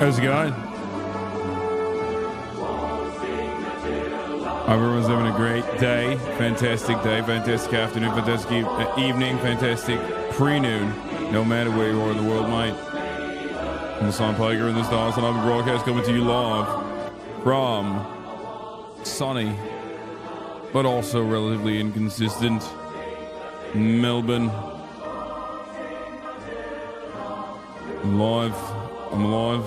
How's it going? Everyone's having a great day. Fantastic day. Fantastic afternoon. Fantastic evening. Fantastic pre-noon. No matter where you are in the world, mate. I'm the Son Piker in this Hasanabi broadcast coming to you live from sunny, but also relatively inconsistent Melbourne. I'm alive.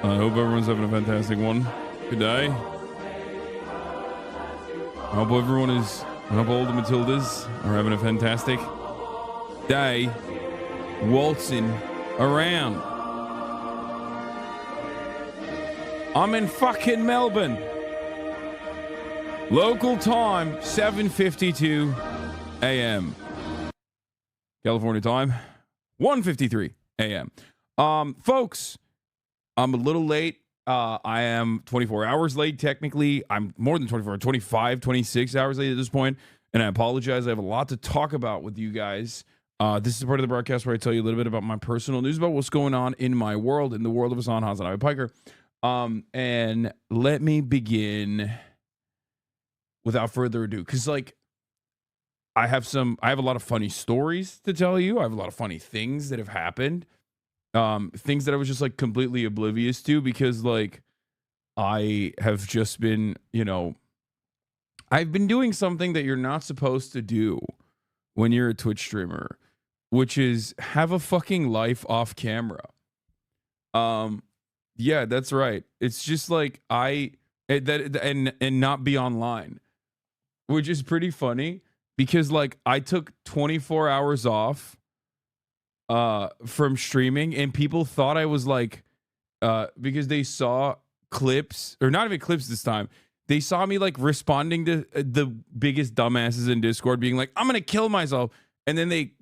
I hope everyone's having a fantastic one. Good day. I hope all the Matildas are having a fantastic day waltzing around. I'm in fucking Melbourne. Local time, 7:52 a.m. California time, 1:53 a.m. Folks, I'm a little late. I am 24 hours late, technically. I'm more than 24, 25, 26 hours late at this point, and I apologize. I have a lot to talk about with you guys. This is part of the broadcast where I tell you a little bit about my personal news, about what's going on in my world, in the world of Hasanabi Piker. And let me begin without further ado, because I have a lot of funny stories to tell you. I have a lot of funny things that have happened. Things that I was just completely oblivious to, because I have just been, I've been doing something that you're not supposed to do when you're a Twitch streamer, which is have a fucking life off camera. Yeah, that's right. It's just and not be online, which is pretty funny because I took 24 hours off from streaming, and people thought I was because they saw clips, or not even clips this time. They saw me responding to the biggest dumbasses in Discord being I'm going to kill myself. And then they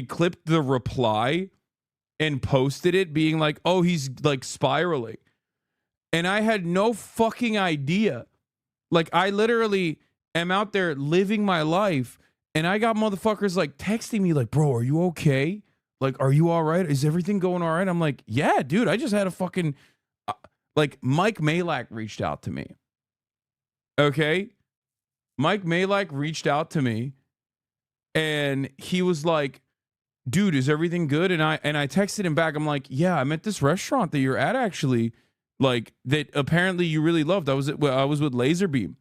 clipped the reply and posted it being oh, he's spiraling. And I had no fucking idea. I literally am out there living my life, and I got motherfuckers texting me bro, are you okay? Are you all right? Is everything going all right? I'm yeah, dude, I just had a fucking Mike Malak reached out to me. Okay. Mike Malak reached out to me and he was like, dude, is everything good? And I texted him back. I'm like, yeah, I'm at this restaurant that you're at actually, like that apparently you really loved. I was with Laserbeam.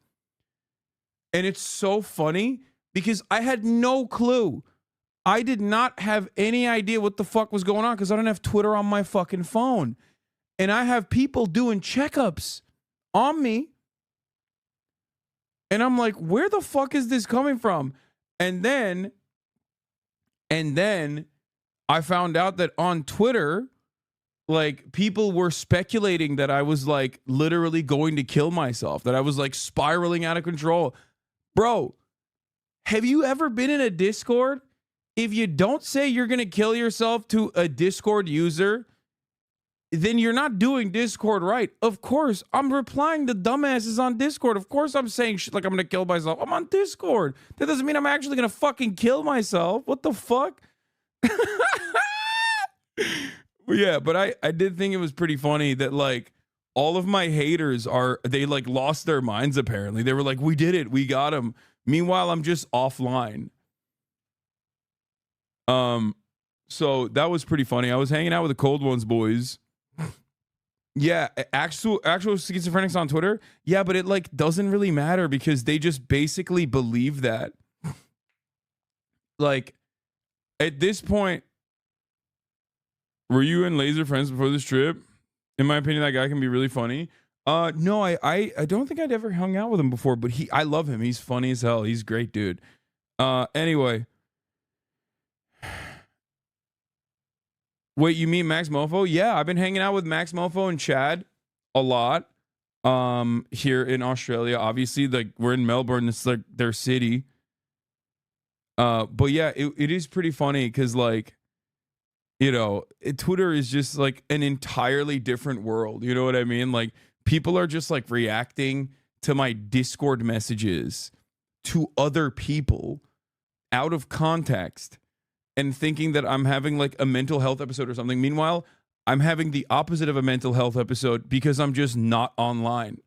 And it's so funny because I had no clue. I did not have any idea what the fuck was going on because I don't have Twitter on my fucking phone. And I have people doing checkups on me. And I'm like, where the fuck is this coming from? And then I found out that on Twitter, like people were speculating that I was like literally going to kill myself, that I was like spiraling out of control. Bro, have you ever been in a Discord? If you don't say you're going to kill yourself to a Discord user, then you're not doing Discord right. Of course, I'm replying to dumbasses on Discord. Of course, I'm saying shit like I'm going to kill myself. I'm on Discord. That doesn't mean I'm actually going to fucking kill myself. What the fuck? Yeah, but I did think it was pretty funny that like all of my haters they like lost their minds apparently. They were like, we did it. We got him. Meanwhile, I'm just offline. So that was pretty funny. I was hanging out with the Cold Ones boys. Yeah, actual schizophrenics on Twitter. Yeah, but it like doesn't really matter because they just basically believe that. Like at this point, were you and Laser friends before this trip? In my opinion, that guy can be really funny. No, I don't think I'd ever hung out with him before, but I love him. He's funny as hell. He's a great dude. Anyway. Wait, you mean Max Mofo? Yeah, I've been hanging out with Max Mofo and Chad a lot. Here in Australia, obviously, like we're in Melbourne. It's like their city. But yeah, it is pretty funny because like, you know, Twitter is just like an entirely different world. You know what I mean? Like people are just like reacting to my Discord messages to other people out of context and thinking that I'm having like a mental health episode or something. Meanwhile, I'm having the opposite of a mental health episode because I'm just not online.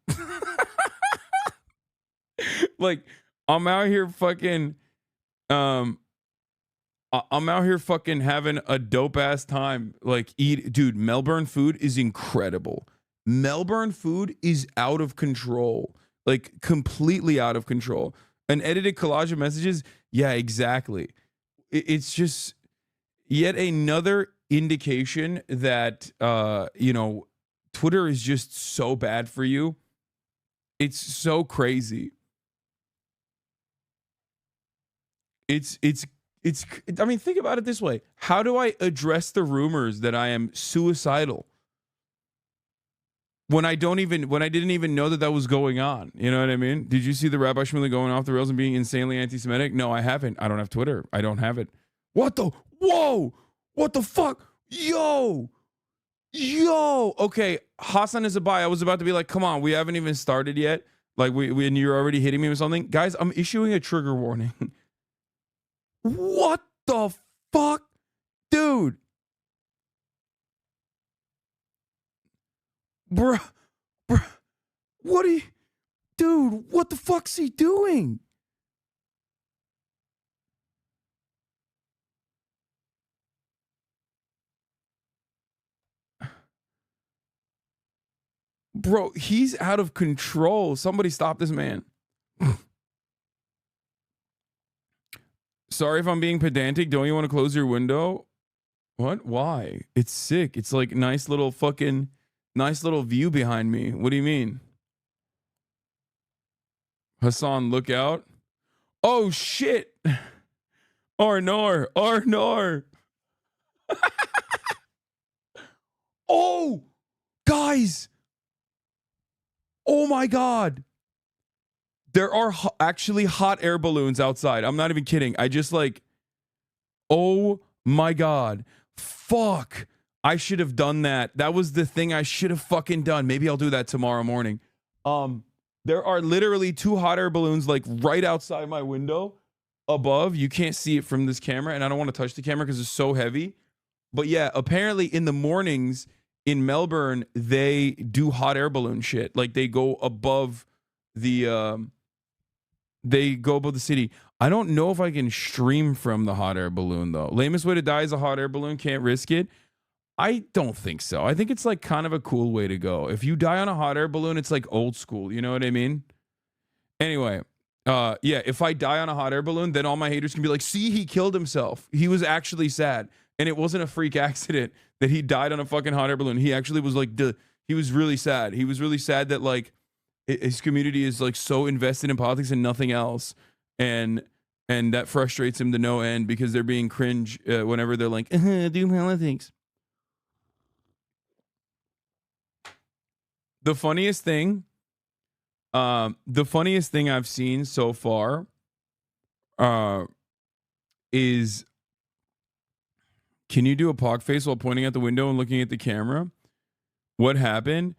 Like I'm out here fucking I'm out here fucking having a dope ass time. Like dude, Melbourne food is incredible. Melbourne food is out of control. Like completely out of control. An edited collage of messages, yeah, exactly. It's just yet another indication that you know, Twitter is just so bad for you. It's so crazy. It's I mean, think about it this way. How do I address the rumors that I am suicidal when I didn't even know that was going on? You know what I mean? Did you see the Rabbi Shmuley going off the rails and being insanely anti-Semitic? No, I haven't. I don't have Twitter. I don't have it. What the? Whoa! What the fuck? Yo! Okay, Hasanabi. I was about to be like, come on, we haven't even started yet. Like and you're already hitting me with something. Guys, I'm issuing a trigger warning. What the fuck? Dude. Bruh. What are you... Dude, what the fuck's he doing? Bro, he's out of control. Somebody stop this man. Sorry if I'm being pedantic. Don't you want to close your window? What? Why? It's sick. It's like nice little view behind me. What do you mean? Hassan, look out. Oh, shit. Arnor. Oh, guys. Oh, my God. There are actually hot air balloons outside. I'm not even kidding. I just like, oh my God. Fuck. I should have done that. That was the thing I should have fucking done. Maybe I'll do that tomorrow morning. There are literally 2 hot air balloons like right outside my window above. You can't see it from this camera, and I don't want to touch the camera because it's so heavy. But yeah, apparently in the mornings in Melbourne, they do hot air balloon shit. Like they go above they go above the city. I don't know if I can stream from the hot air balloon though. Lamest way to die is a hot air balloon. Can't risk it. I don't think so. I think it's like kind of a cool way to go. If you die on a hot air balloon, it's like old school. You know what I mean? Anyway, yeah, if I die on a hot air balloon, then all my haters can be like, see, he killed himself. He was actually sad. And it wasn't a freak accident that he died on a fucking hot air balloon. He actually was like, he was really sad. He was really sad that like his community is like so invested in politics and nothing else. And that frustrates him to no end because they're being cringe whenever they're like, do politics. The funniest thing I've seen so far is, can you do a pog face while pointing out the window and looking at the camera? What happened?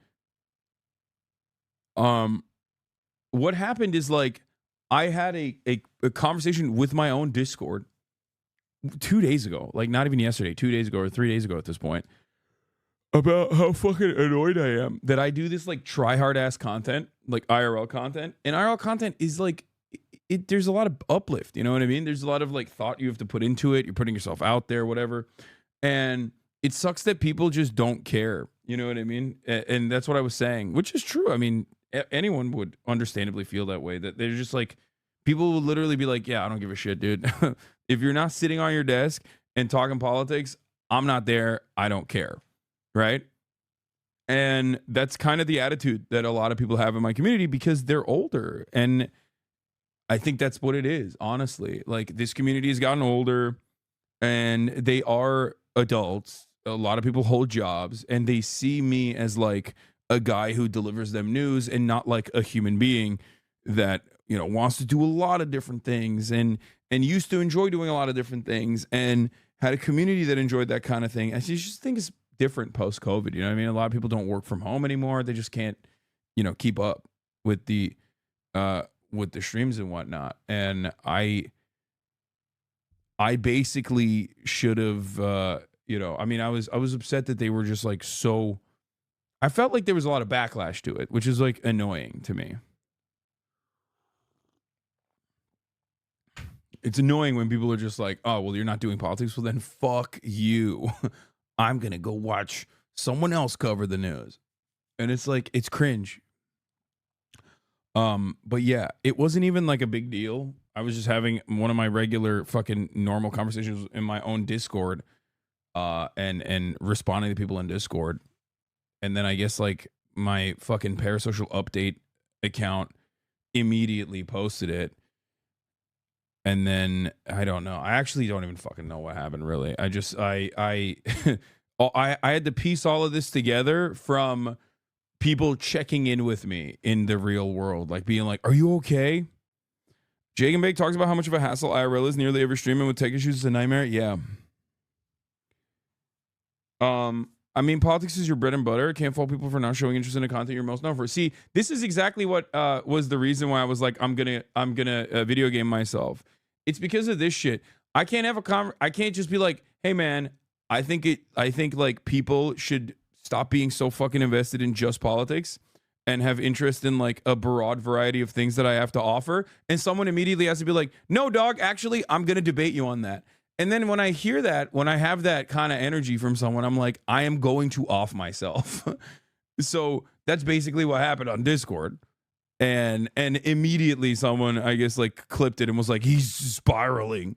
What happened is like I had a conversation with my own Discord 2 days ago, like not even yesterday, 2 days ago or 3 days ago at this point, about how fucking annoyed I am that I do this like try hard ass content, like IRL content, and IRL content is like there's a lot of uplift, you know what I mean? There's a lot of like thought you have to put into it. You're putting yourself out there, whatever. And it sucks that people just don't care. You know what I mean? And that's what I was saying, which is true. I mean, anyone would understandably feel that way, that they're just like, people will literally be like, yeah, I don't give a shit, dude. If you're not sitting on your desk and talking politics, I'm not there. I don't care. Right? And that's kind of the attitude that a lot of people have in my community because they're older. And I think that's what it is, honestly. Like, this community has gotten older and they are adults. A lot of people hold jobs and they see me as like a guy who delivers them news and not like a human being that, you know, wants to do a lot of different things and used to enjoy doing a lot of different things and had a community that enjoyed that kind of thing. I just think it's different post-COVID. You know what I mean? A lot of people don't work from home anymore. They just can't, you know, keep up with the streams and whatnot. And I basically should have, you know, I mean, I was upset that they were just like so. I felt like there was a lot of backlash to it, which is like annoying to me. It's annoying when people are just like, oh, well, you're not doing politics. Well, then fuck you. I'm going to go watch someone else cover the news. And it's like, it's cringe. But yeah, it wasn't even like a big deal. I was just having one of my regular fucking normal conversations in my own Discord, and responding to people in Discord. And then I guess like my fucking parasocial update account immediately posted it. And then I don't know. I actually don't even fucking know what happened, really. I had to piece all of this together from people checking in with me in the real world, like being like, "Are you okay?" Jake and Bake talks about how much of a hassle IRL is. Nearly every streaming with tech issues is a nightmare. Yeah. I mean, politics is your bread and butter. Can't fault people for not showing interest in the content you're most known for. See, this is exactly what was the reason why I was like, I'm gonna video game myself. It's because of this shit. I can't have I can't just be like, hey man, I think like people should stop being so fucking invested in just politics and have interest in like a broad variety of things that I have to offer. And someone immediately has to be like, no, dog, actually, I'm gonna debate you on that. And then when I hear that, when I have that kind of energy from someone, I'm like, I am going to off myself. So that's basically what happened on Discord. And immediately someone, I guess, like clipped it and was like, he's spiraling.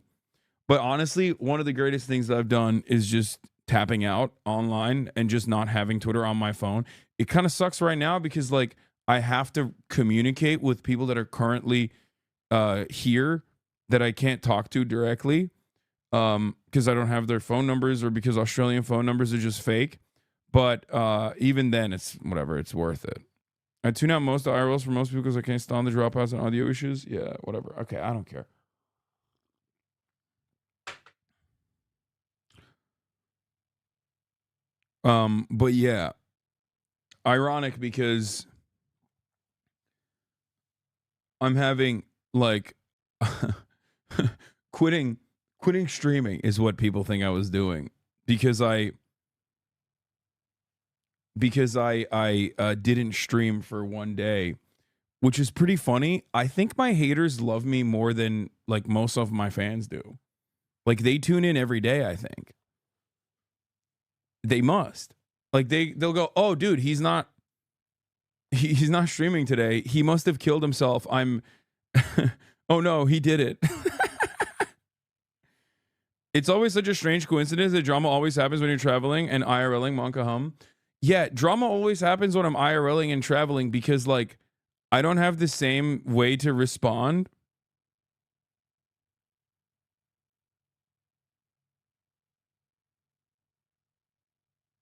But honestly, one of the greatest things that I've done is just tapping out online and just not having Twitter on my phone. It kind of sucks right now because like I have to communicate with people that are currently here that I can't talk to directly. Because I don't have their phone numbers or because Australian phone numbers are just fake. But even then, it's whatever. It's worth it. I tune out most IRLs for most people because I can't stand the dropouts and audio issues. Yeah, whatever. Okay, I don't care. But yeah, ironic because I'm having like quitting streaming is what people think I was doing because I didn't stream for one day which is pretty funny. I think my haters love me more than like most of my fans do. Like they tune in every day, I think. They must. Like they'll go, "Oh, dude, he's not streaming today. He must have killed himself. I'm oh no, he did it." It's always such a strange coincidence that drama always happens when you're traveling and IRLing Monka Hum. Yeah, drama always happens when I'm IRLing and traveling because like I don't have the same way to respond.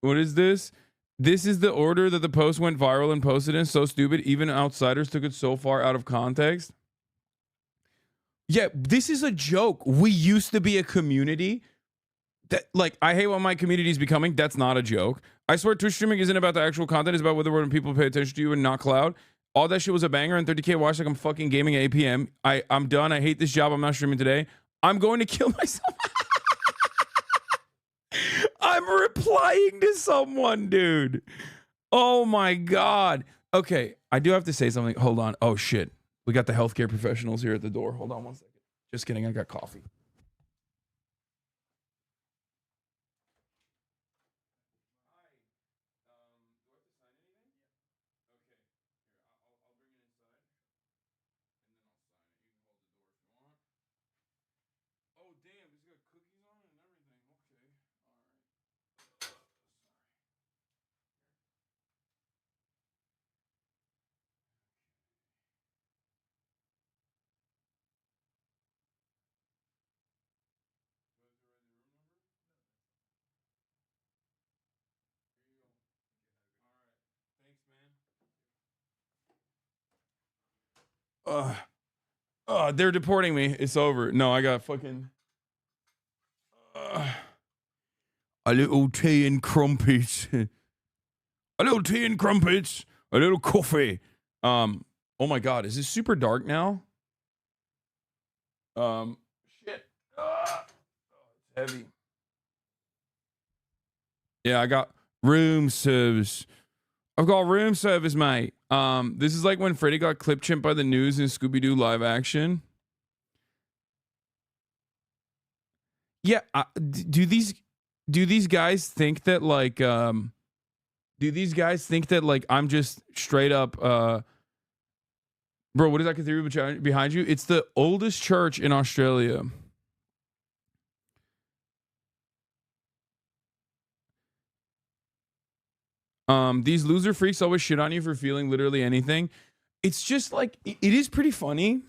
What is this? This is the order that the post went viral and posted in. So stupid. Even outsiders took it so far out of context. Yeah, this is a joke. We used to be a community that, like, I hate what my community is becoming. That's not a joke. I swear Twitch streaming isn't about the actual content. It's about whether when people pay attention to you and not cloud. All that shit was a banger and 30K watch like I'm fucking gaming at 8 p.m. I'm done. I hate this job. I'm not streaming today. I'm going to kill myself. I'm replying to someone, dude. Oh my God. Okay, I do have to say something. Hold on. Oh shit. We got the healthcare professionals here at the door. Hold on one second. Just kidding. I got coffee. They're deporting me. It's over. No, I got fucking a little tea and crumpets. A little tea and crumpets. A little coffee. Oh my God, is this super dark now? Shit. It's heavy. Yeah, I got room service. I've got room service, mate. This is like when Freddy got clip chimped by the news in Scooby-Doo live action. Yeah, do these guys think that like I'm just straight up bro, what is that cathedral behind you? It's the oldest church in Australia. These loser freaks always shit on you for feeling literally anything. It's just like it is pretty funny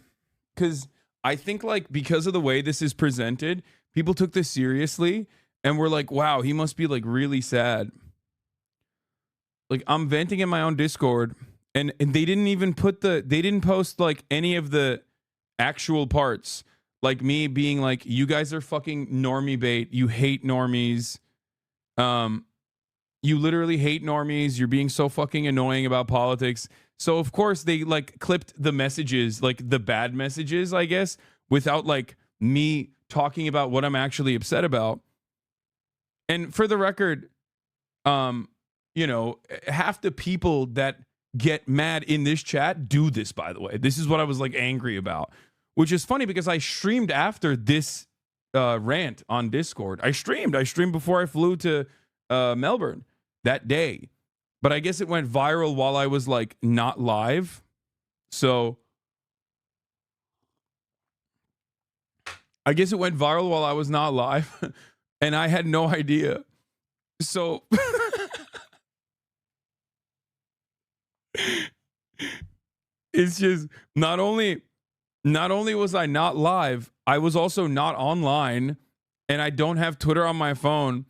because I think like because of the way this is presented, people took this seriously and were like, wow, he must be like really sad. Like I'm venting in my own Discord and they didn't even they didn't post like any of the actual parts. Like me being like, you guys are fucking normie bait. You hate normies. You literally hate normies. You're being so fucking annoying about politics. So of course they like clipped the messages, like the bad messages, I guess, without like me talking about what I'm actually upset about. And for the record, you know, half the people that get mad in this chat do this, by the way. This is what I was like angry about, which is funny because I streamed after this rant on Discord. I streamed before I flew to Melbourne that day, but I guess it went viral while I was like not live. So I guess it went viral while I was not live and I had no idea. So it's just not only was I not live, I was also not online and I don't have Twitter on my phone.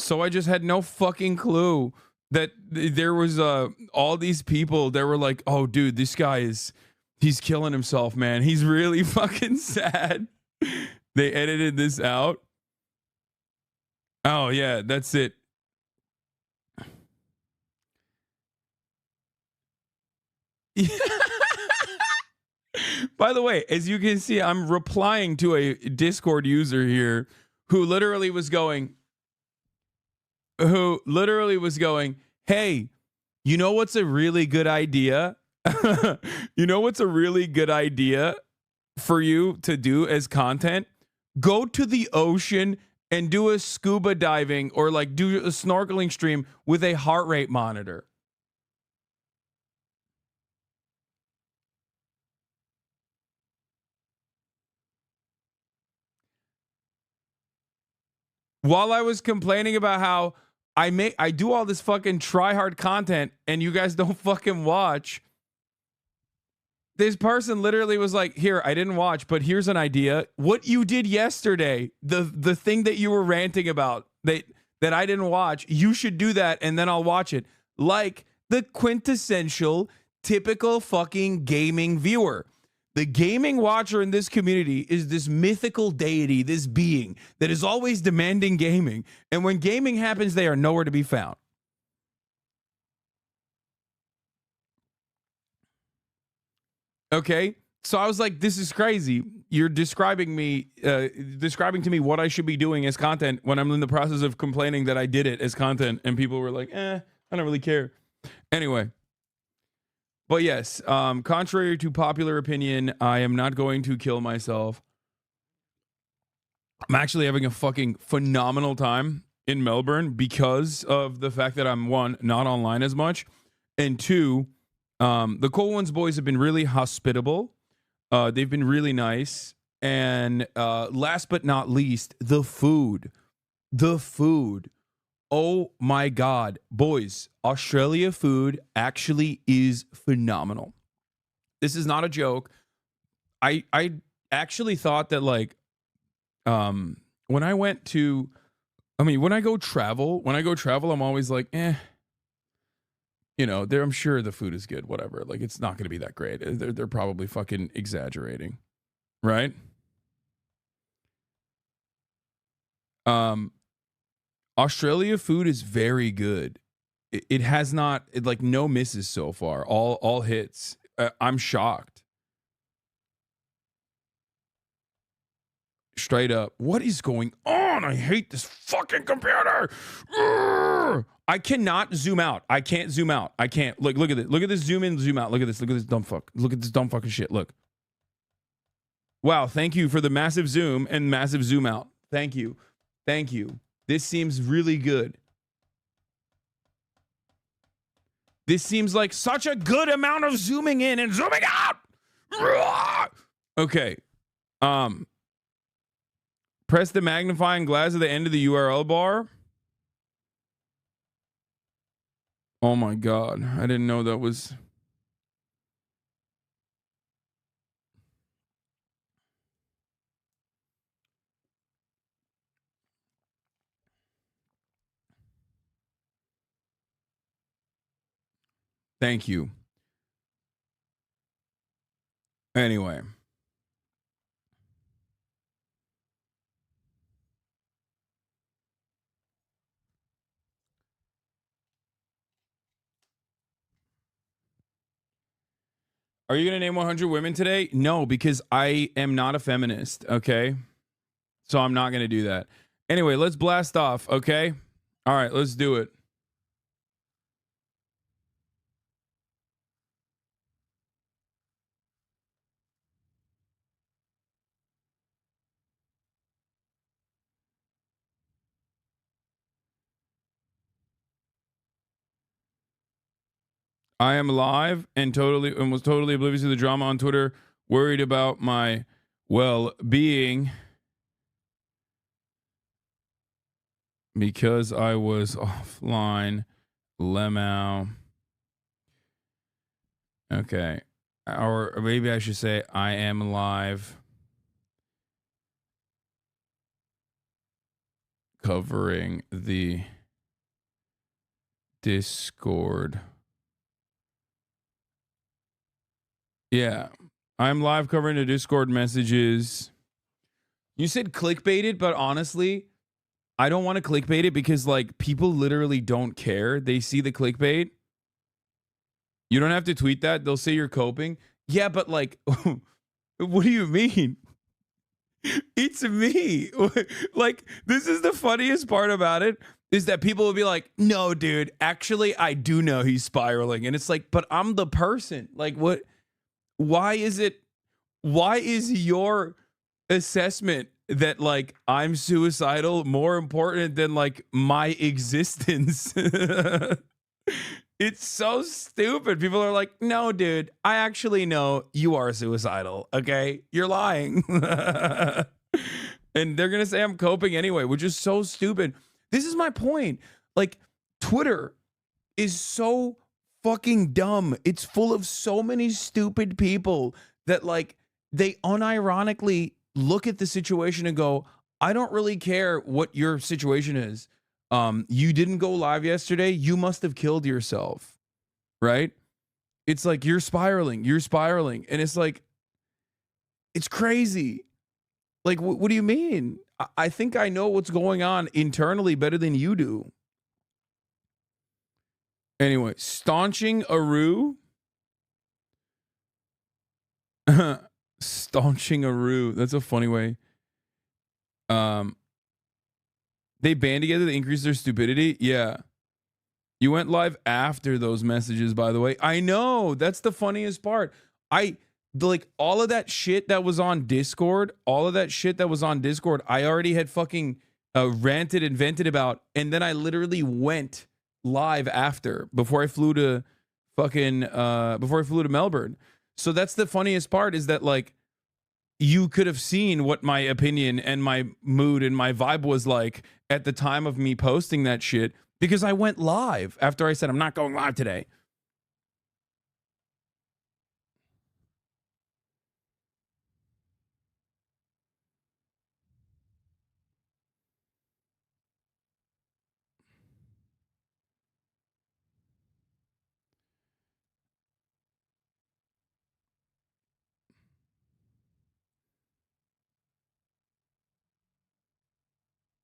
So I just had no fucking clue that there was all these people that were like, oh, dude, this guy he's killing himself, man. He's really fucking sad. They edited this out. Oh, yeah, that's it. By the way, as you can see, I'm replying to a Discord user here who literally was going, hey, you know what's a really good idea? You know what's a really good idea for you to do as content? Go to the ocean and do a scuba diving or like do a snorkeling stream with a heart rate monitor. While I was complaining about how I do all this fucking try hard content and you guys don't fucking watch, this person literally was like, "Here, I didn't watch, but here's an idea. What you did yesterday, the thing that you were ranting about that I didn't watch, you should do that and then I'll watch it." Like the quintessential typical fucking gaming viewer. The gaming watcher in this community is this mythical deity, this being that is always demanding gaming. And when gaming happens, they are nowhere to be found. Okay. So I was like, this is crazy. You're describing to me what I should be doing as content when I'm in the process of complaining that I did it as content. And people were like, I don't really care. Anyway. But yes, contrary to popular opinion, I am not going to kill myself. I'm actually having a fucking phenomenal time in Melbourne because of the fact that I'm, one, not online as much, and two, the Cold Ones boys have been really hospitable. They've been really nice. And last but not least, the food. The food. Oh my God, boys, Australia food actually is phenomenal. This is not a joke. I actually thought that like when I go travel, I'm always like, you know, I'm sure the food is good, whatever. Like it's not going to be that great. They're probably fucking exaggerating. Right? Australia food is very good. It has not like no misses so far. All hits. I'm shocked. Straight up. What is going on? I hate this fucking computer. Urgh! I cannot zoom out. I can't zoom out. I can't. Look at this. Look at this zoom in, zoom out. Look at this. Look at this dumb fuck. Look at this dumb fucking shit. Look. Wow, thank you for the massive zoom and massive zoom out. Thank you. Thank you. This seems really good. This seems like such a good amount of zooming in and zooming out. Okay. Press the magnifying glass at the end of the URL bar. Oh my God. I didn't know that was... Thank you. Anyway. Are you going to name 100 women today? No, because I am not a feminist, okay? So I'm not going to do that. Anyway, let's blast off, okay? All right, let's do it. I am live and was totally oblivious to the drama on Twitter, worried about my well-being because I was offline. Lemao. Okay. Or maybe I should say I am live covering the Discord. Yeah. I'm live covering the Discord messages. You said clickbaited, but honestly, I don't want to clickbait it because like people literally don't care. They see the clickbait. You don't have to tweet that. They'll say you're coping. Yeah, but like, what do you mean? It's me. Like, this is the funniest part about it is that people will be like, no, dude, actually, I do know he's spiraling. And it's like, but I'm the person. Like, what? Why is your assessment that like I'm suicidal more important than like my existence? It's so stupid. People are like, no, dude, I actually know you are suicidal. Okay. You're lying. And they're going to say I'm coping anyway, which is so stupid. This is my point. Like, Twitter is so fucking dumb. It's full of so many stupid people that, like, they unironically look at the situation and go, I don't really care what your situation is. You didn't go live yesterday. You must have killed yourself, right? It's like, you're spiraling. And it's like, it's crazy. Like, what do you mean? I think I know what's going on internally better than you do. Anyway, staunching Aru. Staunching Aru. That's a funny way. They band together to increase their stupidity. Yeah. You went live after those messages, by the way. I know. That's the funniest part. Like all of that shit that was on Discord, I already had fucking ranted and vented about, and then I literally went live after before I flew to Melbourne. So that's the funniest part, is that like you could have seen what my opinion and my mood and my vibe was like at the time of me posting that shit, because I went live after I said I'm not going live today.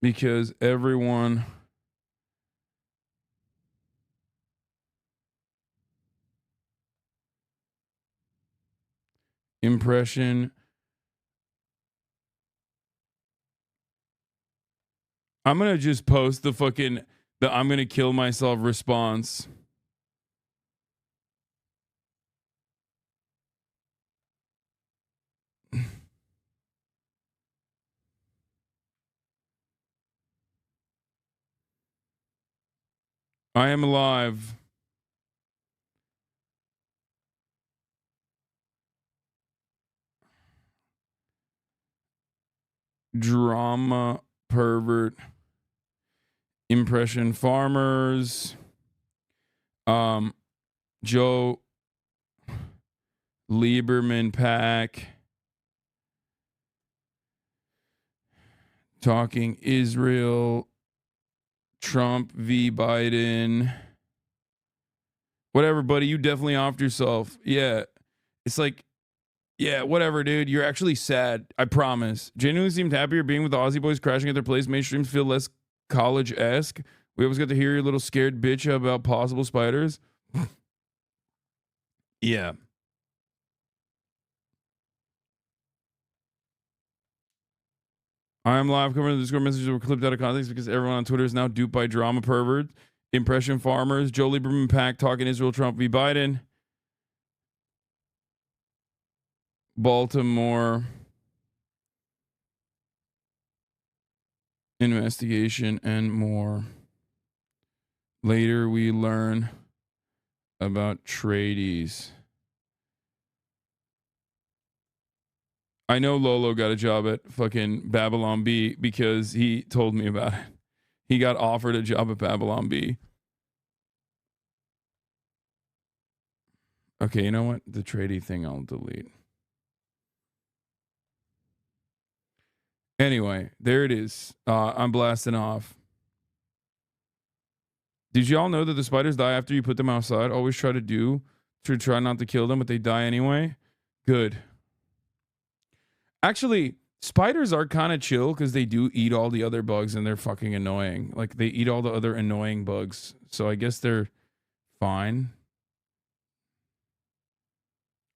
Because everyone impression. I'm going to just post the I'm going to kill myself response. I am alive. Drama pervert. Impression farmers. Joe Lieberman pack. Talking Israel. Trump v. Biden. Whatever, buddy. You definitely offed yourself. Yeah. It's like, yeah, whatever, dude. You're actually sad. I promise. Genuinely seemed happier being with the Aussie boys crashing at their place. Made streams feel less college-esque. We always got to hear your little scared bitch about possible spiders. Yeah. I am live covering the Discord messages that were clipped out of context because everyone on Twitter is now duped by drama pervert, impression farmers, Joe Lieberman pack talking Israel, Trump v. Biden, Baltimore investigation, and more. Later, we learn about tradies. I know Lolo got a job at fucking Babylon Bee because he told me about it. He got offered a job at Babylon Bee. Okay, you know what? The tradie thing I'll delete. Anyway, there it is. I'm blasting off. Did y'all know that the spiders die after you put them outside? Always try not to kill them, but they die anyway? Good. Actually, spiders are kind of chill because they do eat all the other bugs and they're fucking annoying. Like, they eat all the other annoying bugs. So I guess they're fine.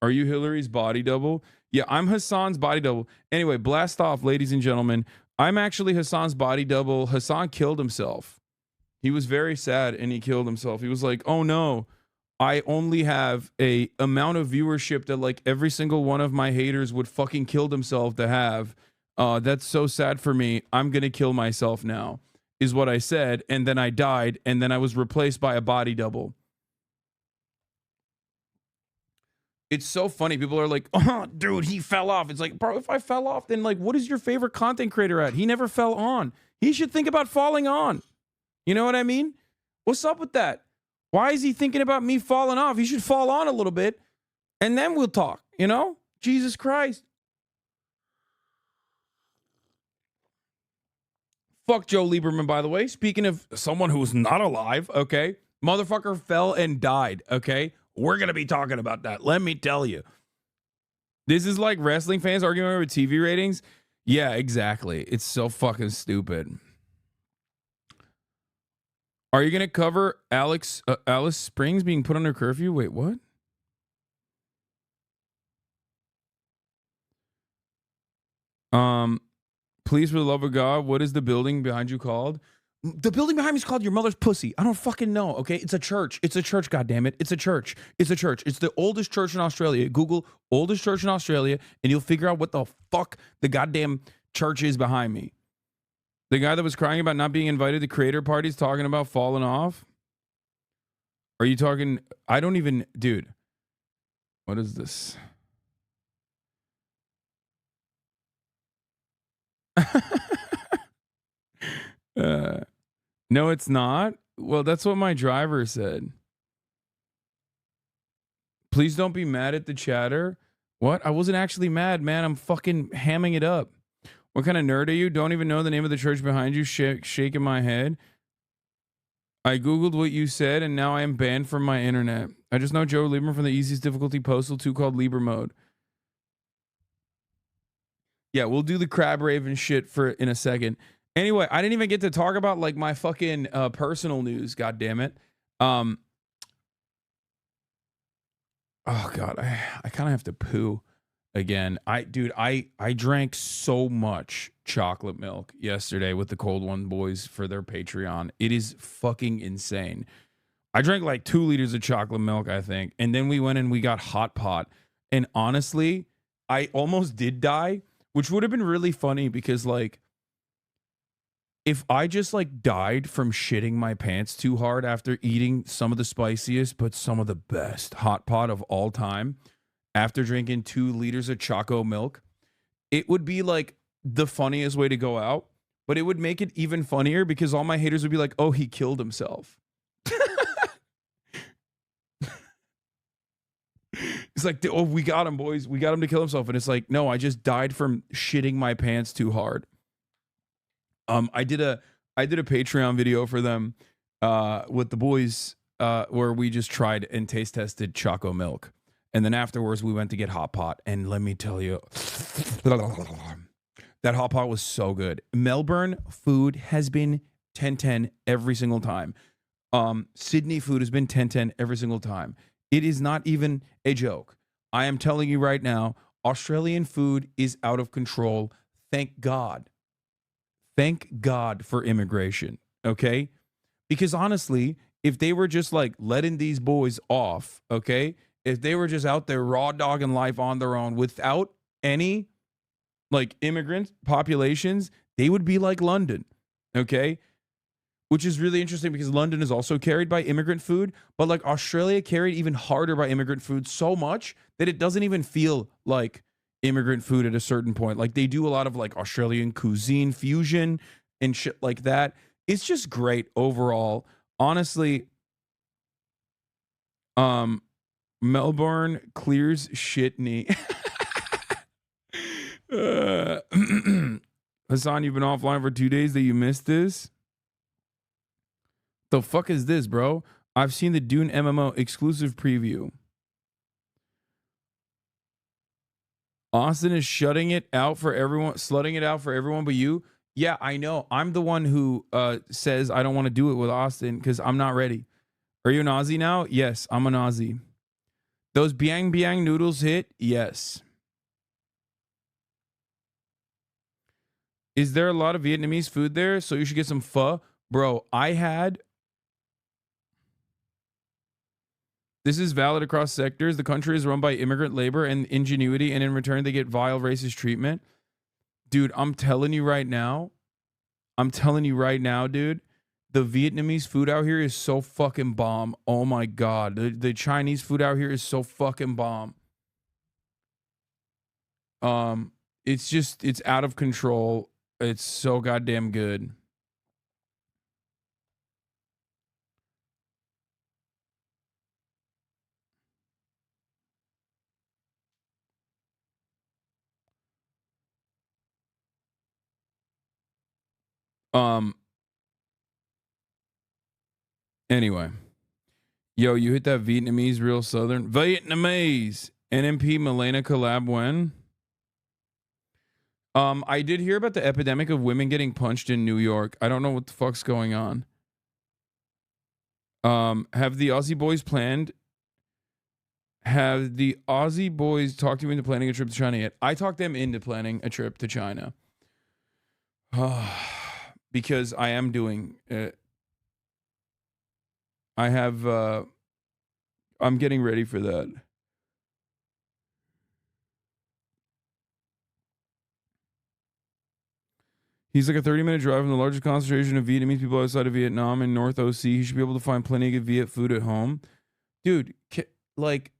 Are you Hillary's body double? Yeah, I'm Hassan's body double. Anyway, blast off, ladies and gentlemen. I'm actually Hassan's body double. Hassan killed himself. He was very sad and he killed himself. He was like, "Oh no, I only have a amount of viewership that like every single one of my haters would fucking kill themselves to have. That's so sad for me. I'm gonna kill myself now," is what I said, and then I died, and then I was replaced by a body double. It's so funny. People are like, "Oh, dude, he fell off." It's like, bro, if I fell off, then like, what is your favorite content creator at? He never fell on. He should think about falling on. You know what I mean? What's up with that? Why is he thinking about me falling off? He should fall on a little bit, and then we'll talk, you know? Jesus Christ. Fuck Joe Lieberman, by the way. Speaking of someone who's not alive, okay? Motherfucker fell and died, okay? We're going to be talking about that. Let me tell you. This is like wrestling fans arguing over TV ratings. Yeah, exactly. It's so fucking stupid. Are you going to cover Alice Springs being put under curfew? Wait, what? Please, for the love of God, what is the building behind you called? The building behind me is called your mother's pussy. I don't fucking know, okay? It's a church. It's a church, goddammit. It's a church. It's a church. It's the oldest church in Australia. Google oldest church in Australia, and you'll figure out what the fuck the goddamn church is behind me. The guy that was crying about not being invited to creator parties talking about falling off? Are you talking? I don't even... Dude, what is this? No, it's not. Well, that's what my driver said. Please don't be mad at the chatter. What? I wasn't actually mad, man. I'm fucking hamming it up. What kind of nerd are you? Don't even know the name of the church behind you. Shaking my head. I Googled what you said, and now I am banned from my internet. I just know Joe Lieberman from the easiest difficulty postal 2 called Lieber mode. Yeah, we'll do the crab raven shit for in a second. Anyway, I didn't even get to talk about like my fucking personal news. God damn it. Oh God, I kind of have to poo again. I drank so much chocolate milk yesterday with the Cold One boys for their Patreon. It is fucking insane. I drank like 2 liters of chocolate milk, I think, and then we went and we got hot pot. And honestly, I almost did die, which would have been really funny because like if I just like died from shitting my pants too hard after eating some of the spiciest but some of the best hot pot of all time after drinking 2 liters of choco milk, it would be like the funniest way to go out, but it would make it even funnier because all my haters would be like, "Oh, he killed himself." It's like, "Oh, we got him, boys. We got him to kill himself." And it's like, no, I just died from shitting my pants too hard. I did a Patreon video for them with the boys where we just tried and taste tested choco milk. And then afterwards we went to get hot pot, and let me tell you, that hot pot was so good. Melbourne food has been 10/10 every single time. Sydney food has been 10/10 every single time. It is not even a joke. I am telling you right now, Australian food is out of control. Thank God. Thank God for immigration, okay? Because honestly, if they were just like letting these boys off, okay? If they were just out there raw dogging life on their own without any like immigrant populations, they would be like London, okay? Which is really interesting because London is also carried by immigrant food, but like Australia carried even harder by immigrant food so much that it doesn't even feel like immigrant food at a certain point. Like they do a lot of like Australian cuisine fusion and shit like that. It's just great overall. Honestly, Melbourne clears shit knee. Hassan, you've been offline for 2 days that you missed this? The fuck is this, bro? I've seen the Dune MMO exclusive preview. Austin is shutting it out for everyone, slutting it out for everyone but you. Yeah, I know. I'm the one who says I don't want to do it with Austin because I'm not ready. Are you an Aussie now? Yes, I'm an Aussie. Those biang biang noodles hit? Yes. Is there a lot of Vietnamese food there? So you should get some pho. Bro, I had This is valid across sectors. The country is run by immigrant labor and ingenuity, and in return, they get vile racist treatment. Dude, I'm telling you right now, dude, the Vietnamese food out here is so fucking bomb. Oh my God. The Chinese food out here is so fucking bomb. It's out of control. It's so goddamn good. Anyway. Yo, you hit that Vietnamese real southern. Vietnamese. NMP Milena collab when? I did hear about the epidemic of women getting punched in New York. I don't know what the fuck's going on. Have the Aussie boys planned? Have the Aussie boys talked you into planning a trip to China yet? I talked them into planning a trip to China. Because I am doing I'm getting ready for that. He's like a 30-minute drive from the largest concentration of Vietnamese people outside of Vietnam in North OC. He should be able to find plenty of good Viet food at home. Dude, like,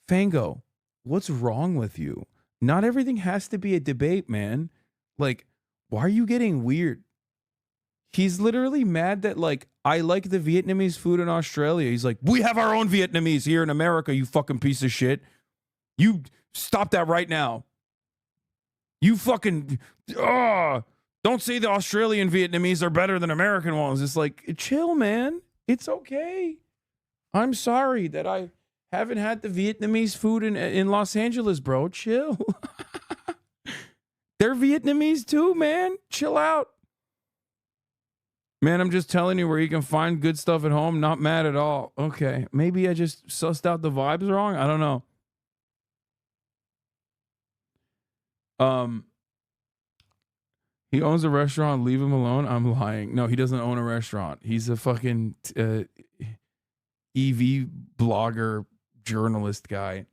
Fango, what's wrong with you? Not everything has to be a debate, man. Like, why are you getting weird? He's literally mad that, like, I like the Vietnamese food in Australia. He's like, we have our own Vietnamese here in America, you fucking piece of shit. You stop that right now. You fucking... Don't say the Australian Vietnamese are better than American ones. It's like, chill, man. It's okay. I'm sorry that I haven't had the Vietnamese food in Los Angeles, bro. Chill. They're Vietnamese too, man. Chill out. Man, I'm just telling you where you can find good stuff at home. Not mad at all. Okay. Maybe I just sussed out the vibes wrong. I don't know. He owns a restaurant. Leave him alone. I'm lying. No, he doesn't own a restaurant. He's a fucking EV blogger, journalist guy.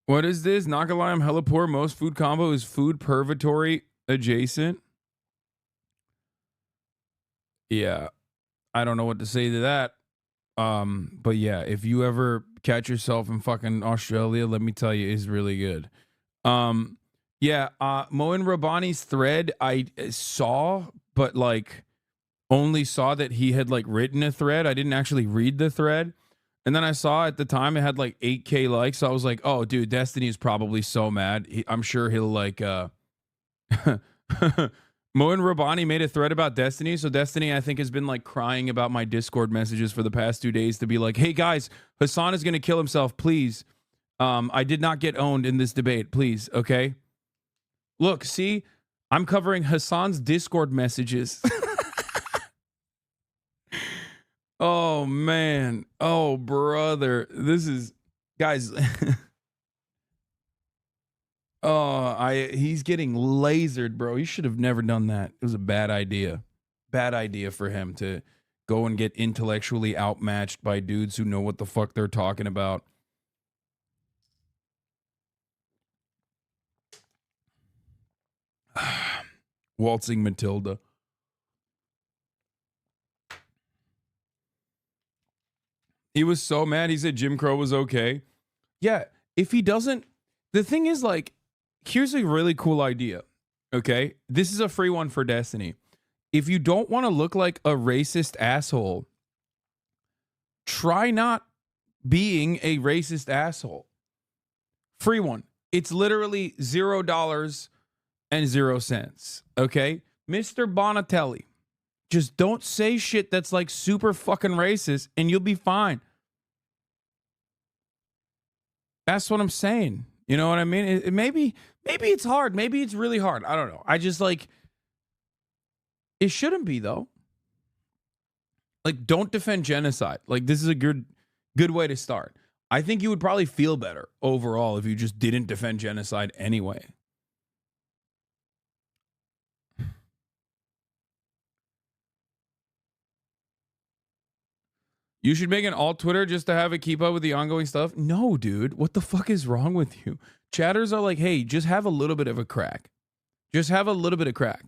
What is this? Not gonna lie, I'm hella poor. Most food combo is food purgatory adjacent. Yeah. I don't know what to say to that. But yeah, if you ever catch yourself in fucking Australia, let me tell you, it's really good. Yeah, Moin Rabbani's thread I saw, but like only saw that he had like written a thread. I didn't actually read the thread. And then I saw at the time it had like 8K likes. So I was like, oh, dude, Destiny is probably so mad. I'm sure he'll like Moin Rabbani made a thread about Destiny. So Destiny, I think, has been like crying about my Discord messages for the past 2 days to be like, hey guys, Hassan is gonna kill himself, please. I did not get owned in this debate, please, okay? Look, see, I'm covering Hassan's Discord messages. Oh man. Oh brother. This is guys. He's getting lasered, bro. He should have never done that. It was a bad idea. Bad idea for him to go and get intellectually outmatched by dudes who know what the fuck they're talking about. Waltzing Matilda. He was so mad. He said Jim Crow was okay. Yeah, if he doesn't, the thing is, like, here's a really cool idea. Okay, this is a free one for Destiny. If you don't want to look like a racist asshole, try not being a racist asshole. Free one. It's literally $0 and 0 cents. Okay, Mr. Bonatelli. Just don't say shit that's like super fucking racist and you'll be fine. That's what I'm saying. You know what I mean? Maybe it's hard. Maybe it's really hard. I don't know. I just like, it shouldn't be though. Like, don't defend genocide. Like, this is a good way to start. I think you would probably feel better overall if you just didn't defend genocide anyway. You should make an alt Twitter just to have it keep up with the ongoing stuff. No, dude. What the fuck is wrong with you? Chatters are like, hey, just have a little bit of a crack. Just have a little bit of crack.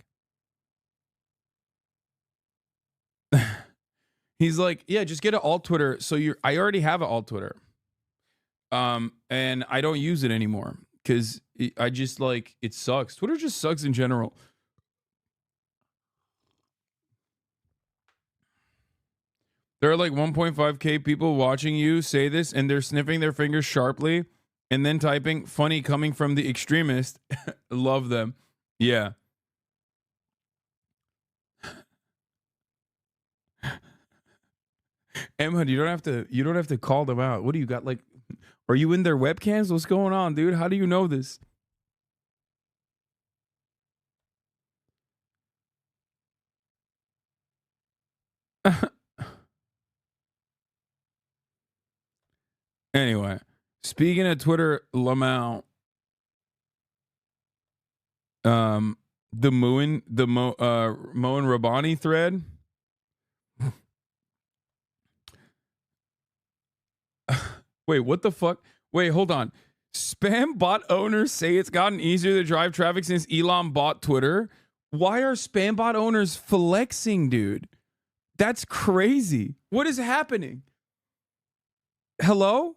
He's like, yeah, just get an alt Twitter. So I already have an alt Twitter. And I don't use it anymore because I just like, it sucks. Twitter just sucks in general. There are like 1.5K people watching you say this, and they're sniffing their fingers sharply and then typing funny coming from the extremist. Love them. Yeah. Emma, you don't have to call them out. What do you got? Like, are you in their webcams? What's going on, dude? How do you know this? Anyway, speaking of Twitter, Lamau, the Moen Rabani thread. Wait, what the fuck? Wait, hold on. Spam bot owners say it's gotten easier to drive traffic since Elon bought Twitter. Why are spam bot owners flexing, dude? That's crazy. What is happening? Hello?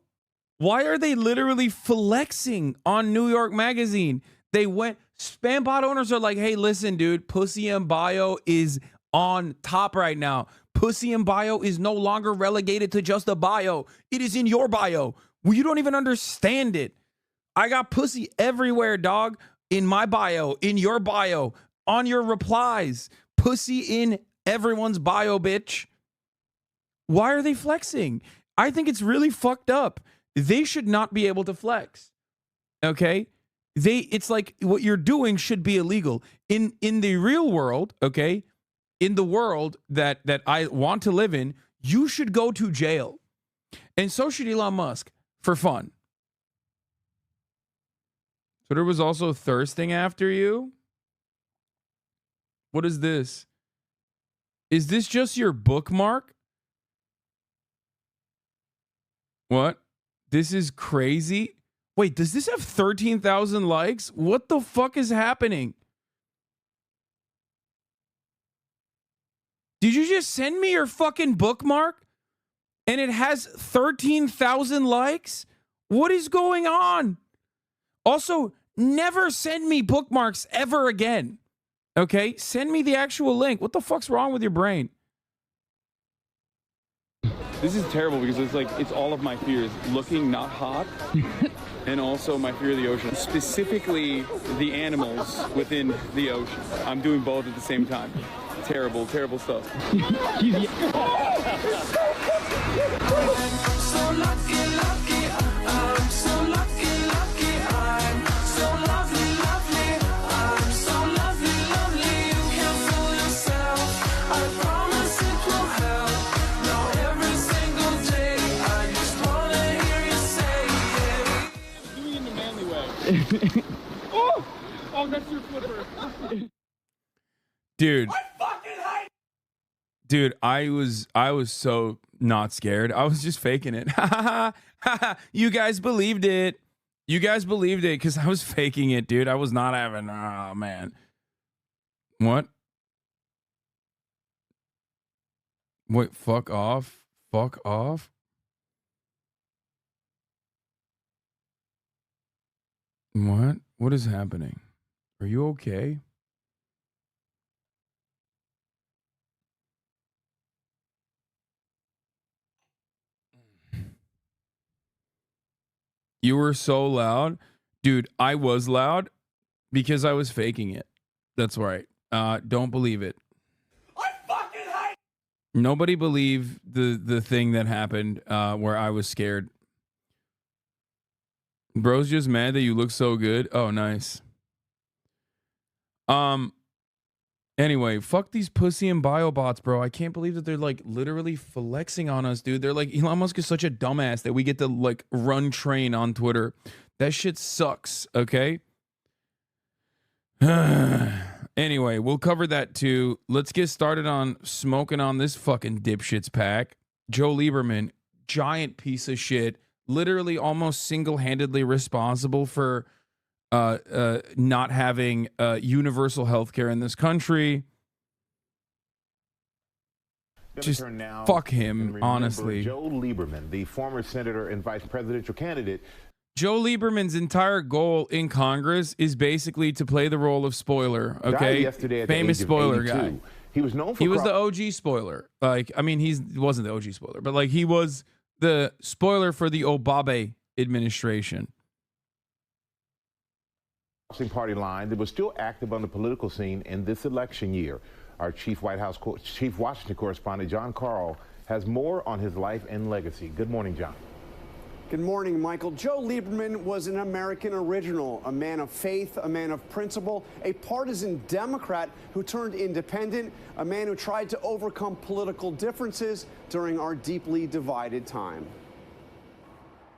Why are they literally flexing on New York Magazine? Spam bot owners are like, hey, listen, dude, Pussy and Bio is on top right now. Pussy and Bio is no longer relegated to just a bio. It is in your bio. Well, you don't even understand it. I got pussy everywhere, dog. In my bio, in your bio, on your replies. Pussy in everyone's bio, bitch. Why are they flexing? I think it's really fucked up. They should not be able to flex. Okay? It's like what you're doing should be illegal. In the real world, okay? In the world that I want to live in, you should go to jail. And so should Elon Musk for fun. Twitter was also thirsting after you? What is this? Is this just your bookmark? What? This is crazy. Wait, does this have 13,000 likes? What the fuck is happening? Did you just send me your fucking bookmark? And it has 13,000 likes? What is going on? Also, never send me bookmarks ever again. Okay? Send me the actual link. What the fuck's wrong with your brain? This is terrible because it's all of my fears. Looking not hot, and also my fear of the ocean. Specifically, the animals within the ocean. I'm doing both at the same time. Terrible, terrible stuff. Oh, that's your flipper. Dude. Dude, I was so not scared. I was just faking it. You guys believed it. You guys believed it because I was faking it, dude. I was not having, oh man. What? Wait, fuck off. Fuck off. What? What is happening? Are you okay? You were so loud. Dude, I was loud because I was faking it. That's right. Don't believe it. I fucking hate. Nobody believed the thing that happened where I was scared. Bro's just mad that you look so good. Oh, nice. Anyway, fuck these pussy and bio bots, bro. I can't believe that they're like literally flexing on us, dude. They're like, Elon Musk is such a dumbass that we get to like run train on Twitter. That shit sucks, okay? Anyway, we'll cover that too. Let's get started on smoking on this fucking dipshits pack. Joe Lieberman, giant piece of shit, literally almost single-handedly responsible for not having universal health care in this country. Just fuck him, honestly. Joe Lieberman, the former senator and vice presidential candidate. Joe Lieberman's entire goal in Congress is basically to play the role of spoiler, okay? Famous spoiler guy. He was known for the OG spoiler. Like, I mean, he wasn't the OG spoiler, but like he was the spoiler for the Obama administration. Party line that was still active on the political scene in this election year. Our chief Washington correspondent, John Carl, has more on his life and legacy. Good morning, John. Good morning, Michael. Joe Lieberman was an American original, a man of faith, a man of principle, a partisan Democrat who turned independent, a man who tried to overcome political differences during our deeply divided time.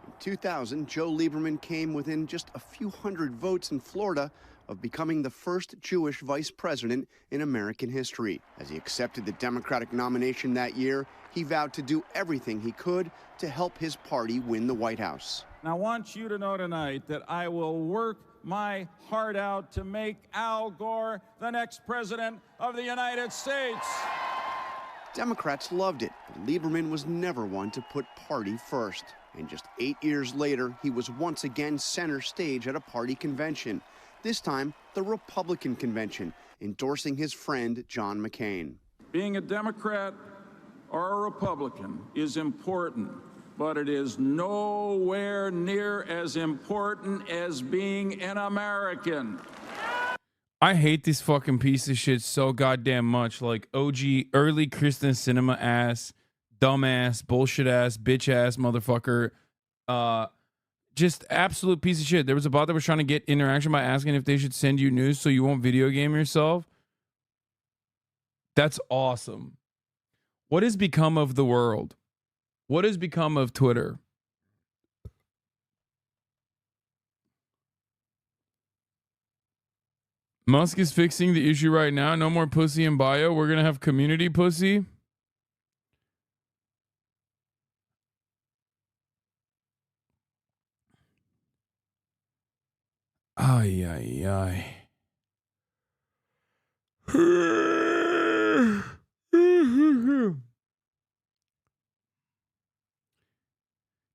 In 2000, Joe Lieberman came within just a few hundred votes in Florida of becoming the first Jewish vice president in American history. As he accepted the Democratic nomination that year, he vowed to do everything he could to help his party win the White House. And I want you to know tonight that I will work my heart out to make Al Gore the next president of the United States. Democrats loved it, but Lieberman was never one to put party first. And just 8 years later, he was once again center stage at a party convention. This time, the Republican convention, endorsing his friend John McCain. Being a Democrat or a Republican is important, but it is nowhere near as important as being an American. I hate this fucking piece of shit so goddamn much. Like OG, early Kristen Cinema ass, dumbass, bullshit ass, bitch ass motherfucker. Just absolute piece of shit. There was a bot that was trying to get interaction by asking if they should send you news so you won't video game yourself. That's awesome. What has become of the world? What has become of Twitter? Musk is fixing the issue right now. No more pussy in bio. We're going to have community pussy. Ay, ay, ay.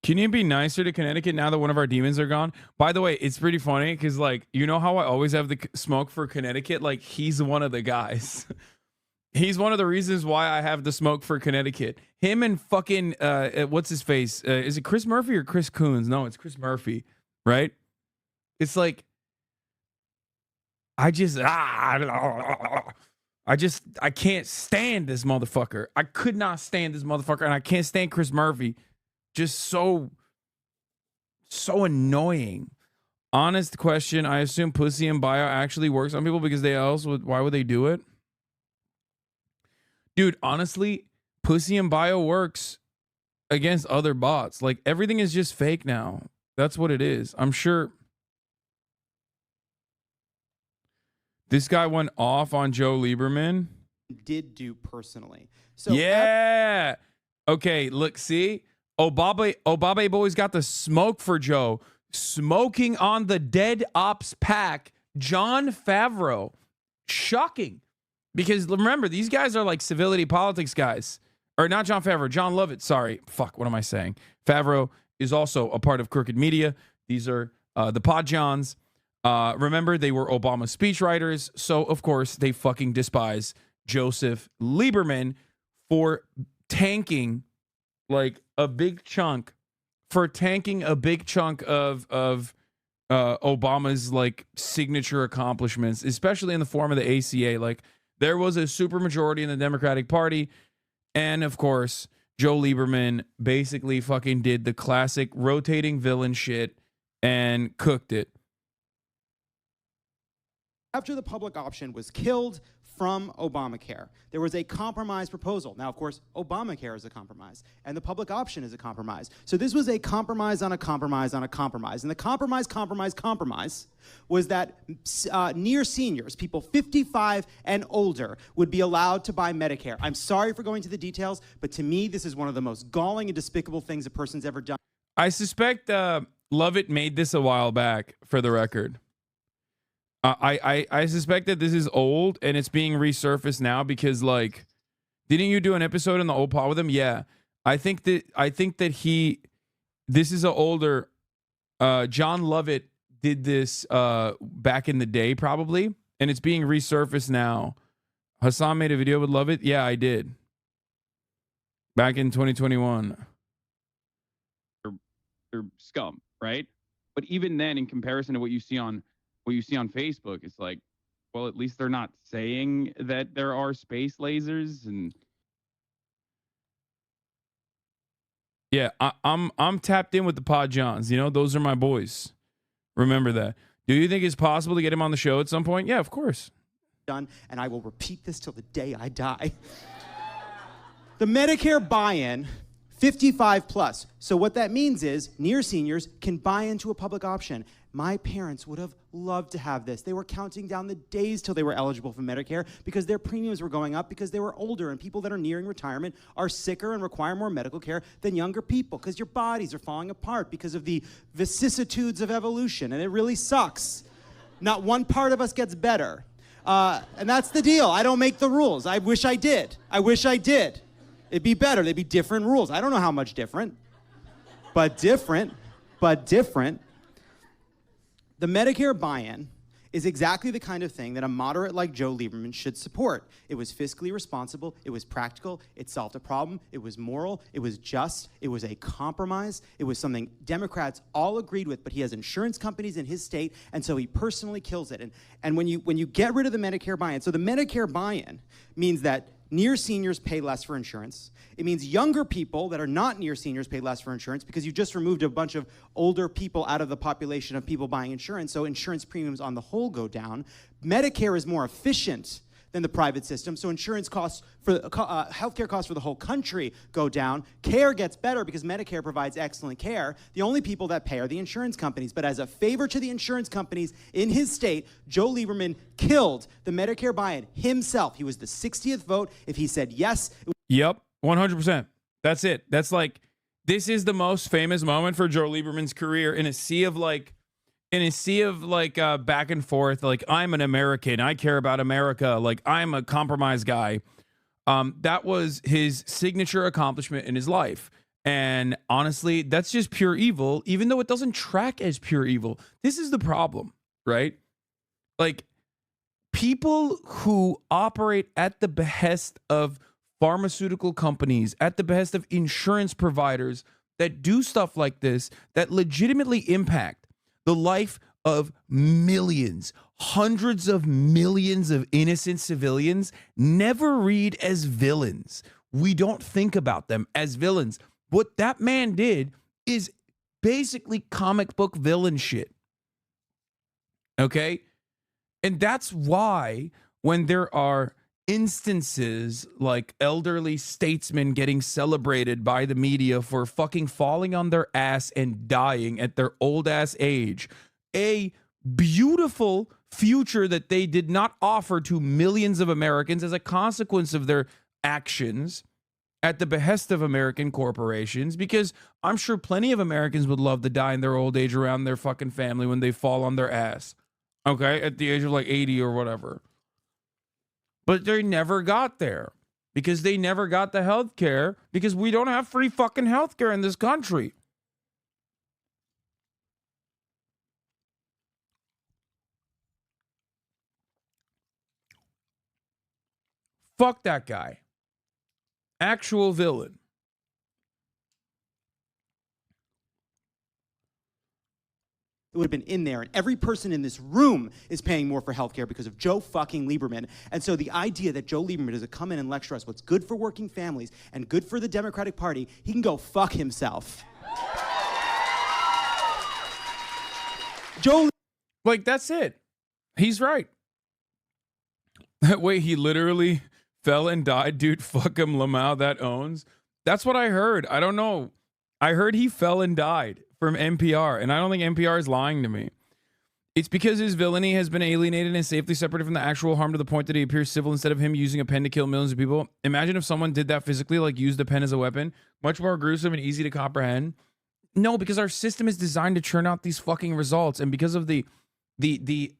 Can you be nicer to Connecticut now that one of our demons are gone? By the way, it's pretty funny because, like, you know how I always have the smoke for Connecticut? Like, he's one of the guys. He's one of the reasons why I have the smoke for Connecticut. Him and fucking, what's his face? Is it Chris Murphy or Chris Coons? No, it's Chris Murphy, right? It's like, I can't stand this motherfucker. I could not stand this motherfucker, and I can't stand Chris Murphy. Just so annoying. Honest question. I assume pussy and bio actually works on people because why would they do it? Dude, honestly, pussy and bio works against other bots. Like, everything is just fake now. That's what it is. I'm sure this guy went off on Joe Lieberman. Did do personally. So yeah. Okay, look, see? Obaba boys got the smoke for Joe. Smoking on the dead ops pack. John Favreau. Shocking. Because remember, these guys are like civility politics guys. Or not John Favreau, John Lovett. Sorry. Fuck, what am I saying? Favreau is also a part of Crooked Media. These are the Pod Johns. Remember, they were Obama speechwriters. So, of course, they fucking despise Joseph Lieberman for tanking like a big chunk of Obama's like signature accomplishments, especially in the form of the ACA. Like, there was a supermajority in the Democratic Party, and of course Joe Lieberman basically fucking did the classic rotating villain shit and cooked it. after the public option was killed, from Obamacare. There was a compromise proposal. Now, of course, Obamacare is a compromise, and the public option is a compromise. So this was a compromise on a compromise on a compromise. And the compromise was that near seniors, people 55 and older, would be allowed to buy Medicare. I'm sorry for going to the details, but to me, this is one of the most galling and despicable things a person's ever done. I suspect Lovett made this a while back, for the record. I suspect that this is old and it's being resurfaced now because, like, didn't you do an episode on the old pod with him? Yeah. I think that this is an older, John Lovett did this back in the day probably, and it's being resurfaced now. Hassan made a video with Lovett? Yeah, I did. Back in 2021. They're scum, right? But even then, in comparison to what you see on Facebook, it's like, well, at least they're not saying that there are space lasers. And yeah, I'm tapped in with the Pod Johns. You know, those are my boys. Remember that. Do you think it's possible to get him on the show at some point? Yeah, of course. Done, and I will repeat this till the day I die. The Medicare buy-in, 55 plus. So what that means is near seniors can buy into a public option. My parents would have loved to have this. They were counting down the days till they were eligible for Medicare because their premiums were going up because they were older, and people that are nearing retirement are sicker and require more medical care than younger people because your bodies are falling apart because of the vicissitudes of evolution, and it really sucks. Not one part of us gets better. And that's the deal. I don't make the rules. I wish I did. It'd be better. They'd be different rules. I don't know how much different, but different. The Medicare buy-in is exactly the kind of thing that a moderate like Joe Lieberman should support. It was fiscally responsible, it was practical, it solved a problem, it was moral, it was just, it was a compromise, it was something Democrats all agreed with, but he has insurance companies in his state, and so he personally kills it. And when you get rid of the Medicare buy-in, so the Medicare buy-in means that near seniors pay less for insurance. It means younger people that are not near seniors pay less for insurance because you just removed a bunch of older people out of the population of people buying insurance, so insurance premiums on the whole go down. Medicare is more efficient than the private system, so insurance costs for healthcare costs for the whole country go down. Care gets better because Medicare provides excellent care. The only people that pay are the insurance companies, but as a favor to the insurance companies in his state, Joe Lieberman killed the Medicare buy-in himself. He was the 60th vote. If he said yes... Yep, 100%. That's it. That's like, this is the most famous moment for Joe Lieberman's career in a sea of back and forth. Like, I'm an American. I care about America. Like, I'm a compromise guy. That was his signature accomplishment in his life. And honestly, that's just pure evil, even though it doesn't track as pure evil. This is the problem, right? Like, people who operate at the behest of pharmaceutical companies, at the behest of insurance providers that do stuff like this, that legitimately impact the life of millions, hundreds of millions of innocent civilians, never read as villains. We don't think about them as villains. What that man did is basically comic book villain shit. Okay? And that's why when there are instances like elderly statesmen getting celebrated by the media for fucking falling on their ass and dying at their old ass age, a beautiful future that they did not offer to millions of Americans as a consequence of their actions at the behest of American corporations, because I'm sure plenty of Americans would love to die in their old age around their fucking family when they fall on their ass, okay, at the age of like 80 or whatever. But they never got there because they never got the health care, because we don't have free fucking health care in this country. Fuck that guy. Actual villain. It would have been in there, and every person in this room is paying more for healthcare because of Joe fucking Lieberman. And so the idea that Joe Lieberman is to come in and lecture us what's good for working families and good for the Democratic Party, he can go fuck himself. Joe, like, that's it. He's right. Wait, he literally fell and died, dude. Fuck him, Lamau. That owns. That's what I heard. I don't know. I heard he fell and died from NPR, and I don't think NPR is lying to me. It's because his villainy has been alienated and safely separated from the actual harm to the point that he appears civil instead of him using a pen to kill millions of people. Imagine if someone did that physically, like used a pen as a weapon. Much more gruesome and easy to comprehend. No, because our system is designed to churn out these fucking results, and because of the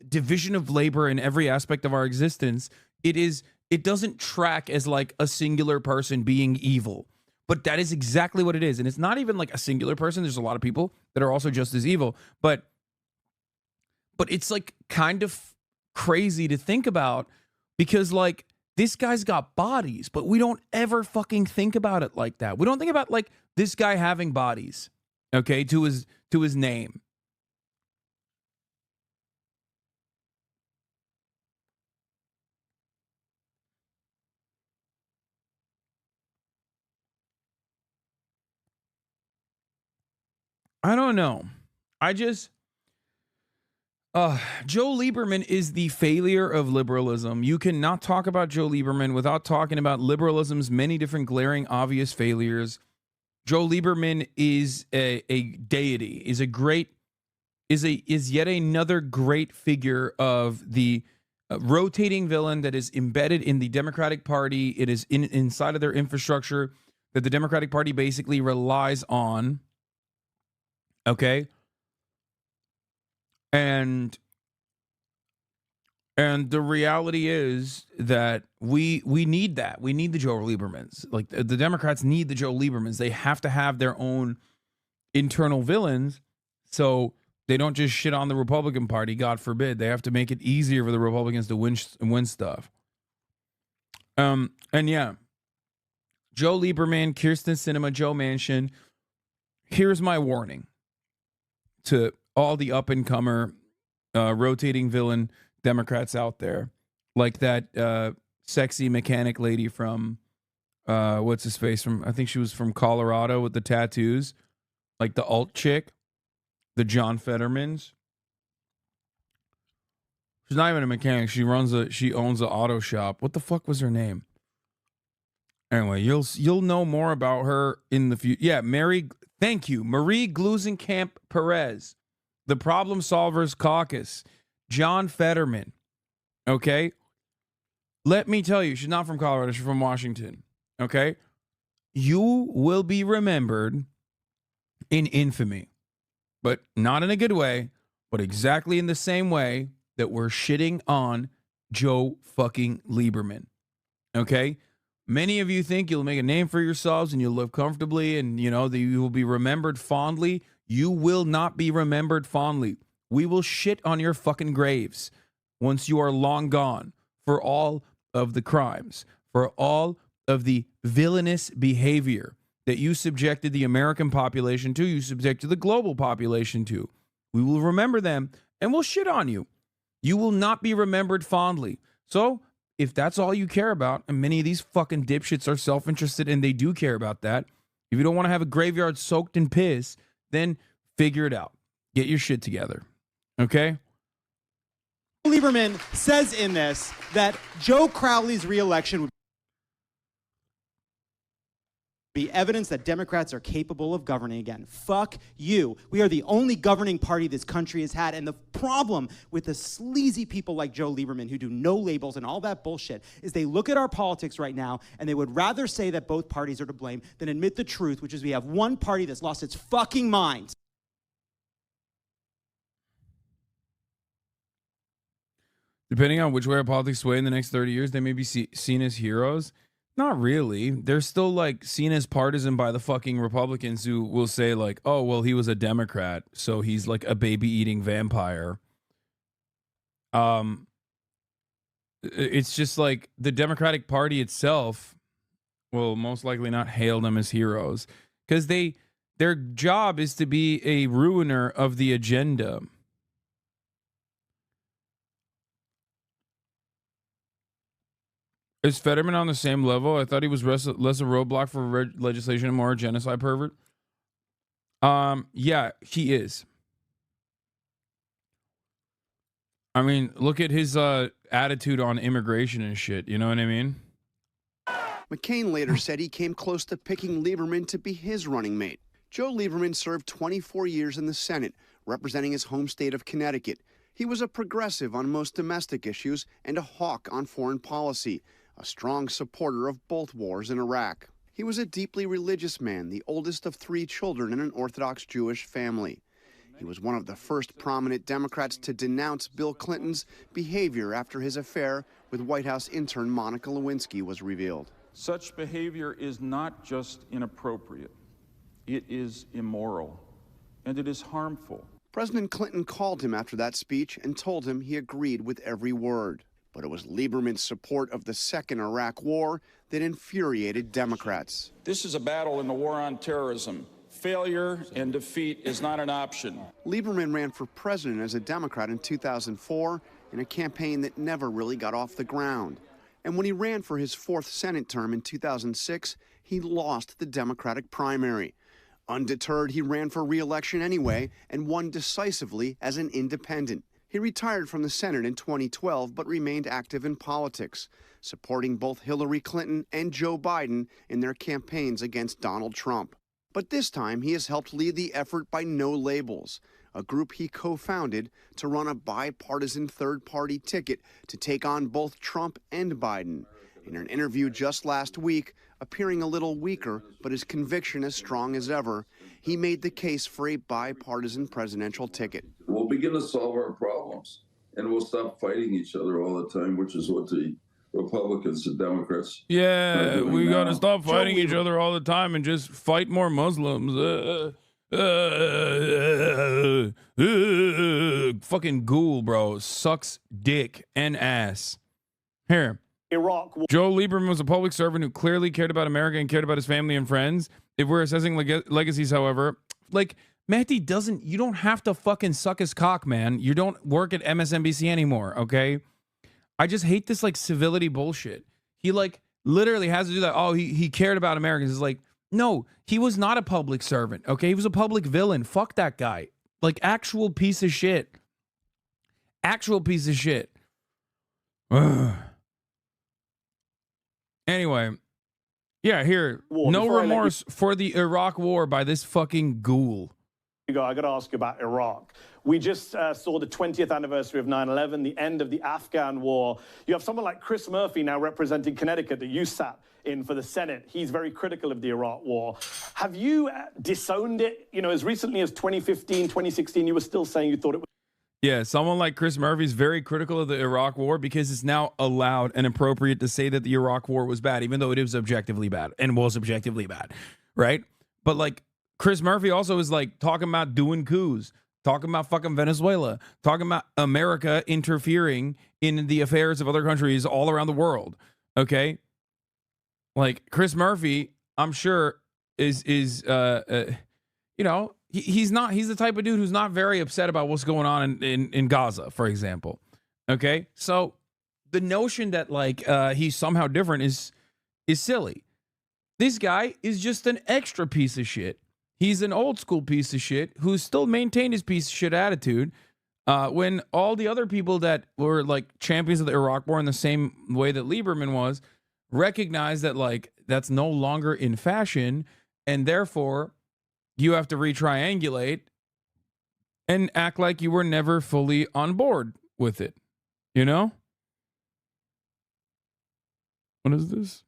division of labor in every aspect of our existence, it doesn't track as like a singular person being evil. But that is exactly what it is. And it's not even like a singular person. There's a lot of people that are also just as evil. But it's like kind of crazy to think about, because like this guy's got bodies, but we don't ever fucking think about it like that. We don't think about like this guy having bodies, okay, to his name. I don't know. Joe Lieberman is the failure of liberalism. You cannot talk about Joe Lieberman without talking about liberalism's many different glaring, obvious failures. Joe Lieberman is a deity, is yet another great figure of the rotating villain that is embedded in the Democratic Party. It is inside of their infrastructure that the Democratic Party basically relies on. Okay. And the reality is that we need that. We need the Joe Liebermans. Like the Democrats need the Joe Liebermans. They have to have their own internal villains, so they don't just shit on the Republican Party. God forbid. They have to make it easier for the Republicans to win stuff. And yeah, Joe Lieberman, Kirsten Sinema, Joe Manchin. Here's my warning to all the up-and-comer rotating villain Democrats out there, like that sexy mechanic lady from what's his face from, I think she was from Colorado with the tattoos, like the alt chick, the John Fettermans. She's not even a mechanic. She owns an auto shop. What the fuck was her name? Anyway, you'll know more about her in the future. Yeah, thank you, Marie Glusenkamp Perez, the Problem Solvers Caucus, John Fetterman. Okay, let me tell you, she's not from Colorado. She's from Washington. Okay, you will be remembered in infamy, but not in a good way, but exactly in the same way that we're shitting on Joe fucking Lieberman. Okay. Many of you think you'll make a name for yourselves and you'll live comfortably and, you know, that you will be remembered fondly. You will not be remembered fondly. We will shit on your fucking graves once you are long gone for all of the crimes, for all of the villainous behavior that you subjected the American population to, you subjected the global population to. We will remember them and we'll shit on you. You will not be remembered fondly. So, if that's all you care about, and many of these fucking dipshits are self-interested and they do care about that, if you don't want to have a graveyard soaked in piss, then figure it out. Get your shit together. Okay? Lieberman says in this that Joe Crowley's reelection would be evidence that Democrats are capable of governing again. Fuck you. We are the only governing party this country has had, and the problem with the sleazy people like Joe Lieberman who do no labels and all that bullshit is they look at our politics right now and they would rather say that both parties are to blame than admit the truth, which is we have one party that's lost its fucking mind. Depending on which way our politics sway in the next 30 years, they may be seen as heroes. Not really. They're still like seen as partisan by the fucking Republicans who will say like, oh, well, he was a Democrat, so he's like a baby eating vampire. It's just like the Democratic Party itself will most likely not hail them as heroes because their job is to be a ruiner of the agenda. Is Fetterman on the same level? I thought he was less a roadblock for legislation and more a genocide pervert. Yeah, he is. I mean, look at his attitude on immigration and shit. You know what I mean? McCain later said he came close to picking Lieberman to be his running mate. Joe Lieberman served 24 years in the Senate, representing his home state of Connecticut. He was a progressive on most domestic issues and a hawk on foreign policy, a strong supporter of both wars in Iraq. He was a deeply religious man, the oldest of 3 children in an Orthodox Jewish family. He was one of the first prominent Democrats to denounce Bill Clinton's behavior after his affair with White House intern Monica Lewinsky was revealed. Such behavior is not just inappropriate, it is immoral, and it is harmful. President Clinton called him after that speech and told him he agreed with every word. But it was Lieberman's support of the second Iraq war that infuriated Democrats. This is a battle in the war on terrorism. Failure and defeat is not an option. Lieberman ran for president as a Democrat in 2004 in a campaign that never really got off the ground. And when he ran for his 4th Senate term in 2006, he lost the Democratic primary. Undeterred, he ran for re-election anyway and won decisively as an independent. He retired from the Senate in 2012 but remained active in politics, supporting both Hillary Clinton and Joe Biden in their campaigns against Donald Trump. But this time, he has helped lead the effort by No Labels, a group he co-founded to run a bipartisan third-party ticket to take on both Trump and Biden. In an interview just last week, appearing a little weaker, but his conviction as strong as ever, he made the case for a bipartisan presidential ticket. We'll begin to solve our problems, and we'll stop fighting each other all the time, which is what the Republicans and Democrats. Yeah, we got to stop fighting each other all the time and just fight more Muslims. Fucking ghoul, bro. Sucks dick and ass. Here. Iraq. Joe Lieberman was a public servant who clearly cared about America and cared about his family and friends. If we're assessing legacies, however, like, Mehdi doesn't, you don't have to fucking suck his cock, man. You don't work at MSNBC anymore, okay? I just hate this, like, civility bullshit. He, like, literally has to do that. Oh, he cared about Americans. It's like, no, he was not a public servant, okay? He was a public villain. Fuck that guy. Like, actual piece of shit. Actual piece of shit. Ugh. Anyway, yeah, here. No remorse for the Iraq war by this fucking ghoul. I got to ask you about Iraq. We just saw the 20th anniversary of 9/11, the end of the Afghan war. You have someone like Chris Murphy now representing Connecticut that you sat in for the Senate. He's very critical of the Iraq war. Have you disowned it? You know, as recently as 2015, 2016, you were still saying you thought it was. Yeah, someone like Chris Murphy is very critical of the Iraq war because it's now allowed and appropriate to say that the Iraq war was bad, even though it is objectively bad and was objectively bad, right? But, like, Chris Murphy also is, like, talking about doing coups, talking about fucking Venezuela, talking about America interfering in the affairs of other countries all around the world, okay? Like, Chris Murphy, I'm sure, is you know, he's the type of dude who's not very upset about what's going on in Gaza, for example. Okay? So the notion that, like, he's somehow different is silly. This guy is just an extra piece of shit. He's an old school piece of shit who's still maintained his piece of shit attitude when all the other people that were, like, champions of the Iraq war in the same way that Lieberman was recognize that, like, that's no longer in fashion, and therefore you have to retriangulate and act like you were never fully on board with it. You know? What is this?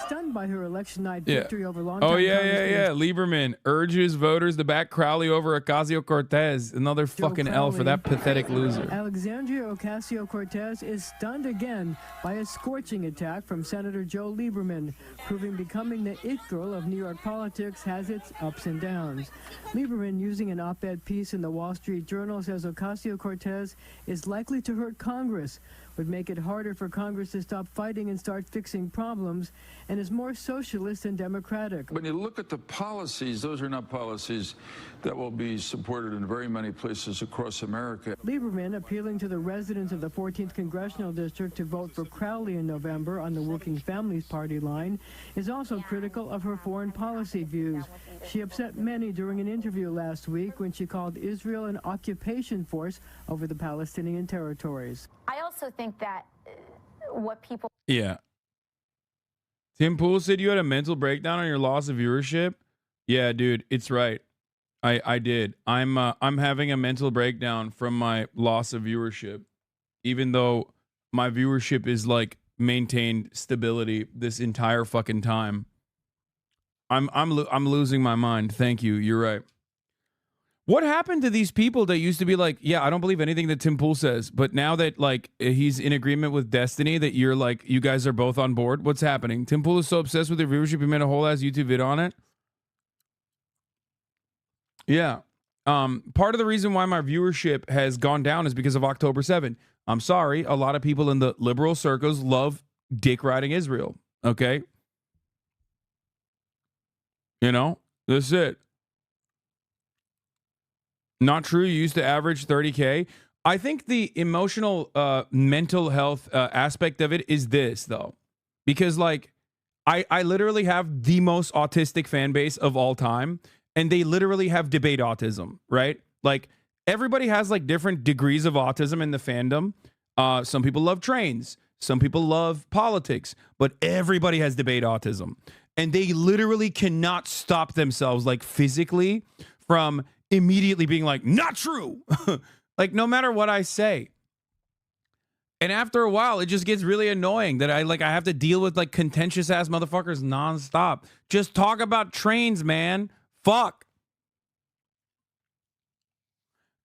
Stunned by her election night victory over longtime Lieberman urges voters to back Crowley over Ocasio-Cortez. Another fucking L for that pathetic loser. Alexandria Ocasio-Cortez is stunned again by a scorching attack from Senator Joe Lieberman, proving becoming the it girl of New York politics has its ups and downs. Lieberman, using an op-ed piece in the Wall Street Journal, says Ocasio-Cortez is likely to hurt Congress, would make it harder for Congress to stop fighting and start fixing problems, and is more socialist than democratic. When you look at the policies, those are not policies that will be supported in very many places across America. Lieberman, appealing to the residents of the 14th Congressional District to vote for Crowley in November on the Working Families Party line, is also critical of her foreign policy views. She upset many during an interview last week when she called Israel an occupation force over the Palestinian territories. I also think that what people... Yeah. Tim Pool said you had a mental breakdown on your loss of viewership. Yeah, dude, it's right. I did. I'm having a mental breakdown from my loss of viewership, even though my viewership is like maintained stability this entire fucking time. I'm losing my mind. Thank you. You're right. What happened to these people that used to be like, yeah, I don't believe anything that Tim Pool says, but now that like he's in agreement with Destiny, that you're like, you guys are both on board? What's happening? Tim Pool is so obsessed with your viewership, he made a whole ass YouTube vid on it. Yeah. Part of the reason why my viewership has gone down is because of October 7. I'm sorry. A lot of people in the liberal circles love dick riding Israel. Okay. You know, that's it. Not true. You used to average 30K. I think the emotional, mental health aspect of it is this, though, because like I literally have the most autistic fan base of all time, and they literally have debate autism, right? Like everybody has like different degrees of autism in the fandom. Some people love trains, some people love politics, but everybody has debate autism, and they literally cannot stop themselves, like physically, from immediately being like, not true. Like no matter what I say. And after a while, it just gets really annoying that I have to deal with like contentious ass motherfuckers nonstop. Just talk about trains, man. Fuck.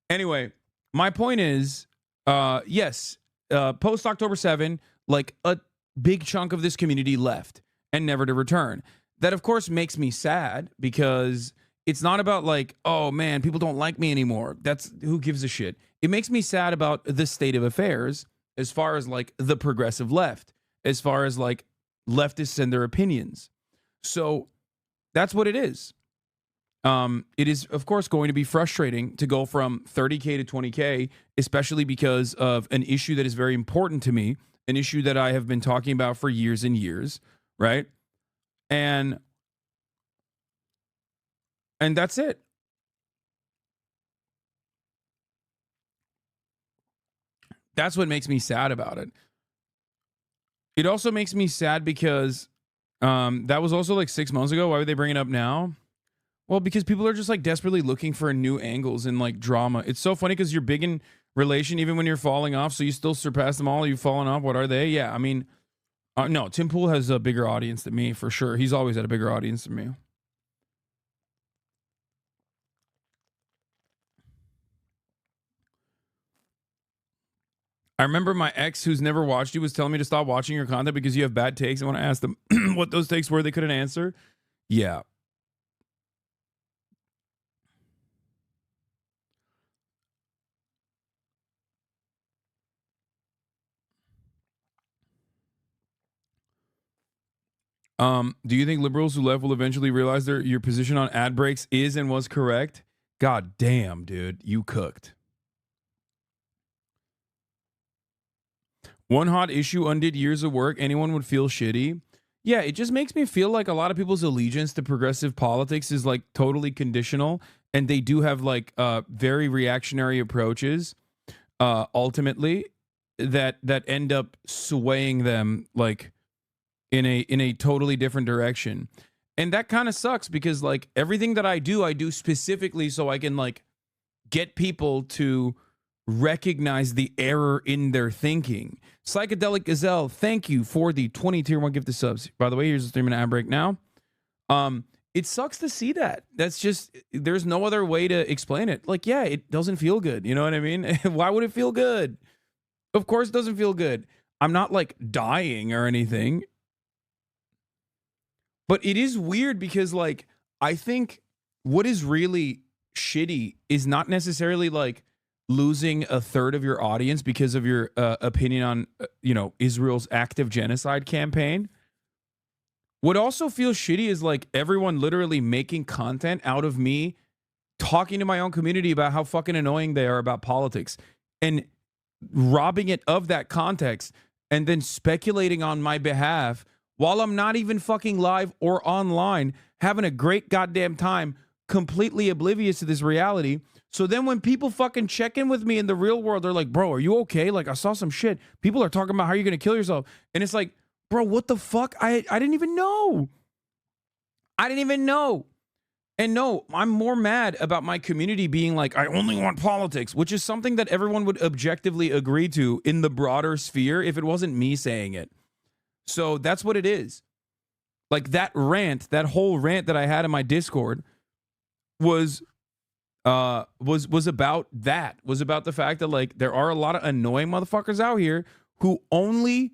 Anyway, my point is, yes, post October 7, like a big chunk of this community left and never to return. That of course makes me sad, because it's not about like, oh man, people don't like me anymore. That's, who gives a shit? It makes me sad about the state of affairs as far as like the progressive left, as far as like leftists and their opinions. So that's what it is. It is of course going to be frustrating to go from 30K to 20K, especially because of an issue that is very important to me, an issue that I have been talking about for years and years, right? And that's it. That's what makes me sad about it. It also makes me sad because that was also like 6 months ago. Why would they bring it up now? Well, because people are just like desperately looking for new angles and like drama. It's so funny because you're big in relation even when you're falling off, so you still surpass them all. You've fallen off. What are they? Yeah, I mean, no, Tim Pool has a bigger audience than me for sure. He's always had a bigger audience than me. I remember my ex, who's never watched you, was telling me to stop watching your content because you have bad takes. And when I asked them what those takes were, they couldn't answer. Yeah. Do you think liberals who left will eventually realize your position on ad breaks is and was correct? God damn, dude, you cooked. One hot issue undid years of work. Anyone would feel shitty. Yeah, it just makes me feel like a lot of people's allegiance to progressive politics is like totally conditional, and they do have like very reactionary approaches ultimately that end up swaying them like in a totally different direction. And that kind of sucks because like everything that I do specifically so I can like get people to recognize the error in their thinking. Psychedelic Gazelle, thank you for the 20 tier 1 gifted subs. By the way, here's a 3-minute ad break now. It sucks to see that. That's just, there's no other way to explain it. Like, yeah, it doesn't feel good. You know what I mean? Why would it feel good? Of course it doesn't feel good. I'm not like dying or anything. But it is weird because like, I think what is really shitty is not necessarily like losing a third of your audience because of your opinion on, Israel's active genocide campaign. What also feels shitty is like everyone literally making content out of me talking to my own community about how fucking annoying they are about politics and robbing it of that context and then speculating on my behalf while I'm not even fucking live or online, having a great goddamn time, completely oblivious to this reality. So then when people fucking check in with me in the real world, they're like, bro, are you okay? Like, I saw some shit. People are talking about how you're going to kill yourself. And it's like, bro, what the fuck? I didn't even know. I didn't even know. And no, I'm more mad about my community being like, I only want politics, which is something that everyone would objectively agree to in the broader sphere if it wasn't me saying it. So that's what it is. Like that rant, that whole rant that I had in my Discord was about that, was about the fact that like there are a lot of annoying motherfuckers out here who only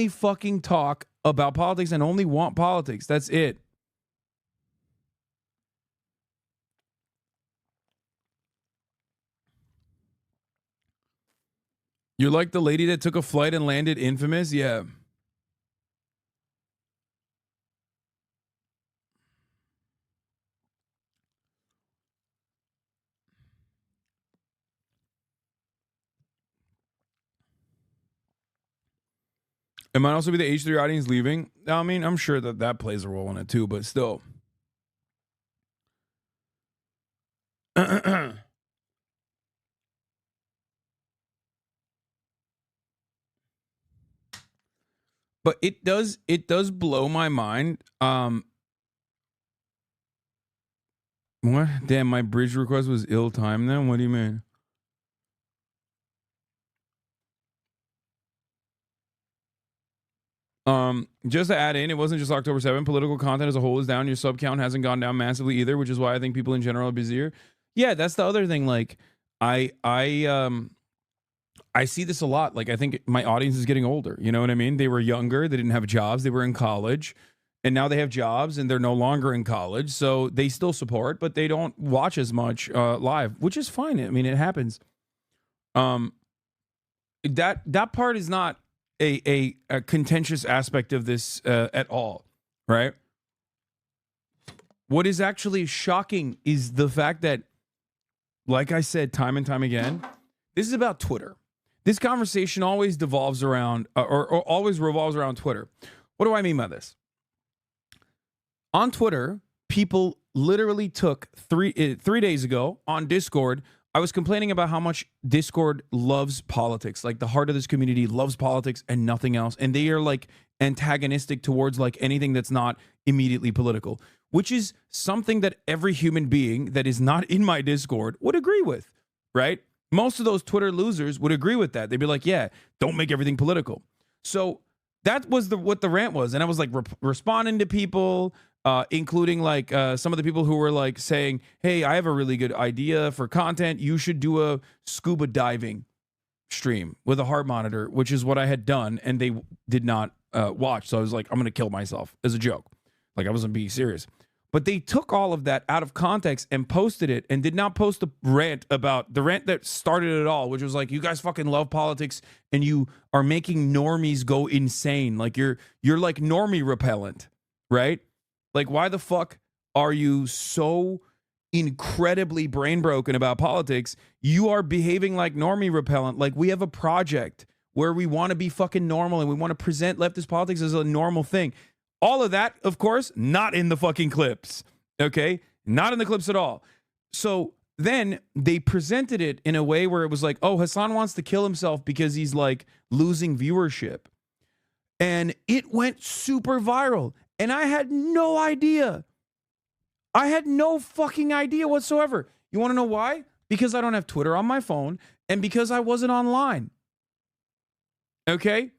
fucking talk about politics and only want politics. That's it. You're like the lady that took a flight and landed infamous? Yeah. It might also be the H3 audience leaving. I mean, I'm sure that plays a role in it too, but still. But it does blow my mind. What? Damn, my bridge request was ill-timed then? What do you mean? Just to add in, it wasn't just October 7th. Political content as a whole is down. Your sub count hasn't gone down massively either, which is why I think people in general are busier. Yeah, that's the other thing. Like, I see this a lot. Like, I think my audience is getting older. You know what I mean? They were younger. They didn't have jobs. They were in college. And now they have jobs and they're no longer in college. So they still support, but they don't watch as much live, which is fine. I mean, it happens. That part is not a contentious aspect of this at all, right? What is actually shocking is the fact that, like I said time and time again, this is about Twitter. This conversation always devolves around, or always revolves around Twitter. What do I mean by this? On Twitter, people literally took three days ago on Discord, I was complaining about how much Discord loves politics. Like the heart of this community loves politics and nothing else. And they are like antagonistic towards like anything that's not immediately political, which is something that every human being that is not in my Discord would agree with, right? Most of those Twitter losers would agree with that. They'd be like, yeah, don't make everything political. So that was what the rant was. And I was like responding to people, including like some of the people who were like saying, hey, I have a really good idea for content. You should do a scuba diving stream with a heart monitor, which is what I had done. And they did not watch. So I was like, I'm going to kill myself as a joke. Like I wasn't being serious. But they took all of that out of context and posted it and did not post the rant that started it all, which was like, you guys fucking love politics and you are making normies go insane. Like you're like normie repellent, right? Like, why the fuck are you so incredibly brain broken about politics? You are behaving like normie repellent. Like, we have a project where we want to be fucking normal and we want to present leftist politics as a normal thing. All of that, of course, not in the fucking clips. Okay? Not in the clips at all. So then they presented it in a way where it was like, oh, Hassan wants to kill himself because he's like losing viewership. And it went super viral. And I had no idea. I had no fucking idea whatsoever. You want to know why? Because I don't have Twitter on my phone and because I wasn't online. Okay?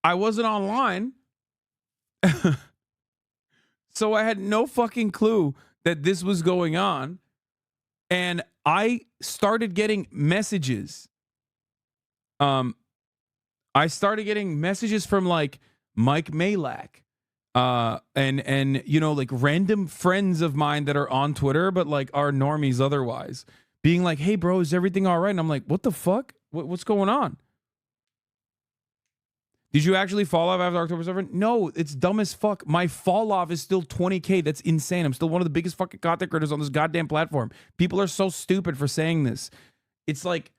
I wasn't online. So I had no fucking clue that this was going on. And I started getting messages. I started getting messages from like Mike Malak, and you know, like random friends of mine that are on Twitter, but like are normies otherwise, being like, "Hey, bro, is everything all right?" And I'm like, "What the fuck? What's going on? Did you actually fall off after October 7th? No, it's dumb as fuck. My fall off is still 20K. That's insane. I'm still one of the biggest fucking content creators on this goddamn platform. People are so stupid for saying this. It's like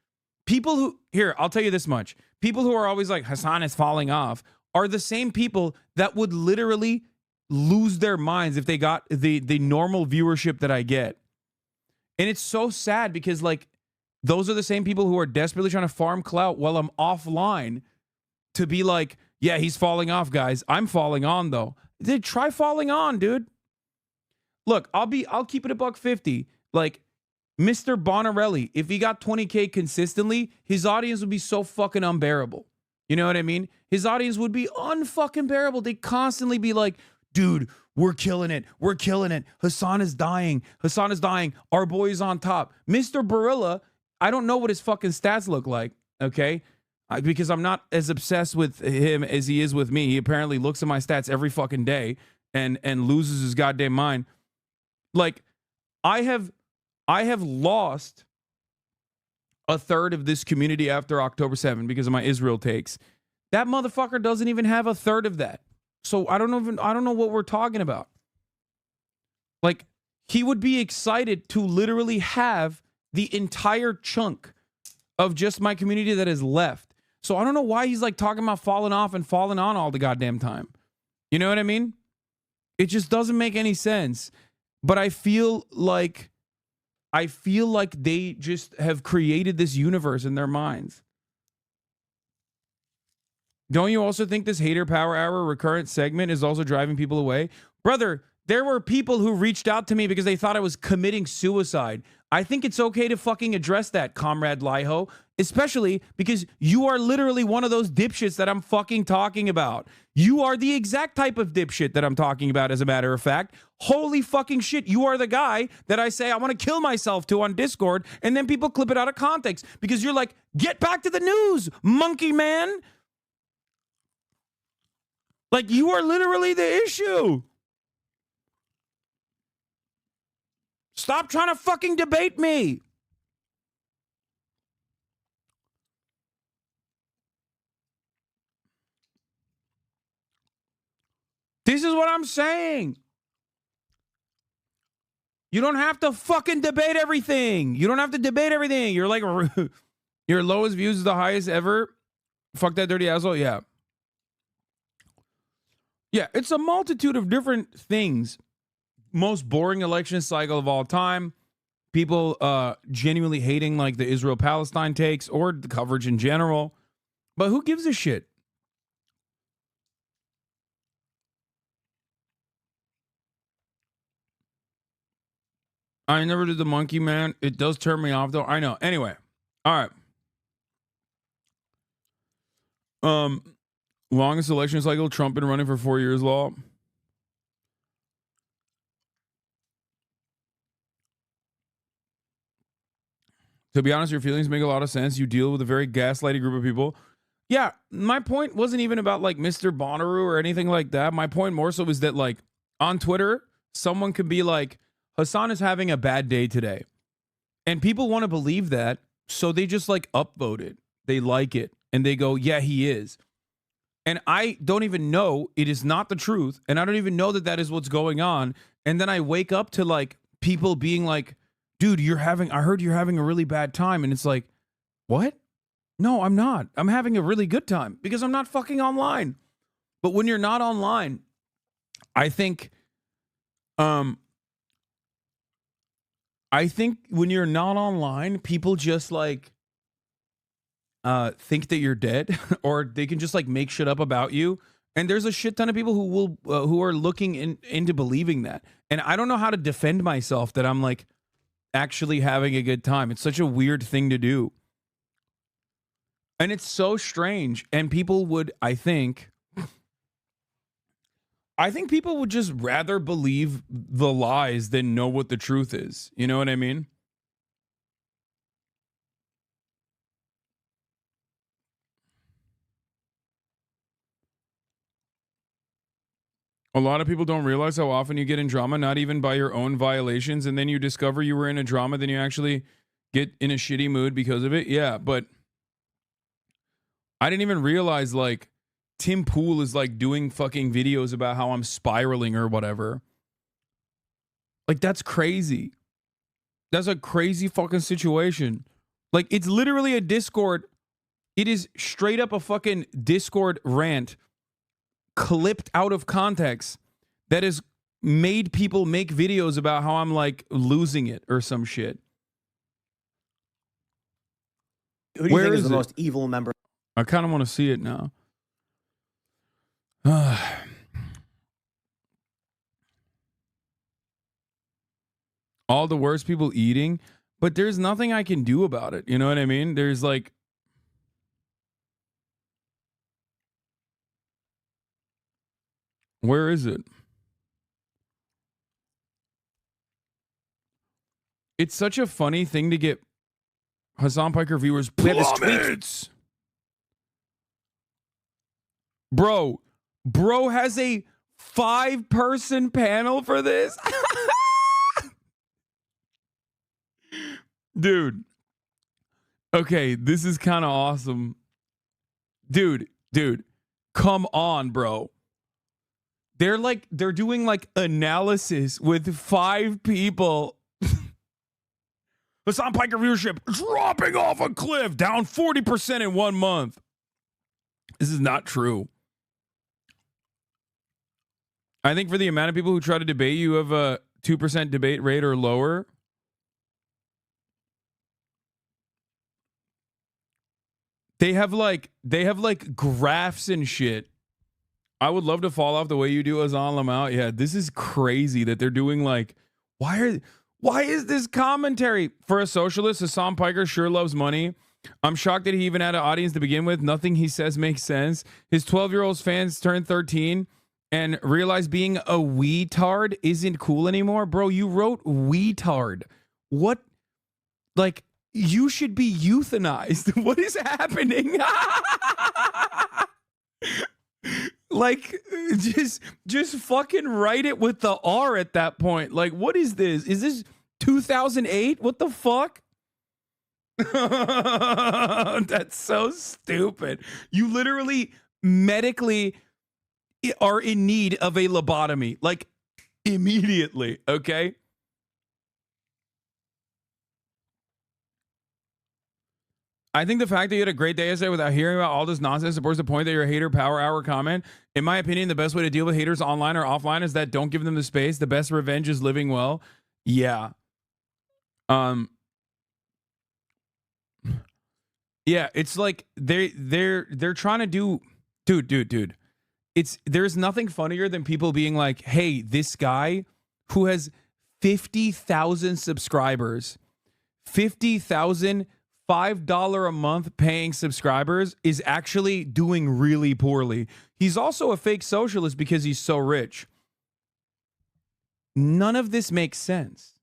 people who, here, I'll tell you this much. People who are always like, Hassan is falling off, are the same people that would literally lose their minds if they got the normal viewership that I get. And it's so sad because, like, those are the same people who are desperately trying to farm clout while I'm offline to be like, yeah, he's falling off, guys. I'm falling on, though. Try falling on, dude. Look, I'll keep it $150. Like, Mr. Bonarelli, if he got 20K consistently, his audience would be so fucking unbearable. You know what I mean? His audience would be unfucking bearable. They'd constantly be like, dude, we're killing it. We're killing it. Hassan is dying. Hassan is dying. Our boy is on top. Mr. Barilla, I don't know what his fucking stats look like, okay? Because I'm not as obsessed with him as he is with me. He apparently looks at my stats every fucking day and loses his goddamn mind. Like, I have lost a third of this community after October 7 because of my Israel takes. That motherfucker doesn't even have a third of that. So I don't know what we're talking about. Like, he would be excited to literally have the entire chunk of just my community that is left. So I don't know why he's like talking about falling off and falling on all the goddamn time. You know what I mean? It just doesn't make any sense. But I feel like they just have created this universe in their minds. Don't you also think this Hater Power Hour recurrent segment is also driving people away? Brother, there were people who reached out to me because they thought I was committing suicide. I think it's okay to fucking address that, Comrade Liho, especially because you are literally one of those dipshits that I'm fucking talking about. You are the exact type of dipshit that I'm talking about, as a matter of fact. Holy fucking shit, you are the guy that I say I want to kill myself to on Discord, and then people clip it out of context because you're like, get back to the news, monkey man. Like, you are literally the issue. Stop trying to fucking debate me. This is what I'm saying. You don't have to fucking debate everything. You don't have to debate everything. You're like, your lowest views is the highest ever. Fuck that dirty asshole. Yeah. Yeah, it's a multitude of different things. Most boring election cycle of all time. People genuinely hating like the Israel-Palestine takes or the coverage in general. But who gives a shit? I never did the monkey man. It does turn me off though. I know. Anyway. All right. Longest election cycle, Trump been running for 4 years law. To be honest, your feelings make a lot of sense. You deal with a very gaslighty group of people. Yeah, my point wasn't even about like Mr. Bonnaroo or anything like that. My point more so is that like on Twitter, someone could be like, Hassan is having a bad day today. And people want to believe that, so they just like upvote it. They like it. And they go, yeah, he is. And I don't even know it is not the truth. And I don't even know that that is what's going on. And then I wake up to like people being like, dude, I heard you're having a really bad time. And it's like, what? No, I'm not. I'm having a really good time because I'm not fucking online. But when you're not online, I think when you're not online, people just like think that you're dead, or they can just like make shit up about you. And there's a shit ton of people who are looking into believing that. And I don't know how to defend myself that I'm like actually having a good time. It's such a weird thing to do. And it's so strange. And people would, I think people would just rather believe the lies than know what the truth is. You know what I mean? A lot of people don't realize how often you get in drama, not even by your own violations, and then you discover you were in a drama, then you actually get in a shitty mood because of it. Yeah, but I didn't even realize, like, Tim Pool is, like, doing fucking videos about how I'm spiraling or whatever. Like, that's crazy. That's a crazy fucking situation. Like, it's literally a Discord. It is straight up a fucking Discord rant clipped out of context that has made people make videos about how I'm like losing it or some shit. Who do you Where think is is the it? most evil member? I kind of want to see it now. All the worst people eating, but there's nothing I can do about it. You know what I mean? There's like, where is it? It's such a funny thing to get Hassan Piker viewers plummets. Bro has a 5-person panel for this. Dude. Okay, this is kind of awesome. Dude, come on, bro. They're doing like analysis with 5 people. Hassan Piker viewership dropping off a cliff, down 40% in 1 month. This is not true. I think for the amount of people who try to debate, you have a 2% debate rate or lower. They have like graphs and shit. I would love to fall off the way you do, Azan Lamau. Yeah, this is crazy that they're doing like, why is this commentary? For a socialist, Hassan Piker sure loves money. I'm shocked that he even had an audience to begin with. Nothing he says makes sense. His 12-year-old fans turned 13 and realized being a weetard isn't cool anymore. Bro, you wrote weetard. What? Like, you should be euthanized. What is happening? Like, just fucking write it with the R at that point. Like, what is this? Is this 2008? What the fuck? That's so stupid. You literally medically are in need of a lobotomy, like immediately. Okay. I think the fact that you had a great day yesterday without hearing about all this nonsense supports the point that your hater power hour comment. In my opinion, the best way to deal with haters online or offline is that don't give them the space. The best revenge is living well. Yeah. Yeah, it's like they're trying to do, dude. There's nothing funnier than people being like, hey, this guy who has 50,000 subscribers, 50,000 $5 a month paying subscribers is actually doing really poorly. He's also a fake socialist because he's so rich. None of this makes sense.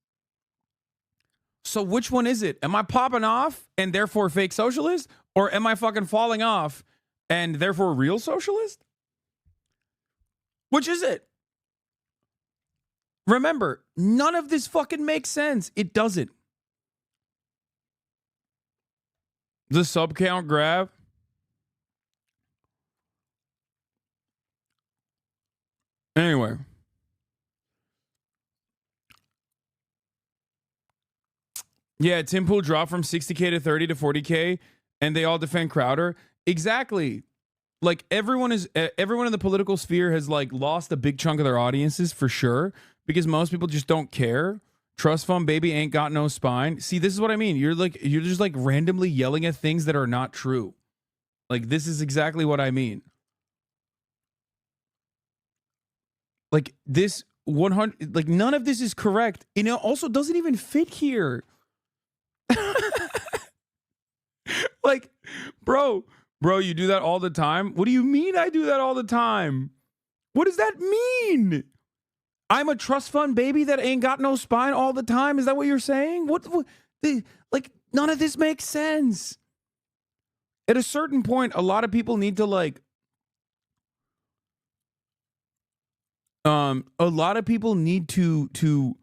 So which one is it? Am I popping off and therefore fake socialist? Or am I fucking falling off and therefore real socialist? Which is it? Remember, none of this fucking makes sense. It doesn't. The sub count grab. Anyway. Yeah, Tim Pool dropped from 60K to 30 to 40K, and they all defend Crowder. Exactly. Like everyone in the political sphere has like lost a big chunk of their audiences for sure, because most people just don't care. Trust fund baby ain't got no spine. See, this is what I mean. You're just like randomly yelling at things that are not true. Like, this is exactly what I mean. Like, this 100, like, none of this is correct. And it also doesn't even fit here. Like, bro, you do that all the time? What do you mean I do that all the time? What does that mean? I'm a trust fund baby that ain't got no spine all the time? Is that what you're saying? Like, none of this makes sense. At a certain point, a lot of people need to like, a lot of people need to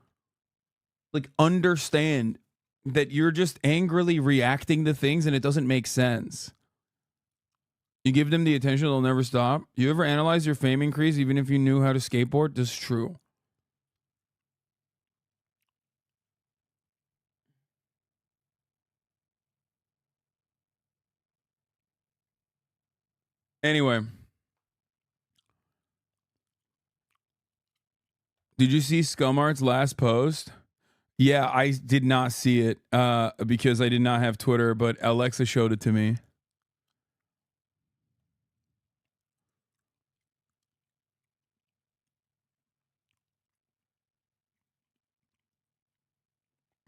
like understand that you're just angrily reacting to things and it doesn't make sense. You give them the attention, they'll never stop. You ever analyze your fame increase even if you knew how to skateboard? This is true. Anyway, Did you see Scumart's last post? Yeah, I did not see it because I did not have Twitter, but Alexa showed it to me.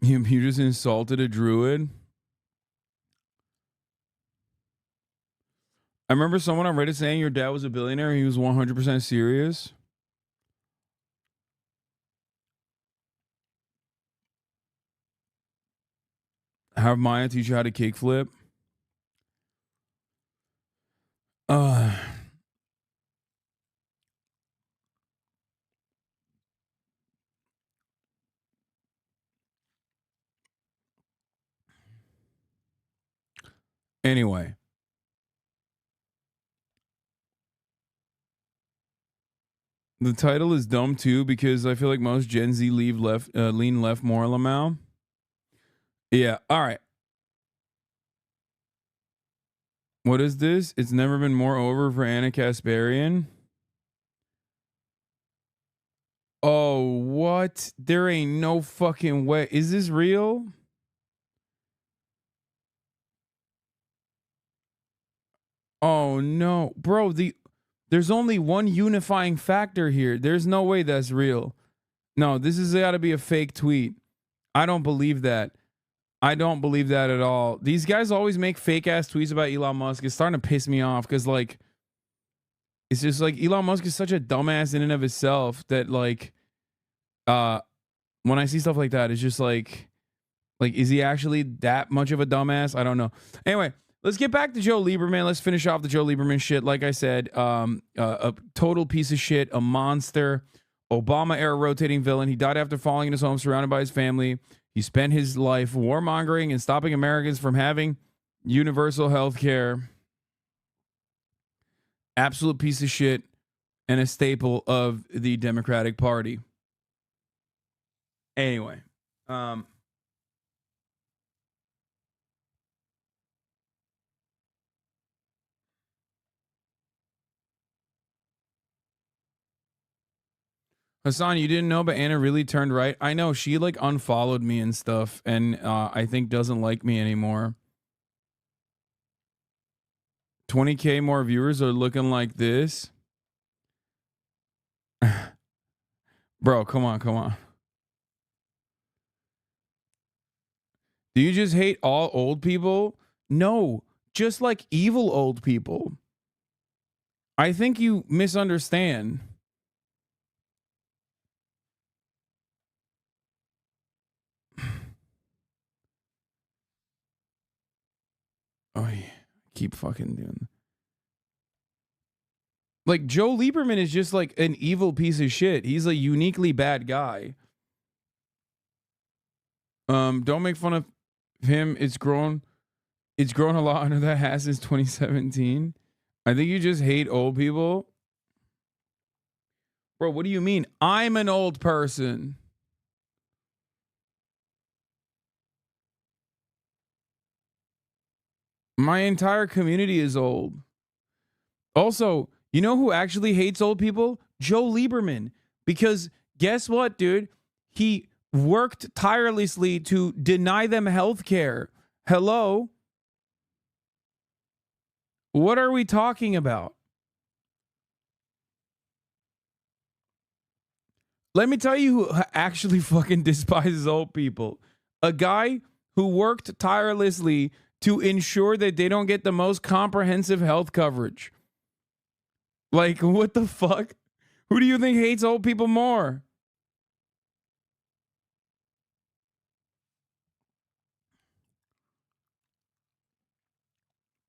You just insulted a druid? I remember someone on Reddit saying your dad was a billionaire and he was 100% serious. Have Maya teach you how to kickflip? Anyway. The title is dumb too because I feel like most Gen Z lean left more Lamau. Yeah, all right. What is this? It's never been more over for Anna Kasparian. Oh, what? There ain't no fucking way. Is this real? Oh no, bro, there's only one unifying factor here. There's no way that's real. No, this has got to be a fake tweet. I don't believe that. I don't believe that at all. These guys always make fake ass tweets about Elon Musk. It's starting to piss me off because like it's just like Elon Musk is such a dumbass in and of itself that like when I see stuff like that, it's just like is he actually that much of a dumbass? I don't know. Anyway, let's get back to Joe Lieberman. Let's finish off the Joe Lieberman shit. Like I said, a total piece of shit, a monster, Obama-era rotating villain. He died after falling in his home surrounded by his family. He spent his life warmongering and stopping Americans from having universal health care. Absolute piece of shit and a staple of the Democratic Party. Anyway, Hassan, you didn't know, but Anna really turned right. I know she like unfollowed me and stuff, and I think doesn't like me anymore. 20K more viewers are looking like this. Bro, come on. Do you just hate all old people? No, just like evil old people. I think you misunderstand. Oh, yeah. Keep fucking doing that. Like, Joe Lieberman is just like an evil piece of shit. He's a uniquely bad guy. Don't make fun of him. It's grown a lot under that hat since 2017. I think you just hate old people. Bro, what do you mean? I'm an old person. My entire community is old. Also, you know who actually hates old people? Joe Lieberman. Because guess what, dude? He worked tirelessly to deny them health care. Hello? What are we talking about? Let me tell you who actually fucking despises old people. A guy who worked tirelessly to ensure that they don't get the most comprehensive health coverage. Like, what the fuck? Who do you think hates old people more?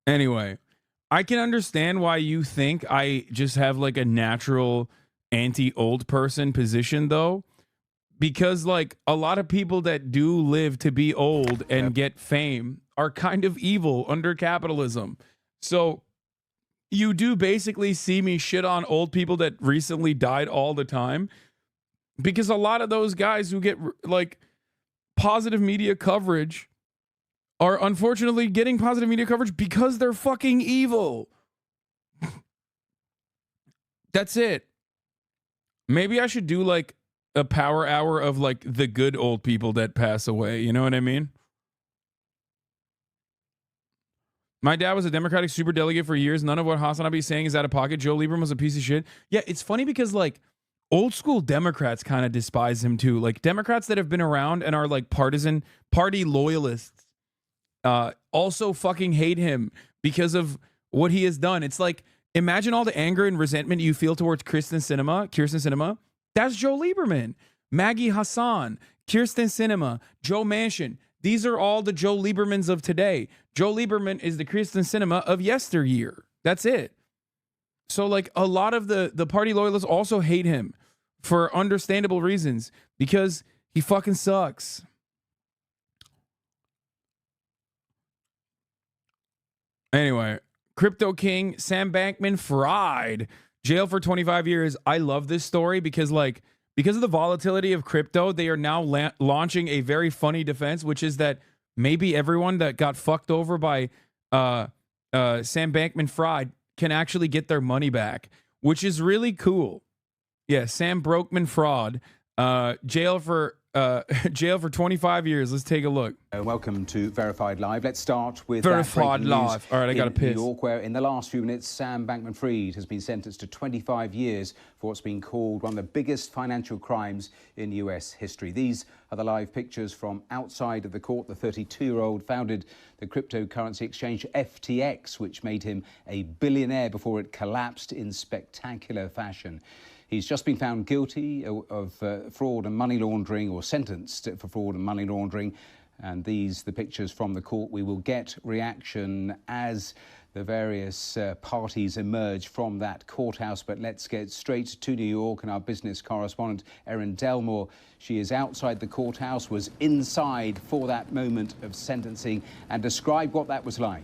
Anyway, I can understand why you think I just have like a natural anti-old person position though. Because like a lot of people that do live to be old and get fame are kind of evil under capitalism. So you do basically see me shit on old people that recently died all the time. Because a lot of those guys who get like positive media coverage are unfortunately getting positive media coverage because they're fucking evil. That's it. Maybe I should do like a power hour of like the good old people that pass away. You know what I mean? My dad was a Democratic superdelegate for years. None of what Hasanabi is saying is out of pocket. Joe Lieberman was a piece of shit. Yeah, it's funny because like old school Democrats kind of despise him too. Like Democrats that have been around and are like partisan party loyalists also fucking hate him because of what he has done. It's like, imagine all the anger and resentment you feel towards Kirsten Sinema. That's Joe Lieberman. Maggie Hassan, Kirsten Sinema, Joe Manchin. These are all the Joe Liebermans of today. Joe Lieberman is the Kirsten Sinema of yesteryear. That's it. So like a lot of the party loyalists also hate him for understandable reasons because he fucking sucks. Anyway, Crypto King Sam Bankman-Fried, jail for 25 years. I love this story because of the volatility of crypto, they are now launching a very funny defense, which is that maybe everyone that got fucked over by Sam Bankman-Fried can actually get their money back, which is really cool. Yeah, Sam Brokman-Fraud, jail for 25 years. Let's take a look. Welcome to Verified Live. Let's start with Verified Live. All right, I got to piss. New York, where in the last few minutes, Sam Bankman-Fried has been sentenced to 25 years for what's been called one of the biggest financial crimes in U.S. history. These are the live pictures from outside of the court. The 32-year-old founded the cryptocurrency exchange FTX, which made him a billionaire before it collapsed in spectacular fashion. He's just been found guilty of fraud and money laundering, or sentenced for fraud and money laundering. And these, the pictures from the court. We will get reaction as the various parties emerge from that courthouse. But let's get straight to New York and our business correspondent, Erin Delmore. She is outside the courthouse, was inside for that moment of sentencing, and described what that was like.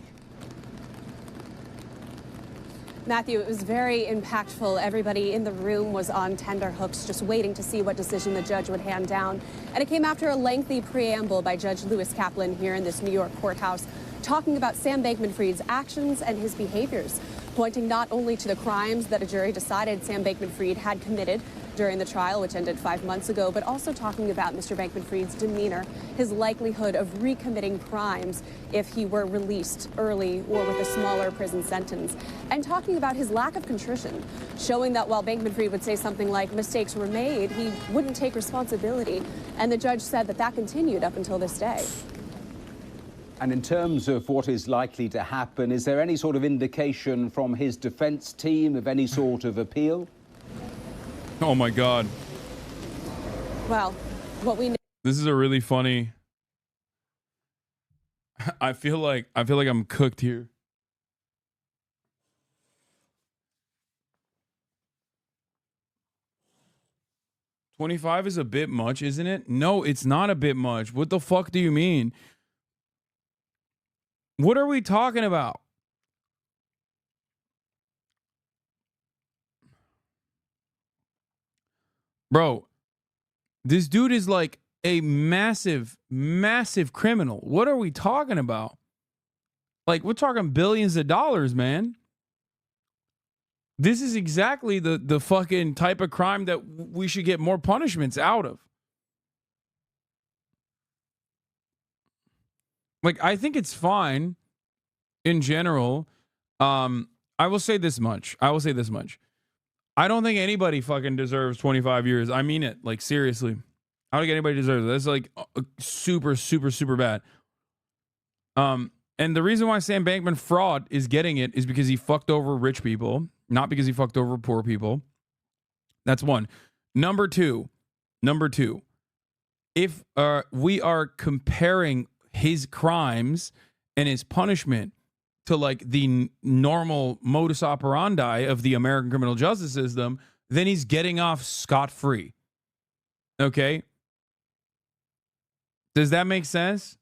Matthew, it was very impactful. Everybody in the room was on tenterhooks, just waiting to see what decision the judge would hand down. And it came after a lengthy preamble by Judge Lewis Kaplan here in this New York courthouse, talking about Sam Bankman-Fried's actions and his behaviors, pointing not only to the crimes that a jury decided Sam Bankman-Fried had committed during the trial, which ended 5 months ago, but also talking about Mr. Bankman-Fried's demeanor, his likelihood of recommitting crimes if he were released early or with a smaller prison sentence, and talking about his lack of contrition, showing that while Bankman-Fried would say something like mistakes were made, he wouldn't take responsibility. And the judge said that that continued up until this day. And in terms of what is likely to happen, is there any sort of indication from his defense team of any sort of appeal? Oh my God. Well, what we know. This is a really funny. I feel like I'm cooked here. $25 is a bit much, isn't it? No, it's not a bit much. What the fuck do you mean? What are we talking about? Bro, this dude is like a massive, massive criminal. What are we talking about? Like, we're talking billions of dollars, man. This is exactly the fucking type of crime that we should get more punishments out of. Like, I think it's fine in general. I will say this much. I don't think anybody fucking deserves 25 years. I mean it. Like, seriously. I don't think anybody deserves it. That's like super, super, super bad. And the reason why Sam Bankman-Fried is getting it is because he fucked over rich people, not because he fucked over poor people. That's one. Number two, if we are comparing his crimes and his punishment to like the normal modus operandi of the American criminal justice system, then he's getting off scot-free. Okay? Does that make sense?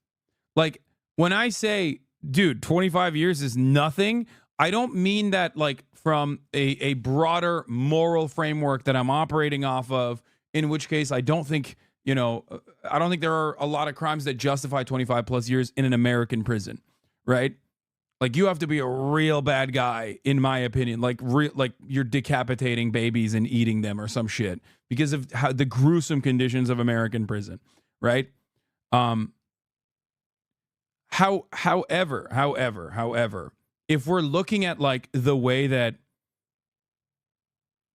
Like, when I say, dude, 25 years is nothing, I don't mean that like from a broader moral framework that I'm operating off of, in which case I don't think, I don't think there are a lot of crimes that justify 25 plus years in an American prison, right? Like, you have to be a real bad guy, in my opinion. Like you're decapitating babies and eating them or some shit because of how the gruesome conditions of American prison, right? However, if we're looking at like the way that,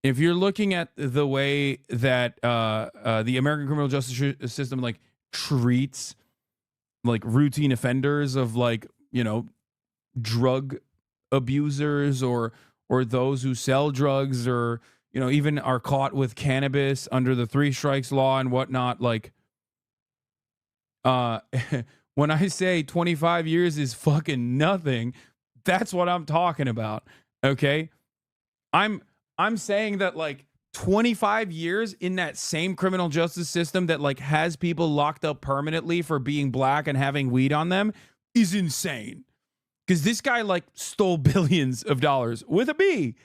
if you're looking at the way that the American criminal justice system like treats like routine offenders of like, you know, drug abusers or those who sell drugs or, you know, even are caught with cannabis under the 3 strikes law and whatnot, like when I say 25 years is fucking nothing, that's what I'm talking about. Okay? I'm saying that like 25 years in that same criminal justice system that like has people locked up permanently for being black and having weed on them is insane. Because this guy like stole billions of dollars with a B.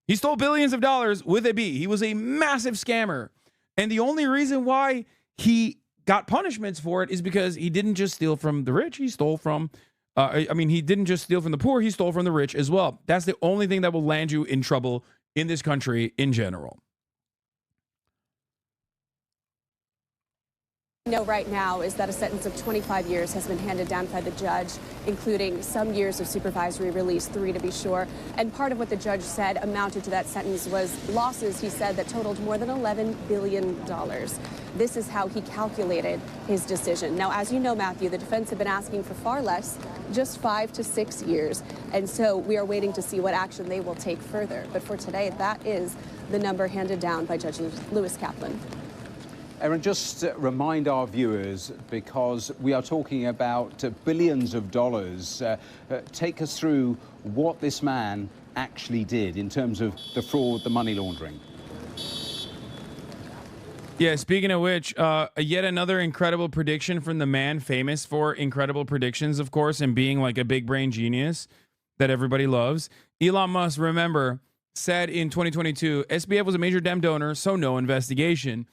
He stole billions of dollars with a B. He was a massive scammer. And the only reason why he got punishments for it is because he didn't just steal from the rich. He stole from, he didn't just steal from the poor. He stole from the rich as well. That's the only thing that will land you in trouble in this country in general. Know right now is that a sentence of 25 years has been handed down by the judge, including some years of supervisory release, 3 to be sure. And part of what the judge said amounted to that sentence was losses, he said, that totaled more than $11 billion. This is how he calculated his decision. Now, as you know, Matthew, the defense have been asking for far less, just 5 to 6 years. And so we are waiting to see what action they will take further. But for today, that is the number handed down by Judge Lewis Kaplan. Erin, just remind our viewers, because we are talking about billions of dollars, take us through what this man actually did in terms of the fraud, the money laundering. Yeah, speaking of which, yet another incredible prediction from the man famous for incredible predictions, of course, and being like a big brain genius that everybody loves. Elon Musk, remember, said in 2022, SBF was a major Dem donor, so no investigation.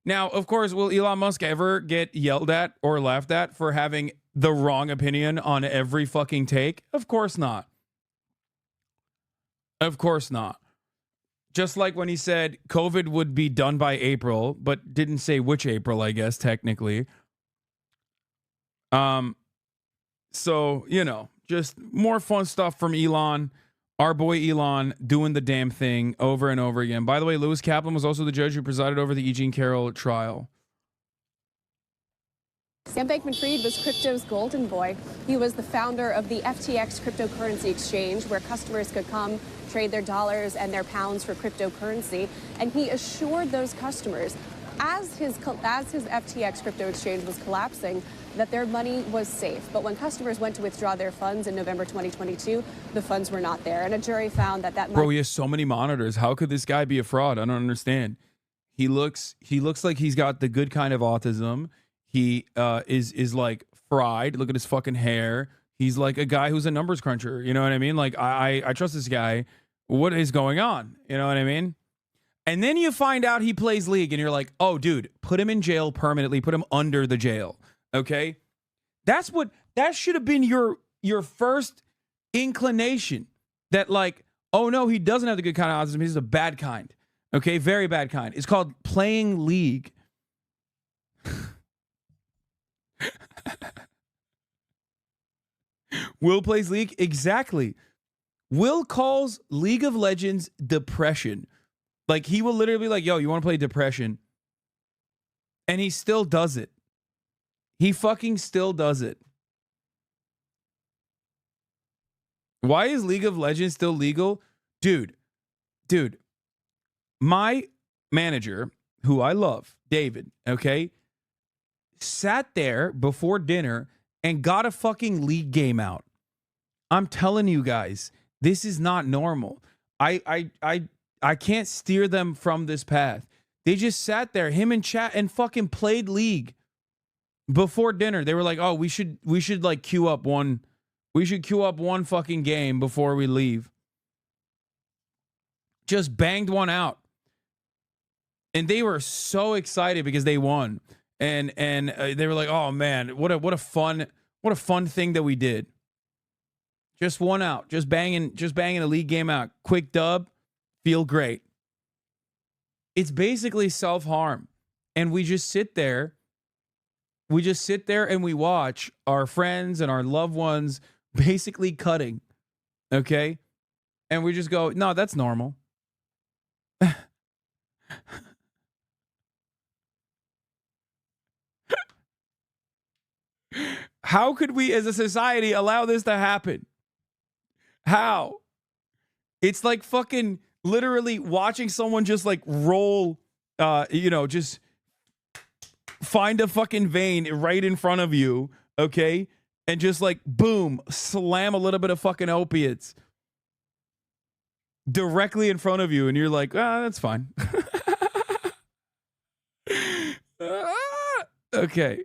Now, of course, will Elon Musk ever get yelled at or laughed at for having the wrong opinion on every fucking take? Of course not. Of course not. Just like when he said COVID would be done by April, but didn't say which April, I guess, technically. So, you know, just more fun stuff from Elon. Our boy Elon doing the damn thing over and over again. By the way, Lewis Kaplan was also the judge who presided over the E. Jean Carroll trial. Sam Bankman-Fried was crypto's golden boy. He was the founder of the FTX cryptocurrency exchange, where customers could come trade their dollars and their pounds for cryptocurrency. And he assured those customers, as his FTX crypto exchange was collapsing, that their money was safe. But when customers went to withdraw their funds in November 2022, the funds were not there. And a jury found that money... Bro, he has so many monitors. How could this guy be a fraud? I don't understand. He looks like he's got the good kind of autism. He is like fried. Look at his fucking hair. He's like a guy who's a numbers cruncher. You know what I mean? Like, I trust this guy. What is going on? You know what I mean? And then you find out he plays League and you're like, oh, dude, put him in jail permanently. Put him under the jail. Okay? That should have been your first inclination, that like, oh no, he doesn't have the good kind of autism. He's a bad kind. Okay? Very bad kind. It's called playing League. Will plays League? Exactly. Will calls League of Legends depression. Like, he will literally be like, yo, you want to play depression? And he still does it. He fucking still does it. Why is League of Legends still legal? Dude, my manager, who I love, David, okay, sat there before dinner and got a fucking League game out. I'm telling you guys, this is not normal. I can't steer them from this path. They just sat there, him and chat, and fucking played League before dinner. They were like, "Oh, we should like queue up one fucking game before we leave." Just banged one out. And they were so excited because they won. And they were like, "Oh man, what a fun thing that we did." Just one out. Just banging a league game out. Quick dub. Feel great. It's basically self-harm. And we just sit there. We just sit there and we watch our friends and our loved ones basically cutting. Okay? And we just go, no, that's normal. How could we as a society allow this to happen? How? It's like fucking literally watching someone just like roll, just find a fucking vein right in front of you, okay? And just like, boom, slam a little bit of fucking opiates directly in front of you. And you're like, that's fine. Okay.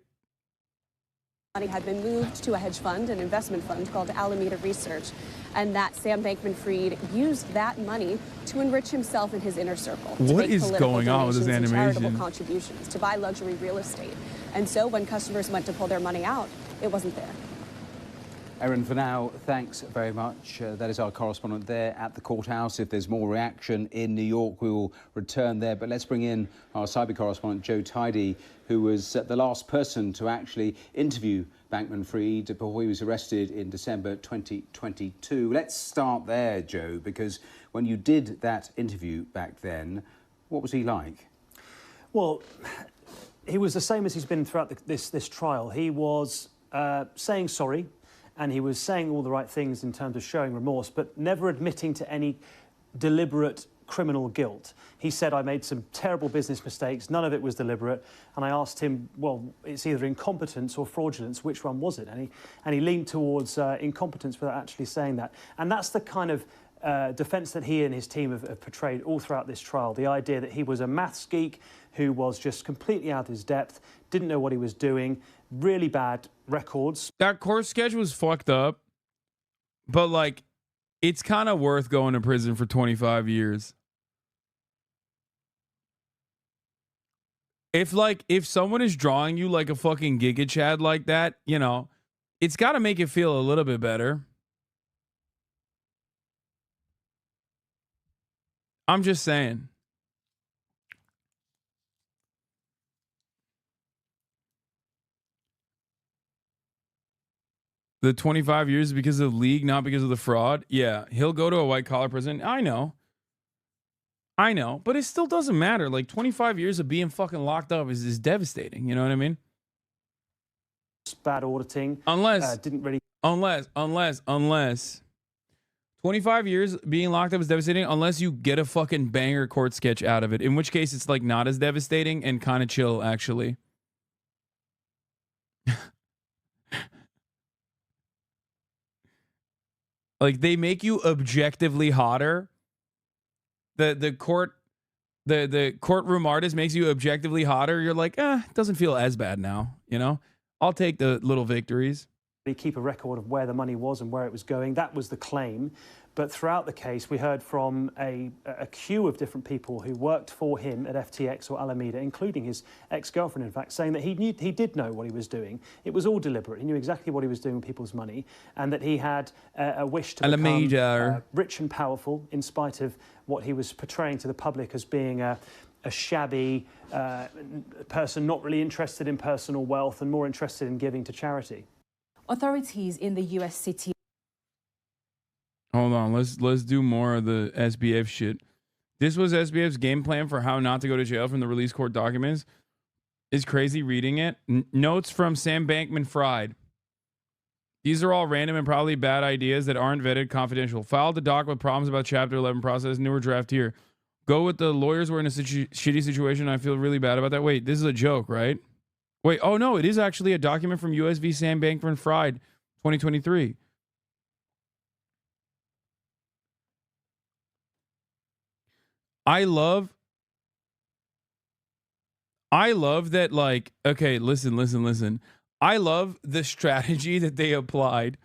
Money had been moved to a hedge fund, an investment fund called Alameda Research, and that Sam Bankman-Fried used that money to enrich himself in his inner circle. What is going on with this animation? Charitable contributions to buy luxury real estate. And so when customers went to pull their money out, it wasn't there. Erin, for now, thanks very much. That is our correspondent there at the courthouse. If there's more reaction in New York, we will return there. But let's bring in our cyber correspondent, Joe Tidy, who was the last person to actually interview Bankman-Fried before he was arrested in December 2022. Let's start there, Joe, because when you did that interview back then, what was he like? Well, he was the same as he's been throughout this trial. He was saying sorry, and he was saying all the right things in terms of showing remorse, but never admitting to any deliberate criminal guilt. He said, I made some terrible business mistakes, none of it was deliberate, and I asked him, well, it's either incompetence or fraudulence, which one was it? And he leaned towards incompetence without actually saying that. And that's the kind of defence that he and his team have portrayed all throughout this trial, the idea that he was a maths geek who was just completely out of his depth, didn't know what he was doing, really bad records. That course sketch was fucked up, but like, it's kind of worth going to prison for 25 years. If someone is drawing you like a fucking Giga Chad like that, it's got to make it feel a little bit better. I'm just saying. The 25 years is because of the league, not because of the fraud. Yeah, he'll go to a white collar prison. I know, but it still doesn't matter. Like 25 years of being fucking locked up is devastating. You know what I mean? Bad auditing. Unless 25 years being locked up is devastating unless you get a fucking banger court sketch out of it. In which case it's like not as devastating and kind of chill actually. Like they make you objectively hotter. The courtroom artist makes you objectively hotter. You're like, it doesn't feel as bad now. I'll take the little victories. Keep a record of where the money was and where it was going. That was the claim. But throughout the case, we heard from a queue of different people who worked for him at FTX or Alameda, including his ex-girlfriend, in fact, saying that he did know what he was doing. It was all deliberate. He knew exactly what he was doing with people's money, and that he had a wish to become rich and powerful, in spite of what he was portraying to the public as being a shabby person not really interested in personal wealth and more interested in giving to charity. Authorities in the U.S. city. Hold on, let's do more of the SBF shit. This was SBF's game plan for how not to go to jail from the released court documents. It's crazy reading it. Notes from Sam Bankman-Fried. These are all random and probably bad ideas that aren't vetted, confidential. Filed the doc with problems about Chapter 11 process. Newer draft here. Go with the lawyers were in a shitty situation. I feel really bad about that. Wait, this is a joke, right? Wait, oh no, it is actually a document from US v. Sam Bankman-Fried, 2023. I love that, like, okay, listen. I love the strategy that they applied.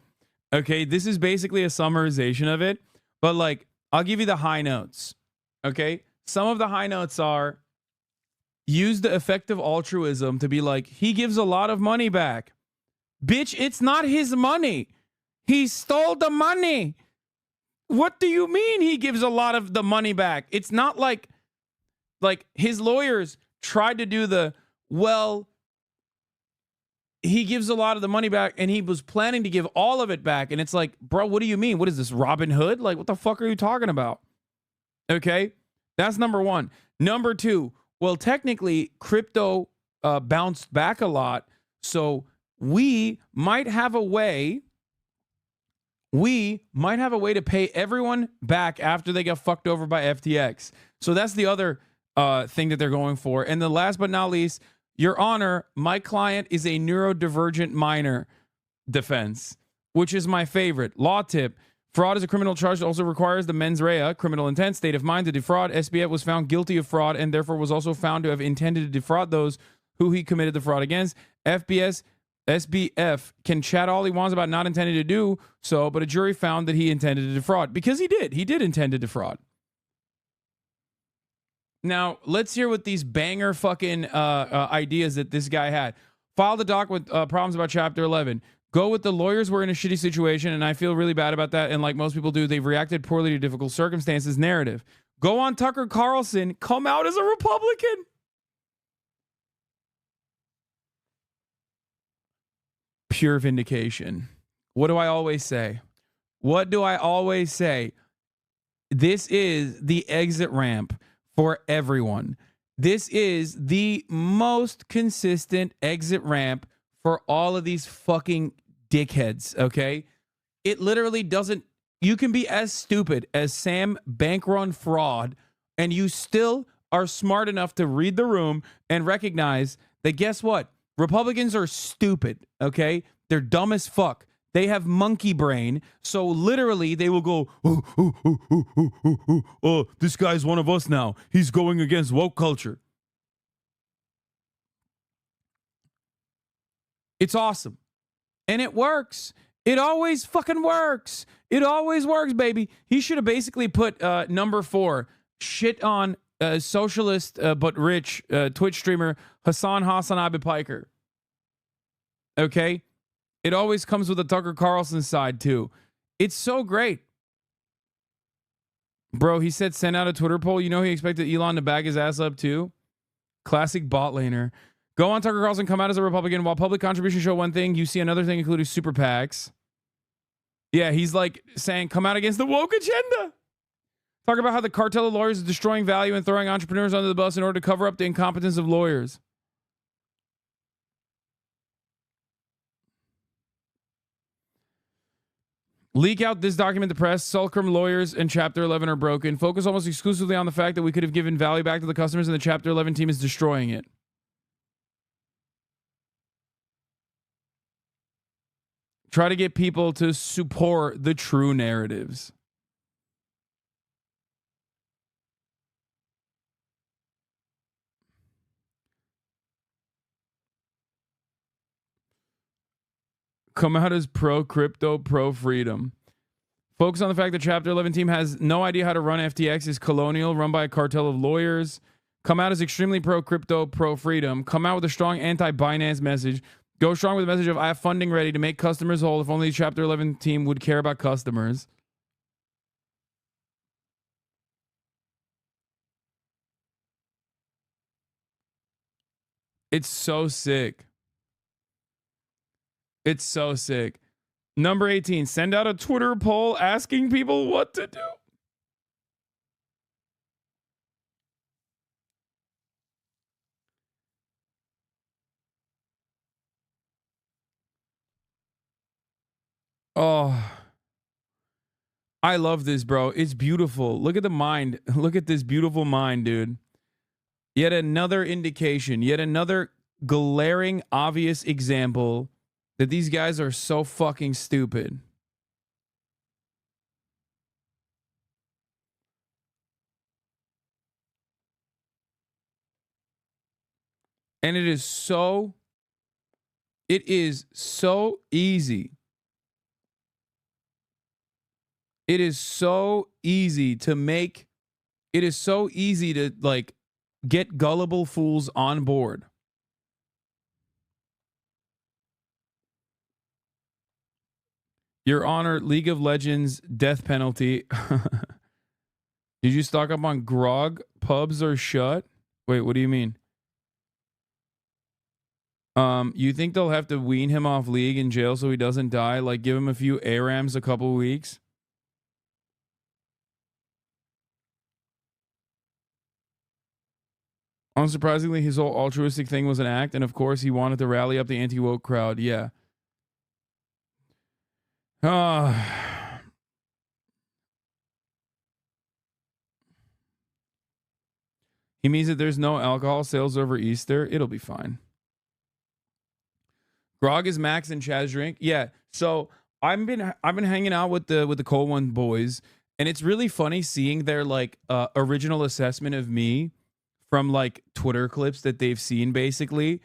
Okay, this is basically a summarization of it, but like, I'll give you the high notes. Okay, some of the high notes are: use the effective altruism to be like, he gives a lot of money back. Bitch, it's not his money. He stole the money. What do you mean he gives a lot of the money back? It's not like his lawyers tried to do the, well, he gives a lot of the money back and he was planning to give all of it back. And it's like, bro, what do you mean? What is this, Robin Hood? Like, what the fuck are you talking about? Okay, that's number one. Number two, well, technically, crypto bounced back a lot. So we might have a way to pay everyone back after they get fucked over by FTX. So that's the other thing that they're going for. And the last but not least, Your Honor, my client is a neurodivergent minor defense, which is my favorite. Law tip. Fraud is a criminal charge that also requires the mens rea, criminal intent, state of mind to defraud. SBF was found guilty of fraud and therefore was also found to have intended to defraud those who he committed the fraud against. SBF can chat all he wants about not intending to do so, but a jury found that he intended to defraud because he did. He did intend to defraud. Now, let's hear what these banger fucking ideas that this guy had. File the doc with problems about Chapter 11. Go with the lawyers were in a shitty situation, and I feel really bad about that. And like most people do, they've reacted poorly to difficult circumstances narrative. Go on Tucker Carlson. Come out as a Republican. Pure vindication. What do I always say? What do I always say? This is the exit ramp for everyone. This is the most consistent exit ramp for all of these fucking dickheads, okay? It literally doesn't... You can be as stupid as Sam Bankrun Fraud, and you still are smart enough to read the room and recognize that, guess what? Republicans are stupid, okay? They're dumb as fuck. They have monkey brain, so literally they will go, oh, this guy's one of us now. He's going against woke culture. It's awesome. And it works. It always fucking works. It always works, baby. He should have basically put number 4, shit on socialist but rich Twitch streamer Hasanabi Piker. Okay? It always comes with a Tucker Carlson side, too. It's so great. Bro, he said send out a Twitter poll. You know he expected Elon to bag his ass up, too? Classic bot laner. Go on Tucker Carlson, come out as a Republican. While public contributions show one thing, you see another thing, including super PACs. Yeah, he's like saying, come out against the woke agenda. Talk about how the cartel of lawyers is destroying value and throwing entrepreneurs under the bus in order to cover up the incompetence of lawyers. Leak out this document to press. Fulcrum lawyers and Chapter 11 are broken. Focus almost exclusively on the fact that we could have given value back to the customers and the Chapter 11 team is destroying it. Try to get people to support the true narratives. Come out as pro-crypto, pro-freedom. Focus on the fact that Chapter 11 team has no idea how to run FTX, is colonial, run by a cartel of lawyers. Come out as extremely pro-crypto, pro-freedom. Come out with a strong anti-Binance message. Go strong with the message of, I have funding ready to make customers whole. If only the Chapter 11 team would care about customers. It's so sick. It's so sick. Number 18, send out a Twitter poll asking people what to do. Oh, I love this, bro. It's beautiful. Look at the mind. Look at this beautiful mind, dude. Yet another indication, yet another glaring, obvious example that these guys are so fucking stupid. And it is so easy. It is so easy to make, it is so easy to like get gullible fools on board. Your Honor, League of Legends death penalty. Did you stock up on grog? Pubs are shut. Wait, what do you mean? You think they'll have to wean him off League in jail so he doesn't die? Like give him a few ARAMs a couple weeks? Unsurprisingly, his whole altruistic thing was an act, and of course, he wanted to rally up the anti-woke crowd. Yeah. He means that there's no alcohol sales over Easter. It'll be fine. Grog is Max and Chaz drink. Yeah. So I've been hanging out with the Cold One boys, and it's really funny seeing their like original assessment of me from like Twitter clips that they've seen basically.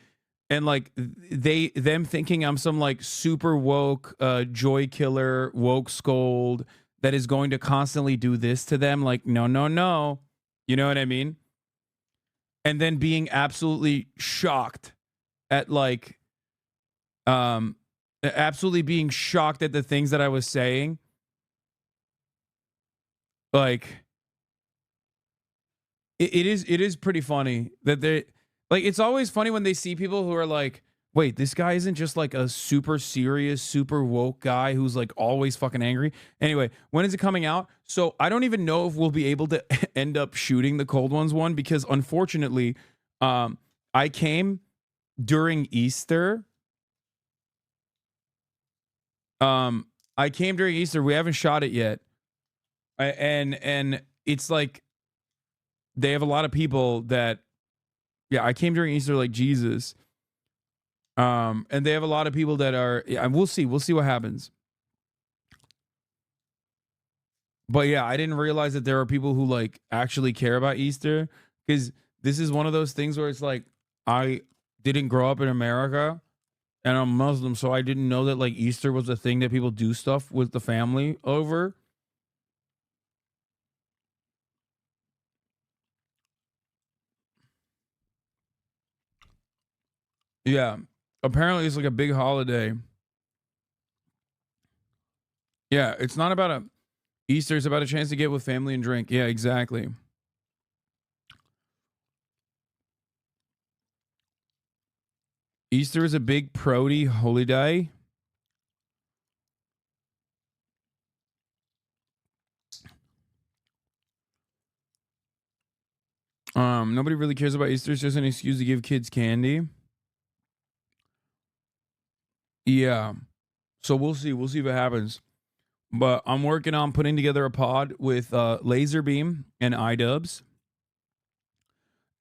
And like them thinking I'm some like super woke joy killer, woke scold that is going to constantly do this to them. Like, no. You know what I mean? And then being absolutely shocked at like absolutely being shocked at the things that I was saying. Like it is pretty funny that they like, it's always funny when they see people who are like, wait, this guy isn't just like a super serious, super woke guy who's like always fucking angry. Anyway, when is it coming out? So I don't even know if we'll be able to end up shooting the Cold Ones one because unfortunately, I came during Easter. I came during Easter. We haven't shot it yet. And it's like they have a lot of people that, yeah, I came during Easter like Jesus. And they have a lot of people that are, yeah, we'll see what happens. But yeah, I didn't realize that there are people who like actually care about Easter because this is one of those things where it's like, I didn't grow up in America and I'm Muslim, so I didn't know that like Easter was a thing that people do stuff with the family over. Yeah. Apparently it's like a big holiday. Yeah, it's not about a Easter, it's about a chance to get with family and drink. Yeah, exactly. Easter is a big Prody holiday. Nobody really cares about Easter. It's just an excuse to give kids candy. Yeah. So we'll see. We'll see what happens. But I'm working on putting together a pod with Laserbeam and iDubbbz.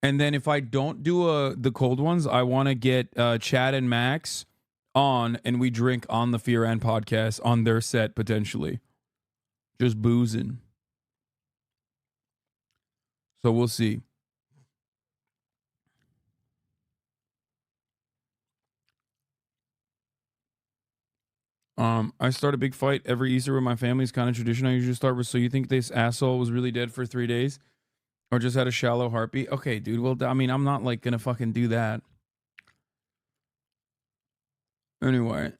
And then if I don't do the Cold Ones, I want to get Chad and Max on and we drink on the Fear and podcast on their set potentially. Just boozing. So we'll see. I start a big fight every Easter with my family. It's kind of tradition I usually start with. So you think this asshole was really dead for 3 days? Or just had a shallow heartbeat? Okay, dude. Well, I mean, I'm not like gonna fucking do that. Anyway.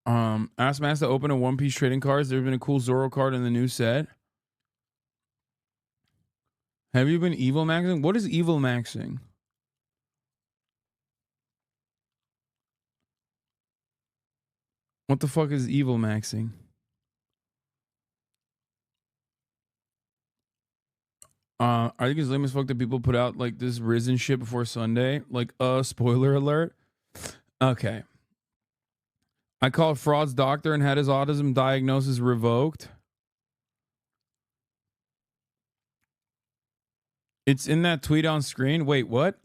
Ask Mass to open a One Piece trading cards. There's been a cool Zoro card in the new set. Have you been evil maxing? What is evil maxing? What the fuck is evil maxing? I think it's lame as fuck that people put out like this Risen shit before Sunday. Like, spoiler alert. Okay. I called Fraud's doctor and had his autism diagnosis revoked. It's in that tweet on screen. Wait, what?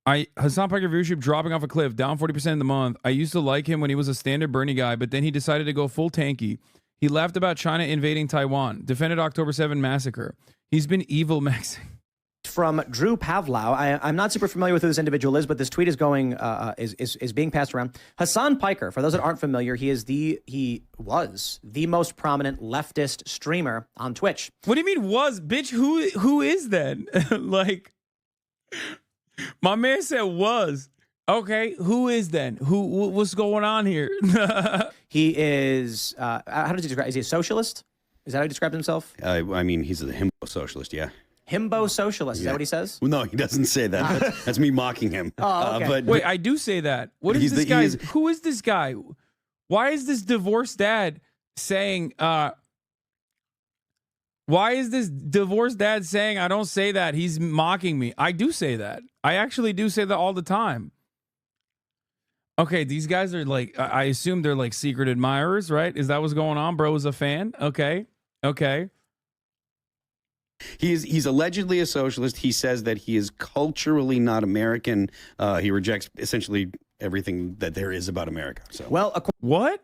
Hassan Piker viewership dropping off a cliff, down 40% in the month. I used to like him when he was a standard Bernie guy, but then he decided to go full tanky. He laughed about China invading Taiwan, defended October 7 massacre. He's been evil maxing. From Drew Pavlau. I'm not super familiar with who this individual is, but this tweet is going is being passed around. Hassan Piker, for those that aren't familiar, he was the most prominent leftist streamer on Twitch. What do you mean was, bitch? Who is that? Like, my man said was. Okay, who is then? What's going on here? He is, how does he describe, is he a socialist? Is that how he describes himself? I mean, he's a himbo socialist, yeah. Himbo socialist, is that what he says? Well, no, he doesn't say that. That's me mocking him. Oh, okay. But Wait, I do say that. What is this guy? Who is this guy? Why is this divorced dad saying, I don't say that? He's mocking me. I do say that. I actually do say that all the time. Okay, these guys are like, I assume they're like secret admirers, right? Is that what's going on? Bro is a fan? Okay. He's allegedly a socialist. He says that he is culturally not American. He rejects essentially everything that there is about America. So, what?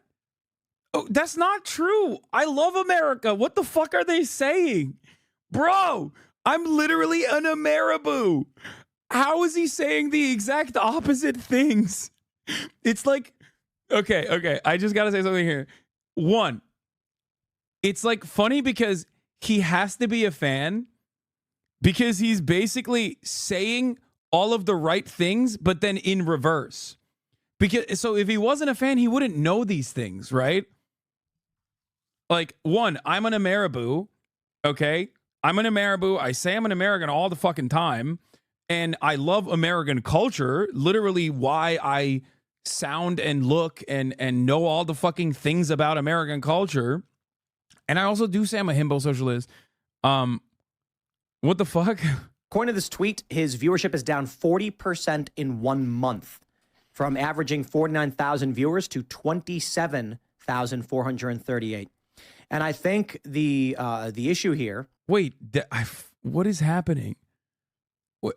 Oh, that's not true. I love America. What the fuck are they saying? Bro, I'm literally an Ameriboo. How is he saying the exact opposite things? It's like, okay. I just got to say something here. One, it's like funny because he has to be a fan because he's basically saying all of the right things, but then in reverse. So if he wasn't a fan, he wouldn't know these things, right? Like, one, I'm an Ameriboo, okay? I'm an Ameriboo. I say I'm an American all the fucking time. And I love American culture, literally why I sound and look and know all the fucking things about American culture. And I also do say I'm a himbo socialist. What the fuck? According to this tweet, his viewership is down 40% in 1 month, from averaging 49,000 viewers to 27,438. And I think the issue here. Wait, what is happening? What,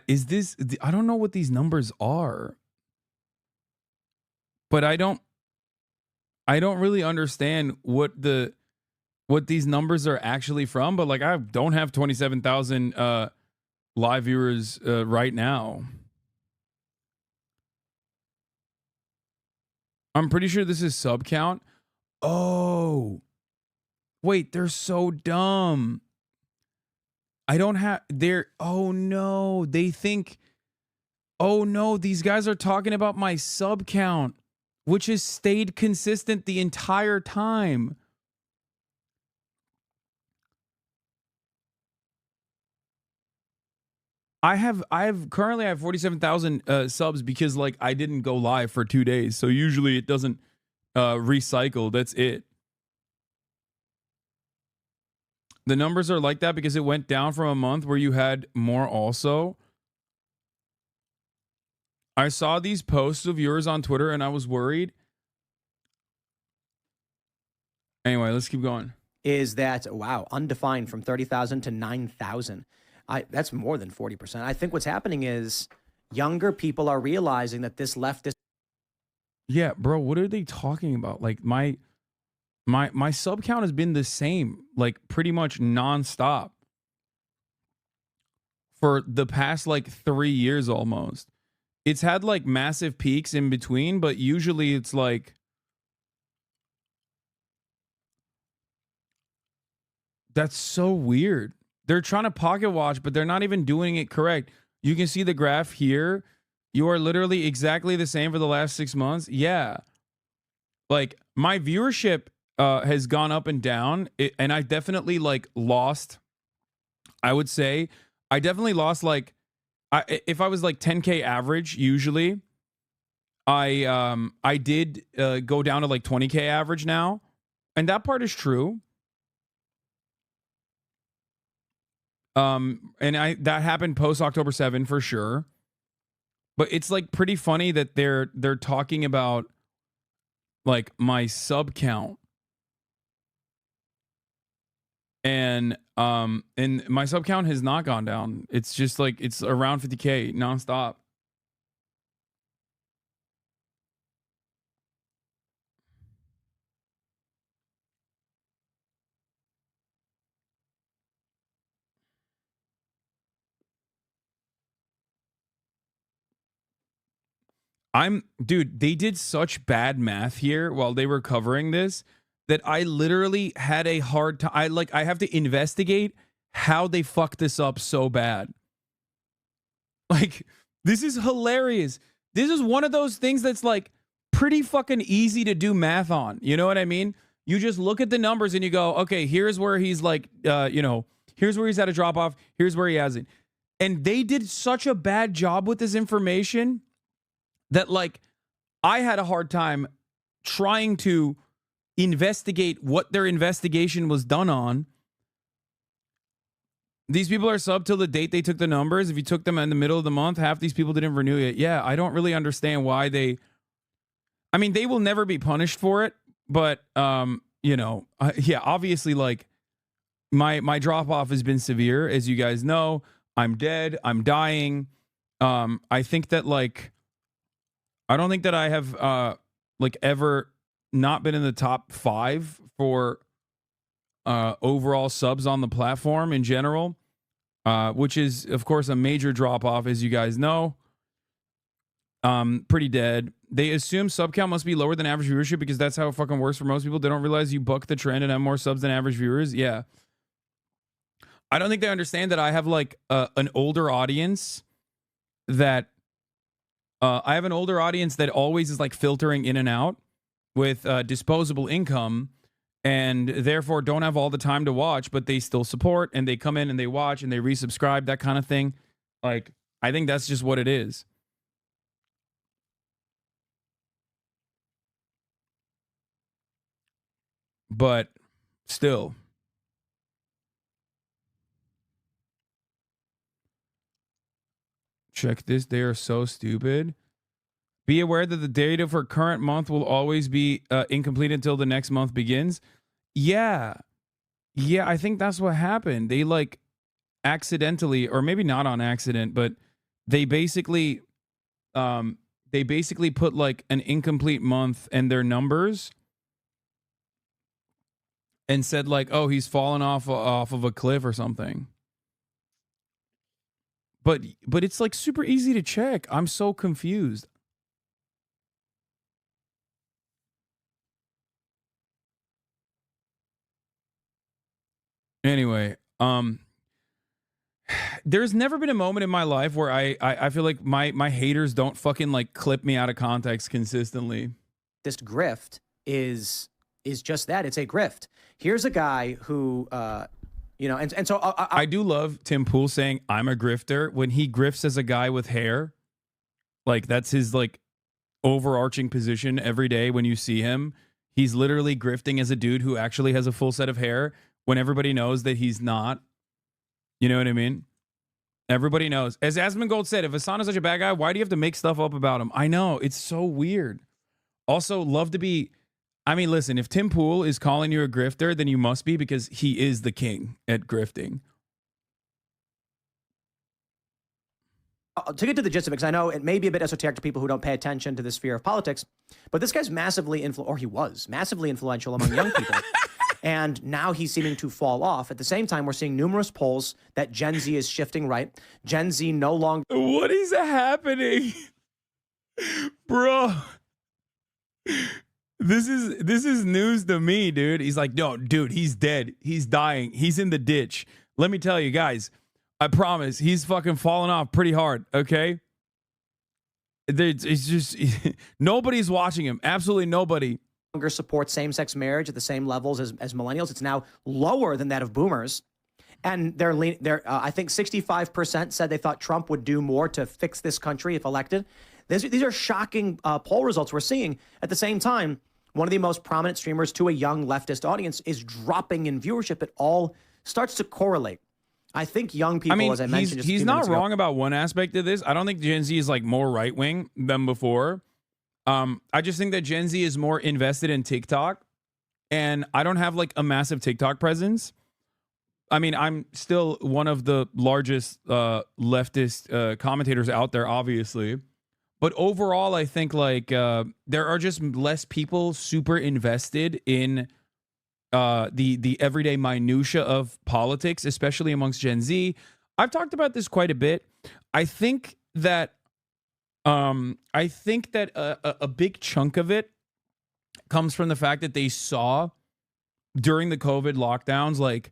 is this? I don't know what these numbers are, but I don't really understand what these numbers are actually from. But like, I don't have 27,000 live viewers right now. I'm pretty sure this is sub count. Oh, wait, they're so dumb. I don't have oh no, they think, oh no, these guys are talking about my sub count, which has stayed consistent the entire time. I currently 47,000 subs because like I didn't go live for 2 days. So usually it doesn't recycle. That's it. The numbers are like that because it went down from a month where you had more also. I saw these posts of yours on Twitter and I was worried. Anyway, let's keep going. Is that, wow, undefined from 30,000 to 9,000. That's more than 40%. I think what's happening is younger people are realizing that this leftist. Yeah, bro, what are they talking about? Like my sub count has been the same, like pretty much nonstop for the past like 3 years almost. It's had like massive peaks in between, but usually it's like, that's so weird. They're trying to pocket watch, but they're not even doing it correct. You can see the graph here. You are literally exactly the same for the last 6 months. Yeah. Like my viewership has gone up and down, and I definitely like lost. I would say I definitely lost like, if I was like 10K average, usually I did go down to like 20K average now, and that part is true. And that happened post October 7 for sure. But it's like pretty funny that they're talking about like my sub count. And my sub count has not gone down. It's just like it's around 50K nonstop. Dude, they did such bad math here while they were covering this that I literally had a hard time. I have to investigate how they fucked this up so bad. Like, this is hilarious. This is one of those things that's like pretty fucking easy to do math on. You know what I mean? You just look at the numbers and you go, okay, here's where he's like, here's where he's had a drop off. Here's where he hasn't. And they did such a bad job with this information that like I had a hard time trying to investigate what their investigation was done on. These people are sub till the date they took the numbers. If you took them in the middle of the month, half these people didn't renew it. Yeah, I don't really understand why they... I mean, they will never be punished for it, but, yeah, obviously, like, my drop-off has been severe, as you guys know. I'm dead. I'm dying. I think that, like... I don't think that I have, ever not been in the top 5 for overall subs on the platform in general, which is, of course, a major drop-off, as you guys know. Pretty dead. They assume sub count must be lower than average viewership because that's how it fucking works for most people. They don't realize you buck the trend and have more subs than average viewers. Yeah. I don't think they understand that I have, like, an older audience that... I have an older audience that always is, like, filtering in and out with disposable income, and therefore don't have all the time to watch, but they still support, and they come in and they watch and they resubscribe, that kind of thing. Like, I think that's just what it is. But still. Check this. They are so stupid. Be aware that the data for current month will always be incomplete until the next month begins. Yeah. Yeah, I think that's what happened. They like accidentally, or maybe not on accident, but they basically put like an incomplete month and their numbers and said like, oh, he's fallen off of a cliff or something. But it's like super easy to check. I'm so confused. Anyway, there's never been a moment in my life where I feel like my haters don't fucking like clip me out of context consistently. This grift is just that. It's a grift. Here's a guy who, and so I do love Tim Pool saying I'm a grifter when he grifts as a guy with hair. Like that's his like overarching position every day when you see him. He's literally grifting as a dude who actually has a full set of hair when everybody knows that he's not. You know what I mean? Everybody knows. As Asmongold said, if Hassan is such a bad guy, why do you have to make stuff up about him? I know. It's so weird. Also, love to be... I mean, listen, if Tim Pool is calling you a grifter, then you must be because he is the king at grifting. To get to the gist of it, because I know it may be a bit esoteric to people who don't pay attention to the sphere of politics, but this guy's massively he was massively influential among young people. And now he's seeming to fall off. At the same time, we're seeing numerous polls that Gen Z is shifting right. Gen Z no longer... What is happening? Bro. This is news to me, dude. He's like, no, dude, he's dead. He's dying. He's in the ditch. Let me tell you guys, I promise he's fucking falling off pretty hard, okay? It's just, nobody's watching him. Absolutely nobody. Support same-sex marriage at the same levels as millennials. It's now lower than that of boomers. And I think 65% said they thought Trump would do more to fix this country if elected. These are shocking poll results we're seeing. At the same time, one of the most prominent streamers to a young leftist audience is dropping in viewership. It all starts to correlate. I think young people, as I mentioned, he's not wrong about one aspect of this. I don't think Gen Z is like more right-wing than before. I just think that Gen Z is more invested in TikTok, and I don't have like a massive TikTok presence. I mean, I'm still one of the largest leftist commentators out there, obviously. But overall, I think like there are just less people super invested in the everyday minutia of politics, especially amongst Gen Z. I've talked about this quite a bit. I think that a big chunk of it comes from the fact that they saw during the COVID lockdowns, like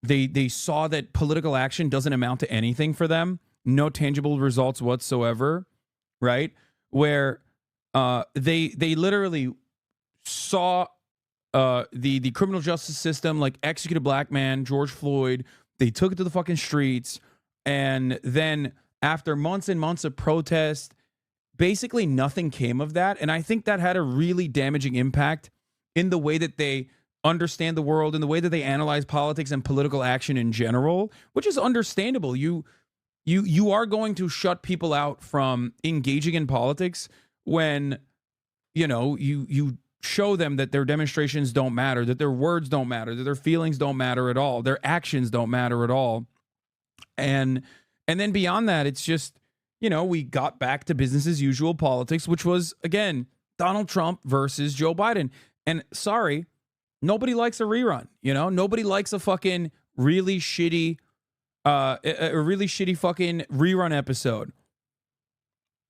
they saw that political action doesn't amount to anything for them. No tangible results whatsoever. Right. where they literally saw the criminal justice system like execute a black man, George Floyd. They took it to the fucking streets, and then after months and months of protest, basically nothing came of that. And I think that had a really damaging impact in the way that they understand the world, in the way that they analyze politics and political action in general, which is understandable. You are going to shut people out from engaging in politics when, you show them that their demonstrations don't matter, that their words don't matter, that their feelings don't matter at all, their actions don't matter at all. And then beyond that, it's just, we got back to business as usual politics, which was, again, Donald Trump versus Joe Biden. And sorry, nobody likes a rerun, nobody likes a fucking really shitty, a really shitty fucking rerun episode.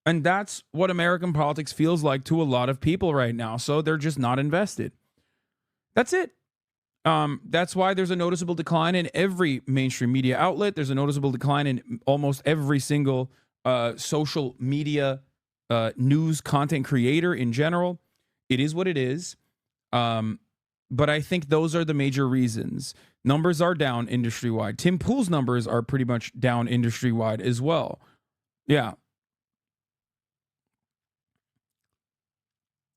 And that's what American politics feels like to a lot of people right now. So they're just not invested. That's it. That's why there's a noticeable decline in every mainstream media outlet. There's a noticeable decline in almost every single social media news content creator in general. It is what it is. But I think those are the major reasons. Numbers are down industry-wide. Tim Pool's numbers are pretty much down industry-wide as well. Yeah.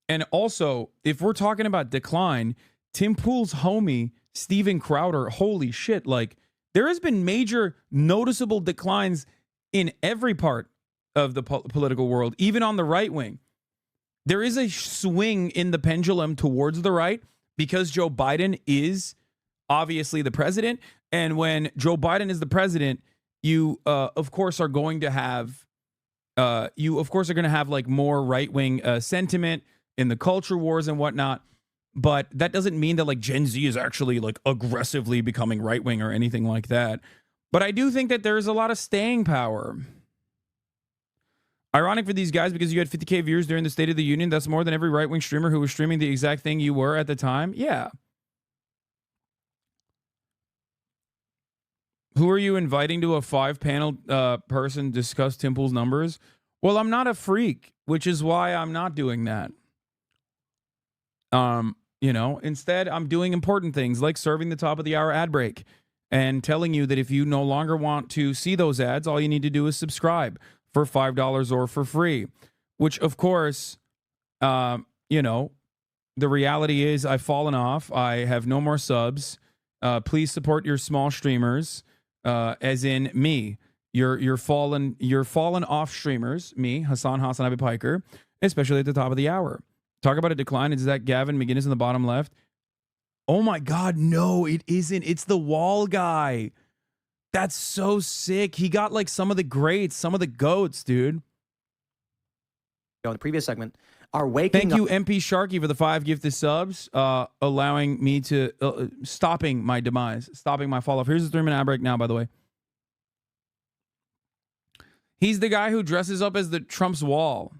And also, if we're talking about decline, Tim Pool's homie, Steven Crowder, holy shit, like, there has been major noticeable declines in every part of the political world, even on the right wing. There is a swing in the pendulum towards the right because Joe Biden is obviously the president. And when Joe Biden is the president, you, of course, are going to have, like more right-wing sentiment in the culture wars and whatnot. But that doesn't mean that like Gen Z is actually like aggressively becoming right wing or anything like that. But I do think that there's a lot of staying power. Ironic for these guys because you had 50K viewers during the State of the Union. That's more than every right wing streamer who was streaming the exact thing you were at the time. Yeah. Who are you inviting to a 5-panel person discuss Tim Pool's numbers? Well, I'm not a freak, which is why I'm not doing that. Instead, I'm doing important things like serving the top of the hour ad break and telling you that if you no longer want to see those ads, all you need to do is subscribe for $5 or for free, which of course, the reality is I've fallen off. I have no more subs. Please support your small streamers, as in me, your fallen off streamers, me, Hasanabi Piker, especially at the top of the hour. Talk about a decline. Is that Gavin McGinnis in the bottom left? Oh my God, no, it isn't. It's the wall guy. That's so sick. He got like some of the greats, some of the GOATs, dude. In the previous segment, are waking Thank you, MP Sharky, for the 5 gifted subs, allowing me to, stopping my demise, stopping my fall off. Here's the 3-minute ad break now, by the way. He's the guy who dresses up as the Trump's wall.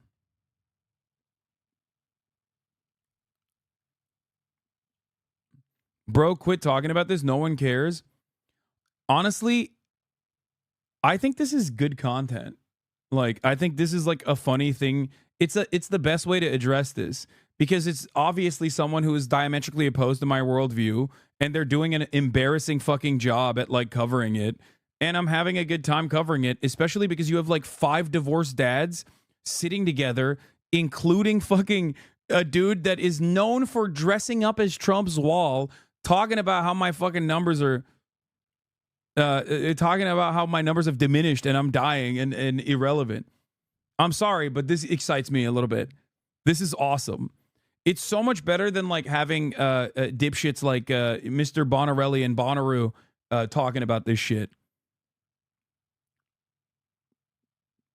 Bro, quit talking about this. No one cares. Honestly, I think this is good content. Like, I think this is like a funny thing. It's the best way to address this because it's obviously someone who is diametrically opposed to my worldview and they're doing an embarrassing fucking job at like covering it. And I'm having a good time covering it, especially because you have like 5 divorced dads sitting together, including fucking a dude that is known for dressing up as Trump's wall, talking about how my fucking numbers are, talking about how my numbers have diminished and I'm dying and irrelevant. I'm sorry, but this excites me a little bit. This is awesome. It's so much better than like having dipshits like Mr. Bonarelli and Bonnaroo talking about this shit.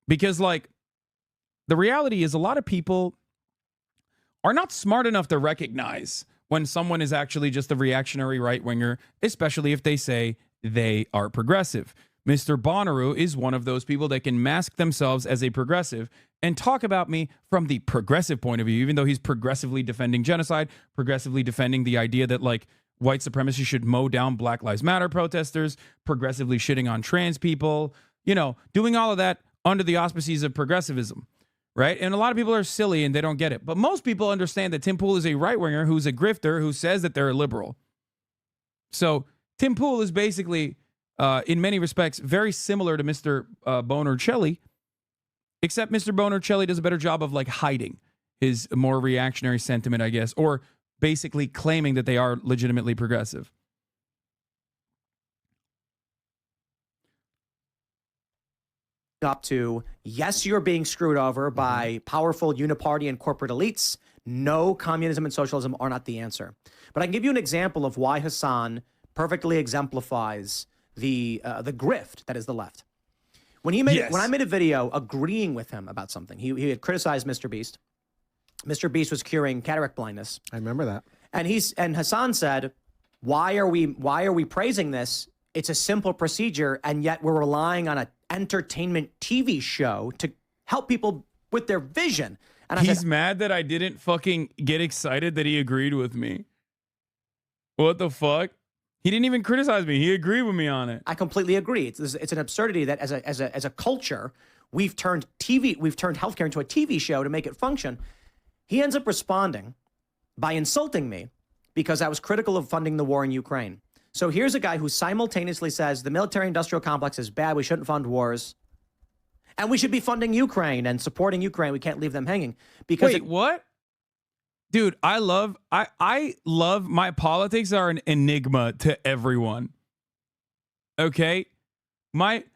Because like the reality is a lot of people are not smart enough to recognize when someone is actually just a reactionary right-winger, especially if they say they are progressive. Mr. Bonnaroo is one of those people that can mask themselves as a progressive and talk about me from the progressive point of view, even though he's progressively defending genocide, progressively defending the idea that like white supremacy should mow down Black Lives Matter protesters, progressively shitting on trans people, doing all of that under the auspices of progressivism. right? And a lot of people are silly and they don't get it. But most people understand that Tim Pool is a right-winger who's a grifter who says that they're a liberal. So Tim Pool is basically, in many respects, very similar to Mr. Bonarcelli, except Mr. Bonarcelli does a better job of like hiding his more reactionary sentiment, I guess, or basically claiming that they are legitimately progressive. Up to, yes, you're being screwed over by powerful uniparty and corporate elites. No, communism and socialism are not the answer. But I can give you an example of why Hassan perfectly exemplifies the grift that is the left. When I made a video agreeing with him about something, he had criticized Mr. Beast. Mr. Beast was curing cataract blindness. I remember that. And Hassan said, why are we praising this? It's a simple procedure, and yet we're relying on an entertainment TV show to help people with their vision. And He's mad that I didn't fucking get excited that he agreed with me. What the fuck? He didn't even criticize me. He agreed with me on it. I completely agree. It's an absurdity that as a culture, we've turned healthcare into a TV show to make it function. He ends up responding by insulting me because I was critical of funding the war in Ukraine. So here's a guy who simultaneously says the military-industrial complex is bad, we shouldn't fund wars, and we should be funding Ukraine and supporting Ukraine. We can't leave them hanging. Because Wait, what? Dude, I love my politics are an enigma to everyone. Okay? What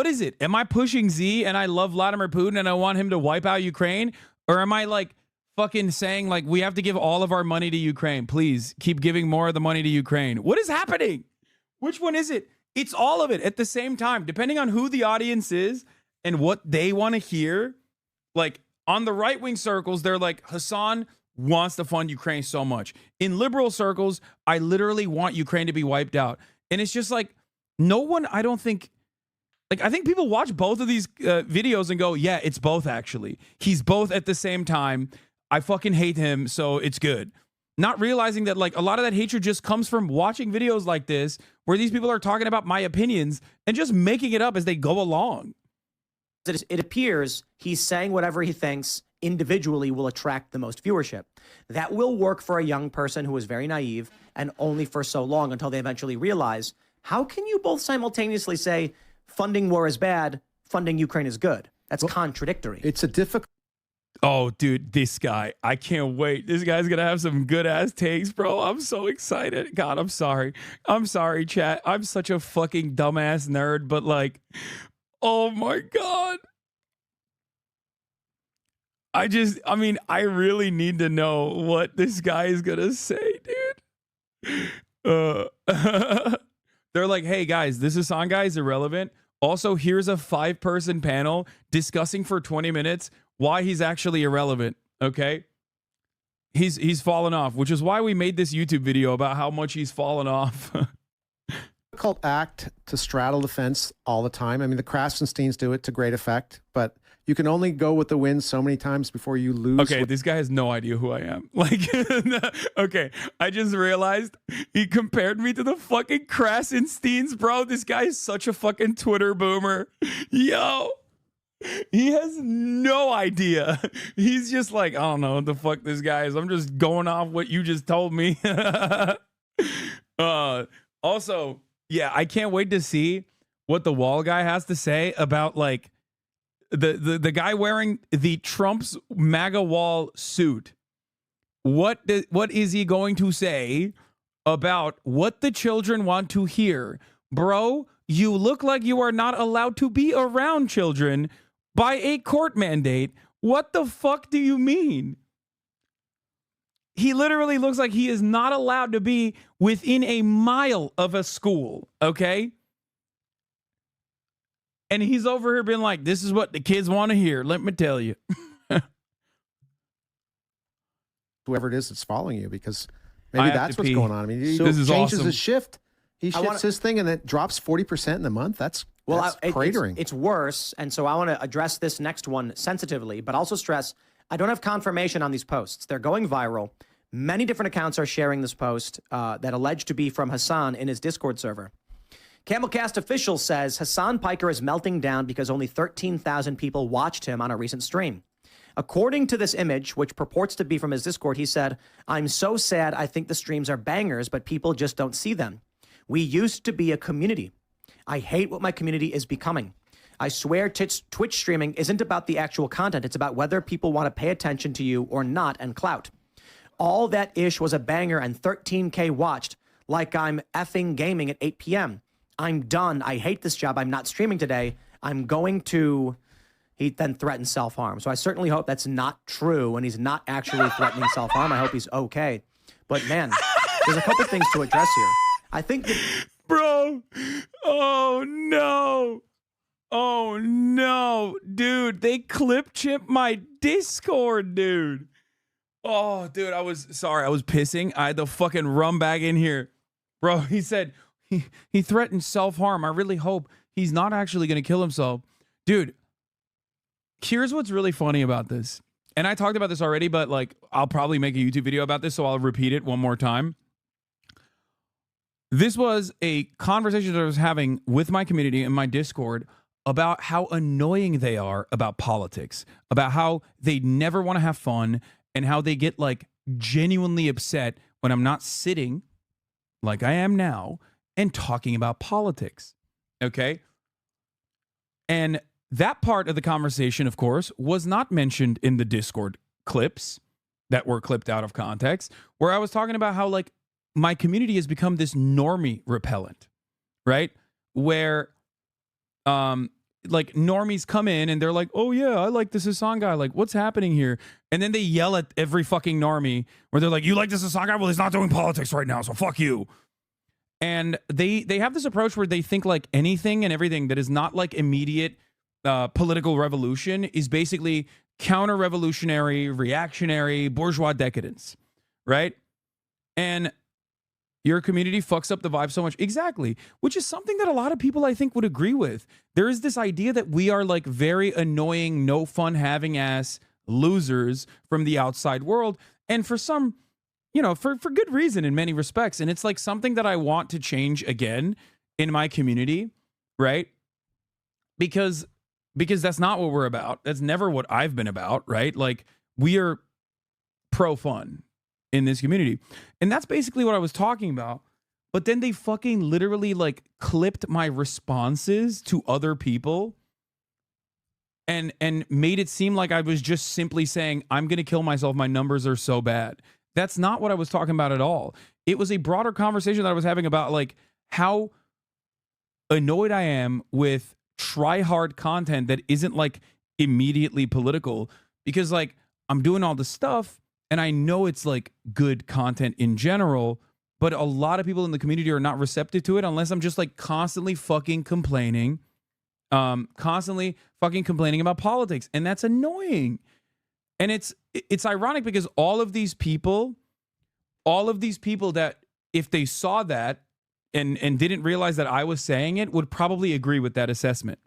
is it? Am I pushing Z and I love Vladimir Putin and I want him to wipe out Ukraine? Or am I like fucking saying like we have to give all of our money to Ukraine? Please keep giving more of the money to Ukraine. What is happening? Which one is it? It's all of it at the same time, depending on who the audience is and what they want to hear. Like on the right-wing circles, they're like, Hassan wants to fund Ukraine so much. In liberal circles, I literally want Ukraine to be wiped out. And it's just like, no one, I don't think, like, I think people watch both of these videos and go, yeah, it's both actually. He's both at the same time. I fucking hate him, so it's good. Not realizing that, like, a lot of that hatred just comes from watching videos like this where these people are talking about my opinions and just making it up as they go along. It appears he's saying whatever he thinks individually will attract the most viewership. That will work for a young person who is very naive and only for so long until they eventually realize, how can you both simultaneously say funding war is bad, funding Ukraine is good? That's contradictory. It's a difficult. Oh, dude, this guy. I can't wait. This guy's going to have some good ass takes, bro. I'm so excited. God, I'm sorry. I'm sorry, chat. I'm such a fucking dumbass nerd, but like, oh my God. I really need to know what this guy is going to say, dude. They're like, hey, guys, this Hassan guy is irrelevant. Also, here's a 5-person panel discussing for 20 minutes why he's actually irrelevant, okay? He's fallen off, which is why we made this YouTube video about how much he's fallen off. Difficult act to straddle the fence all the time. I mean, the Krasensteins do it to great effect, but you can only go with the wind so many times before you lose. Okay, this guy has no idea who I am. Like, okay, I just realized he compared me to the fucking Krasensteins, bro. This guy is such a fucking Twitter boomer. Yo. He has no idea. He's just like, I don't know what the fuck this guy is. I'm just going off what you just told me. Also, yeah, I can't wait to see what the wall guy has to say about like the guy wearing the Trump's MAGA wall suit. What is he going to say about what the children want to hear? Bro, you look like you are not allowed to be around children by a court mandate. What the fuck do you mean? He literally looks like he is not allowed to be within a mile of a school, okay? And he's over here being like, this is what the kids want to hear. Let me tell you. Whoever it is that's following you, because maybe that's what's going on. I mean, he this is changes awesome. his shift. He shifts his thing and it drops 40% in a month. That's cratering. It's worse. And so I want to address this next one sensitively, but also stress, I don't have confirmation on these posts. They're going viral. Many different accounts are sharing this post that allege to be from Hassan in his Discord server. Camelcast official says Hassan Piker is melting down because only 13,000 people watched him on a recent stream. According to this image, which purports to be from his Discord, he said, "I'm so sad. I think the streams are bangers, but people just don't see them. We used to be a community. I hate what my community is becoming. I swear Twitch streaming isn't about the actual content. It's about whether people want to pay attention to you or not and clout. All that ish was a banger and 13K watched, like I'm effing gaming at 8 p.m. I'm done. I hate this job. I'm not streaming today. I'm going to..." He then threatened self-harm. So I certainly hope that's not true and he's not actually threatening self-harm. I hope he's okay. But man, there's a couple things to address here. I think that... Bro, oh no. Oh no, dude, they clip chipped my Discord, dude. Oh, dude, I was pissing. I had the fucking rum bag in here. Bro, he said he threatened self-harm. I really hope he's not actually going to kill himself. Dude, here's what's really funny about this. And I talked about this already, but like I'll probably make a YouTube video about this, so I'll repeat it one more time. This was a conversation that I was having with my community in my Discord about how annoying they are about politics, about how they never want to have fun, and how they get like genuinely upset when I'm not sitting like I am now and talking about politics. Okay? And that part of the conversation, of course, was not mentioned in the Discord clips that were clipped out of context, where I was talking about how like my community has become this normie repellent, right? Where like normies come in and they're like, "Oh yeah, I like this Hassan guy. Like, what's happening here?" And then they yell at every fucking normie where they're like, "You like this Hassan guy? Well, he's not doing politics right now, so fuck you." And they have this approach where they think like anything and everything that is not like immediate political revolution is basically counter-revolutionary, reactionary, bourgeois decadence, right? And your community fucks up the vibe so much. Exactly. Which is something that a lot of people, I think, would agree with. There is this idea that we are like very annoying, no fun having ass losers from the outside world. And for some, you know, for good reason in many respects. And it's like something that I want to change again in my community, right? Because that's not what we're about. That's never what I've been about, right? Like we are pro fun in this community. And that's basically what I was talking about. But then they fucking literally like clipped my responses to other people and made it seem like I was just simply saying, "I'm going to kill myself. My numbers are so bad." That's not what I was talking about at all. It was a broader conversation that I was having about like how annoyed I am with try hard content that isn't like immediately political, because like I'm doing all this stuff and I know it's like good content in general, but a lot of people in the community are not receptive to it unless I'm just like constantly fucking complaining about politics. And that's annoying. And it's ironic because all of these people that if they saw that and didn't realize that I was saying it would probably agree with that assessment.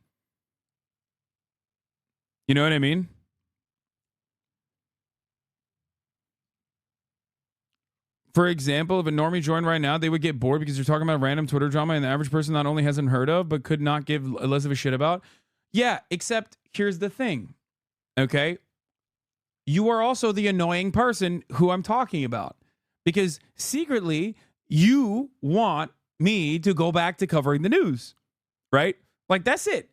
You know what I mean? For example, if a normie joined right now, they would get bored because you're talking about random Twitter drama and the average person not only hasn't heard of, but could not give less of a shit about. Yeah, except here's the thing, okay? You are also the annoying person who I'm talking about, because secretly you want me to go back to covering the news, right? Like, that's it.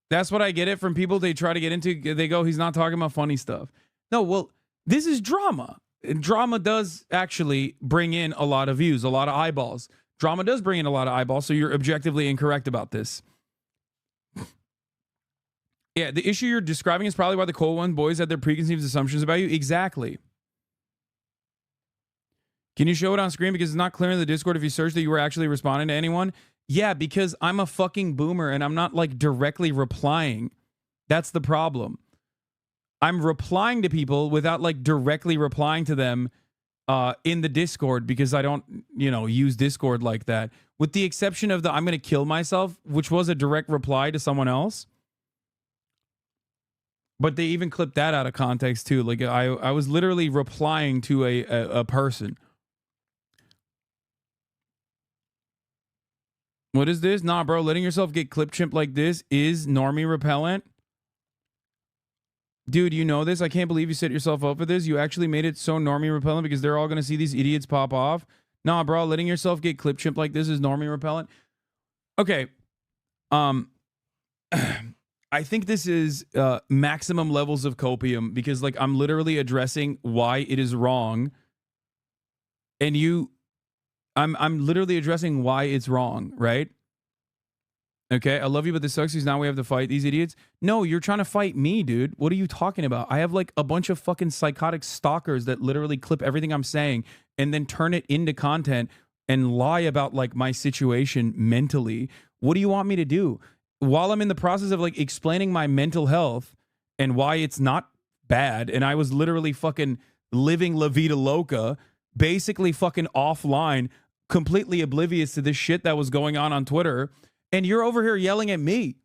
That's what I get it from people. They try to get into, they go, "He's not talking about funny stuff." No, well, this is drama. And drama does actually bring in a lot of views, a lot of eyeballs. Drama does bring in a lot of eyeballs, so you're objectively incorrect about this. Yeah, the issue you're describing is probably why the Cold One boys had their preconceived assumptions about you. Exactly. Can you show it on screen? Because it's not clear in the Discord if you search that you were actually responding to anyone. Yeah, because I'm a fucking boomer and I'm not like directly replying. That's the problem. I'm replying to people without like directly replying to them in the Discord, because I don't, use Discord like that. With the exception of the "I'm going to kill myself," which was a direct reply to someone else. But they even clipped that out of context too. Like I was literally replying to a person. What is this? Nah, bro, letting yourself get clip chimped like this is normie repellent. Dude, you know this? I can't believe you set yourself up for this. You actually made it so normie repellent because they're all going to see these idiots pop off. Nah, bro, letting yourself get clip chimped like this is normie repellent. Okay. I think this is maximum levels of copium because like I'm literally addressing why it is wrong. And I'm literally addressing why it's wrong, right? Okay, I love you, but this sucks because now we have to fight these idiots. No, you're trying to fight me, dude. What are you talking about? I have like a bunch of fucking psychotic stalkers that literally clip everything I'm saying and then turn it into content and lie about like my situation mentally. What do you want me to do? While I'm in the process of like explaining my mental health and why it's not bad, and I was literally fucking living La Vida Loca, basically fucking offline, completely oblivious to this shit that was going on Twitter. And you're over here yelling at me.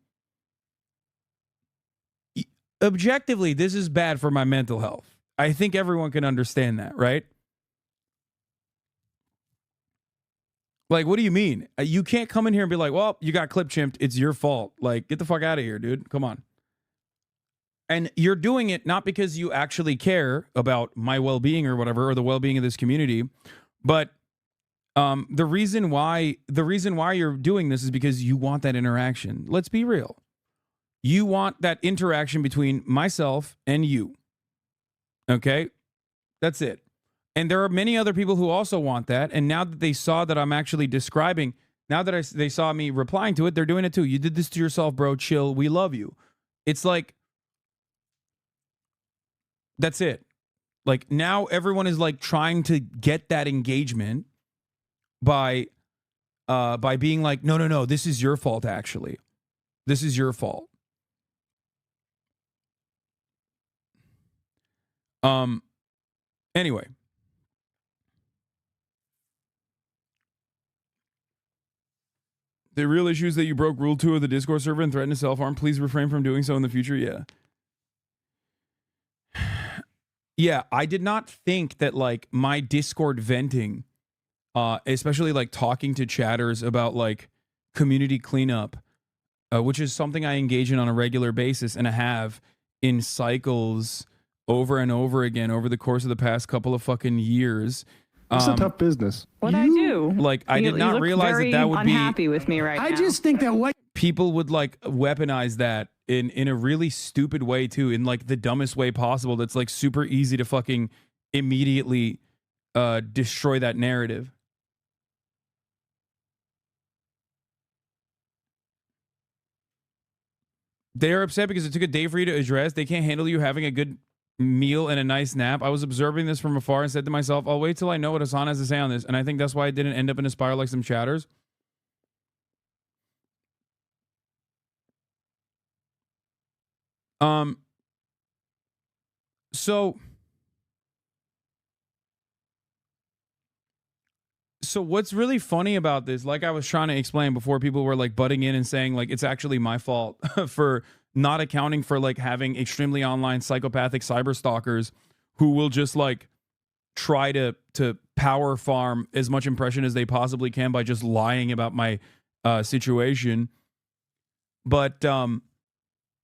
Objectively, this is bad for my mental health. I think everyone can understand that, right? Like, what do you mean? You can't come in here and be like, well, you got clip chimped. It's your fault. Like, get the fuck out of here, dude. Come on. And you're doing it not because you actually care about my well-being or whatever, or the well-being of this community, but the reason why you're doing this is because you want that interaction. Let's be real. You want that interaction between myself and you. Okay? That's it. And there are many other people who also want that. And now that they saw that I'm actually describing, now that they saw me replying to it, they're doing it too. You did this to yourself, bro. Chill. We love you. It's like, that's it. Like now everyone is like trying to get that engagement by being like, no, this is your fault, actually. This is your fault. Anyway. The real issue is that you broke Rule 2 of the Discord server and threatened to self-harm. Please refrain from doing so in the future. Yeah. Yeah, I did not think that, like, my Discord venting, especially, like, talking to chatters about, like, community cleanup, which is something I engage in on a regular basis and I have in cycles over and over again over the course of the past couple of fucking years. It's a tough business. What I do? Like, I did not realize that would be unhappy with me right now. I just think that what people would like weaponize that in a really stupid way too, in like the dumbest way possible. That's like super easy to fucking immediately destroy that narrative. They're upset because it took a day for you to address. They can't handle you having a good meal and a nice nap. I was observing this from afar and said to myself, I'll wait till I know what Hassan has to say on this. And I think that's why I didn't end up in a spiral like some chatters. So what's really funny about this, like I was trying to explain before, people were like butting in and saying like it's actually my fault for not accounting for like having extremely online psychopathic cyber stalkers who will just like try to power farm as much impression as they possibly can by just lying about my situation. But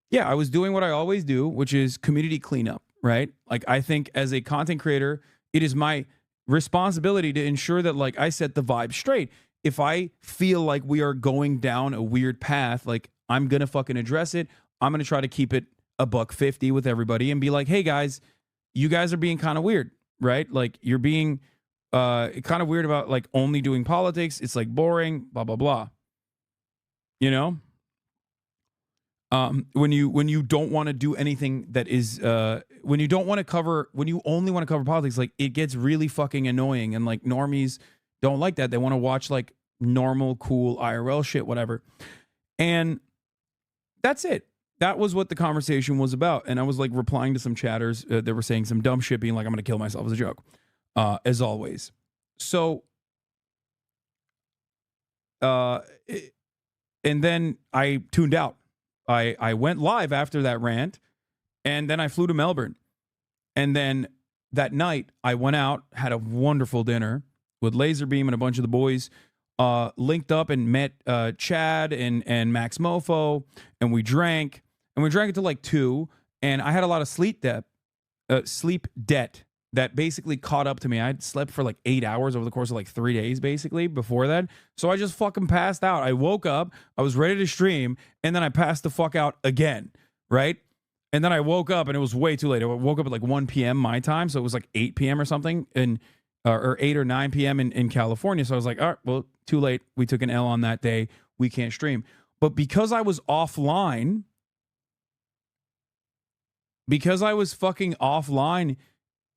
yeah, I was doing what I always do, which is community cleanup, right? Like I think as a content creator, it is my responsibility to ensure that like I set the vibe straight. If I feel like we are going down a weird path, like I'm gonna fucking address it. I'm gonna try to keep it $150 with everybody and be like, hey guys, you guys are being kind of weird, right? Like you're being kind of weird about like only doing politics. It's like boring, blah blah blah. You know, when you don't want to do anything that is when you only want to cover politics, like it gets really fucking annoying, and like normies don't like that. They want to watch like normal, cool IRL shit, whatever. And that's it. That was what the conversation was about. And I was like replying to some chatters that were saying some dumb shit, being like, I'm going to kill myself as a joke, as always. So, and then I tuned out. I went live after that rant, and then I flew to Melbourne. And then that night, I went out, had a wonderful dinner with Laserbeam and a bunch of the boys. linked up and met Chad and Max Mofo, and we drank until like 2, and I had a lot of sleep debt that basically caught up to me. I slept for like 8 hours over the course of like 3 days, basically, before that. So I just fucking passed out. I woke up, I was ready to stream, and then I passed the fuck out again, right? And then I woke up, and it was way too late. I woke up at like 1 p.m. my time, so it was like 8 p.m. or something, or 8 or 9 p.m. in California. So I was like, all right, well, too late. We took an L on that day. We can't stream. But because I was offline, because I was fucking offline,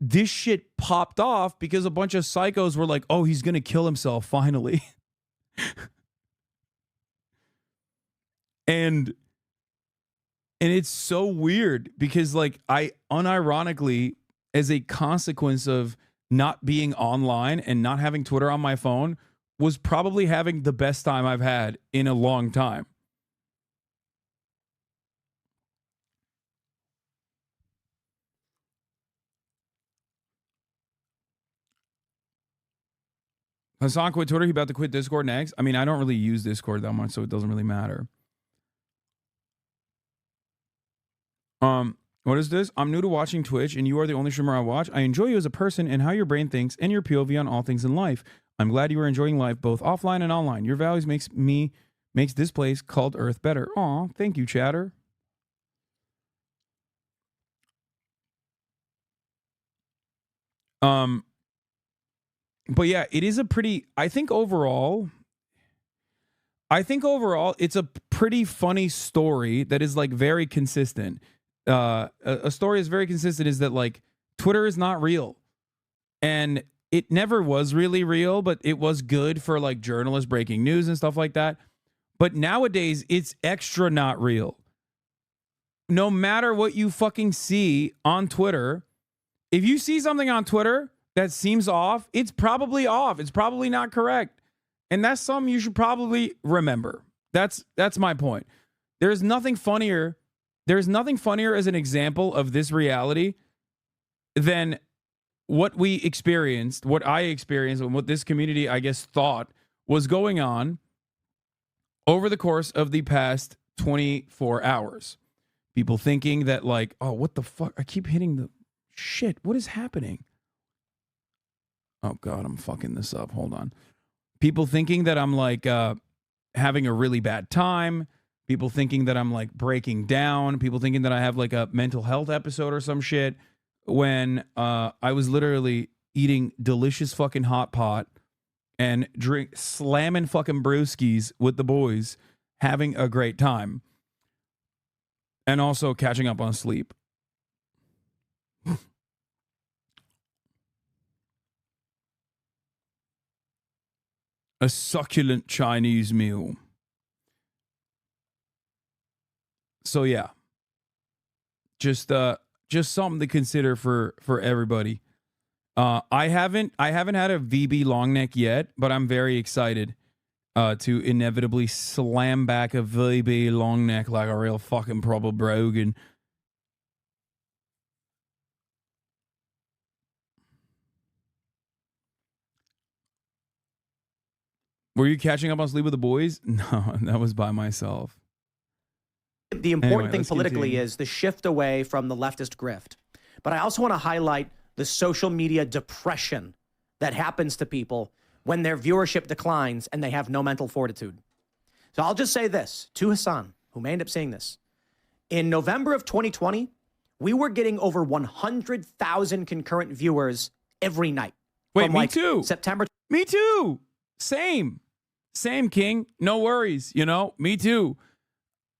this shit popped off because a bunch of psychos were like, oh, he's going to kill himself finally. and it's so weird because like I unironically, as a consequence of not being online and not having Twitter on my phone, was probably having the best time I've had in a long time. Hassan quit Twitter. He about to quit Discord next. I mean, I don't really use Discord that much, so it doesn't really matter. What is this? I'm new to watching Twitch, and you are the only streamer I watch. I enjoy you as a person and how your brain thinks and your POV on all things in life. I'm glad you are enjoying life both offline and online. Your values makes this place called Earth better. Aw, thank you, chatter. But yeah, it is a pretty, I think overall it's a pretty funny story that is like very consistent. A story is very consistent is that like Twitter is not real. And it never was really real, but it was good for like journalists breaking news and stuff like that. But nowadays it's extra not real. No matter what you fucking see on Twitter, if you see something on Twitter that seems off, it's probably off. It's probably not correct. And that's something you should probably remember. That's my point. There's nothing funnier as an example of this reality than what we experienced, what I experienced, and what this community, I guess, thought was going on over the course of the past 24 hours. People thinking that like, oh, what the fuck? I keep hitting the shit. What is happening? Oh, God, I'm fucking this up. Hold on. People thinking that I'm like having a really bad time. People thinking that I'm like breaking down. People thinking that I have like a mental health episode or some shit. When I was literally eating delicious fucking hot pot and slamming fucking brewskis with the boys, having a great time. And also catching up on sleep. A succulent Chinese meal. So yeah, just something to consider for everybody. I haven't had a VB long neck yet, but I'm very excited to inevitably slam back a VB long neck like a real fucking proper brogan. Were you catching up on Sleep with the Boys? No, that was by myself. The important thing politically is the shift away from the leftist grift. But I also want to highlight the social media depression that happens to people when their viewership declines and they have no mental fortitude. So I'll just say this to Hassan, who may end up seeing this. In November of 2020, we were getting over 100,000 concurrent viewers every night. Wait, me too. September. Me too. Same, King. No worries. You know, me too.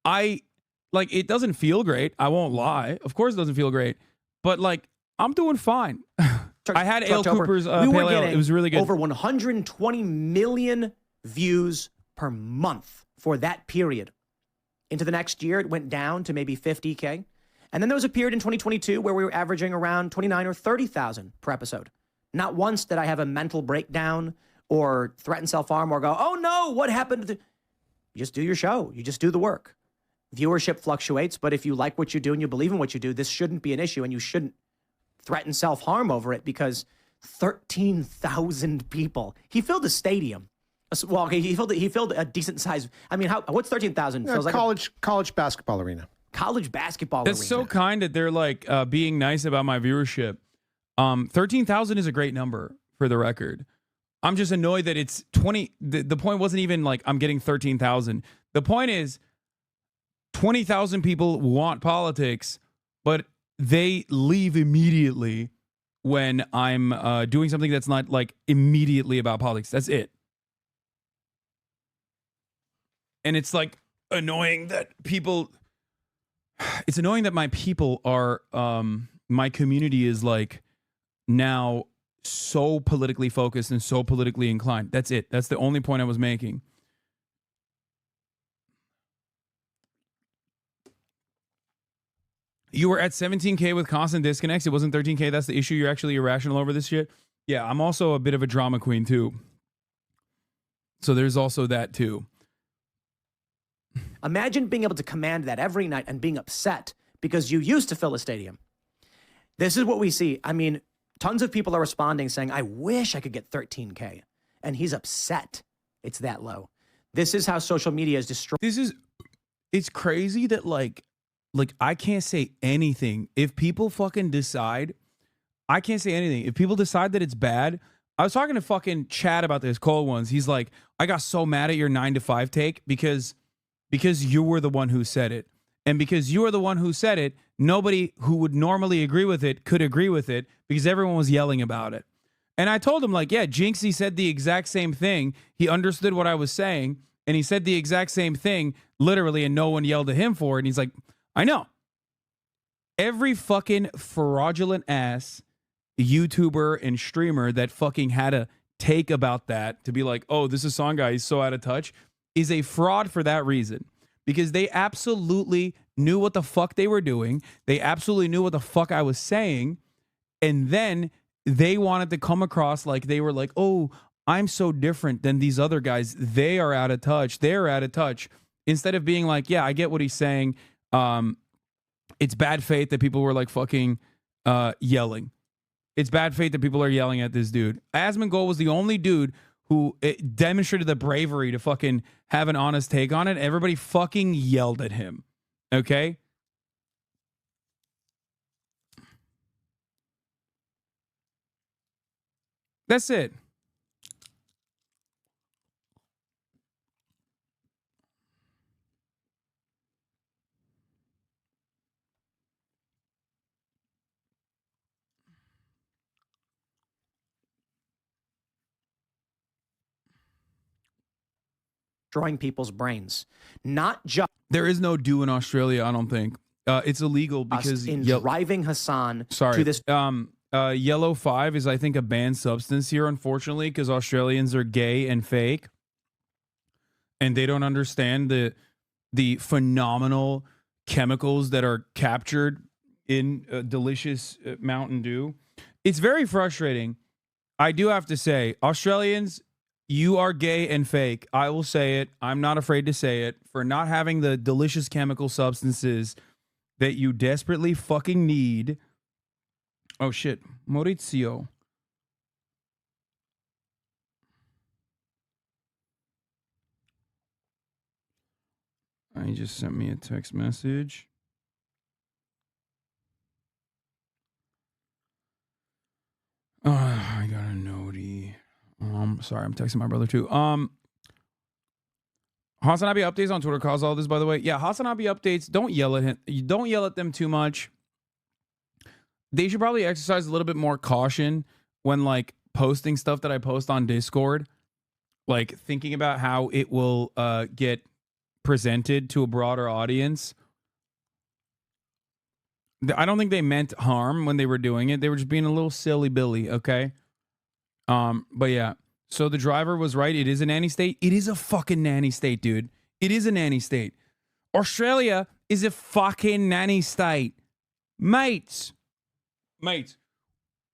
It doesn't feel great. I won't lie. Of course it doesn't feel great. But, like, I'm doing fine. I had Ale Cooper's Pale Ale. It was really good. Over 120 million views per month for that period. Into the next year, it went down to maybe 50K. And then there was a period in 2022 where we were averaging around 29 or 30,000 per episode. Not once did I have a mental breakdown or threaten self-harm or go, oh no, what happened? You just do your show. You just do the work. Viewership fluctuates, but if you like what you do and you believe in what you do, this shouldn't be an issue, and you shouldn't threaten self-harm over it because 13,000 people. He filled a stadium Well, okay, he filled a decent size. I mean, what's 13,000? Yeah, college basketball arena. College basketball That's arena. so kind that they're like being nice about my viewership. 13,000 is a great number for the record. I'm just annoyed that it's 20. The point wasn't even like I'm getting 13,000. The point is 20,000 people want politics, but they leave immediately when I'm doing something that's not like immediately about politics. That's it. And it's like annoying that people, it's annoying that my people are, my community is like now so politically focused and so politically inclined. That's it. That's the only point I was making. You were at 17K with constant disconnects. It wasn't 13K. That's the issue. You're actually irrational over this shit. Yeah, I'm also a bit of a drama queen too. So there's also that too. Imagine being able to command that every night and being upset because you used to fill a stadium. This is what we see. I mean, tons of people are responding saying, I wish I could get 13K. And he's upset it's that low. This is how social media is destroyed. It's crazy that like I can't say anything. If people fucking decide, I can't say anything. If people decide that it's bad, I was talking to fucking Chad about this, Cold Ones. He's like, I got so mad at your 9 to 5 take because you were the one who said it. And because you were the one who said it, nobody who would normally agree with it could agree with it because everyone was yelling about it. And I told him, like, yeah, Jinxie said the exact same thing. He understood what I was saying, and he said the exact same thing, literally, and no one yelled at him for it. And he's like, I know. Every fucking fraudulent ass YouTuber and streamer that fucking had a take about that to be like, oh, this is song guy, he's so out of touch, is a fraud for that reason. Because they absolutely knew what the fuck they were doing. They absolutely knew what the fuck I was saying. And then they wanted to come across like they were like, oh, I'm so different than these other guys. They are out of touch. They're out of touch. Instead of being like, yeah, I get what he's saying. It's bad faith that people were like fucking yelling. It's bad faith that people are yelling at this dude. Asmongold was the only dude who demonstrated the bravery to fucking have an honest take on it. Everybody fucking yelled at him. Okay? That's it. Destroying people's brains. Not just there is no do in Australia, I don't think. It's illegal because in driving Hassan to this. Yellow 5 is, I think, a banned substance here, unfortunately, because Australians are gay and fake, and they don't understand the phenomenal chemicals that are captured in delicious Mountain Dew. It's very frustrating. I do have to say, Australians, you are gay and fake. I will say it. I'm not afraid to say it. For not having the delicious chemical substances that you desperately fucking need. Oh, shit. Maurizio. He just sent me a text message. I got a notey. Sorry, I'm texting my brother too. Hasanabi updates on Twitter cause all this, by the way. Yeah, Hasanabi updates. Don't yell at him. You don't yell at them too much. They should probably exercise a little bit more caution when like posting stuff that I post on Discord. Like thinking about how it will get presented to a broader audience. I don't think they meant harm when they were doing it. They were just being a little silly Billy, okay? But yeah. So the driver was right. It is a nanny state. It is a fucking nanny state, dude. It is a nanny state. Australia is a fucking nanny state. Mates.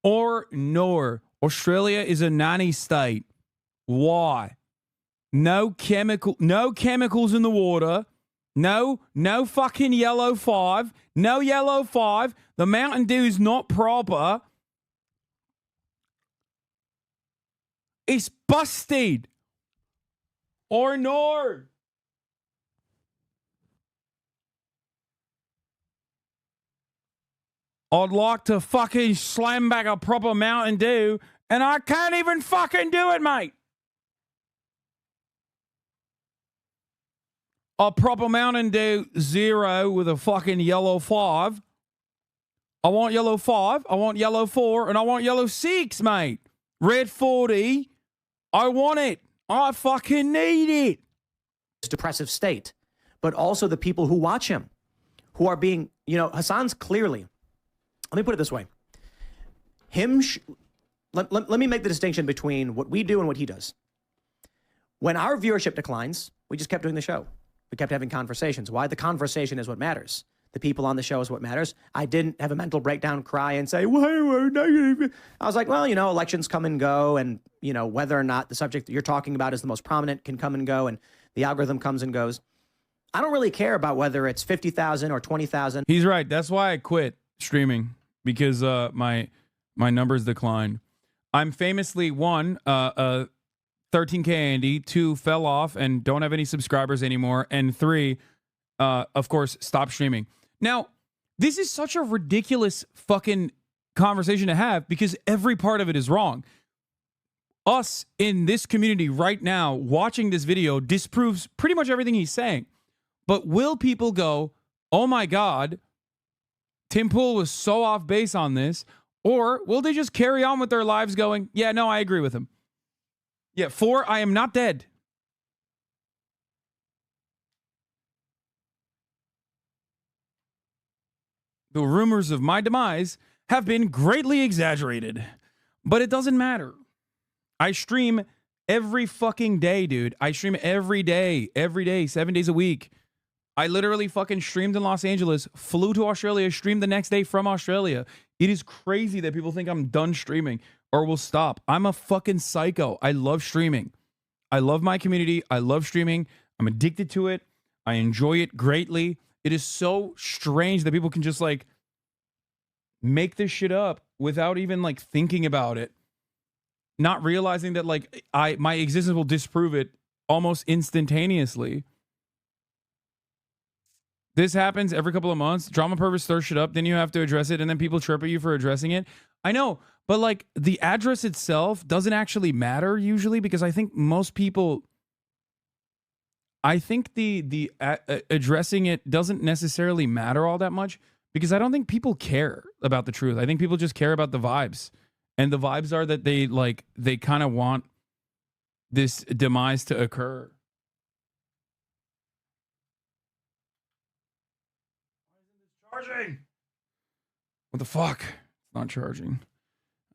Or nor. Australia is a nanny state. Why? No chemicals in the water. No fucking yellow 5. No yellow 5. The Mountain Dew is not proper. It's busted. or Nord. I'd like to fucking slam back a proper Mountain Dew, and I can't even fucking do it, mate. A proper Mountain Dew 0 with a fucking yellow 5. I want yellow 5, I want yellow 4, and I want yellow 6, mate. Red 40. I want it. I fucking need it. Depressive state, but also the people who watch him, who are being, Hassan's clearly, let me put it this way. Let me make the distinction between what we do and what he does. When our viewership declines, we just kept doing the show. We kept having conversations. Why? The conversation is what matters. The people on the show is what matters. I didn't have a mental breakdown, cry, and say, why are negative? I was like, well, elections come and go, and, whether or not the subject that you're talking about is the most prominent can come and go, and the algorithm comes and goes. I don't really care about whether it's 50,000 or 20,000. He's right. That's why I quit streaming, because my numbers declined. I'm famously, 13K Andy, 2, fell off and don't have any subscribers anymore, and 3, of course, stop streaming. Now, this is such a ridiculous fucking conversation to have because every part of it is wrong. Us in this community right now watching this video disproves pretty much everything he's saying. But will people go, oh my God, Tim Pool was so off base on this? Or will they just carry on with their lives going, yeah, no, I agree with him. Yeah, 4, I am not dead. The rumors of my demise have been greatly exaggerated, but it doesn't matter. I stream every fucking day, dude. I stream every day, 7 days a week. I literally fucking streamed in Los Angeles, flew to Australia, streamed the next day from Australia. It is crazy that people think I'm done streaming or will stop. I'm a fucking psycho. I love streaming. I love my community. I love streaming. I'm addicted to it. I enjoy it greatly. It is so strange that people can just like make this shit up without even like thinking about it. Not realizing that like my existence will disprove it almost instantaneously. This happens every couple of months. Drama purpose stirs shit up. Then you have to address it. And then people chirp at you for addressing it. I know. But like the address itself doesn't actually matter usually because I think most people... I think the addressing it doesn't necessarily matter all that much because I don't think people care about the truth. I think people just care about the vibes. And the vibes are that they kind of want this demise to occur. Charging. What the fuck? It's not charging.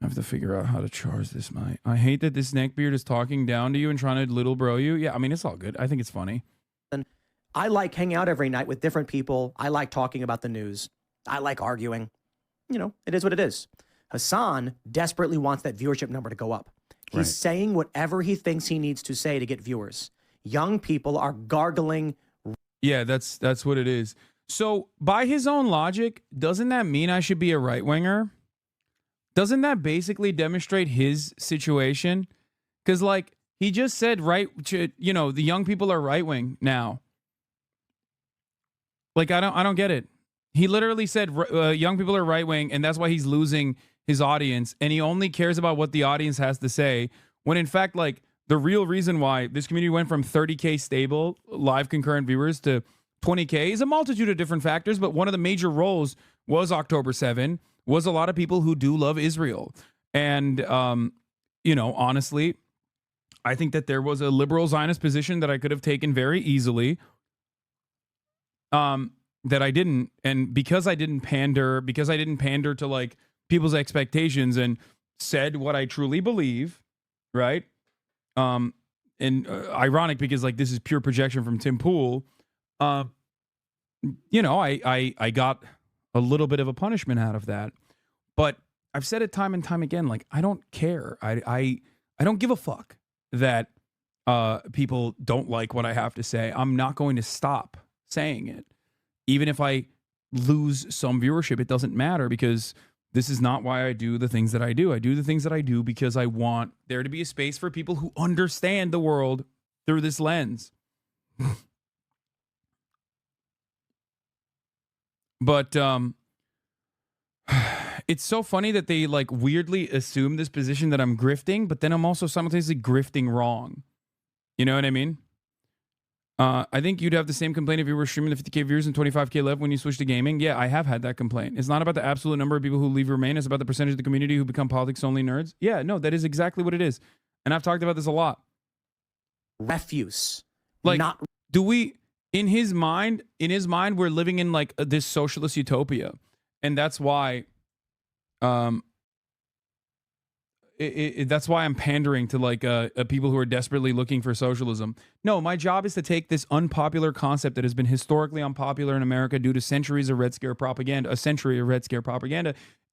I have to figure out how to charge this, mate. I hate that this neckbeard is talking down to you and trying to little bro you. Yeah, I mean, it's all good. I think it's funny. I like hanging out every night with different people. I like talking about the news. I like arguing. It is what it is. Hassan desperately wants that viewership number to go up. He's saying whatever he thinks he needs to say to get viewers. Young people are gargling. Yeah, that's what it is. So by his own logic, doesn't that mean I should be a right-winger? Doesn't that basically demonstrate his situation? Because like he just said, the young people are right-wing now. Like I don't get it. He literally said young people are right-wing, and that's why he's losing his audience, and he only cares about what the audience has to say, when in fact, like, the real reason why this community went from 30K stable live concurrent viewers to 20K is a multitude of different factors, but one of the major roles was October 7, was a lot of people who do love Israel. And, honestly, I think that there was a liberal Zionist position that I could have taken very easily, that I didn't. And because I didn't pander to, like, people's expectations and said what I truly believe, right? Ironic because, like, this is pure projection from Tim Pool. I got a little bit of a punishment out of that, but I've said it time and time again. Like, I don't care. I don't give a fuck that people don't like what I have to say. I'm not going to stop saying it, even if I lose some viewership. It doesn't matter because this is not why I do the things that I do. I do the things that I do because I want there to be a space for people who understand the world through this lens. But it's so funny that they like weirdly assume this position that I'm grifting, but then I'm also simultaneously grifting wrong. You know what I mean? I think you'd have the same complaint if you were streaming the 50K viewers and 25K left when you switch to gaming. Yeah, I have had that complaint. It's not about the absolute number of people who leave Remain. It's about the percentage of the community who become politics-only nerds. Yeah, no, that is exactly what it is. And I've talked about this a lot. Refuse. Like, Not do we, in his mind, we're living in like this socialist utopia. And that's why, that's why I'm pandering to like people who are desperately looking for socialism. No, my job is to take this unpopular concept that has been historically unpopular in America due to centuries of Red Scare propaganda,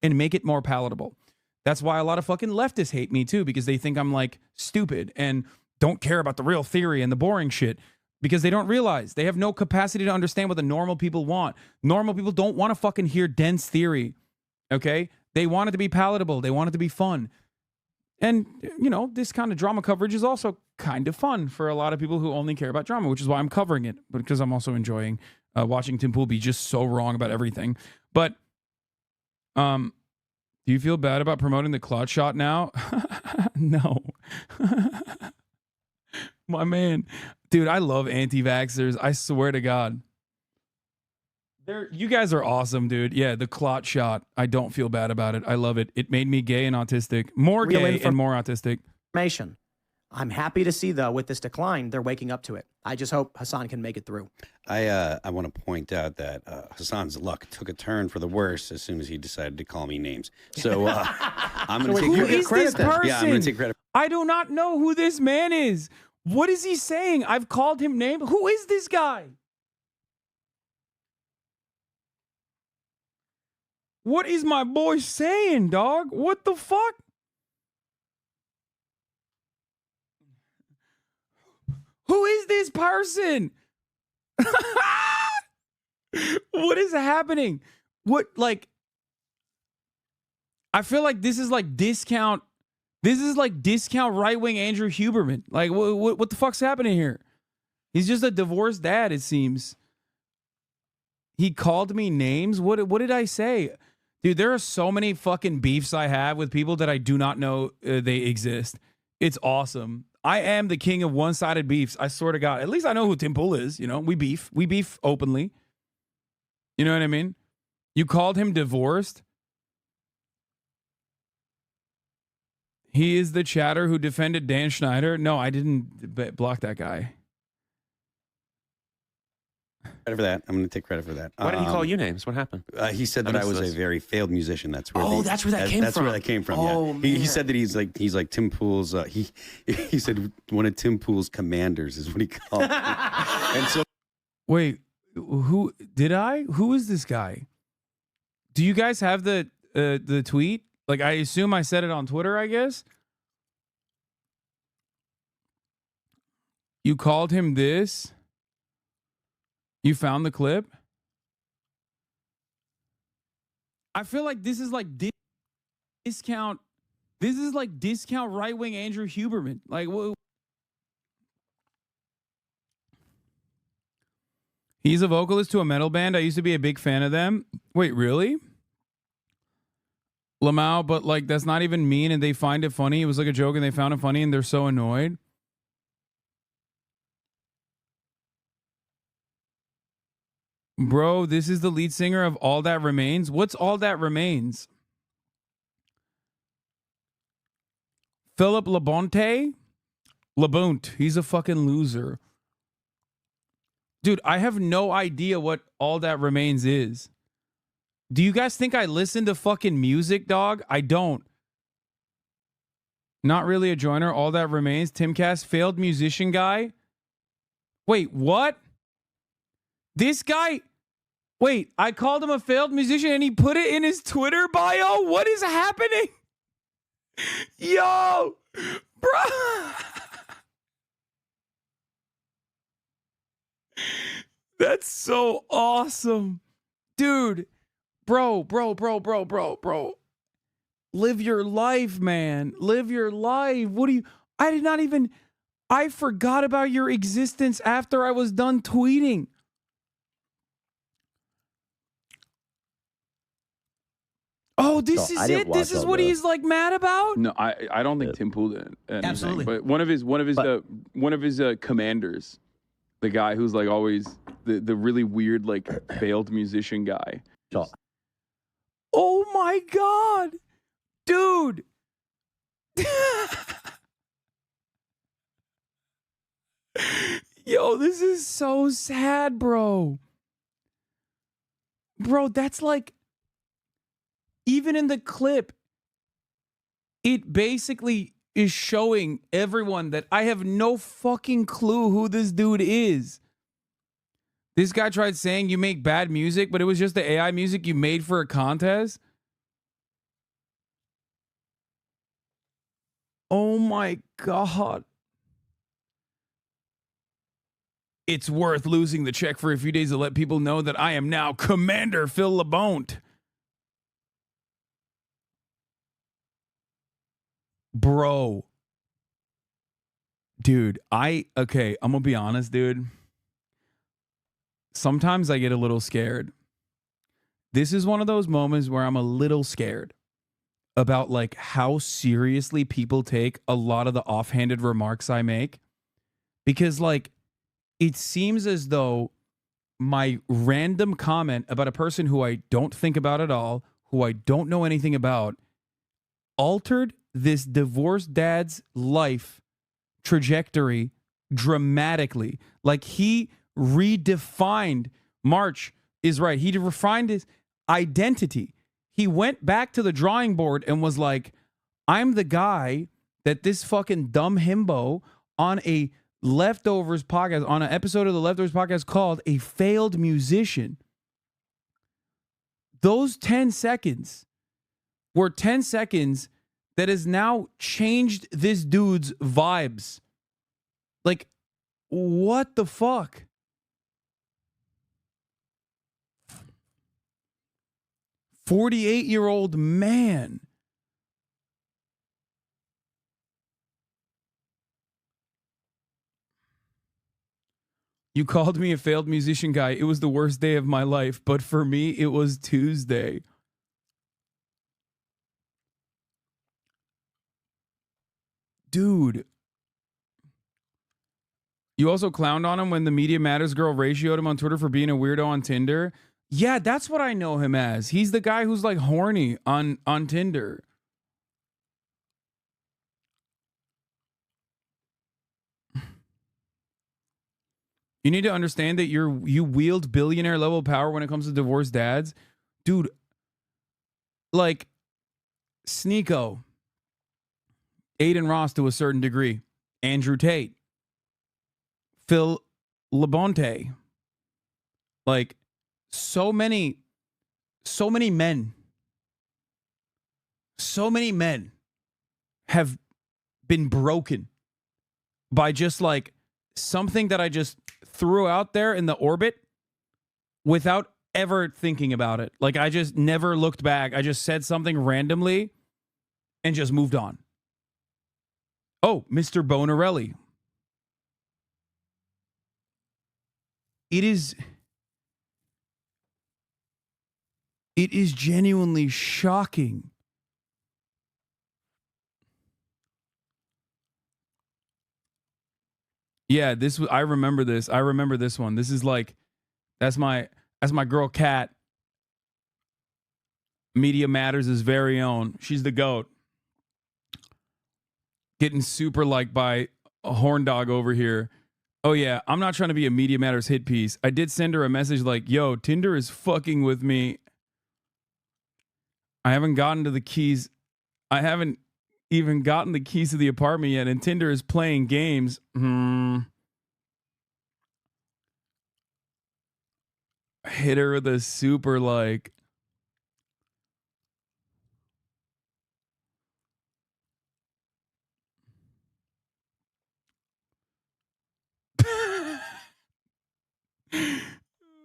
and make it more palatable. That's why a lot of fucking leftists hate me too, because they think I'm like stupid and don't care about the real theory and the boring shit, because they don't realize they have no capacity to understand what the normal people want. Normal people don't want to fucking hear dense theory. Okay? They want it to be palatable. They want it to be fun. And, you know, this kind of drama coverage is also kind of fun for a lot of people who only care about drama, which is why I'm covering it, because I'm also enjoying watching Tim Pool be just so wrong about everything. But do you feel bad about promoting the clot shot now? No. My man. Dude, I love anti-vaxxers. I swear to God. You guys are awesome, dude. Yeah, the clot shot. I don't feel bad about it. I love it. It made me gay and autistic. More gay and more autistic. Information. I'm happy to see, though, with this decline, they're waking up to it. I just hope Hassan can make it through. I want to point out that Hassan's luck took a turn for the worse as soon as he decided to call me names. So I'm going to take credit. Who is this person? Yeah, I'm going to take credit. I do not know who this man is. What is he saying? I've called him names. Who is this guy? What is my boy saying, dog? What the fuck? Who is this person? What is happening? What, like, I feel like this is like discount. This is like discount right-wing Andrew Huberman. Like, what the fuck's happening here? He's just a divorced dad, it seems. He called me names? What did I say? Dude, there are so many fucking beefs I have with people that I do not know they exist. It's awesome. I am the king of one-sided beefs. I swear to God. At least I know who Tim Pool is. You know, we beef. We beef openly. You know what I mean? You called him divorced? He is the chatter who defended Dan Schneider? No, I didn't block that guy. Credit for that. I'm going to take credit for that. Why did he call you names? What happened? He said that I was a very failed musician. That's where. That's where that came from. That's where that came from. Oh, yeah. He said that he's like Tim Pool's. He said one of Tim Pool's commanders is what he called me. And so, wait, who did I? Who is this guy? Do you guys have the tweet? Like, I assume I said it on Twitter, I guess. You called him this. You found the clip? I feel like this is like discount. This is like discount right-wing Andrew Huberman. Like, he's a vocalist to a metal band. I used to be a big fan of them. Wait, really? Lamau, but like that's not even mean and they find it funny. It was like a joke and they found it funny and they're so annoyed. Bro, this is the lead singer of All That Remains. What's All That Remains? Philip Labonte? Labunt. He's a fucking loser. Dude, I have no idea what All That Remains is. Do you guys think I listen to fucking music, dog? I don't. Not really a joiner. All That Remains. Timcast, failed musician guy. Wait, what? This guy... Wait, I called him a failed musician and he put it in his Twitter bio? What is happening? Yo, bro. That's so awesome. Dude, bro. Live your life, man. Live your life. I did not even... I forgot about your existence after I was done tweeting. Oh, this is it? This is what he's like mad about? No, I don't think Tim Pool did anything. Absolutely. But one of his commanders, the guy who's like always the really weird like failed musician guy. Oh my God. Dude. Yo, this is so sad, bro. Bro, that's like, even in the clip, it basically is showing everyone that I have no fucking clue who this dude is. This guy tried saying you make bad music, but it was just the AI music you made for a contest. Oh my God. It's worth losing the check for a few days to let people know that I am now Commander Phil LeBont. Bro. Dude, I'm gonna be honest, dude. Sometimes I get a little scared. This is one of those moments where I'm a little scared about like how seriously people take a lot of the offhanded remarks I make. Because like, it seems as though my random comment about a person who I don't think about at all, who I don't know anything about, altered this divorced dad's life trajectory dramatically. Like he redefined, March is right, he refined his identity. He went back to the drawing board and was like, I'm the guy that this fucking dumb himbo on a Leftovers podcast, on an episode of the Leftovers podcast called A Failed Musician. Those 10 seconds were 10 seconds that has now changed this dude's vibes. Like, what the fuck? "48-year-old man." You called me a failed musician guy. It was the worst day of my life, but for me, it was Tuesday. Dude. You also clowned on him when the Media Matters girl ratioed him on Twitter for being a weirdo on Tinder. Yeah, that's what I know him as. He's the guy who's like horny on Tinder. You need to understand that you wield billionaire level power when it comes to divorced dads. Dude, like Sneeko, Aiden Ross to a certain degree, Andrew Tate, Phil LeBonte, like so many men have been broken by just like something that I just threw out there in the orbit without ever thinking about it. Like I just never looked back. I just said something randomly and just moved on. Oh, Mr. Bonarelli. It is genuinely shocking. Yeah, I remember this. I remember this one. This is like, that's my girl Kat. Media Matters' very own. She's the GOAT. Getting super liked by a horn dog over here. Oh yeah, I'm not trying to be a Media Matters hit piece. I did send her a message like, yo, Tinder is fucking with me. I haven't gotten to the keys. I haven't even gotten the keys to the apartment yet, and Tinder is playing games. Hit her with a super like.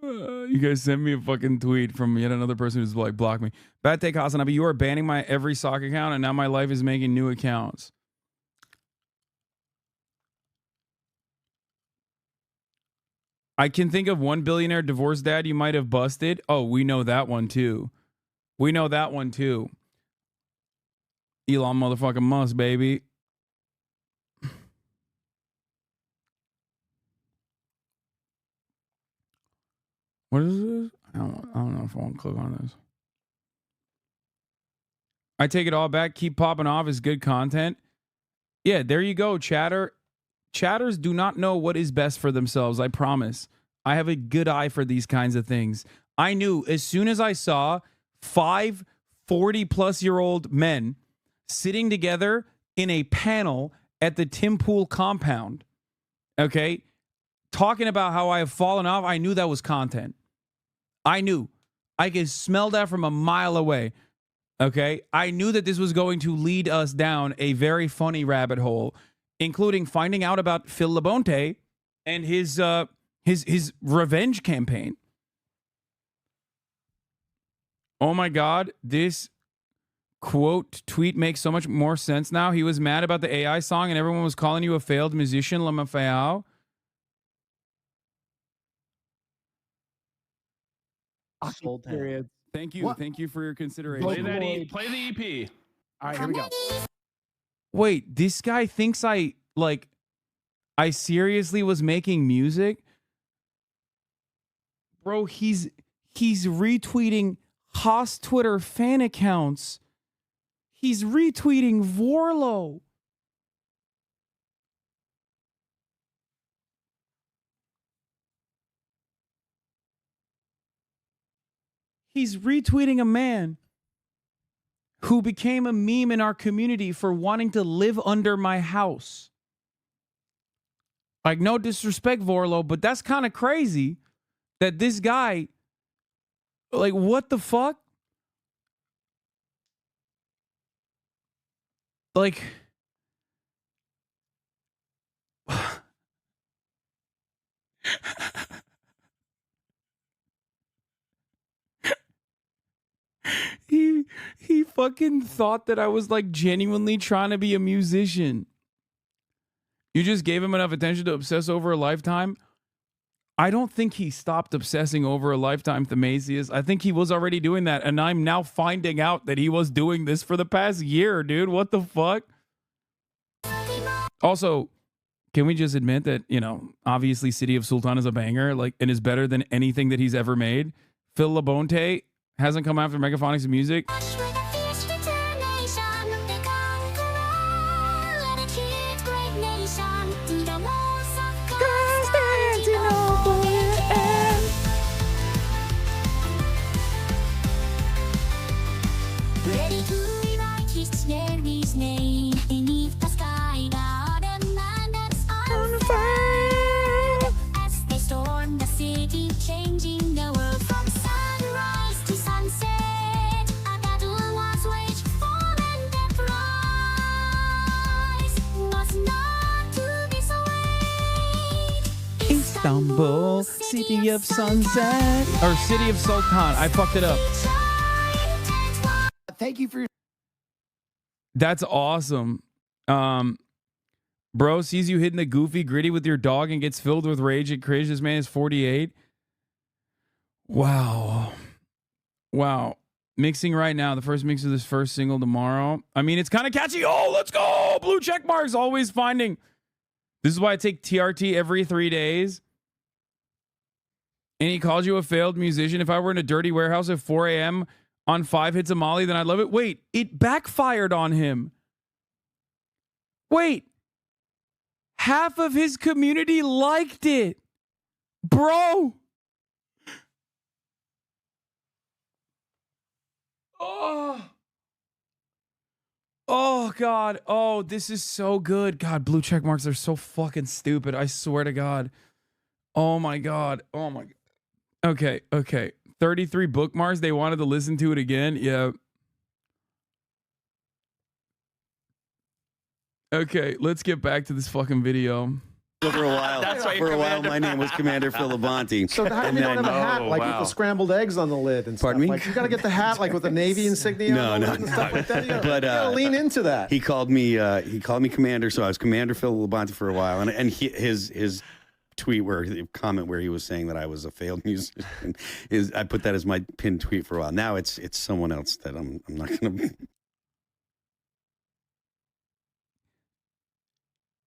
You guys sent me a fucking tweet from yet another person who's like blocked me. Bad take, Hasanabi. You are banning my every sock account, and now my life is making new accounts. I can think of one billionaire divorced dad you might have busted. Oh, we know that one too. We know that one too. Elon motherfucking Musk, baby. What is this? I don't know if I want to click on this. I take it all back. Keep popping off is good content. Yeah, there you go, chatter. Chatters do not know what is best for themselves, I promise. I have a good eye for these kinds of things. I knew as soon as I saw 5 40-plus-year-old men sitting together in a panel at the Tim Pool compound, okay, talking about how I have fallen off, I knew that was content. I knew. I could smell that from a mile away. Okay? I knew that this was going to lead us down a very funny rabbit hole, including finding out about Phil Labonte and his revenge campaign. Oh my God, this quote tweet makes so much more sense now. He was mad about the AI song and everyone was calling you a failed musician, Lamafayao. Period. Thank you. What? Thank you for your consideration. Play the EP. All right, here we go. Wait, this guy thinks I seriously was making music? Bro, he's retweeting Haas Twitter fan accounts. He's retweeting Vorlo. He's retweeting a man who became a meme in our community for wanting to live under my house. Like, no disrespect, Vorlo, but that's kind of crazy that this guy, like, what the fuck? Like, he fucking thought that I was like genuinely trying to be a musician. You just gave him enough attention to obsess over a lifetime. I don't think he stopped obsessing over a lifetime, Themasius. I think he was already doing that, and I'm now finding out that he was doing this for the past year, dude. What the fuck? Also, can we just admit that, you know, obviously City of Sultan is a banger, like, and is better than anything that he's ever made. Phil Labonte hasn't come after Megaphonics music. Istanbul, City of Sunset, or City of Sultan. I fucked it up. Thank you for your. That's awesome. Bro sees you hitting the goofy gritty with your dog and gets filled with rage and cringe. This man is 48. Wow. Mixing right now. The first mix of this first single tomorrow. I mean, it's kind of catchy. Oh, let's go. Blue check marks. Always finding. This is why I take TRT every 3 days. And he calls you a failed musician. If I were in a dirty warehouse at 4 a.m. on 5 hits of Molly, then I'd love it. Wait, it backfired on him. Wait. Half of his community liked it. Bro. Oh, God. Oh, this is so good. God, blue check marks are so fucking stupid. I swear to God. Oh, my God. Oh, my God. Okay. 33 bookmarks. They wanted to listen to it again. Yeah. Okay, let's get back to this fucking video. For a while, my name was Commander Phil Labonte. So how come you don't have a hat like with the scrambled eggs on the lid and stuff? Pardon me? Like, you got to get the hat like with the Navy insignia on the lid and stuff like that. You gotta lean into that. He called me Commander, so I was Commander Phil Labonte for a while, and his comment where he was saying that I was a failed musician. I put that as my pinned tweet for a while. Now it's someone else that I'm not going to.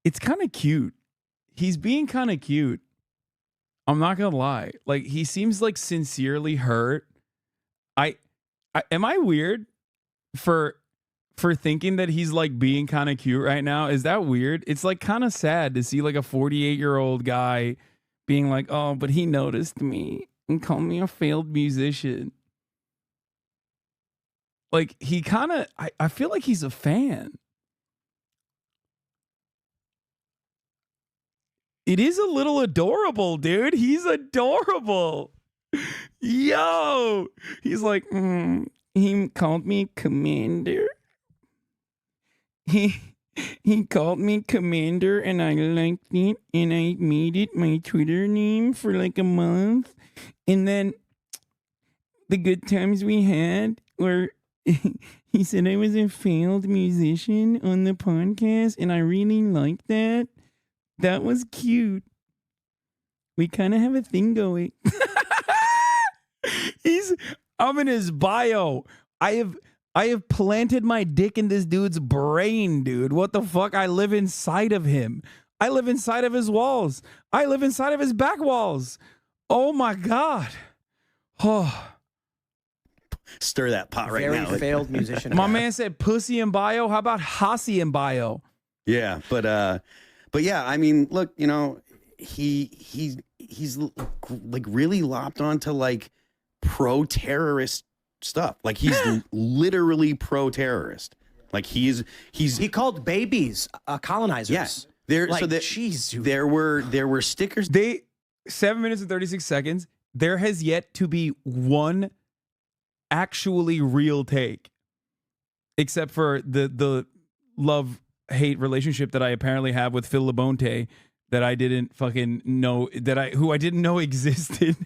It's kind of cute. He's being kind of cute. I'm not gonna lie. Like, he seems like sincerely hurt. I am I weird for thinking that he's like being kind of cute right now? Is that weird? It's like kind of sad to see like a 48-year-old guy being like, oh, but he noticed me and called me a failed musician. Like, he kind of, I feel like he's a fan. It is a little adorable, dude. He's adorable. Yo. He's like, he called me Commander. He called me Commander and I liked it and I made it my Twitter name for like a month. And then the good times we had were he said I was a failed musician on the podcast and I really liked that. That was cute. We kind of have a thing going. I'm in his bio. I have planted my dick in this dude's brain, dude. What the fuck? I live inside of him. I live inside of his walls. I live inside of his back walls. Oh my God. Oh. Stir that pot right now. Very failed musician. My man said pussy in bio. How about Hossie in bio? Yeah, but yeah, I mean, look, you know, he's like really lopped onto like pro-terrorist stuff. Like he's literally pro-terrorist. Like he called babies colonizers. Yes. Yeah. There were stickers. 7 minutes and 36 seconds. There has yet to be one actually real take, except for the love-hate relationship that I apparently have with Phil Labonte that I didn't fucking know, who I didn't know existed.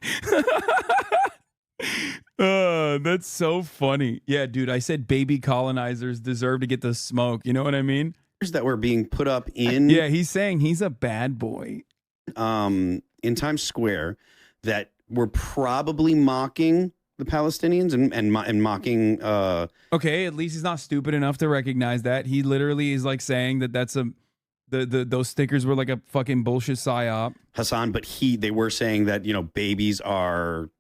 That's so funny. Yeah, dude, I said baby colonizers deserve to get the smoke. You know what I mean? That were being put up in. Yeah, he's saying he's a bad boy. In Times Square that were probably mocking the Palestinians and mocking. Okay, at least he's not stupid enough to recognize that. He literally is like saying that that's those stickers were like a fucking bullshit psyop. Hassan, but they were saying that, you know, babies are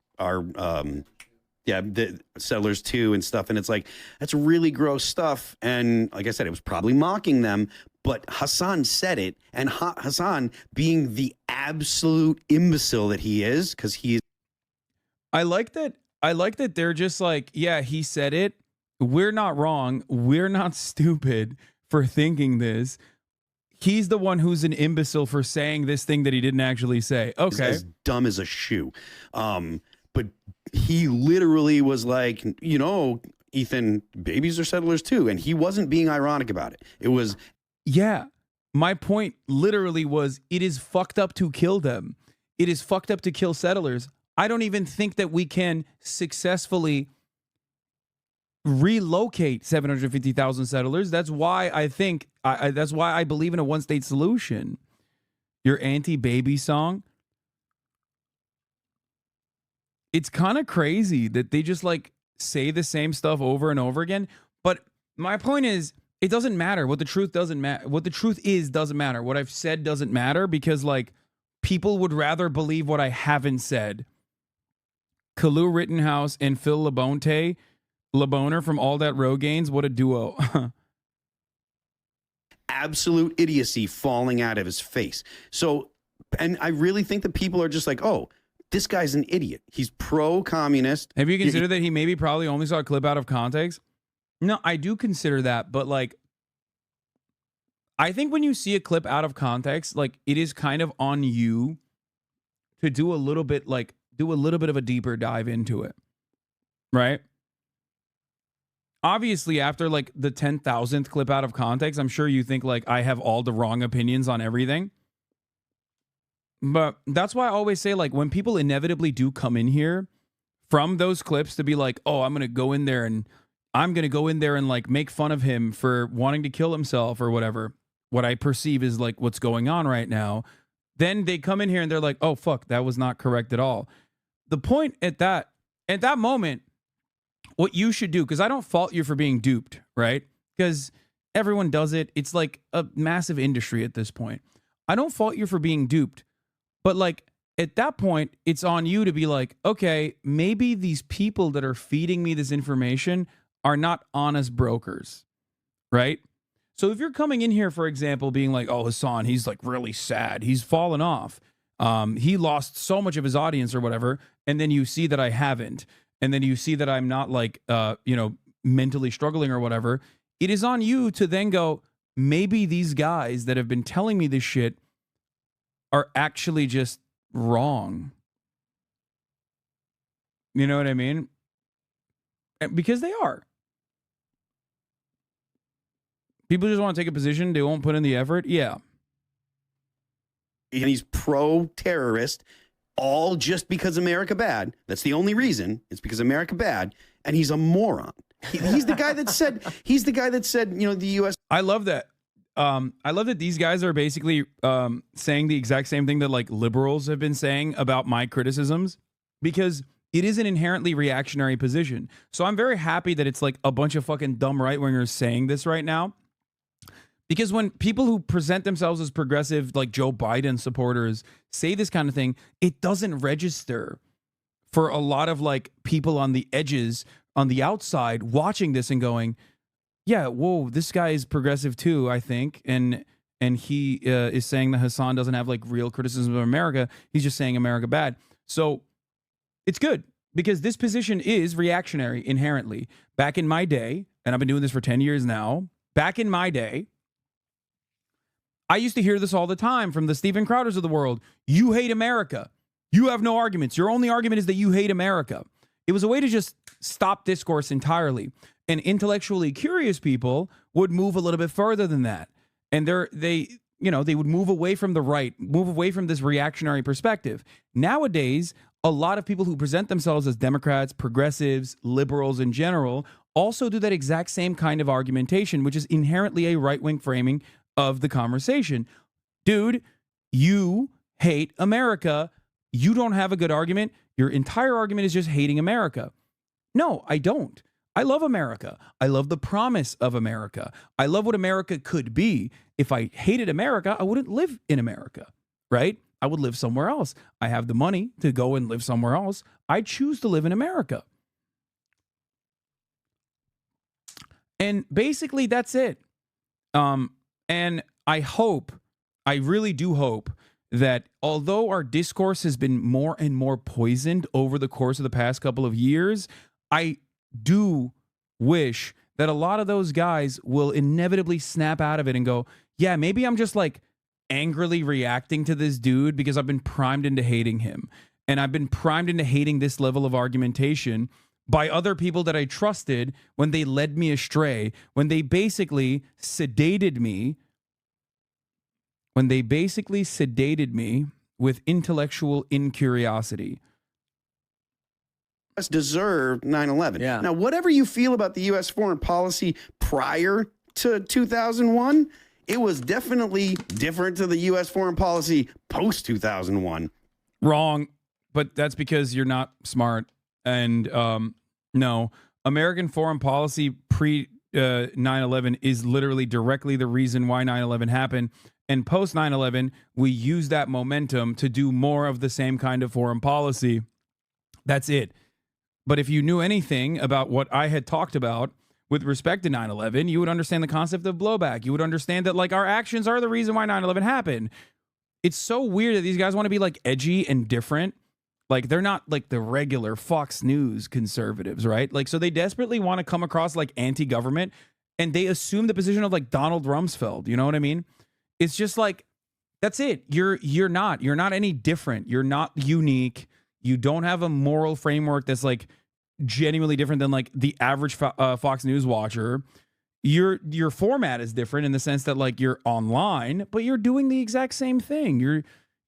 the settlers too and stuff, and it's like that's really gross stuff. And like I said, it was probably mocking them, but Hassan said it, and Hassan, being the absolute imbecile that he is, because he is. I like that they're just like, yeah, he said it. We're not wrong. We're not stupid for thinking this. He's the one who's an imbecile for saying this thing that he didn't actually say. Okay. As dumb as a shoe. But he literally was like, you know, Ethan, babies are settlers too. And he wasn't being ironic about it. It was. Yeah. My point literally was, it is fucked up to kill them. It is fucked up to kill settlers. I don't even think that we can successfully relocate 750,000 settlers. That's why I think, that's why I believe in a one-state solution. Your anti-baby song. It's kind of crazy that they just like say the same stuff over and over again. But my point is, it doesn't matter. What the truth doesn't matter. What the truth is doesn't matter. What I've said doesn't matter, because like people would rather believe what I haven't said. Kalu Rittenhouse and Phil Laboner from All That Rogaines. What a duo. Absolute idiocy falling out of his face. So, and I really think that people are just like, oh, this guy's an idiot. He's pro-communist. Have you considered that he maybe probably only saw a clip out of context? No, I do consider that, but like, I think when you see a clip out of context, like it is kind of on you to do a little bit of a deeper dive into it, right? Obviously, after like the 10,000th clip out of context, I'm sure you think like I have all the wrong opinions on everything. But that's why I always say, like, when people inevitably do come in here from those clips to be like, oh, I'm going to go in there and like make fun of him for wanting to kill himself or whatever, what I perceive is like what's going on right now. then they come in here and they're like, oh, fuck, that was not correct at all. The point at that moment, what you should do, because I don't fault you for being duped, right? Because everyone does it. It's like a massive industry at this point. I don't fault you for being duped. But like at that point, it's on you to be like, okay, maybe these people that are feeding me this information are not honest brokers, right? So if you're coming in here, for example, being like, oh, Hasan, he's like really sad. He's fallen off. He lost so much of his audience or whatever. And then you see that I haven't. And then you see that I'm not like, mentally struggling or whatever. It is on you to then go, maybe these guys that have been telling me this shit are actually just wrong. You know what I mean? Because they are. People just want to take a position. They won't put in the effort. Yeah. And he's pro-terrorist, all just because America bad. That's the only reason. It's because America bad. And he's a moron. He's the guy that said, the U.S. I love that. I love that these guys are basically saying the exact same thing that like liberals have been saying about my criticisms, because it is an inherently reactionary position. So I'm very happy that it's like a bunch of fucking dumb right-wingers saying this right now. Because when people who present themselves as progressive, like Joe Biden supporters, say this kind of thing, it doesn't register for a lot of like people on the edges, on the outside, watching this and going, yeah, whoa, this guy is progressive too, I think. And he is saying that Hasan doesn't have like real criticism of America. He's just saying America bad. So it's good because this position is reactionary inherently. Back in my day, and I've been doing this for 10 years now, back in my day, I used to hear this all the time from the Steven Crowders of the world. You hate America. You have no arguments. Your only argument is that you hate America. It was a way to just stop discourse entirely. And intellectually curious people would move a little bit further than that. And they would move away from the right, move away from this reactionary perspective. Nowadays, a lot of people who present themselves as Democrats, progressives, liberals in general, also do that exact same kind of argumentation, which is inherently a right-wing framing of the conversation. Dude, you hate America. You don't have a good argument. Your entire argument is just hating America. No, I don't. I love America. I love the promise of America. I love what America could be. If I hated America, I wouldn't live in America, right? I would live somewhere else. I have the money to go and live somewhere else. I choose to live in America. And basically that's it. And I really do hope that although our discourse has been more and more poisoned over the course of the past couple of years, I do wish that a lot of those guys will inevitably snap out of it and go, yeah, maybe I'm just like angrily reacting to this dude because I've been primed into hating him. And I've been primed into hating this level of argumentation by other people that I trusted when they led me astray, when they basically sedated me with intellectual incuriosity. Deserved 9/11. Yeah. Now, whatever you feel about the U.S. foreign policy prior to 2001, it was definitely different to the U.S. foreign policy post 2001. Wrong, but that's because you're not smart. And no, American foreign policy pre 9/11 is literally directly the reason why 9/11 happened. And post 9/11, we use that momentum to do more of the same kind of foreign policy. That's it. But if you knew anything about what I had talked about with respect to 9/11, you would understand the concept of blowback. You would understand that like our actions are the reason why 9/11 happened. It's so weird that these guys want to be like edgy and different. Like they're not like the regular Fox News conservatives, right? Like, so they desperately want to come across like anti-government and they assume the position of like Donald Rumsfeld. You know what I mean? It's just like, that's it. You're not any different. You're not unique. You don't have a moral framework that's like genuinely different than like the average Fox News watcher. Your format is different in the sense that like you're online, but you're doing the exact same thing.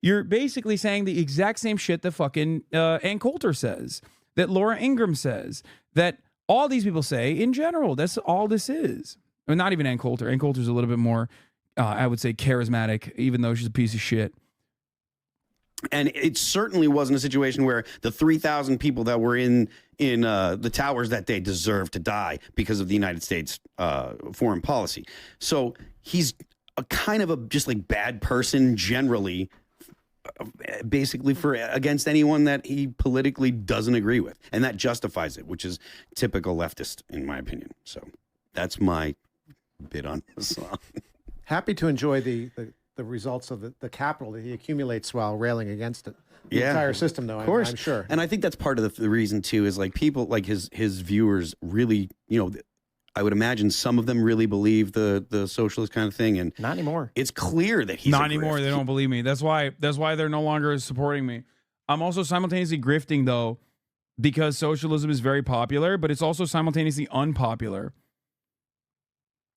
You're basically saying the exact same shit that fucking Ann Coulter says, that Laura Ingraham says, that all these people say in general. That's all this is. Or not even Ann Coulter. Ann Coulter's a little bit more, I would say, charismatic, even though she's a piece of shit. And it certainly wasn't a situation where the 3,000 people that were in the towers that day deserved to die because of the United States foreign policy. So he's a kind of a just like bad person generally, basically against anyone that he politically doesn't agree with, and that justifies it, which is typical leftist in my opinion. So that's my bit on the song. Happy to enjoy the results of the capital that he accumulates while railing against it. The entire system, though, of course. I'm sure. And I think that's part of the reason too, is like people like his viewers really, I would imagine some of them really believe the socialist kind of thing, and not anymore. It's clear that he's not anymore. They don't believe me. That's why they're no longer supporting me. I'm also simultaneously grifting though, because socialism is very popular, but it's also simultaneously unpopular.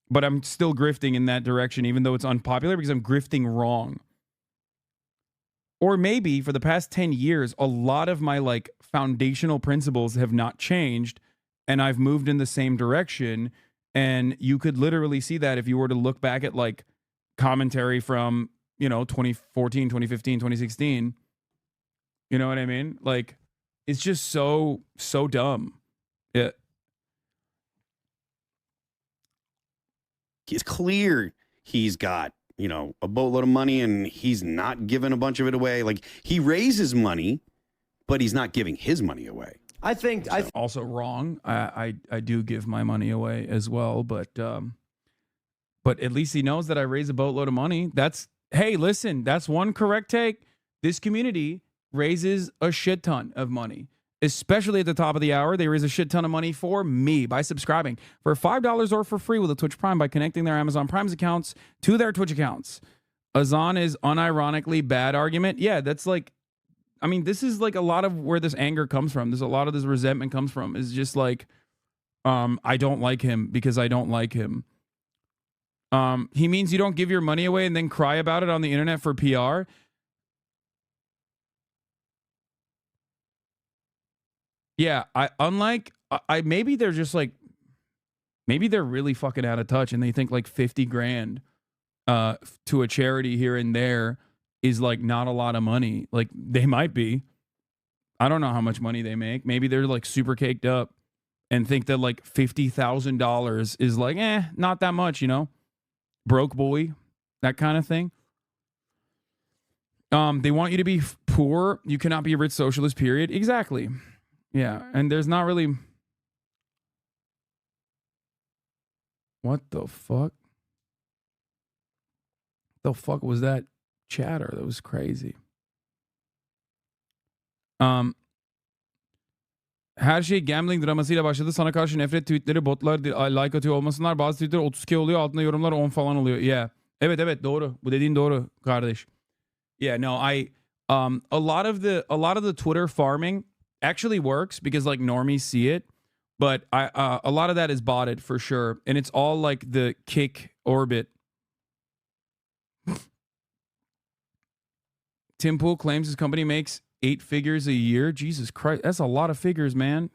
But I'm still grifting in that direction, even though it's unpopular, because I'm grifting wrong. Or maybe for the past 10 years, a lot of my like foundational principles have not changed, and I've moved in the same direction. And you could literally see that if you were to look back at like commentary from, 2014, 2015, 2016. You know what I mean? Like, it's just so dumb. Yeah. It's clear he's got, a boatload of money and he's not giving a bunch of it away. Like he raises money, but he's not giving his money away. I think also wrong. I do give my money away as well, but at least he knows that I raise a boatload of money. Hey, listen, that's one correct take. This community raises a shit ton of money. Especially at the top of the hour, they raise a shit ton of money for me by subscribing for $5 or for free with a Twitch Prime by connecting their Amazon Prime's accounts to their Twitch accounts. Azan is unironically bad argument. Yeah, that's like, this is like a lot of where this anger comes from. There's a lot of this resentment comes from. It's just like, I don't like him because I don't like him. He means you don't give your money away and then cry about it on the internet for PR. Yeah, maybe they're just like, maybe they're really fucking out of touch and they think like 50 grand to a charity here and there is like not a lot of money. Like they might be. I don't know how much money they make. Maybe they're like super caked up and think that like $50,000 is like, not that much, broke boy, that kind of thing. They want you to be poor. You cannot be a rich socialist, period. Exactly. Yeah, and there's not really... What the fuck? The fuck was that chatter? That was crazy. Her şey gambling dramasıyla başladı. Sana karşı nefret tweetleri botlar like atıyor olmasınlar. Bazı tweetler 30k oluyor. Altında yorumlar 10 falan oluyor. Yeah. Evet doğru. Bu dediğin doğru kardeş. Yeah, no, a lot of the Twitter farming actually works because like normies see it, but a lot of that is botted for sure, and it's all like the kick orbit. Tim Pool claims his company makes 8 figures a year. Jesus Christ, that's a lot of figures, man.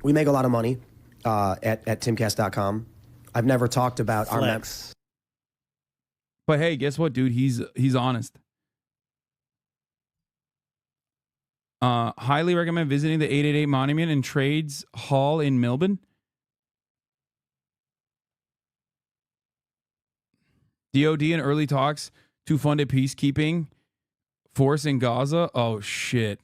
We make a lot of money at timcast.com. I've never talked about our members. But hey, guess what, dude? He's honest. Highly recommend visiting the 888 Monument and Trades Hall in Melbourne. DOD in early talks to fund a peacekeeping force in Gaza. Oh, shit.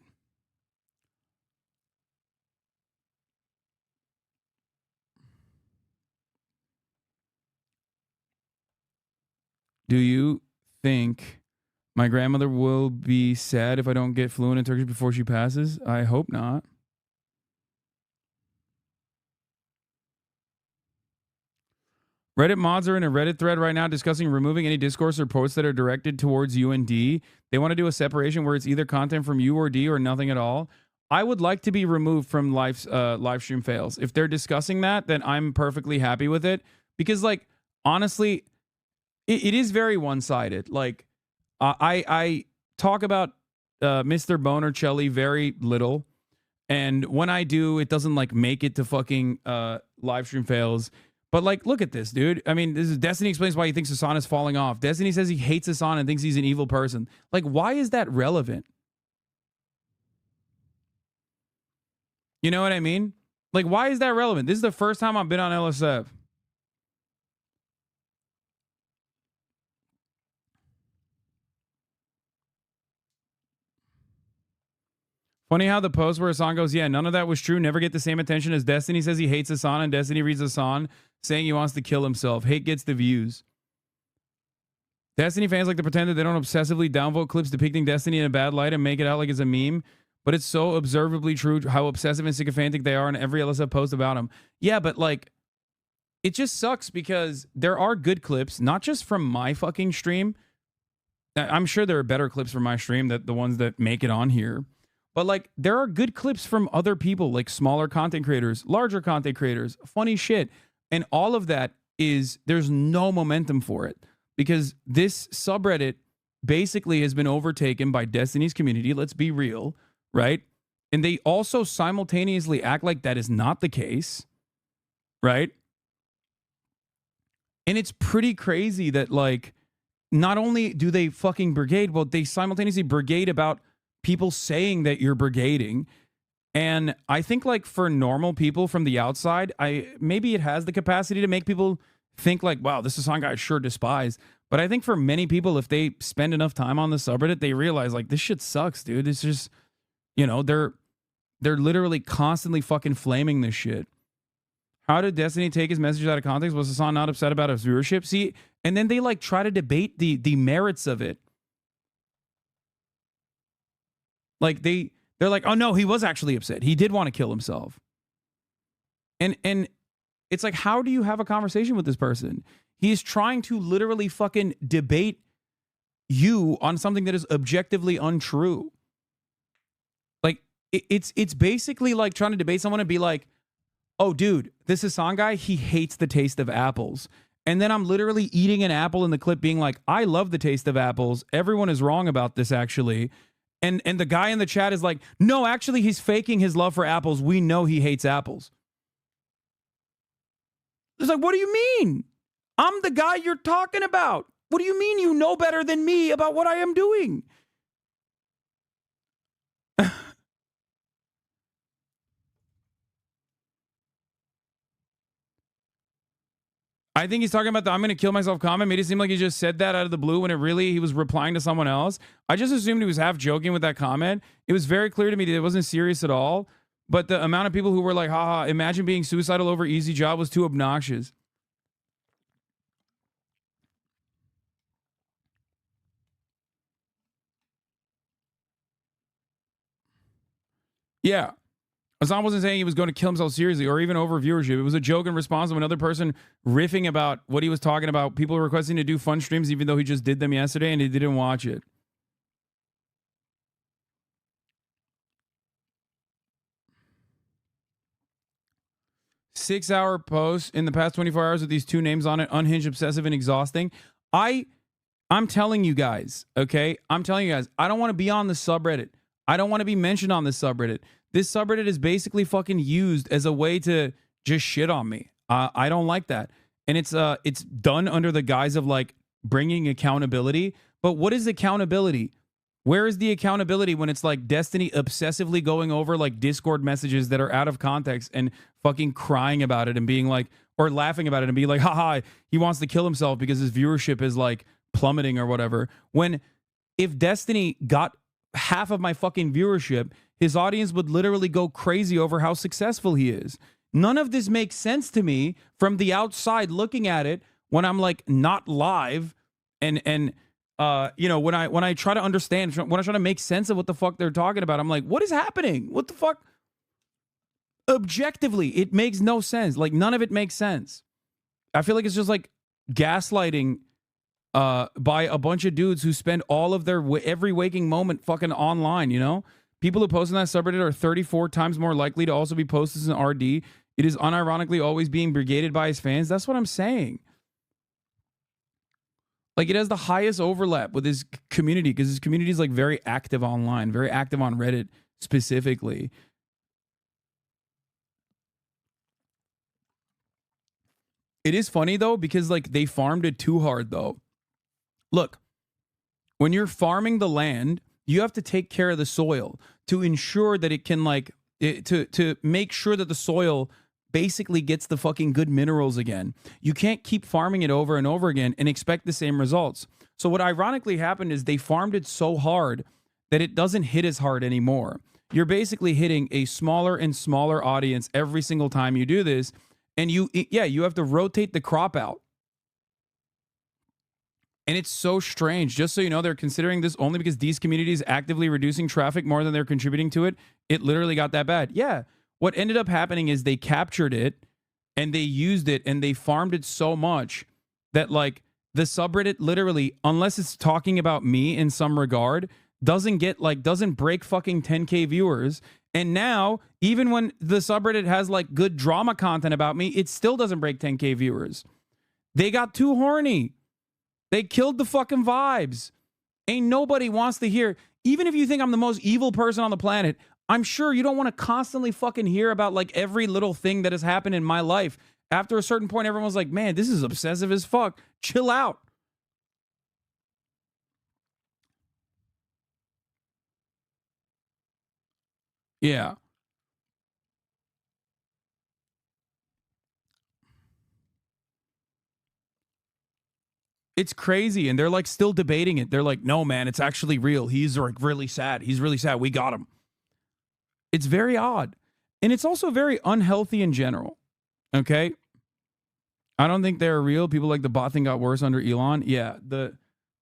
Do you think my grandmother will be sad if I don't get fluent in Turkish before she passes? I hope not. Reddit mods are in a Reddit thread right now discussing removing any discourse or posts that are directed towards you and D. They want to do a separation where it's either content from you or D or nothing at all. I would like to be removed from live stream fails. If they're discussing that, then I'm perfectly happy with it. Because, like, honestly, it is very one-sided. Like, I talk about Mr. Bonercelli very little. And when I do, it doesn't, like, make it to fucking live stream fails. But like, look at this, dude. I mean, this is Destiny explains why he thinks Hasan is falling off. Destiny says he hates Hasan and thinks he's an evil person. Like, why is that relevant? You know what I mean? Like, why is that relevant? This is the first time I've been on LSF. Funny how the post where Hasan goes, yeah, none of that was true. Never get the same attention as Destiny says he hates Hasan, and Destiny reads Hasan saying he wants to kill himself. Hate gets the views. Destiny fans like to pretend that they don't obsessively downvote clips depicting Destiny in a bad light and make it out like it's a meme. But it's so observably true how obsessive and sycophantic they are in every LSF post about him. Yeah, but like, it just sucks because there are good clips, not just from my fucking stream. I'm sure there are better clips from my stream that the ones that make it on here. But like, there are good clips from other people, like smaller content creators, larger content creators, funny shit. And all of that is, there's no momentum for it because this subreddit basically has been overtaken by Destiny's community. Let's be real. Right? And they also simultaneously act like that is not the case. Right? And it's pretty crazy that, like, not only do they fucking brigade, but they simultaneously brigade about people saying that you're brigading. And I think, like, for normal people from the outside, maybe it has the capacity to make people think like, wow, this Hasan guy I sure despise. But I think for many people, if they spend enough time on the subreddit, they realize, like, this shit sucks, dude. It's just... You know, they're literally constantly fucking flaming this shit. How did Destiny take his message out of context? Was Hasan not upset about his viewership? See, and then they like try to debate the merits of it. Like they're like, oh no, he was actually upset. He did want to kill himself. And it's like, how do you have a conversation with this person? He is trying to literally fucking debate you on something that is objectively untrue. It's basically like trying to debate someone and be like, oh, dude, this Hasan guy, he hates the taste of apples. And then I'm literally eating an apple in the clip being like, I love the taste of apples. Everyone is wrong about this, actually. And the guy in the chat is like, no, actually, he's faking his love for apples. We know he hates apples. It's like, what do you mean? I'm the guy you're talking about. What do you mean you know better than me about what I am doing? I think he's talking about the I'm going to kill myself comment. Made it seem like he just said that out of the blue when it really, he was replying to someone else. I just assumed he was half joking with that comment. It was very clear to me that it wasn't serious at all. But the amount of people who were like, haha, imagine being suicidal over easy job was too obnoxious. Yeah. Hasan wasn't saying he was going to kill himself seriously or even over viewership. It was a joke in response to another person riffing about what he was talking about. People requesting to do fun streams even though he just did them yesterday and he didn't watch it. Six-hour post in the past 24 hours with these two names on it. Unhinged, obsessive, and exhausting. I'm telling you guys, okay? I'm telling you guys, I don't want to be on the subreddit. I don't want to be mentioned on this subreddit. This subreddit is basically fucking used as a way to just shit on me. I don't like that. And it's done under the guise of like bringing accountability. But what is accountability? Where is the accountability when it's like Destiny obsessively going over like Discord messages that are out of context and fucking crying about it and being like, or laughing about it and being like, haha, he wants to kill himself because his viewership is like plummeting or whatever. When if Destiny got half of my fucking viewership, his audience would literally go crazy over how successful he is. None of this makes sense to me from the outside looking at it when I'm like not live and you know, when I try to understand, when I try to make sense of what the fuck they're talking about, I'm like, what is happening? What the fuck? Objectively, it makes no sense. Like none of it makes sense. I feel like it's just like gaslighting by a bunch of dudes who spend all of their every waking moment fucking online, you know? People who post in that subreddit are 34 times more likely to also be posted as an RD. It is unironically always being brigaded by his fans. That's what I'm saying. Like it has the highest overlap with his community because his community is like very active online, very active on Reddit specifically. It is funny though, because like they farmed it too hard though. Look, when you're farming the land, you have to take care of the soil to ensure that it can to make sure that the soil basically gets the fucking good minerals again. You can't keep farming it over and over again and expect the same results. So what ironically happened is they farmed it so hard that it doesn't hit as hard anymore. You're basically hitting a smaller and smaller audience every single time you do this. And you have to rotate the crop out. And it's so strange. Just so you know, they're considering this only because these communities actively reducing traffic more than they're contributing to it. It literally got that bad. Yeah. What ended up happening is they captured it and they used it and they farmed it so much that like the subreddit literally, unless it's talking about me in some regard, doesn't break fucking 10K viewers. And now, even when the subreddit has like good drama content about me, it still doesn't break 10K viewers. They got too horny. They killed the fucking vibes. Ain't nobody wants to hear. Even if you think I'm the most evil person on the planet, I'm sure you don't want to constantly fucking hear about like every little thing that has happened in my life. After a certain point, everyone's like, man, this is obsessive as fuck. Chill out. Yeah. It's crazy. And they're like still debating it. They're like, no, man, it's actually real. He's like really sad. He's really sad. We got him. It's very odd. And it's also very unhealthy in general. Okay. I don't think they're real. People like the bot thing got worse under Elon. Yeah. But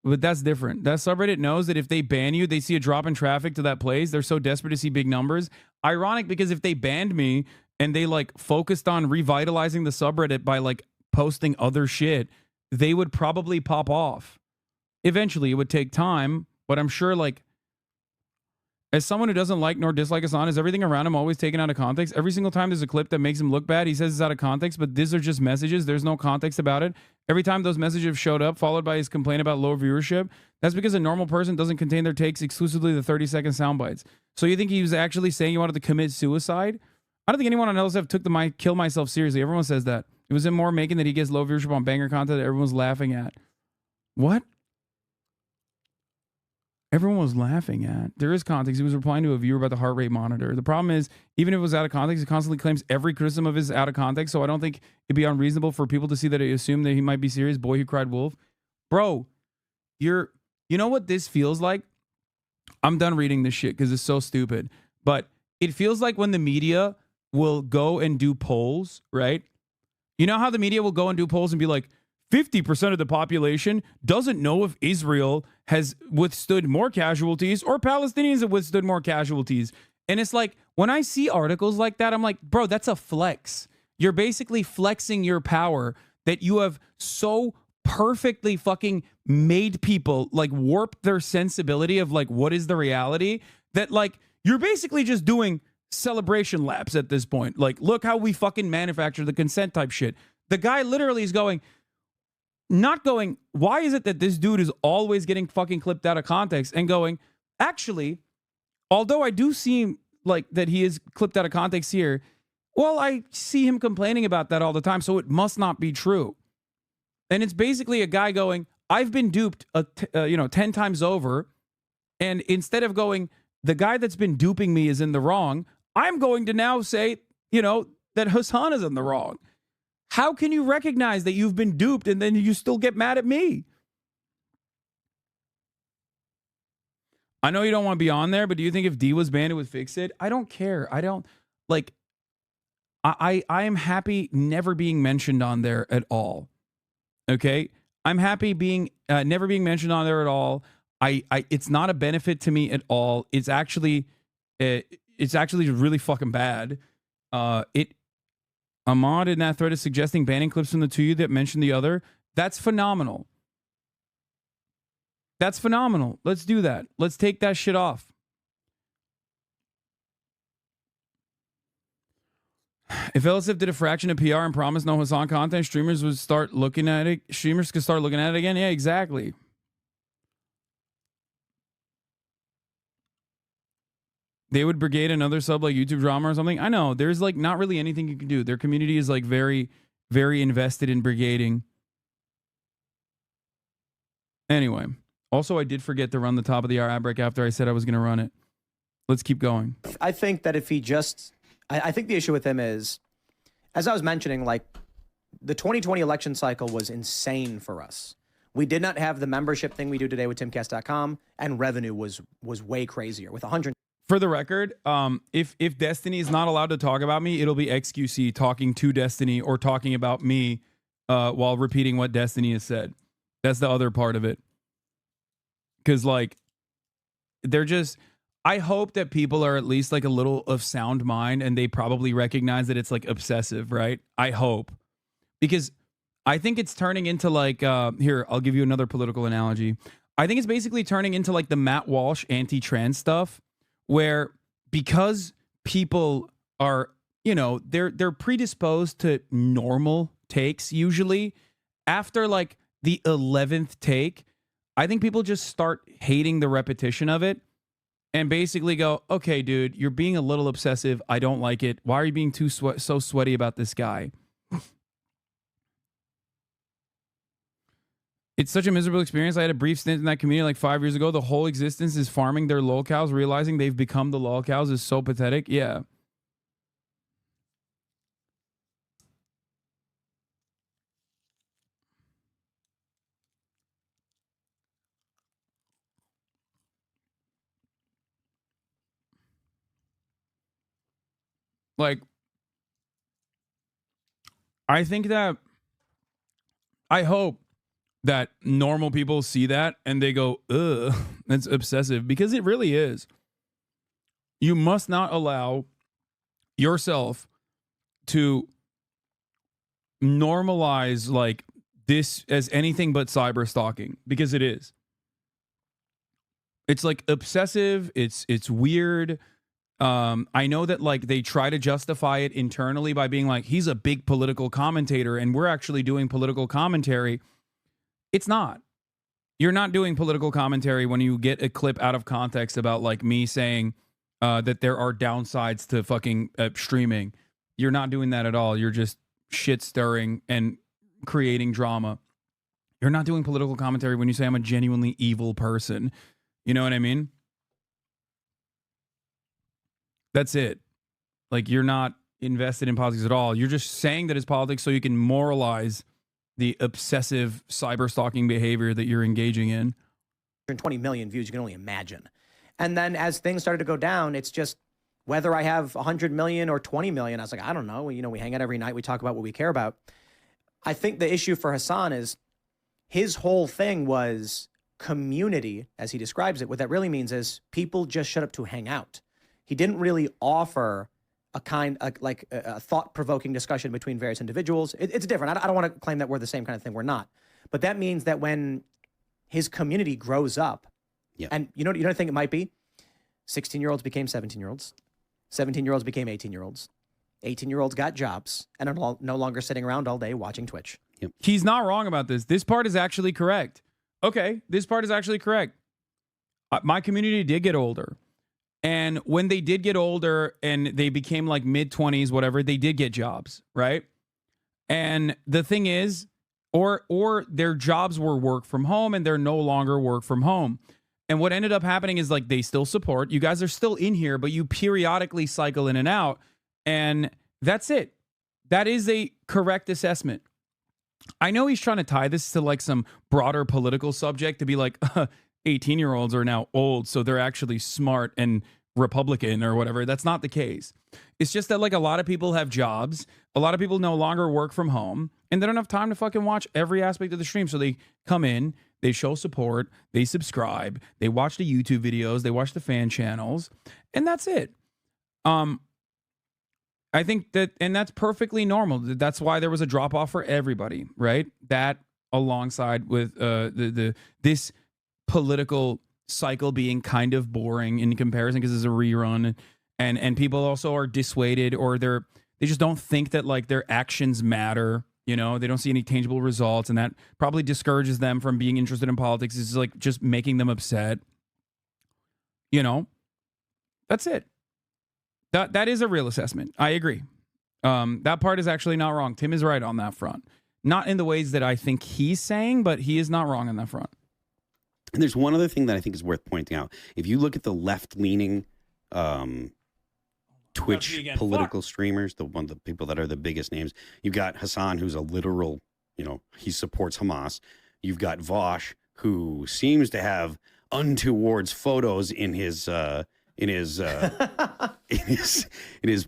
that's different. That subreddit knows that if they ban you, they see a drop in traffic to that place. They're so desperate to see big numbers. Ironic, because if they banned me and they like focused on revitalizing the subreddit by like posting other shit, they would probably pop off. Eventually, it would take time, but I'm sure like as someone who doesn't like nor dislike Hassan, is everything around him always taken out of context? Every single time there's a clip that makes him look bad, he says it's out of context, but these are just messages. There's no context about it. Every time those messages have showed up, followed by his complaint about low viewership, that's because a normal person doesn't contain their takes exclusively the 30-second sound bites. So you think he was actually saying he wanted to commit suicide? I don't think anyone on LSF took the kill myself seriously. Everyone says that. It was him more making that he gets low viewership on banger content that everyone's laughing at. What? Everyone was laughing at. There is context. He was replying to a viewer about the heart rate monitor. The problem is, even if it was out of context, he constantly claims every criticism of his out of context. So I don't think it'd be unreasonable for people to see that he assume that he might be serious. Boy who cried wolf. Bro, you know what this feels like? I'm done reading this shit because it's so stupid. But it feels like when the media will go and do polls, right? You know how the media will go and do polls and be like, 50% of the population doesn't know if Israel has withstood more casualties or Palestinians have withstood more casualties. And it's like, when I see articles like that, I'm like, bro, that's a flex. You're basically flexing your power that you have so perfectly fucking made people like warp their sensibility of like, what is the reality, that like, you're basically just doing celebration laps at this point. Like, look how we fucking manufacture the consent type shit. The guy literally is going, not going, why is it that this dude is always getting fucking clipped out of context, and going, actually, although I do seem like that he is clipped out of context here, well, I see him complaining about that all the time, so it must not be true. And it's basically a guy going, I've been duped 10 times over, and instead of going, the guy that's been duping me is in the wrong, I'm going to now say, that Hassan is in the wrong. How can you recognize that you've been duped and then you still get mad at me? I know you don't want to be on there, but do you think if D was banned, it would fix it? I don't care. I don't like. I am happy never being mentioned on there at all. Okay, I'm happy being never being mentioned on there at all. It's not a benefit to me at all. It's actually really fucking bad. Ahmad in that thread is suggesting banning clips from the two of you that mentioned the other. That's phenomenal. That's phenomenal. Let's do that. Let's take that shit off. If LSF did a fraction of PR and promised no Hassan content, streamers would start looking at it. Streamers could start looking at it again. Yeah, exactly. They would brigade another sub like YouTube drama or something. I know there's like not really anything you can do. Their community is like very, very invested in brigading. Anyway, also I did forget to run the top of the hour ad break after I said I was going to run it. Let's keep going. I think that if he just, I think the issue with him is, as I was mentioning, like the 2020 election cycle was insane for us. We did not have the membership thing we do today with timcast.com, and revenue was way crazier with 100. For the record, if Destiny is not allowed to talk about me, it'll be XQC talking to Destiny or talking about me while repeating what Destiny has said. That's the other part of it. Because, like, they're just... I hope that people are at least, like, a little of sound mind, and they probably recognize that it's, like, obsessive, right? I hope. Because I think it's turning into, like... here, I'll give you another political analogy. I think it's basically turning into, like, the Matt Walsh anti-trans stuff, where because people are, you know, they're predisposed to normal takes usually, after like the 11th take, I think people just start hating the repetition of it and basically go, okay, dude, you're being a little obsessive. I don't like it. Why are you being so sweaty about this guy? It's such a miserable experience. I had a brief stint in that community like 5 years ago. The whole existence is farming their lolcows, realizing they've become the lolcows is so pathetic. Yeah. Like, I think that, I hope that normal people see that and they go, ugh, that's obsessive, because it really is. You must not allow yourself to normalize like this as anything but cyber stalking, because it is. It's like obsessive. It's weird. I know that like they try to justify it internally by being like, he's a big political commentator and we're actually doing political commentary. It's not. You're not doing political commentary when you get a clip out of context about like me saying that there are downsides to fucking streaming. You're not doing that at all. You're just shit stirring and creating drama. You're not doing political commentary when you say I'm a genuinely evil person. You know what I mean? That's it. Like, you're not invested in politics at all. You're just saying that it's politics so you can moralize the obsessive cyber stalking behavior that you're engaging in. 120 million views, you can only imagine. And then as things started to go down, it's just whether I have 100 million or 20 million, I was like, I don't know. You know, we hang out every night. We talk about what we care about. I think the issue for Hasan is his whole thing was community, as he describes it. What that really means is people just shut up to hang out. He didn't really offer a thought-provoking discussion between various individuals. It's different. I don't want to claim that we're the same kind of thing. We're not. But that means that when his community grows up, and you know what I think it might be? 16-year-olds became 17-year-olds. 17-year-olds became 18-year-olds. 18-year-olds got jobs and are no longer sitting around all day watching Twitch. He's not wrong about this. This part is actually correct. Okay, this part is actually correct. My community did get older. And when they did get older and they became like mid-20s, whatever, they did get jobs, right? And the thing is, or their jobs were work from home and they're no longer work from home. And what ended up happening is like they still support. You guys are still in here, but you periodically cycle in and out. And that's it. That is a correct assessment. I know he's trying to tie this to like some broader political subject to be like, 18-year-olds are now old, so they're actually smart and Republican or whatever. That's not the case. It's just that like a lot of people have jobs. A lot of people no longer work from home and they don't have time to fucking watch every aspect of the stream. So they come in, they show support, they subscribe, they watch the YouTube videos, they watch the fan channels, and that's it. I think that, and that's perfectly normal. That's why there was a drop off for everybody, right? That alongside with this political cycle being kind of boring in comparison because it's a rerun, and people also are dissuaded, or they just don't think that like their actions matter. You know, they don't see any tangible results, and that probably discourages them from being interested in politics. It's like just making them upset. You know, that's it. That is a real assessment. I agree. That part is actually not wrong. Tim is right on that front. Not in the ways that I think he's saying, but he is not wrong on that front. And there's one other thing that I think is worth pointing out. If you look at the left-leaning Twitch political streamers, the people that are the biggest names, you've got Hassan, who's a literal, he supports Hamas. You've got Vosh, who seems to have untowards photos in his in his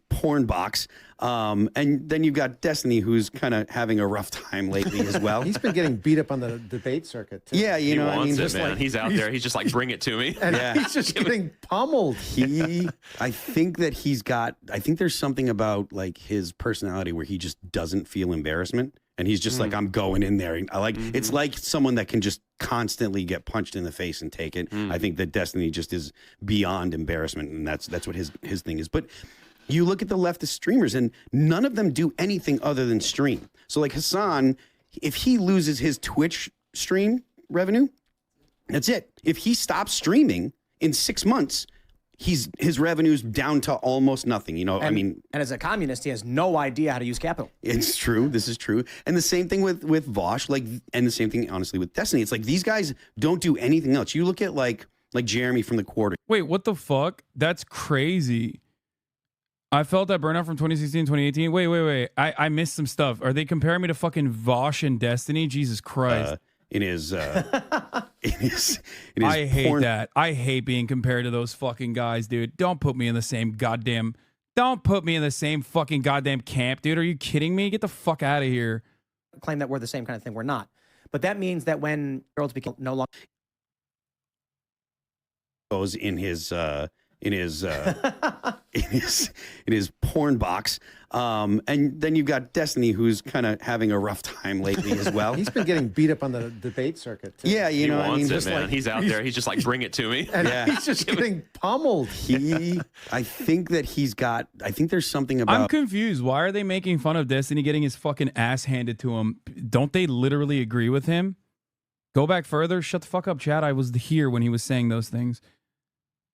porn box. And then you've got Destiny, who's kind of having a rough time lately as well. He's been getting beat up on the debate circuit, too. Yeah, he wants it, just man. like, He's out there. He's just like, bring it to me. And he's just getting pummeled. I think that I think there's something about like his personality where he just doesn't feel embarrassment. And he's just like, I'm going in there. And it's like someone that can just constantly get punched in the face and take it. I think that Destiny just is beyond embarrassment. And that's what his thing is. But you look at the leftist streamers and none of them do anything other than stream. So like Hassan, if he loses his Twitch stream revenue, that's it. If he stops streaming in 6 months, his revenue's down to almost nothing. And as a communist, he has no idea how to use capital. It's true. This is true. And the same thing with Vosh, and the same thing, honestly, with Destiny. It's like these guys don't do anything else. You look at like Jeremy from the Quarter. Wait, what the fuck? That's crazy. I felt that burnout from 2016, 2018. Wait. I missed some stuff. Are they comparing me to fucking Vosh and Destiny? Jesus Christ. In his I hate that. I hate being compared to those fucking guys, dude. Don't put me in the same fucking goddamn camp, dude. Are you kidding me? Get the fuck out of here. Claim that we're the same kind of thing. We're not. But that means that when girls become no longer goes in his porn box. And then you've got Destiny, who's kind of having a rough time lately as well. He's been getting beat up on the debate circuit, too. Yeah, he wants it, just man. like, he's out there. He's just like, bring it to me. And he's just getting pummeled. I think there's something about. I'm confused. Why are they making fun of Destiny getting his fucking ass handed to him? Don't they literally agree with him? Go back further. Shut the fuck up, Chad. I was here when he was saying those things.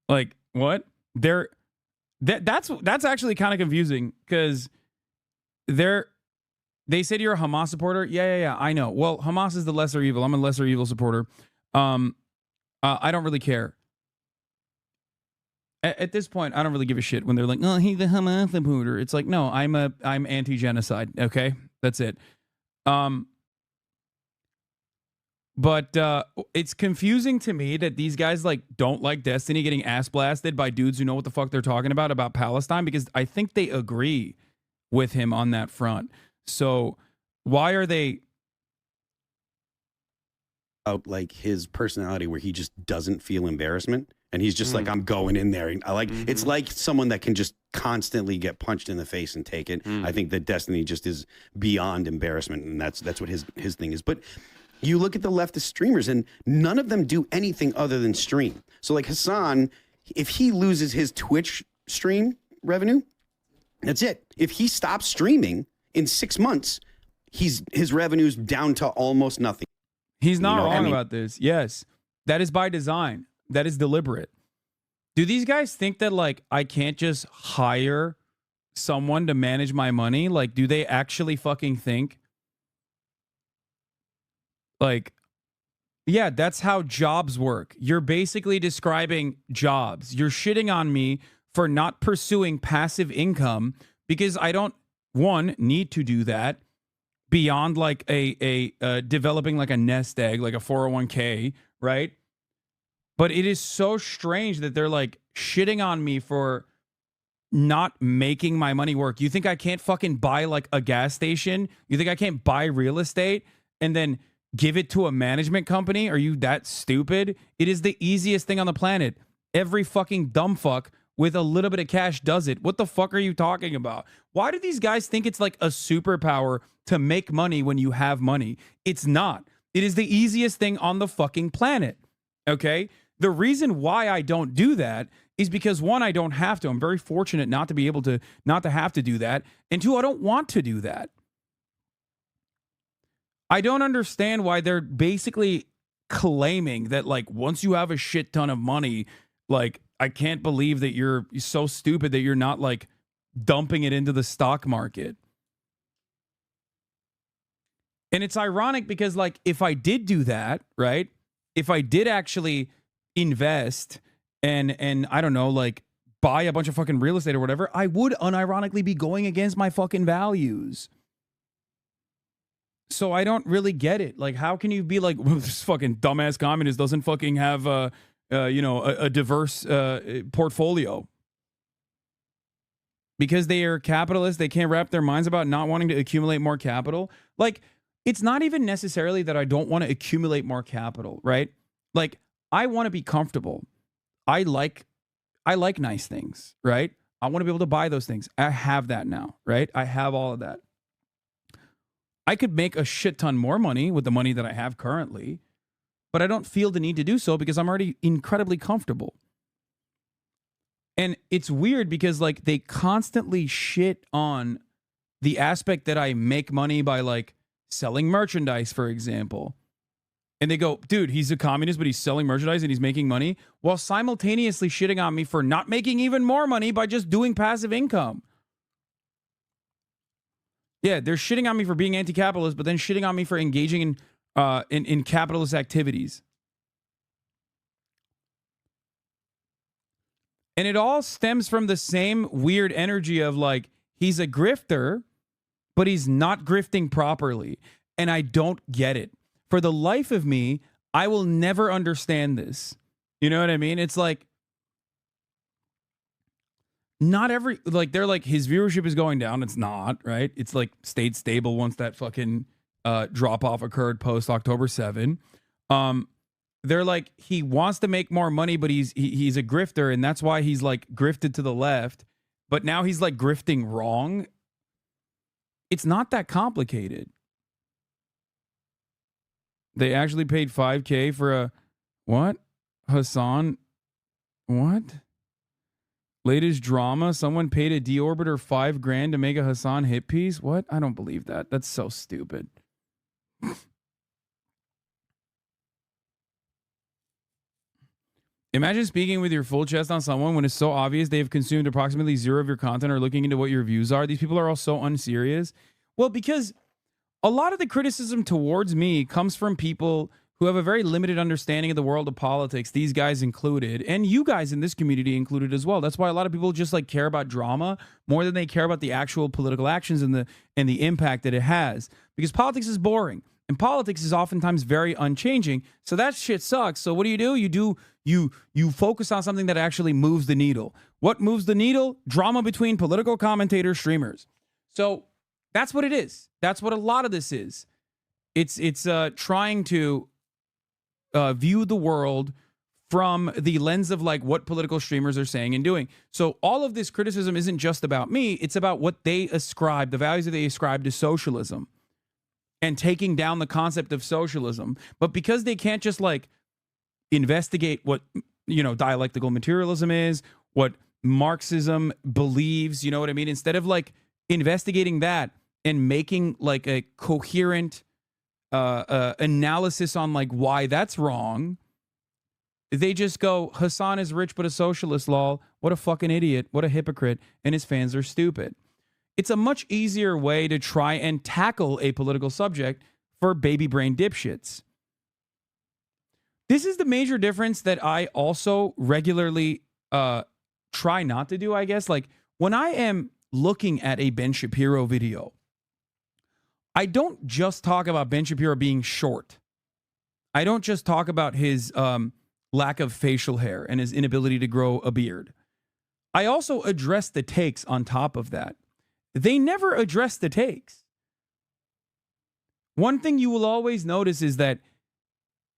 Like, what? That's actually kind of confusing because they said you're a Hamas supporter. Yeah, I know. Well, Hamas is the lesser evil. I'm a lesser evil supporter. I don't really care. At this point, I don't really give a shit when they're like, "Oh, he's a Hamas supporter." It's like, no, I'm anti-genocide. Okay, that's it. But it's confusing to me that these guys don't like Destiny getting ass blasted by dudes who know what the fuck they're talking about Palestine, because I think they agree with him on that front. So why are they out like his personality where he just doesn't feel embarrassment? And he's just like, I'm going in there. And it's like someone that can just constantly get punched in the face and take it. I think that Destiny just is beyond embarrassment. And that's what his thing is. But you look at the leftist streamers and none of them do anything other than stream. So like Hassan, if he loses his Twitch stream revenue, that's it. If he stops streaming in 6 months, his revenue's down to almost nothing. He's not wrong about this. Yes, that is by design. That is deliberate. Do these guys think that I can't just hire someone to manage my money? Do they actually fucking think? Yeah, that's how jobs work. You're basically describing jobs. You're shitting on me for not pursuing passive income because I don't, need to do that beyond developing a nest egg, like a 401k, right? But it is so strange that they're shitting on me for not making my money work. You think I can't fucking buy a gas station? You think I can't buy real estate and then give it to a management company? Are you that stupid? It is the easiest thing on the planet. Every fucking dumb fuck with a little bit of cash does it. What the fuck are you talking about? Why do these guys think it's a superpower to make money when you have money? It's not. It is the easiest thing on the fucking planet. Okay? The reason why I don't do that is because one, I don't have to. I'm very fortunate not to have to do that. And two, I don't want to do that. I don't understand why they're basically claiming that once you have a shit ton of money, I can't believe that you're so stupid that you're not dumping it into the stock market. And it's ironic because, like, if I did do that, right? If I did actually invest and I don't know, like, buy a bunch of fucking real estate or whatever, I would unironically be going against my fucking values. So I don't really get it. Like, how can you be like, well, this fucking dumbass communist doesn't fucking have a diverse portfolio? Because they are capitalists, they can't wrap their minds about not wanting to accumulate more capital. Like, it's not even necessarily that I don't want to accumulate more capital, right? Like, I want to be comfortable. I like nice things, right? I want to be able to buy those things. I have that now, right? I have all of that. I could make a shit ton more money with the money that I have currently, but I don't feel the need to do so because I'm already incredibly comfortable. And it's weird because, like, they constantly shit on the aspect that I make money by, like, selling merchandise, for example. And they go, dude, he's a communist, but he's selling merchandise and he's making money, while simultaneously shitting on me for not making even more money by just doing passive income. Yeah, they're shitting on me for being anti-capitalist, but then shitting on me for engaging in capitalist activities. And it all stems from the same weird energy of, like, he's a grifter, but he's not grifting properly. And I don't get it. For the life of me, I will never understand this. You know what I mean? It's like, not every, like, they're like, his viewership is going down. It's not, right? It's like stayed stable once that fucking drop off occurred post October 7. They're like, he wants to make more money, but he's a grifter, and that's why he's, like, grifted to the left. But now he's, like, grifting wrong. It's not that complicated. They actually paid $5,000 for a what? Hassan? What? Latest drama? Someone paid a deorbiter $5,000 to make a Hassan hit piece? What? I don't believe that. That's so stupid. Imagine speaking with your full chest on someone when it's so obvious they have consumed approximately zero of your content or looking into what your views are. These people are all so unserious. Well, because a lot of the criticism towards me comes from people who have a very limited understanding of the world of politics, these guys included, and you guys in this community included as well. That's why a lot of people just, like, care about drama more than they care about the actual political actions and the impact that it has. Because politics is boring. And politics is oftentimes very unchanging. So that shit sucks. So what do? You focus on something that actually moves the needle. What moves the needle? Drama between political commentators, streamers. So that's what it is. That's what a lot of this is. It's trying to view the world from the lens of, like, what political streamers are saying and doing. So all of this criticism isn't just about me. It's about what they ascribe, the values that they ascribe to socialism, and taking down the concept of socialism. But because they can't just, like, investigate what, dialectical materialism is, what Marxism believes, you know what I mean? Instead of, like, investigating that and making, like, a coherent analysis on, like, why that's wrong, they just go, Hassan is rich but a socialist, lol. What a fucking idiot. What a hypocrite. And his fans are stupid. It's a much easier way to try and tackle a political subject for baby brain dipshits. This is the major difference that I also regularly try not to do, I guess. Like, when I am looking at a Ben Shapiro video, I don't just talk about Ben Shapiro being short. I don't just talk about his lack of facial hair and his inability to grow a beard. I also address the takes on top of that. They never address the takes. One thing you will always notice is that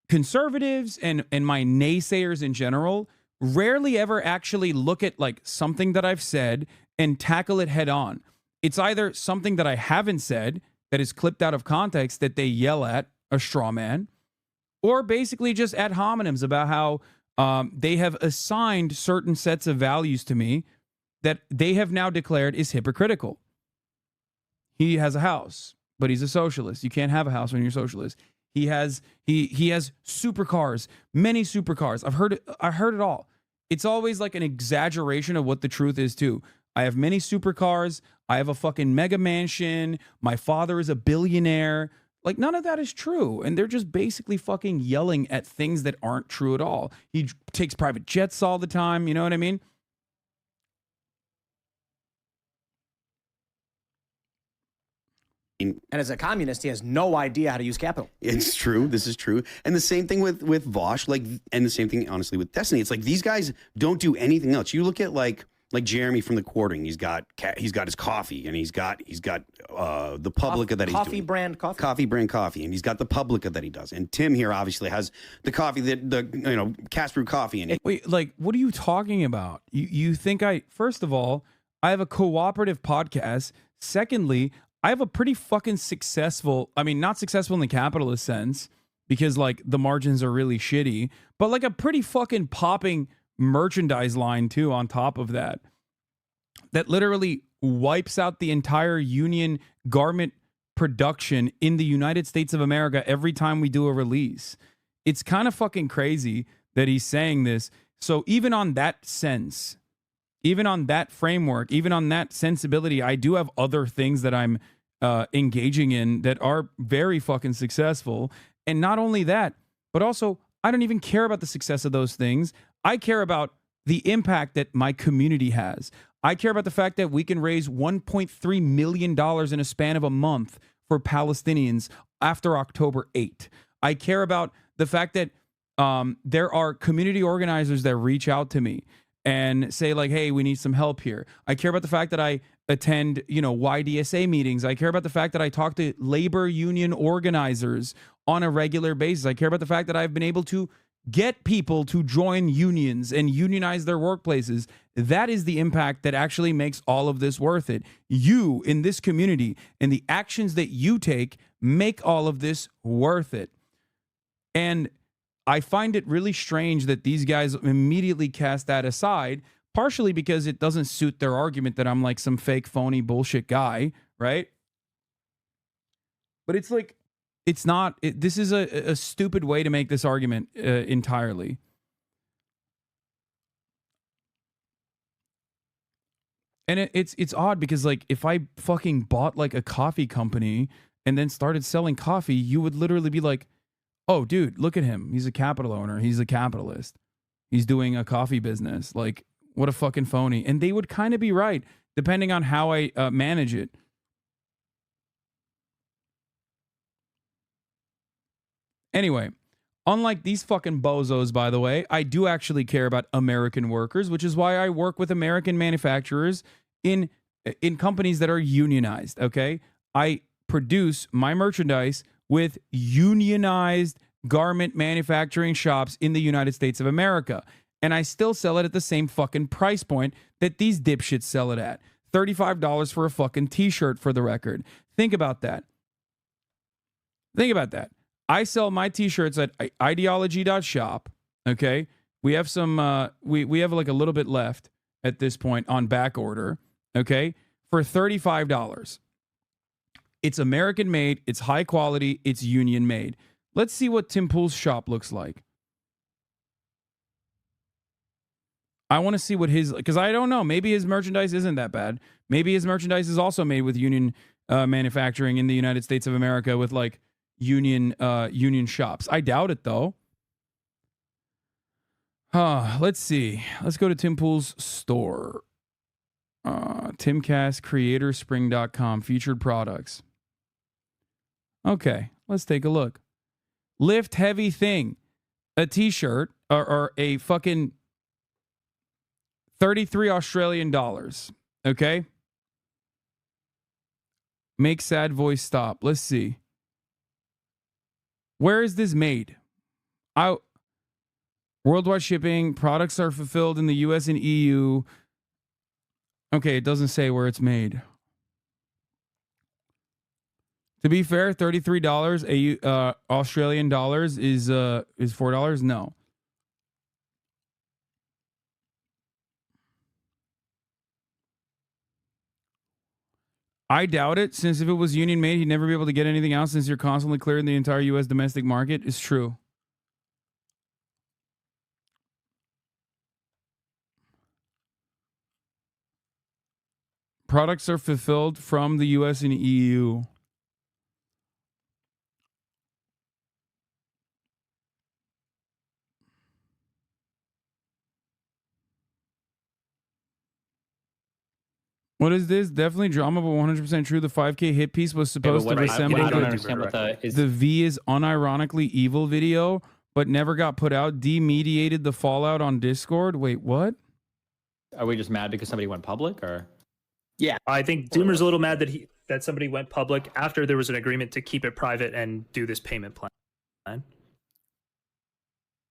conservatives and my naysayers in general rarely ever actually look at, like, something that I've said and tackle it head on. It's either something that I haven't said that is clipped out of context that they yell at, a straw man, or basically just ad hominems about how they have assigned certain sets of values to me that they have now declared is hypocritical. He has a house, but he's a socialist. You can't have a house when you're a socialist. He has supercars, many supercars. I heard it all. It's always like an exaggeration of what the truth is too. I have many supercars. I have a fucking mega mansion. My father is a billionaire. Like, none of that is true. And they're just basically fucking yelling at things that aren't true at all. He takes private jets all the time. You know what I mean? And as a communist, he has no idea how to use capital. It's true. This is true. And the same thing with Vosh, like, and the same thing, honestly, with Destiny. It's like these guys don't do anything else. You look at like Jeremy from the Quartering. He's got his coffee, and he's got the Publica that he's doing. Coffee brand coffee, and he's got the Publica that he does. And Tim here obviously has the coffee that the cast brew coffee in it. Wait, like, what are you talking about? You think first of all, I have a cooperative podcast. Secondly, I have a pretty fucking successful, I mean, not successful in the capitalist sense, because like the margins are really shitty, but like a pretty fucking popping merchandise line too on top of that literally wipes out the entire union garment production in the United States of America every time we do a release. It's kind of fucking crazy that he's saying this. So even on that sense, even on that framework, even on that sensibility, I do have other things that I'm engaging in that are very fucking successful. And not only that, but also I don't even care about the success of those things. I care about the impact that my community has. I care about the fact that we can raise $1.3 million in a span of a month for Palestinians after October 8th. I care about the fact that there are community organizers that reach out to me and say like, hey, we need some help here. I care about the fact that I attend, YDSA meetings. I care about the fact that I talk to labor union organizers on a regular basis. I care about the fact that I've been able to get people to join unions and unionize their workplaces. That is the impact that actually makes all of this worth it. You in this community and the actions that you take make all of this worth it. And I find it really strange that these guys immediately cast that aside, partially because it doesn't suit their argument that I'm like some fake, phony bullshit guy, right? But it's like, it's not, this is a stupid way to make this argument entirely. And it's odd because like if I fucking bought like a coffee company and then started selling coffee, you would literally be like, oh, dude, look at him. He's a capital owner. He's a capitalist. He's doing a coffee business. Like, what a fucking phony. And they would kind of be right, depending on how I manage it. Anyway, unlike these fucking bozos, by the way, I do actually care about American workers, which is why I work with American manufacturers in companies that are unionized, okay? I produce my merchandise with unionized garment manufacturing shops in the United States of America. And I still sell it at the same fucking price point that these dipshits sell it at. $35 for a fucking t-shirt, for the record. Think about that. Think about that. I sell my t-shirts at ideology.shop. Okay. We have some, we have like a little bit left at this point on back order. Okay. For $35. It's American made. It's high quality. It's union made. Let's see what Tim Pool's shop looks like. I want to see what his, because I don't know. Maybe his merchandise isn't that bad. Maybe his merchandise is also made with union manufacturing in the United States of America with like union shops. I doubt it though. Let's see. Let's go to Tim Pool's store. TimCastCreatorSpring.com featured products. Okay, let's take a look. Lift heavy thing. A t-shirt or a fucking 33 Australian dollars. Okay? Make sad voice stop. Let's see. Where is this made? Worldwide shipping. Products are fulfilled in the US and EU. Okay, it doesn't say where it's made. To be fair, $33 Australian dollars is $4. No. I doubt it, since if it was union made, he'd never be able to get anything else since you're constantly clearing the entire US domestic market. It's true. Products are fulfilled from the US and EU. What is this? Definitely drama, but 100% true. The 5K hit piece was supposed to resemble I don't understand what the V is unironically evil video, but never got put out. Demediated the fallout on Discord. Wait, what? Are we just mad because somebody went public, or? Yeah, I think Doomer's a little mad that somebody went public after there was an agreement to keep it private and do this payment plan.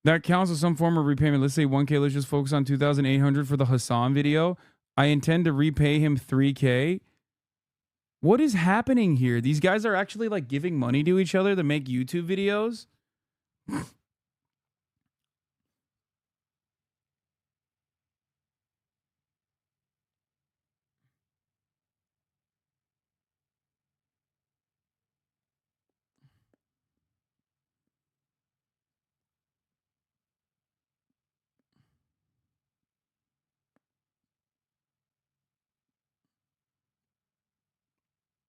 That counts as some form of repayment. Let's say 1K. Let's just focus on 2,800 for the Hassan video. I intend to repay him 3K. What is happening here? These guys are actually like giving money to each other to make YouTube videos.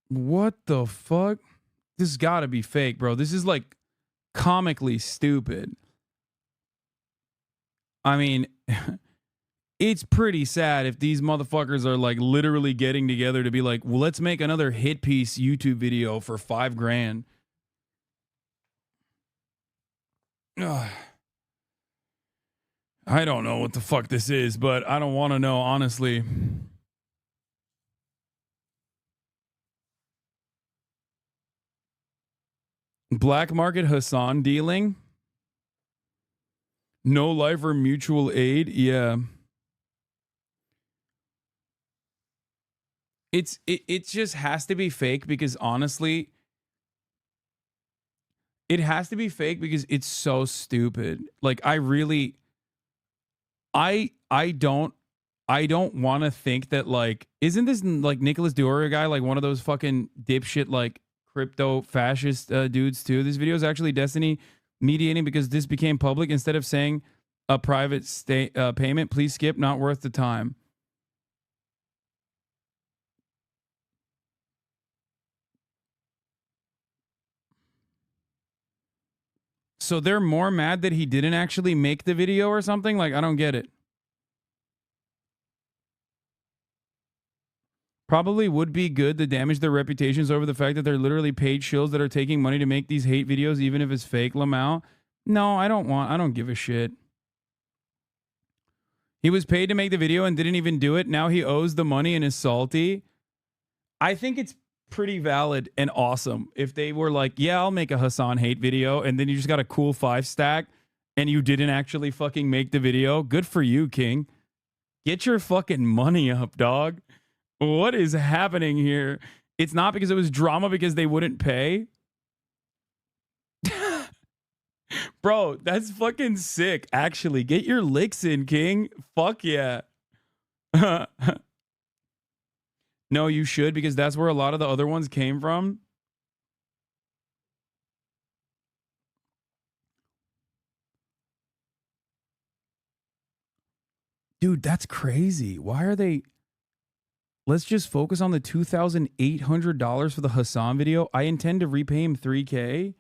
What the fuck? This has got to be fake, bro. This is like comically stupid. I mean, it's pretty sad if these motherfuckers are like literally getting together to be like, well, let's make another hit piece YouTube video for $5,000. Ugh. I don't know what the fuck this is, but I don't want to know, honestly. Black market Hassan dealing. No life or mutual aid. Yeah. It just has to be fake because honestly, it has to be fake because it's so stupid. Like I don't want to think that like, isn't this like Nicholas Diorio guy like one of those fucking dipshit like crypto fascist dudes too? This video is actually Destiny mediating because this became public instead of saying a private payment. Please skip, not worth the time. So they're more mad that he didn't actually make the video or something? Like, I don't get it. Probably would be good to damage their reputations over the fact that they're literally paid shills that are taking money to make these hate videos, even if it's fake, Lamau. No, I don't give a shit. He was paid to make the video and didn't even do it. Now he owes the money and is salty. I think it's pretty valid and awesome if they were like, yeah, I'll make a Hassan hate video, and then you just got a cool 5-stack and you didn't actually fucking make the video. Good for you, King. Get your fucking money up, dog. What is happening here? It's not because it was drama because they wouldn't pay. Bro, that's fucking sick. Actually, get your licks in, King. Fuck yeah. No, you should, because that's where a lot of the other ones came from. Dude, that's crazy. Why are they... Let's just focus on the $2,800 for the Hassan video. I intend to repay him $3K.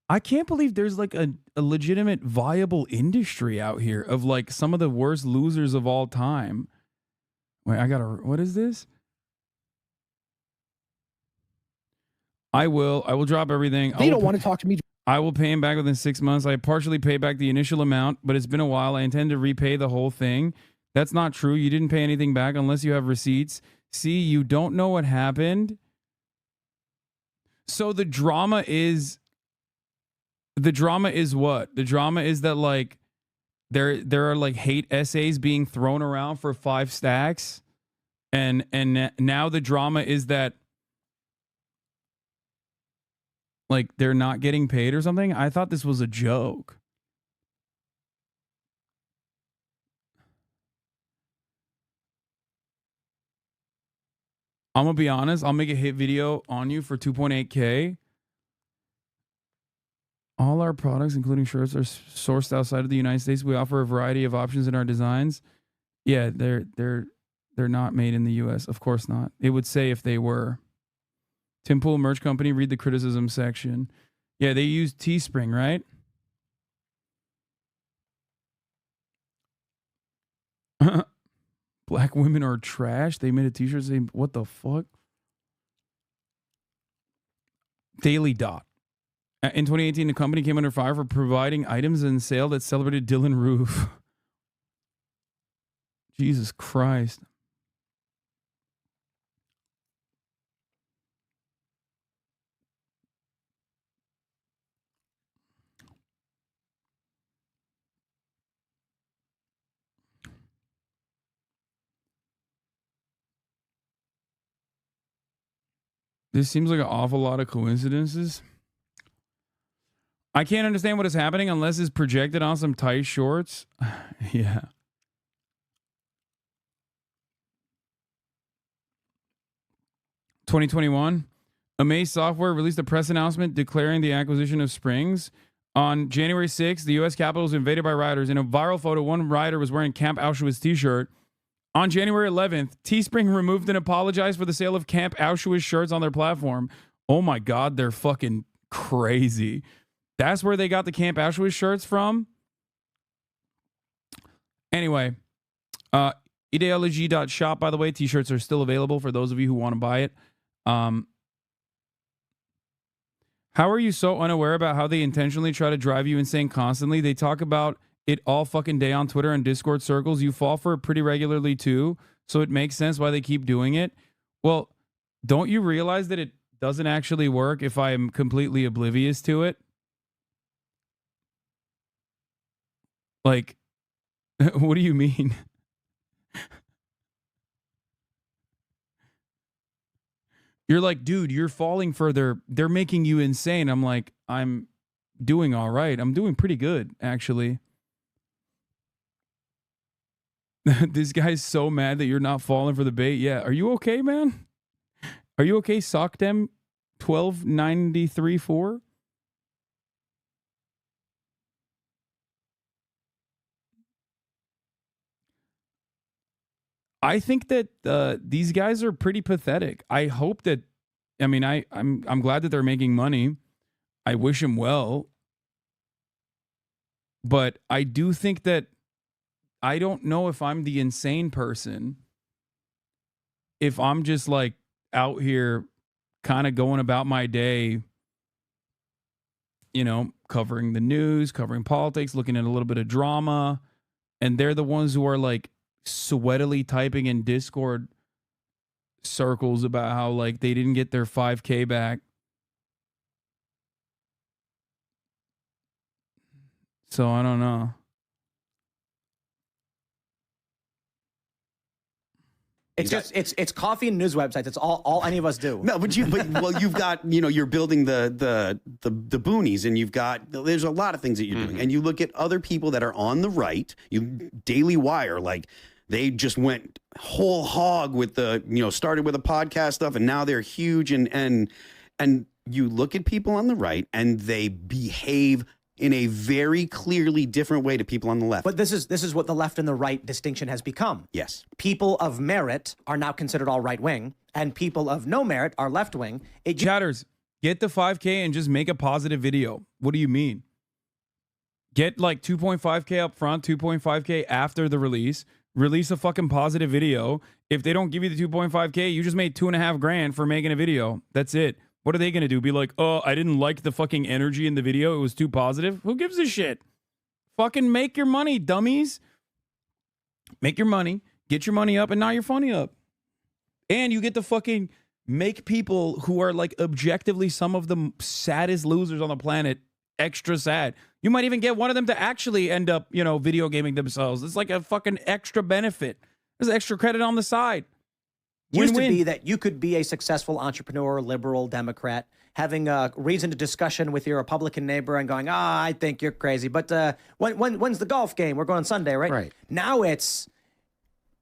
I can't believe there's like a legitimate viable industry out here of like some of the worst losers of all time. Wait, what is this? I will drop everything. They don't want to talk to me. I will pay him back within 6 months. I partially pay back the initial amount, but it's been a while. I intend to repay the whole thing. That's not true. You didn't pay anything back unless you have receipts. See, you don't know what happened. So the drama is what? The drama is that like there are like hate essays being thrown around for 5 stacks, and now the drama is that like they're not getting paid or something. I thought this was a joke. I'm gonna be honest, I'll make a hit video on you for 2.8K. All our products, including shirts, are sourced outside of the United States. We offer a variety of options in our designs. Yeah, they're not made in the U.S. Of course not. It would say if they were. Tim Pool Merch Company, read the criticism section. Yeah, they use Teespring, right? Black women are trash. They made a t-shirt saying, what the fuck? Daily Dot. In 2018, the company came under fire for providing items in sale that celebrated Dylan Roof. Jesus Christ. This seems like an awful lot of coincidences. I can't understand what is happening unless it's projected on some tight shorts. Yeah. (2021) Amaze Software released a press announcement declaring the acquisition of Springs. On January 6th, the U.S. Capitol was invaded by rioters. In a viral photo, one rioter was wearing Camp Auschwitz t-shirt. On January 11th, Teespring removed and apologized for the sale of Camp Auschwitz shirts on their platform. Oh my God, they're fucking crazy. That's where they got the Camp Auschwitz shirts from? Anyway, ideology.shop, by the way, t-shirts are still available for those of you who want to buy it. How are you so unaware about how they intentionally try to drive you insane constantly? They talk about it all fucking day on Twitter and Discord circles. You fall for it pretty regularly too, so it makes sense why they keep doing it. Well, don't you realize that it doesn't actually work if I am completely oblivious to it? Like, what do you mean? You're like, dude, you're falling further. They're making you insane. I'm like, I'm doing all right. I'm doing pretty good, actually. This guy's so mad that you're not falling for the bait. Yeah. Are you okay, man? Are you okay? Sock them 1293.4? I think that these guys are pretty pathetic. I hope that, I mean, I'm glad that they're making money. I wish them well. But I do think that I don't know if I'm the insane person. If I'm just like out here kind of going about my day, you know, covering the news, covering politics, looking at a little bit of drama. And they're the ones who are like sweatily typing in Discord circles about how like they didn't get their 5K back. So I don't know. It's just it's coffee and news websites. It's all any of us do. No, but you've got, you know, you're building the boonies, and there's a lot of things that you're doing, and you look at other people that are on the right. Daily Wire, like they just went whole hog with started with the podcast stuff, and now they're huge, and you look at people on the right, and they behave in a very clearly different way to people on the left. But this is what the left and the right distinction has become. Yes. People of merit are now considered all right-wing, and people of no merit are left-wing. Chatters, get the 5K and just make a positive video. What do you mean? Get like 2.5K up front, 2.5K after the release. Release a fucking positive video. If they don't give you the 2.5K, you just made $2.5 grand for making a video. That's it. What are they going to do? Be like, oh, I didn't like the fucking energy in the video. It was too positive. Who gives a shit? Fucking make your money, dummies. Make your money. Get your money up, and now you're funny up. And you get to fucking make people who are like objectively some of the saddest losers on the planet extra sad. You might even get one of them to actually end up, video gaming themselves. It's like a fucking extra benefit. There's extra credit on the side. Used to be that you could be a successful entrepreneur, liberal, Democrat, having a reasoned discussion with your Republican neighbor and going, I think you're crazy. But when's the golf game? We're going on Sunday, right? Right. Now it's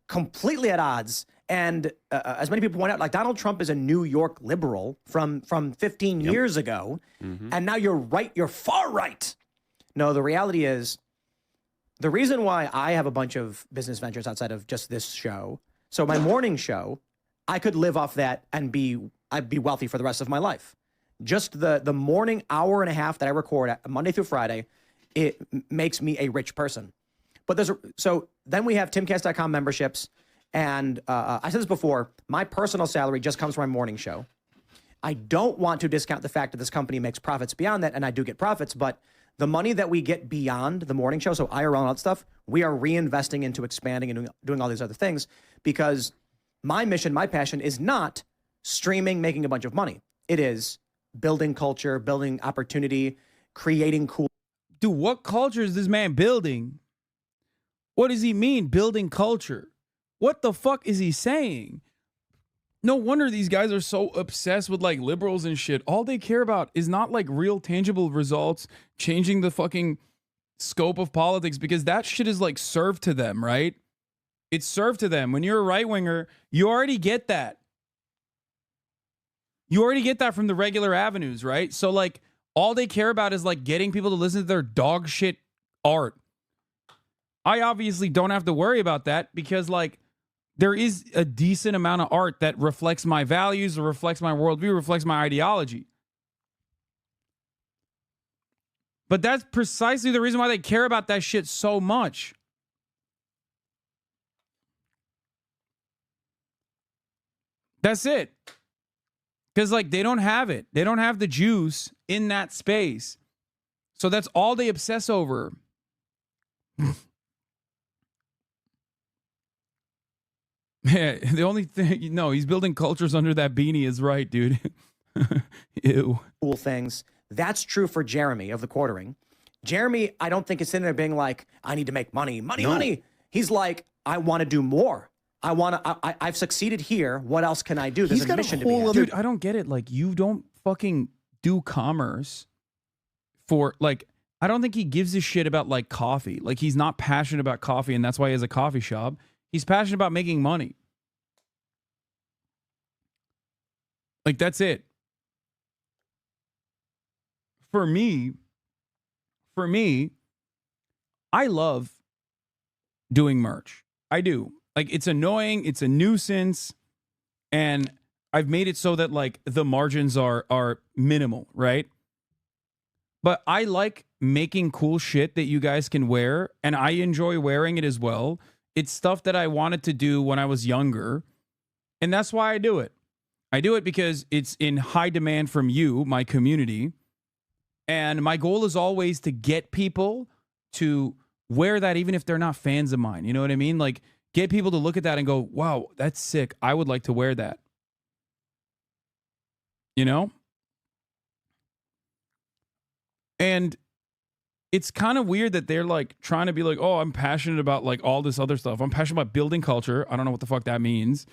completely at odds. And as many people point out, like Donald Trump is a New York liberal from 15 years ago. And now you're right. You're far right. No, the reality is the reason why I have a bunch of business ventures outside of just this show, so my morning show, I could live off that and I'd be wealthy for the rest of my life. Just the morning hour and a half that I record Monday through Friday, it makes me a rich person. But so then we have timcast.com memberships. And I said this before, my personal salary just comes from my morning show. I don't want to discount the fact that this company makes profits beyond that, and I do get profits, but the money that we get beyond the morning show, so IRL and all that stuff, we are reinvesting into expanding and doing all these other things, because my mission, my passion is not streaming, making a bunch of money. It is building culture, building opportunity, creating cool. Dude, what culture is this man building? What does he mean, building culture? What the fuck is he saying? No wonder these guys are so obsessed with like liberals and shit. All they care about is not like real tangible results, changing the fucking scope of politics, because that shit is like served to them, right? It's served to them. When you're a right winger, you already get that. You already get that from the regular avenues, right? So like all they care about is like getting people to listen to their dog shit art. I obviously don't have to worry about that because like there is a decent amount of art that reflects my values, or reflects my worldview, reflects my ideology. But that's precisely the reason why they care about that shit so much. That's it. Because like they don't have it. They don't have the juice in that space. So that's all they obsess over. Yeah, the only thing, no, he's building cultures under that beanie is right, dude. Ew. Cool things. That's true for Jeremy of the Quartering. Jeremy, I don't think is sitting there being like, I need to make money, money. He's like, I want to do more. I've succeeded here. What else can I do? There's a mission to be had. Dude, I don't get it. Like, you don't fucking do commerce for, like, I don't think he gives a shit about, like, coffee. Like, he's not passionate about coffee, and that's why he has a coffee shop. He's passionate about making money. Like, that's it. For me, I love doing merch. I do. Like, it's annoying, it's a nuisance, and I've made it so that, like, the margins are minimal, right? But I like making cool shit that you guys can wear, and I enjoy wearing it as well. It's stuff that I wanted to do when I was younger, and that's why I do it. I do it because it's in high demand from you, my community, and my goal is always to get people to wear that even if they're not fans of mine. You know what I mean? Like, get people to look at that and go, wow, that's sick. I would like to wear that. You know? And it's kind of weird that they're like trying to be like, oh, I'm passionate about like all this other stuff. I'm passionate about building culture. I don't know what the fuck that means.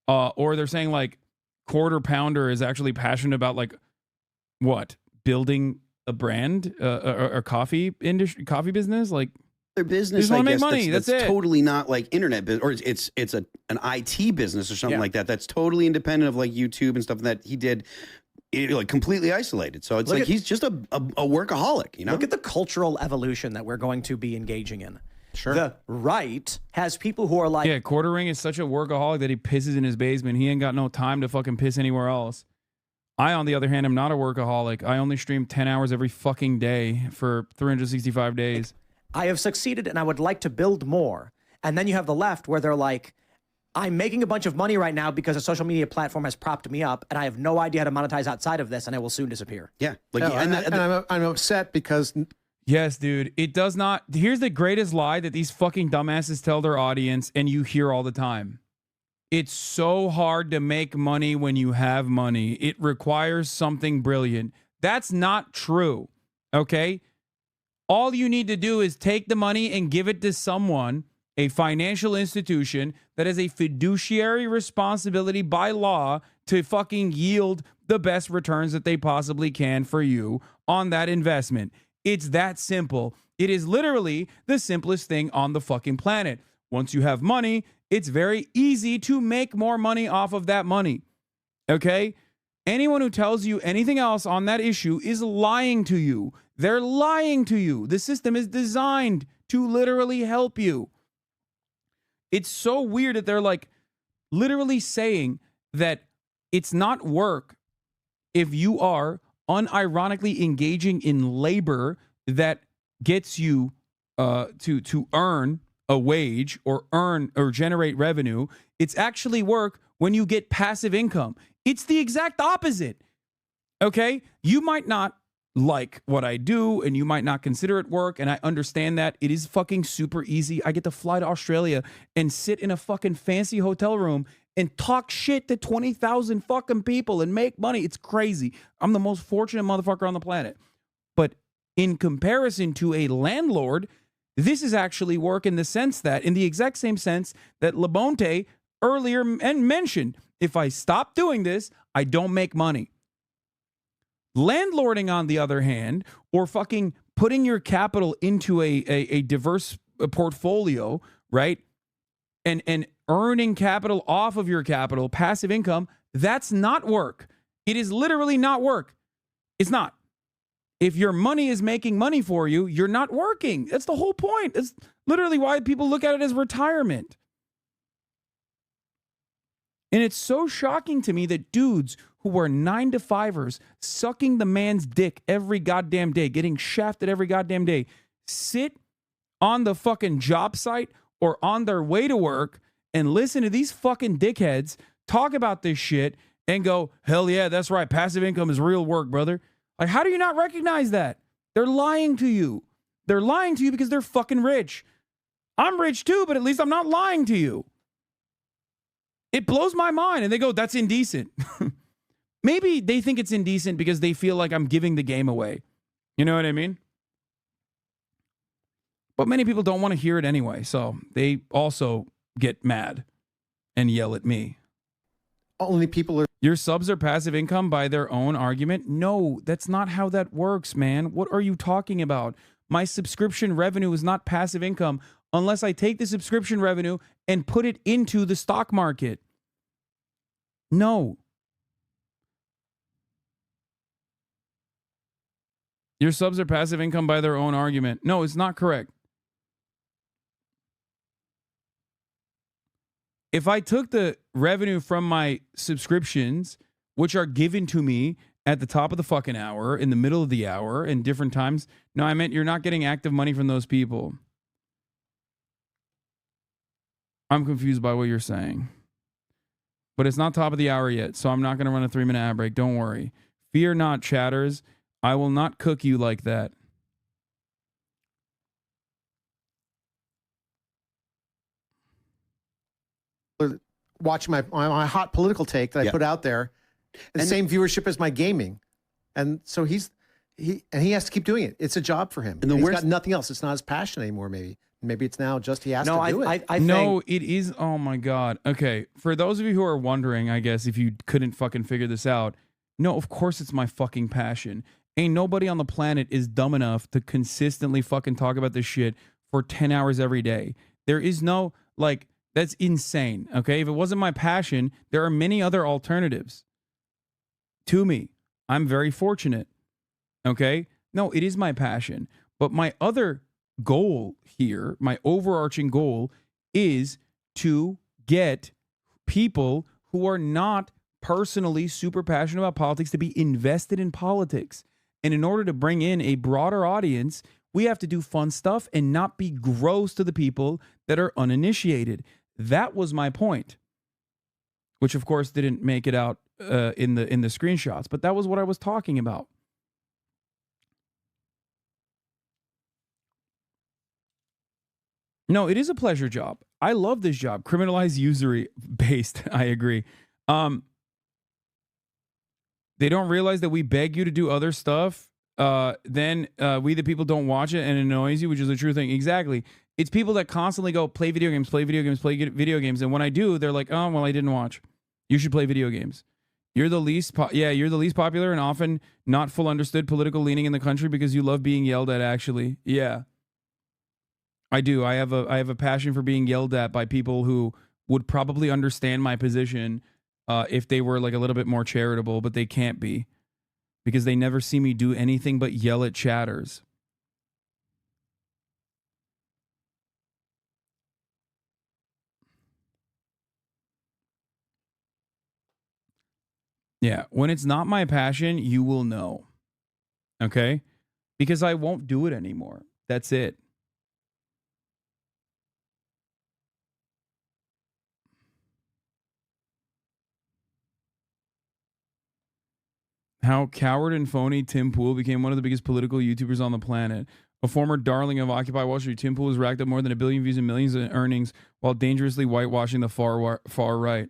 Or they're saying like Quarter Pounder is actually passionate about like what? Building a brand or coffee industry, coffee business? Like their business, I I make guess, money. that's That's it. totally not like internet business, or it's an IT business or something like that. That's totally independent of like YouTube and stuff that he did, like completely isolated. So it's like he's just a workaholic, you know? Look at the cultural evolution that we're going to be engaging in. Sure. The right has people who are like, yeah, Quartering is such a workaholic that he pisses in his basement. He ain't got no time to fucking piss anywhere else. I, on the other hand, am not a workaholic. I only stream 10 hours every fucking day for 365 days. I have succeeded and I would like to build more. And then you have the left where they're like, I'm making a bunch of money right now because a social media platform has propped me up and I have no idea how to monetize outside of this and I will soon disappear. Yeah. Like, I'm upset because... Yes, dude. It does not... Here's the greatest lie that these fucking dumbasses tell their audience and you hear all the time. It's so hard to make money when you have money. It requires something brilliant. That's not true, okay? All you need to do is take the money and give it to someone, a financial institution that has a fiduciary responsibility by law to fucking yield the best returns that they possibly can for you on that investment. It's that simple. It is literally the simplest thing on the fucking planet. Once you have money, it's very easy to make more money off of that money. Okay? Anyone who tells you anything else on that issue is lying to you. They're lying to you. The system is designed to literally help you. It's so weird that they're like literally saying that it's not work if you are unironically engaging in labor that gets you to earn a wage or earn or generate revenue. It's actually work when you get passive income. It's the exact opposite. Okay? You might not like what I do and you might not consider it work, and I understand that. It is fucking super easy. I get to fly to Australia and sit in a fucking fancy hotel room and talk shit to 20,000 fucking people and make money. It's crazy. I'm the most fortunate motherfucker on the planet. But in comparison to a landlord, this is actually work in the sense that, in the exact same sense that Labonte earlier and mentioned, if I stop doing this, I don't make money. Landlording, on the other hand, or fucking putting your capital into a diverse portfolio, right? And earning capital off of your capital, passive income, that's not work. It is literally not work. It's not. If your money is making money for you, you're not working. That's the whole point. That's literally why people look at it as retirement. And it's so shocking to me that dudes who are 9-to-5ers, sucking the man's dick every goddamn day, getting shafted every goddamn day, sit on the fucking job site or on their way to work and listen to these fucking dickheads talk about this shit and go, hell yeah, that's right. Passive income is real work, brother. Like, how do you not recognize that? They're lying to you. They're lying to you because they're fucking rich. I'm rich too, but at least I'm not lying to you. It blows my mind. And they go, that's indecent. Maybe they think it's indecent because they feel like I'm giving the game away. You know what I mean? But many people don't want to hear it anyway. So they also get mad and yell at me. Only people are... Your subs are passive income by their own argument? No, that's not how that works, man. What are you talking about? My subscription revenue is not passive income unless I take the subscription revenue and put it into the stock market. No. Your subs are passive income by their own argument. No, it's not correct. If I took the revenue from my subscriptions, which are given to me at the top of the fucking hour, in the middle of the hour, and different times. No, I meant you're not getting active money from those people. I'm confused by what you're saying. But it's not top of the hour yet, so I'm not going to run a 3-minute ad break. Don't worry. Fear not, chatters. I will not cook you like that. Watching my hot political take that I put out there, the same viewership as my gaming, and so he has to keep doing it. It's a job for him. And he's got nothing else. It's not his passion anymore. Maybe it's now just he has to do it. I think it is. Oh my God. Okay, for those of you who are wondering, I guess if you couldn't fucking figure this out, no, of course it's my fucking passion. Ain't nobody on the planet is dumb enough to consistently fucking talk about this shit for 10 hours every day. There is no, like, that's insane, okay? If it wasn't my passion, there are many other alternatives to me. I'm very fortunate, okay? No, it is my passion. But my other goal here, my overarching goal, is to get people who are not personally super passionate about politics to be invested in politics. And in order to bring in a broader audience, we have to do fun stuff and not be gross to the people that are uninitiated. That was my point, which of course didn't make it out in the screenshots, but that was what I was talking about. No, it is a pleasure job. I love this job. Criminalize usury based. I agree. They don't realize that we beg you to do other stuff. Then we the people don't watch it and it annoys you, which is a true thing. Exactly. It's people that constantly go play video games, play video games, play video games, and when I do, they're like, "Oh, well, I didn't watch." You should play video games. You're the least, you're the least popular and often not full understood political leaning in the country because you love being yelled at. Actually, yeah, I do. I have a passion for being yelled at by people who would probably understand my position if they were like a little bit more charitable, but they can't be because they never see me do anything but yell at chatters. Yeah, when it's not my passion, you will know. Okay? Because I won't do it anymore. That's it. How coward and phony Tim Pool became one of the biggest political YouTubers on the planet. A former darling of Occupy Wall Street, Tim Pool has racked up more than 1 billion views and millions in earnings while dangerously whitewashing the far right.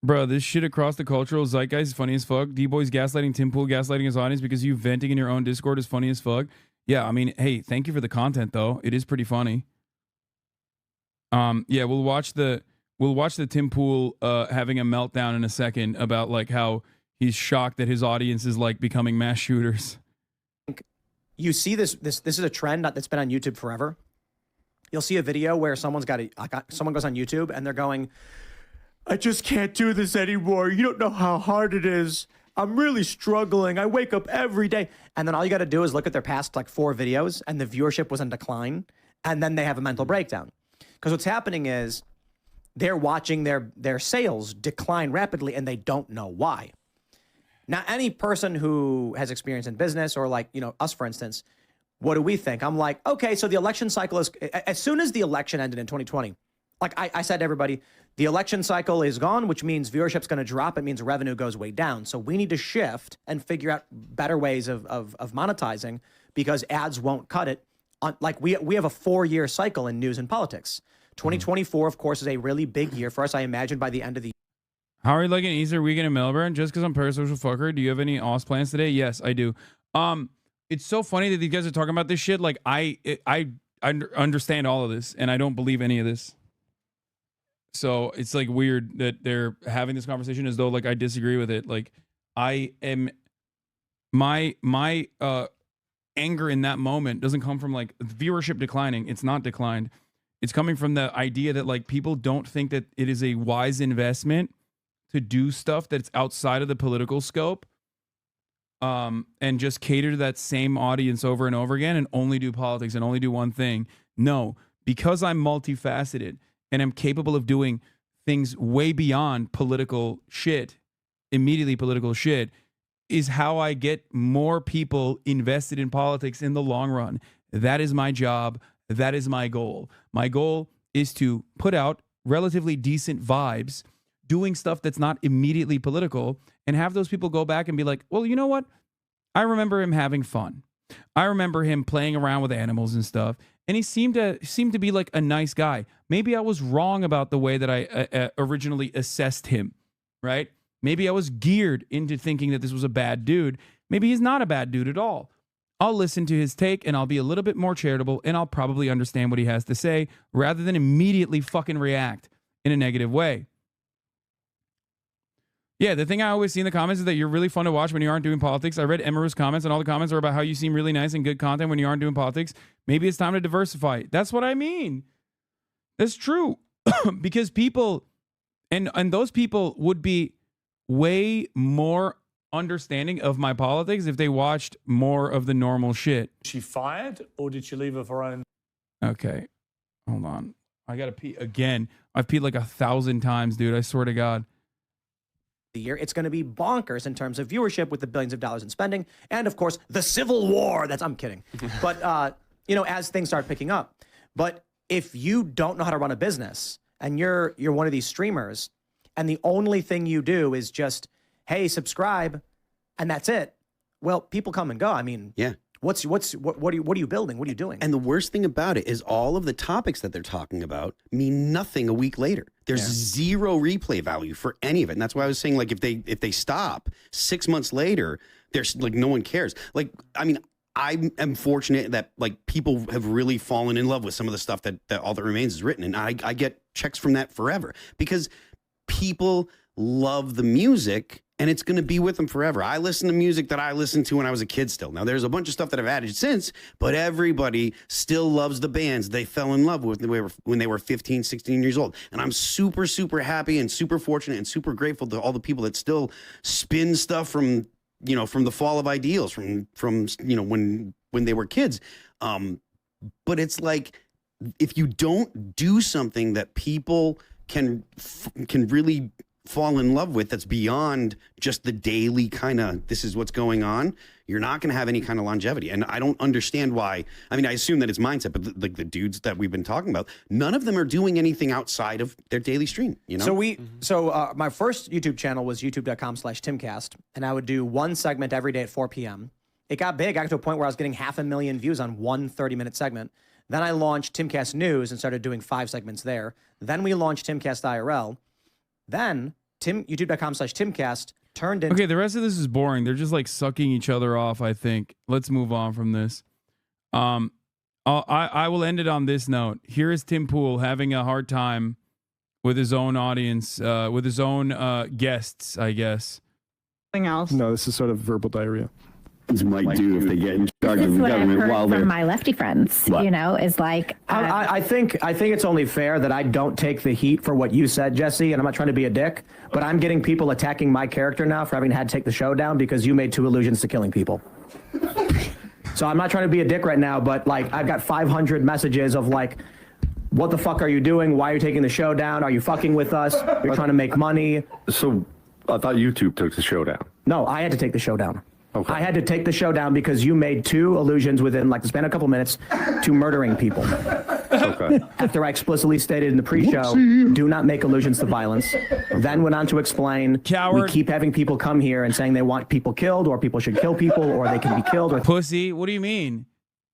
Bro, this shit across the cultural zeitgeist is funny as fuck. D-Boy's gaslighting Tim Pool, gaslighting his audience because you venting in your own Discord is funny as fuck. Yeah, I mean, hey, thank you for the content though. It is pretty funny. Yeah, we'll watch the Tim Pool having a meltdown in a second about like how he's shocked that his audience is like becoming mass shooters. You see this is a trend that's been on YouTube forever. You'll see a video where someone goes on YouTube and they're going, I just can't do this anymore. You don't know how hard it is. I'm really struggling. I wake up every day. And then all you got to do is look at their past like 4 videos and the viewership was in decline. And then they have a mental breakdown. Because what's happening is they're watching their sales decline rapidly and they don't know why. Now, any person who has experience in business or like, you know, us, for instance, what do we think? I'm like, okay, so the election cycle is, as soon as the election ended in 2020, like I said to everybody, the election cycle is gone, which means viewership's going to drop. It means revenue goes way down. So we need to shift and figure out better ways of monetizing because ads won't cut it. Like we have a 4-year cycle in news and politics. 2024, of course, is a really big year for us. I imagine by the end of the year. How are you liking Easter weekend in Melbourne? Just because I'm parasocial fucker, do you have any Oz plans today? Yes, I do. It's so funny that these guys are talking about this shit. Like I understand all of this, and I don't believe any of this. So it's like weird that they're having this conversation as though like I disagree with it. Like I am my anger in that moment doesn't come from like viewership declining. It's not declined. It's coming from the idea that like people don't think that it is a wise investment to do stuff that's outside of the political scope and just cater to that same audience over and over again and only do politics and only do one thing. No, because I'm multifaceted and I'm capable of doing things way beyond political shit, immediately political shit, is how I get more people invested in politics in the long run. That is my job. That is my goal. My goal is to put out relatively decent vibes, doing stuff that's not immediately political, and have those people go back and be like, well, you know what? I remember him having fun. I remember him playing around with animals and stuff, and he seemed to be like a nice guy. Maybe I was wrong about the way that I originally assessed him, right? Maybe I was geared into thinking that this was a bad dude. Maybe he's not a bad dude at all. I'll listen to his take and I'll be a little bit more charitable and I'll probably understand what he has to say rather than immediately fucking react in a negative way. Yeah, the thing I always see in the comments is that you're really fun to watch when you aren't doing politics. I read Emaru's comments and all the comments are about how you seem really nice and good content when you aren't doing politics. Maybe it's time to diversify. That's what I mean. That's true. Because people, and those people would be way more understanding of my politics if they watched more of the normal shit. She fired or did she leave of her own? Okay. Hold on. I gotta pee again. I've peed like 1,000 times, dude. I swear to God. The year, it's going to be bonkers in terms of viewership with the billions of dollars in spending. And of course, the Civil War. I'm kidding. But, you know, as things start picking up. But if you don't know how to run a business and you're one of these streamers and the only thing you do is just, hey, subscribe, and that's it. Well, people come and go. I mean, yeah. What are you building? What are you doing? And the worst thing about it is all of the topics that they're talking about mean nothing a week later. There's zero replay value for any of it. And that's why I was saying, like, if they stop 6 months later, there's like no one cares. Like, I mean, I am fortunate that like people have really fallen in love with some of the stuff that All That Remains is written. And I get checks from that forever because people love the music and it's going to be with them forever. I listen to music that I listened to when I was a kid still. Now, there's a bunch of stuff that I've added since, but everybody still loves the bands they fell in love with when they were 15, 16 years old. And I'm super, super happy and super fortunate and super grateful to all the people that still spin stuff from the fall of ideals, from when they were kids. But it's like, if you don't do something that people can really fall in love with, that's beyond just the daily kind of, this is what's going on, you're not going to have any kind of longevity. And I don't understand why. I mean, I assume that it's mindset, but the dudes that we've been talking about, none of them are doing anything outside of their daily stream, So my first YouTube channel was youtube.com/Timcast, and I would do one segment every day at 4 p.m. It got big. I got to a point where I was getting 500,000 views on one 30-minute segment. Then I launched Timcast News and started doing 5 segments there. Then we launched Timcast IRL. Then youtube.com/Timcast turned into... Okay, the rest of this is boring. They're just like sucking each other off, I think. Let's move on from this. I will end it on this note. Here is Tim Pool having a hard time with his own audience, with his own guests, I guess. Something else? No, this is sort of verbal diarrhea. Might do if they get in charge of the government while they're from my lefty friends. What? Is like I think it's only fair that I don't take the heat for what you said, Jesse, and I'm not trying to be a dick, but I'm getting people attacking my character now for having had to take the show down because you made 2 allusions to killing people. So I'm not trying to be a dick right now, but like I've got 500 messages of like, what the fuck are you doing? Why are you taking the show down? Are you fucking with us? You're trying to make money. So I thought YouTube took the show down. No, I had to take the show down. Okay. I had to take the show down because you made 2 allusions within like the span of a couple minutes to murdering people. Okay. After I explicitly stated in the pre-show, do not make allusions to violence. Then went on to explain, Coward. We keep having people come here and saying they want people killed, or people should kill people, or they can be killed. Or Pussy, what do you mean?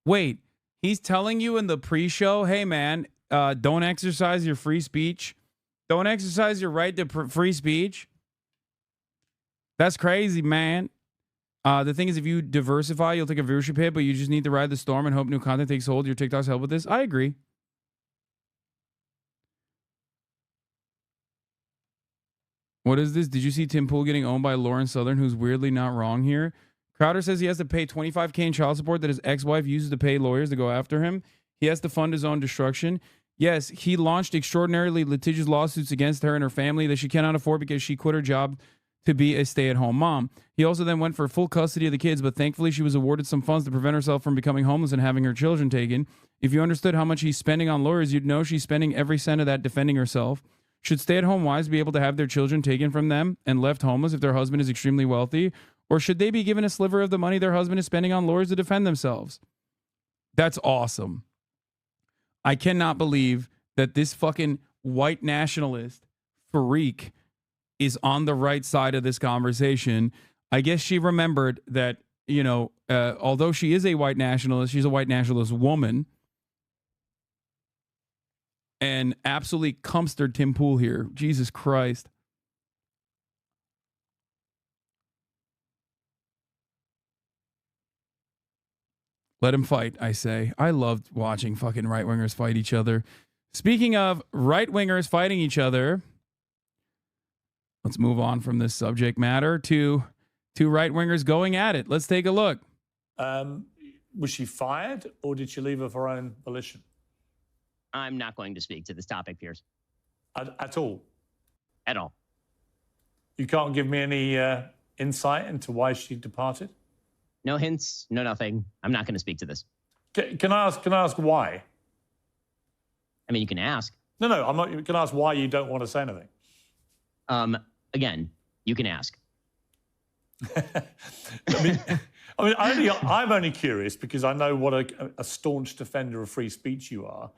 Wait, he's telling you in the pre-show, hey man, don't exercise your free speech. Don't exercise your right to free speech. That's crazy, man. The thing is, if you diversify, you'll take a viewership hit, but you just need to ride the storm and hope new content takes hold. Your TikToks help with this. I agree. What is this? Did you see Tim Pool getting owned by Lauren Southern, who's weirdly not wrong here? Crowder says he has to pay $25K in child support that his ex-wife uses to pay lawyers to go after him. He has to fund his own destruction. Yes, he launched extraordinarily litigious lawsuits against her and her family that she cannot afford because she quit her job to be a stay-at-home mom. He also then went for full custody of the kids, but thankfully she was awarded some funds to prevent herself from becoming homeless and having her children taken. If you understood how much he's spending on lawyers, you'd know she's spending every cent of that defending herself. Should stay-at-home wives be able to have their children taken from them and left homeless if their husband is extremely wealthy? Or should they be given a sliver of the money their husband is spending on lawyers to defend themselves? That's awesome. I cannot believe that this fucking white nationalist freak is on the right side of this conversation. I guess she remembered that, although she is a white nationalist, she's a white nationalist woman. And absolutely cumstered Tim Pool here. Jesus Christ. Let him fight, I say. I loved watching fucking right-wingers fight each other. Speaking of right-wingers fighting each other, let's move on from this subject matter to two right-wingers going at it. Let's take a look. Was she fired or did she leave of her own volition? I'm not going to speak to this topic, Piers. At all? At all. You can't give me any insight into why she departed? No hints, no nothing. I'm not going to speak to this. Can I ask why? I mean, you can ask. No, I'm not. You can ask why you don't want to say anything. Again, you can ask. I'm only curious because I know what a staunch defender of free speech you are,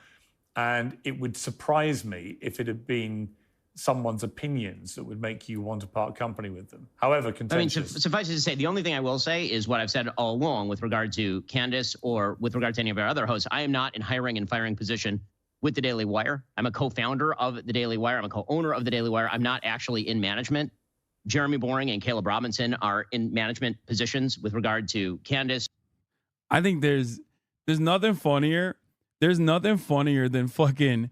and it would surprise me if it had been someone's opinions that would make you want to part company with them. However contentious. I mean, suffice it to say, the only thing I will say is what I've said all along with regard to Candace or with regard to any of our other hosts. I am not in hiring and firing position with the Daily Wire. I'm a co-founder of the Daily Wire. I'm a co-owner of the Daily Wire. I'm not actually in management. Jeremy Boring and Caleb Robinson are in management positions with regard to Candace. I think there's nothing funnier. There's nothing funnier than fucking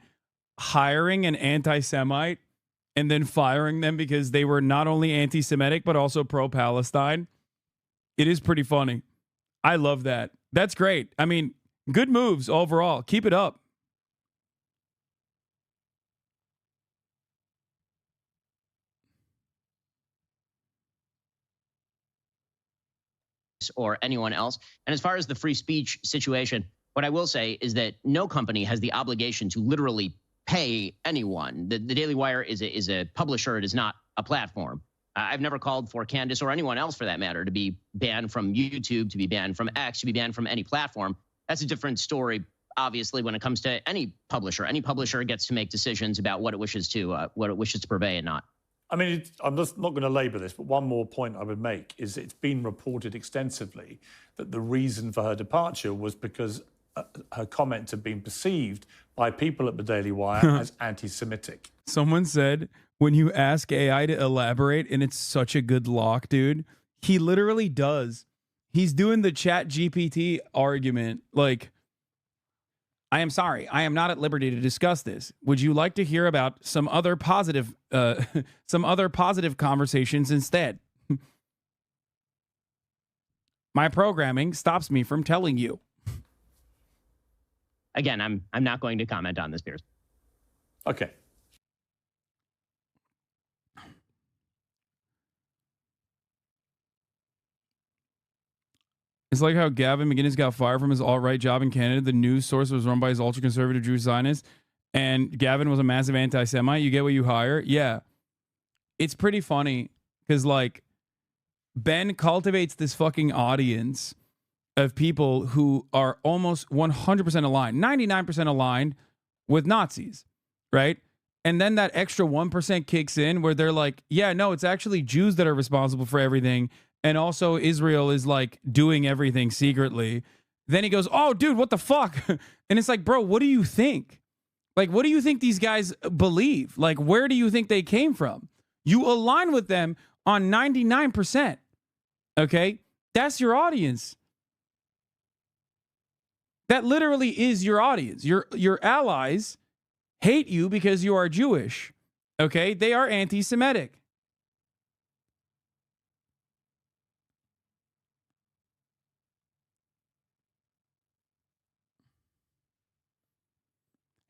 hiring an anti-Semite and then firing them because they were not only anti-Semitic but also pro-Palestine. It is pretty funny. I love that. That's great. I mean, good moves overall. Keep it up. Or anyone else. And as far as the free speech situation, what I will say is that no company has the obligation to literally pay anyone. The Daily Wire is a publisher. It is not a platform. I've never called for Candace or anyone else for that matter to be banned from YouTube, to be banned from X, to be banned from any platform. That's a different story, obviously, when it comes to any publisher. Any publisher gets to make decisions about what it wishes to purvey and not. I mean, I'm just not going to labour this, but one more point I would make is it's been reported extensively that the reason for her departure was because her comments had been perceived by people at the Daily Wire as anti-Semitic. Someone said, when you ask AI to elaborate, and it's such a good lock, dude, he literally does. He's doing the Chat GPT argument, like, I am sorry, I am not at liberty to discuss this. Would you like to hear about some other positive conversations instead? My programming stops me from telling you. Again, I'm not going to comment on this, Piers. Okay. It's like how Gavin McInnes got fired from his alt-right job in Canada. The news source was run by his ultra-conservative Jewish Zionist, and Gavin was a massive anti-Semite. You get what you hire? Yeah. It's pretty funny because, like, Ben cultivates this fucking audience of people who are almost 100% aligned, 99% aligned with Nazis, right? And then that extra 1% kicks in where they're like, yeah, no, it's actually Jews that are responsible for everything. And also Israel is like doing everything secretly. Then he goes, oh, dude, what the fuck? And it's like, bro, what do you think? Like, what do you think these guys believe? Like, where do you think they came from? You align with them on 99%. Okay? That's your audience. That literally is your audience. Your allies hate you because you are Jewish. Okay? They are anti-Semitic.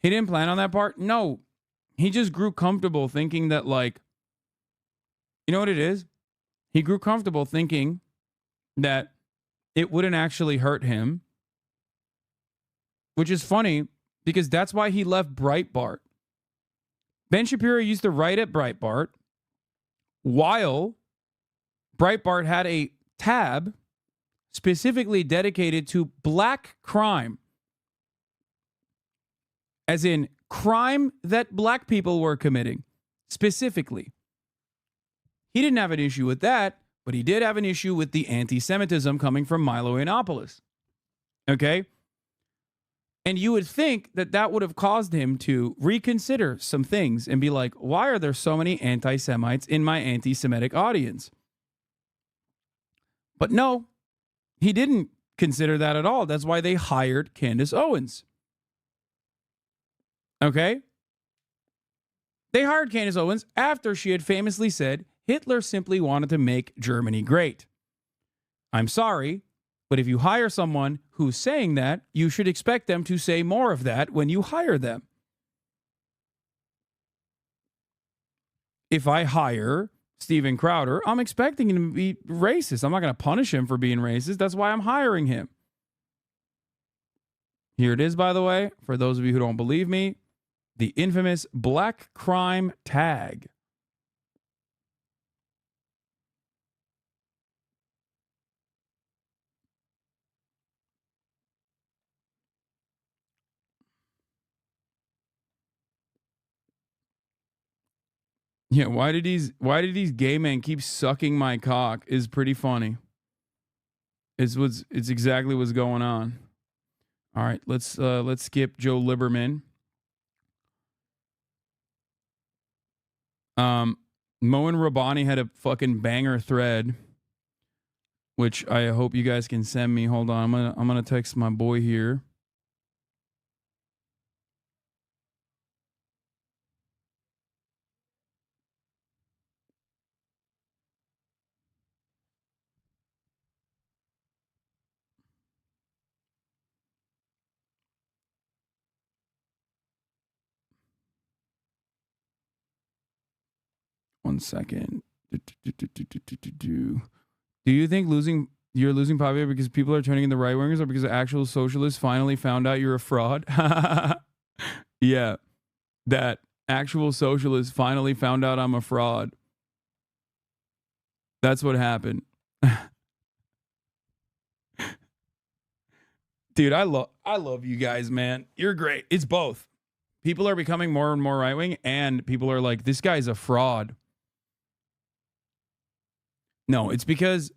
He didn't plan on that part? No. He just grew comfortable thinking that, like, you know what it is? He grew comfortable thinking that it wouldn't actually hurt him, which is funny because that's why he left Breitbart. Ben Shapiro used to write at Breitbart while Breitbart had a tab specifically dedicated to black crime. As in crime that black people were committing, specifically. He didn't have an issue with that, but he did have an issue with the anti-Semitism coming from Milo Yiannopoulos. Okay? And you would think that that would have caused him to reconsider some things and be like, why are there so many anti-Semites in my anti-Semitic audience? But no, he didn't consider that at all. That's why they hired Candace Owens. Okay? They hired Candace Owens after she had famously said Hitler simply wanted to make Germany great. I'm sorry, but if you hire someone who's saying that, you should expect them to say more of that when you hire them. If I hire Steven Crowder, I'm expecting him to be racist. I'm not going to punish him for being racist. That's why I'm hiring him. Here it is, by the way, for those of you who don't believe me. The infamous black crime tag. Yeah, why did these gay men keep sucking my cock is pretty funny. It's exactly what's going on. All right, let's skip Joe Lieberman. Mo and Rabani had a fucking banger thread, which I hope you guys can send me. Hold on, I'm gonna text my boy here. 1 second. Do you think you're losing popularity because people are turning into right wingers, or because actual socialists finally found out you're a fraud? Yeah, that actual socialists finally found out I'm a fraud. That's what happened. Dude, I love you guys, man. You're great. It's both. People are becoming more and more right wing, and people are like, this guy's a fraud. No, it's because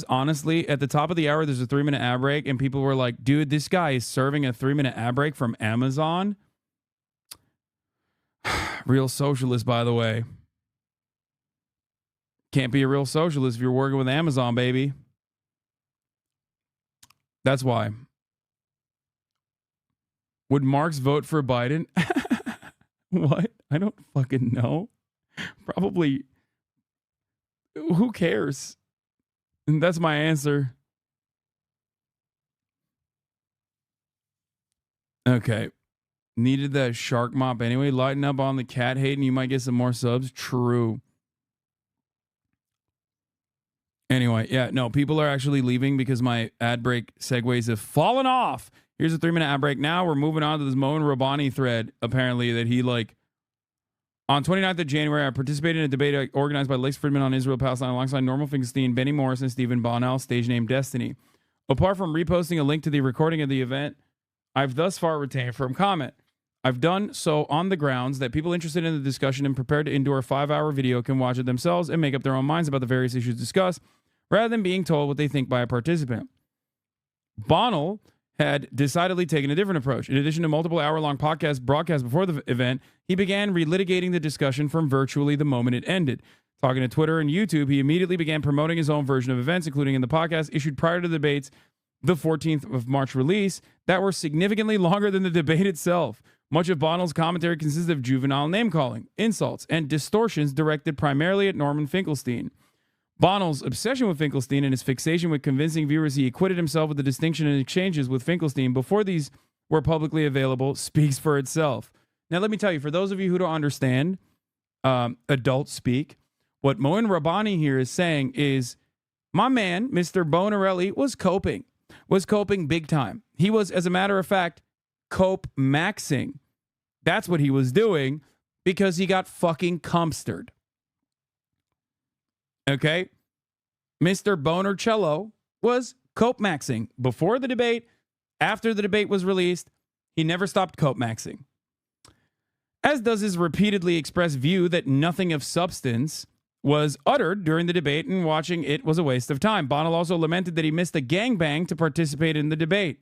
honestly, at the top of the hour, there's a 3-minute ad break, and people were like, dude, this guy is serving a 3-minute ad break from Amazon. Real socialist, by the way. Can't be a real socialist if you're working with Amazon, baby. That's why. Would Marx vote for Biden? What? I don't fucking know. Probably. Who cares? And that's my answer. Okay. Needed that shark mop anyway. Lighten up on the cat hate and you might get some more subs. True. Anyway, yeah, no, people are actually leaving because my ad break segues have fallen off. Here's a 3-minute ad break. Now we're moving on to this Moen Rabbani thread, apparently, that he like. On 29th of January, I participated in a debate organized by Lex Fridman on Israel-Palestine alongside Norman Finkelstein, Benny Morris, and Stephen Bonnell, stage name Destiny. Apart from reposting a link to the recording of the event, I've thus far retained firm comment. I've done so on the grounds that people interested in the discussion and prepared to endure a 5-hour video can watch it themselves and make up their own minds about the various issues discussed, rather than being told what they think by a participant. Bonnell had decidedly taken a different approach. In addition to multiple hour-long podcast broadcasts before the event, he began relitigating the discussion from virtually the moment it ended. Talking to Twitter and YouTube, he immediately began promoting his own version of events, including in the podcast issued prior to the debate's the 14th of March release, that were significantly longer than the debate itself. Much of Bonnell's commentary consisted of juvenile name-calling, insults, and distortions directed primarily at Norman Finkelstein. Bonnell's obsession with Finkelstein and his fixation with convincing viewers he acquitted himself with the distinction in exchanges with Finkelstein before these were publicly available speaks for itself. Now, let me tell you, for those of you who don't understand adult speak, what Moen Rabbani here is saying is, my man, Mr. Bonarelli, was coping big time. He was, as a matter of fact, cope maxing. That's what he was doing because he got fucking cumpstered. Okay? Mr. Bonarcello was cope maxing before the debate, after the debate was released. He never stopped cope maxing. As does his repeatedly expressed view that nothing of substance was uttered during the debate and watching it was a waste of time. Bonnell also lamented that he missed a gangbang to participate in the debate.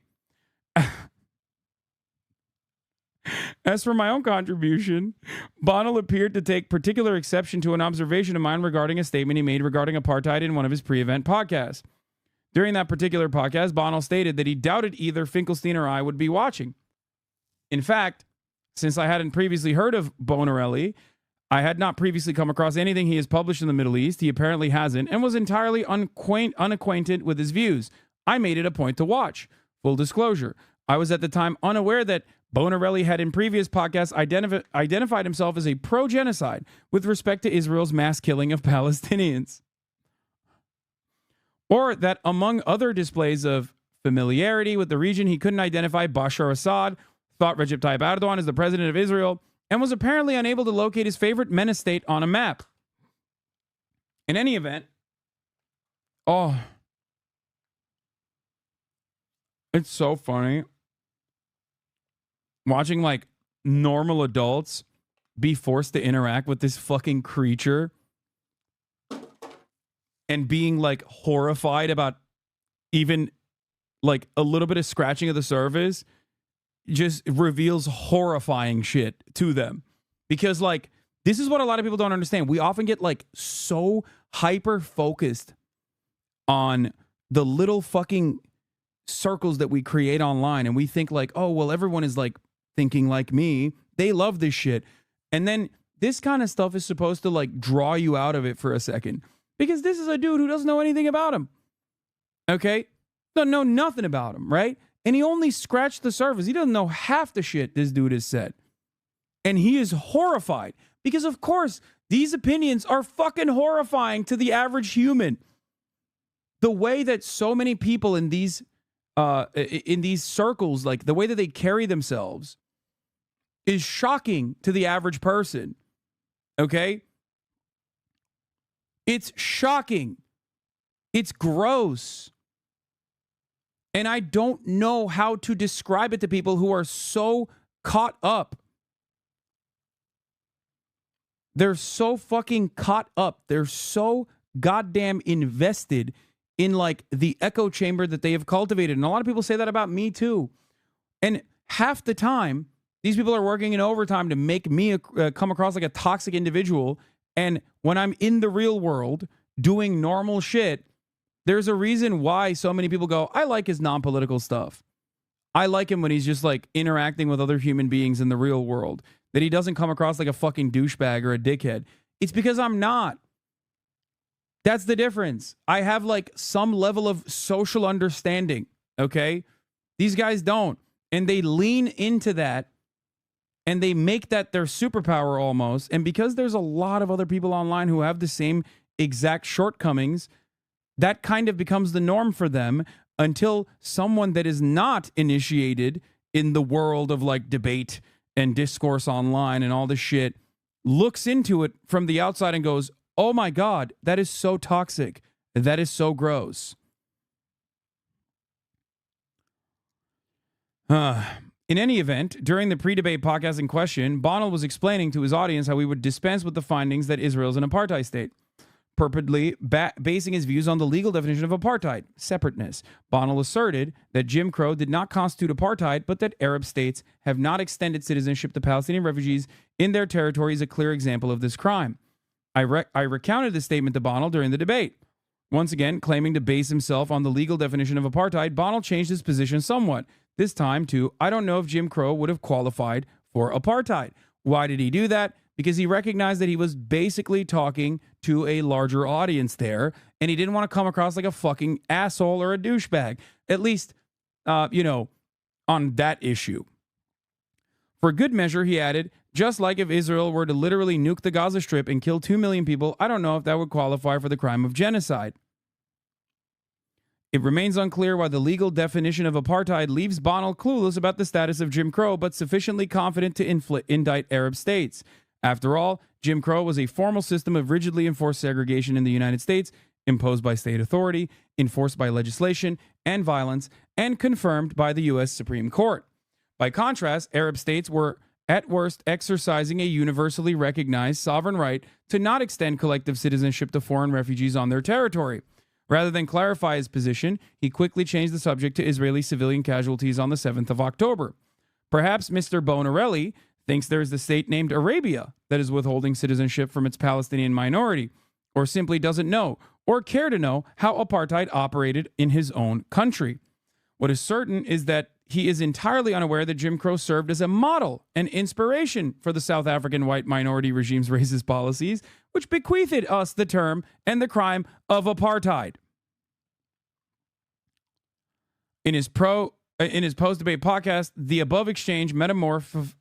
As for my own contribution, Bonnell appeared to take particular exception to an observation of mine regarding a statement he made regarding apartheid in one of his pre-event podcasts. During that particular podcast, Bonnell stated that he doubted either Finkelstein or I would be watching. In fact, since I hadn't previously heard of Bonarelli, I had not previously come across anything he has published in the Middle East. He apparently hasn't, and was entirely unacquainted with his views. I made it a point to watch. Full disclosure, I was at the time unaware that Bonarelli had in previous podcasts identified himself as a pro-genocide with respect to Israel's mass killing of Palestinians. Or that among other displays of familiarity with the region, he couldn't identify Bashar Assad, thought Recep Tayyip Erdogan as the president of Israel, and was apparently unable to locate his favorite menace state on a map. In any event, it's so funny watching like normal adults be forced to interact with this fucking creature and being like horrified about even like a little bit of scratching of the surface just reveals horrifying shit to them. Because like, this is what a lot of people don't understand. We often get like so hyper focused on the little fucking circles that we create online. And we think like, oh, well, everyone is like thinking like me. They love this shit. And then this kind of stuff is supposed to like draw you out of it for a second. Because this is a dude who doesn't know anything about him. Okay? Don't know nothing about him, right? And he only scratched the surface. He doesn't know half the shit this dude has said. And he is horrified. Because, of course, These opinions are fucking horrifying to the average human. The way that so many people in these circles, like the way that they carry themselves, is shocking to the average person. Okay? It's shocking. It's gross. And I don't know how to describe it to people who are so caught up. They're so fucking caught up. They're so goddamn invested in like the echo chamber that they have cultivated. And a lot of people say that about me too. And half the time, these people are working in overtime to make me come across like a toxic individual. And when I'm in the real world doing normal shit, there's a reason why so many people go, I like his non-political stuff. I like him when he's just like interacting with other human beings in the real world, that he doesn't come across like a fucking douchebag or a dickhead. It's because I'm not. That's the difference. I have like some level of social understanding, okay? These guys don't. And they lean into that and they make that their superpower almost. And because there's a lot of other people online who have the same exact shortcomings, that kind of becomes the norm for them until someone that is not initiated in the world of like debate and discourse online and all this shit looks into it from the outside and goes, oh my God, that is so toxic. That is so gross. In any event, during the pre-debate podcast in question, Bonnell was explaining to his audience how he would dispense with the findings that Israel is an apartheid state, purportedly basing his views on the legal definition of apartheid, separateness. Bonnell asserted that Jim Crow did not constitute apartheid, but that Arab states have not extended citizenship to Palestinian refugees in their territory is a clear example of this crime. I recounted this statement to Bonnell during the debate. Once again, claiming to base himself on the legal definition of apartheid, Bonnell changed his position somewhat, this time to, I don't know if Jim Crow would have qualified for apartheid. Why did he do that? Because he recognized that he was basically talking to a larger audience there, and he didn't want to come across like a fucking asshole or a douchebag, at least, on that issue. For good measure, he added, just like if Israel were to literally nuke the Gaza Strip and kill 2 million people, I don't know if that would qualify for the crime of genocide. It remains unclear why the legal definition of apartheid leaves Bonnell clueless about the status of Jim Crow, but sufficiently confident to indict Arab states. After all, Jim Crow was a formal system of rigidly enforced segregation in the United States, imposed by state authority, enforced by legislation and violence, and confirmed by the U.S. Supreme Court. By contrast, Arab states were, at worst, exercising a universally recognized sovereign right to not extend collective citizenship to foreign refugees on their territory. Rather than clarify his position, he quickly changed the subject to Israeli civilian casualties on the 7th of October. Perhaps Mr. Bonarelli thinks there is a state named Arabia that is withholding citizenship from its Palestinian minority, or simply doesn't know, or care to know, how apartheid operated in his own country. What is certain is that he is entirely unaware that Jim Crow served as a model and inspiration for the South African white minority regime's racist policies, which bequeathed us the term and the crime of apartheid. In his post-debate podcast, the above exchange metamorphosed.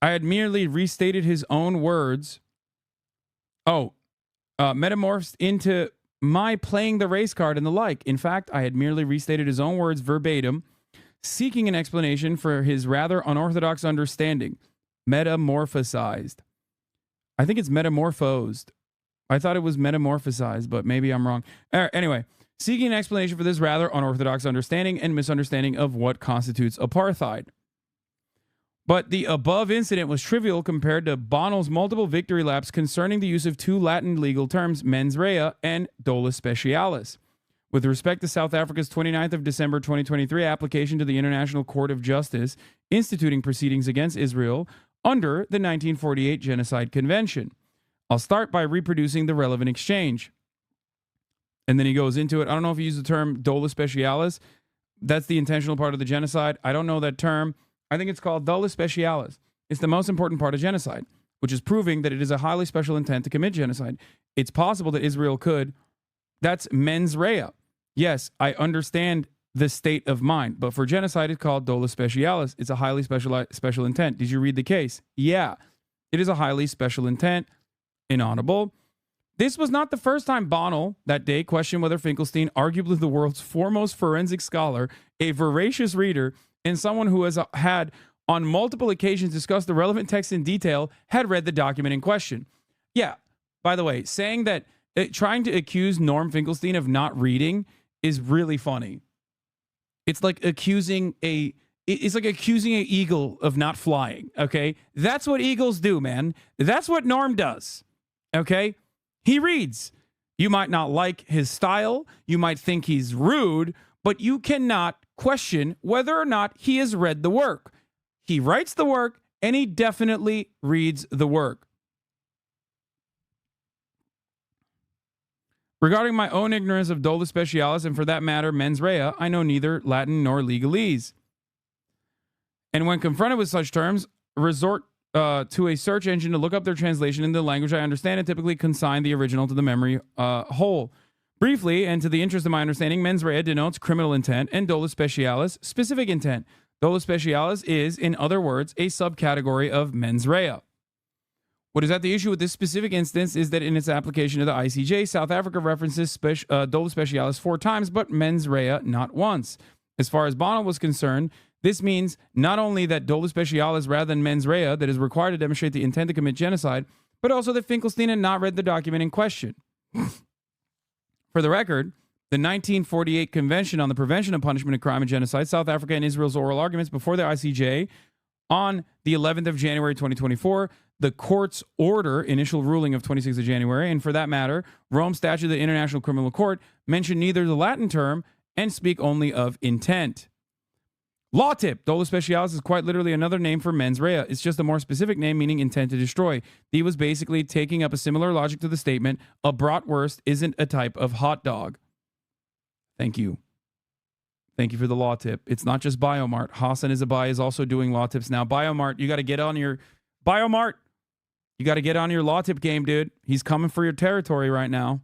I had merely restated his own words. Metamorphosed into my playing the race card and the like. In fact, I had merely restated his own words verbatim, seeking an explanation for his rather unorthodox understanding. Metamorphosized. I think it's metamorphosed. I thought it was metamorphosized, but maybe I'm wrong. Anyway, seeking an explanation for this rather unorthodox understanding and misunderstanding of what constitutes apartheid. But the above incident was trivial compared to Bonnell's multiple victory laps concerning the use of two Latin legal terms, mens rea and dolus specialis. With respect to South Africa's 29th of December 2023 application to the International Court of Justice instituting proceedings against Israel under the 1948 Genocide Convention. I'll start by reproducing the relevant exchange. And then he goes into it. I don't know if he used the term dolus specialis. That's the intentional part of the genocide. I don't know that term. I think it's called dolus specialis. It's the most important part of genocide, which is proving that it is a highly special intent to commit genocide. It's possible that Israel could. That's mens rea. Yes, I understand the state of mind. But for genocide, it's called dolus specialis. It's a highly special intent. Did you read the case? Yeah. It is a highly special intent. Inaudible. This was not the first time Bonnell that day questioned whether Finkelstein, arguably the world's foremost forensic scholar, a voracious reader, and someone who has had on multiple occasions discussed the relevant text in detail, had read the document in question. Yeah, by the way, saying that, trying to accuse Norm Finkelstein of not reading is really funny. It's like accusing an eagle of not flying, okay? That's what eagles do, man. That's what Norm does, okay? He reads. You might not like his style. You might think he's rude, but you cannot question whether or not he has read the work. He writes the work, and he definitely reads the work. Regarding my own ignorance of dolus specialis, and for that matter, mens rea, I know neither Latin nor legalese. And when confronted with such terms, resort to a search engine to look up their translation in the language I understand and typically consign the original to the memory hole. Briefly, and to the interest of my understanding, mens rea denotes criminal intent and dolus specialis specific intent. Dolus specialis is, in other words, a subcategory of mens rea. What is at the issue with this specific instance is that in its application to the ICJ, South Africa references dolus specialis 4 times, but mens rea not once. As far as Bonnell was concerned, this means not only that dolus specialis rather than mens rea that is required to demonstrate the intent to commit genocide, but also that Finkelstein had not read the document in question. For the record, the 1948 Convention on the Prevention of Punishment of Crime and Genocide, South Africa and Israel's oral arguments before the ICJ on the 11th of January 2024, the court's order, initial ruling of 26th of January, and for that matter, Rome Statute of the International Criminal Court, mention neither the Latin term and speak only of intent. Law tip, dolus specialis is quite literally another name for mens rea. It's just a more specific name meaning intent to destroy. He was basically taking up a similar logic to the statement, a bratwurst isn't a type of hot dog. Thank you. Thank you for the law tip. It's not just Biomart. Hassan Izabai is also doing law tips now. Biomart, you got to get on your... Biomart, you got to get on your law tip game, dude. He's coming for your territory right now.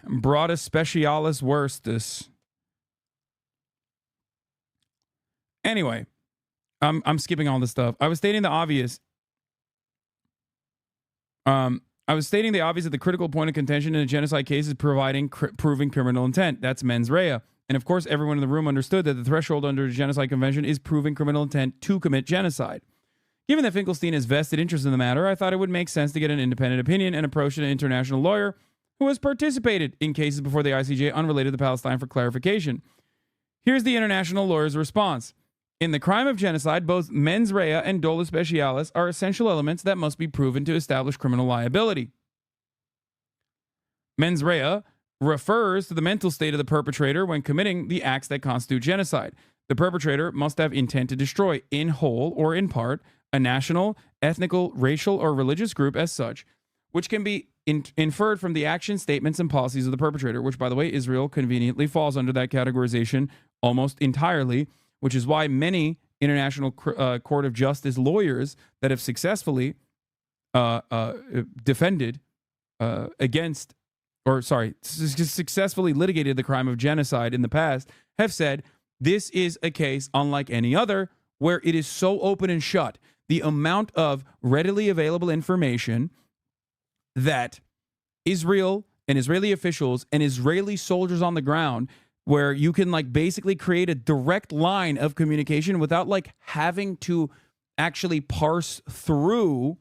Broadus specialis worstus. Anyway, I'm skipping all this stuff. I was stating the obvious. That the critical point of contention in a genocide case is proving criminal intent. That's mens rea. And of course, everyone in the room understood that the threshold under the Genocide Convention is proving criminal intent to commit genocide. Given that Finkelstein has vested interest in the matter, I thought it would make sense to get an independent opinion and approach an international lawyer who has participated in cases before the ICJ unrelated to Palestine for clarification. Here's the international lawyer's response. In the crime of genocide, both mens rea and dolus specialis are essential elements that must be proven to establish criminal liability. Mens rea refers to the mental state of the perpetrator when committing the acts that constitute genocide. The perpetrator must have intent to destroy, in whole or in part, a national, ethnical, racial, or religious group as such, which can be inferred from the actions, statements, and policies of the perpetrator, which, by the way, Israel conveniently falls under that categorization almost entirely, which is why many International Court of Justice lawyers that have successfully successfully litigated the crime of genocide in the past have said this is a case unlike any other where it is so open and shut. The amount of readily available information that Israel and Israeli officials and Israeli soldiers on the ground, where you can like basically create a direct line of communication without like having to actually parse through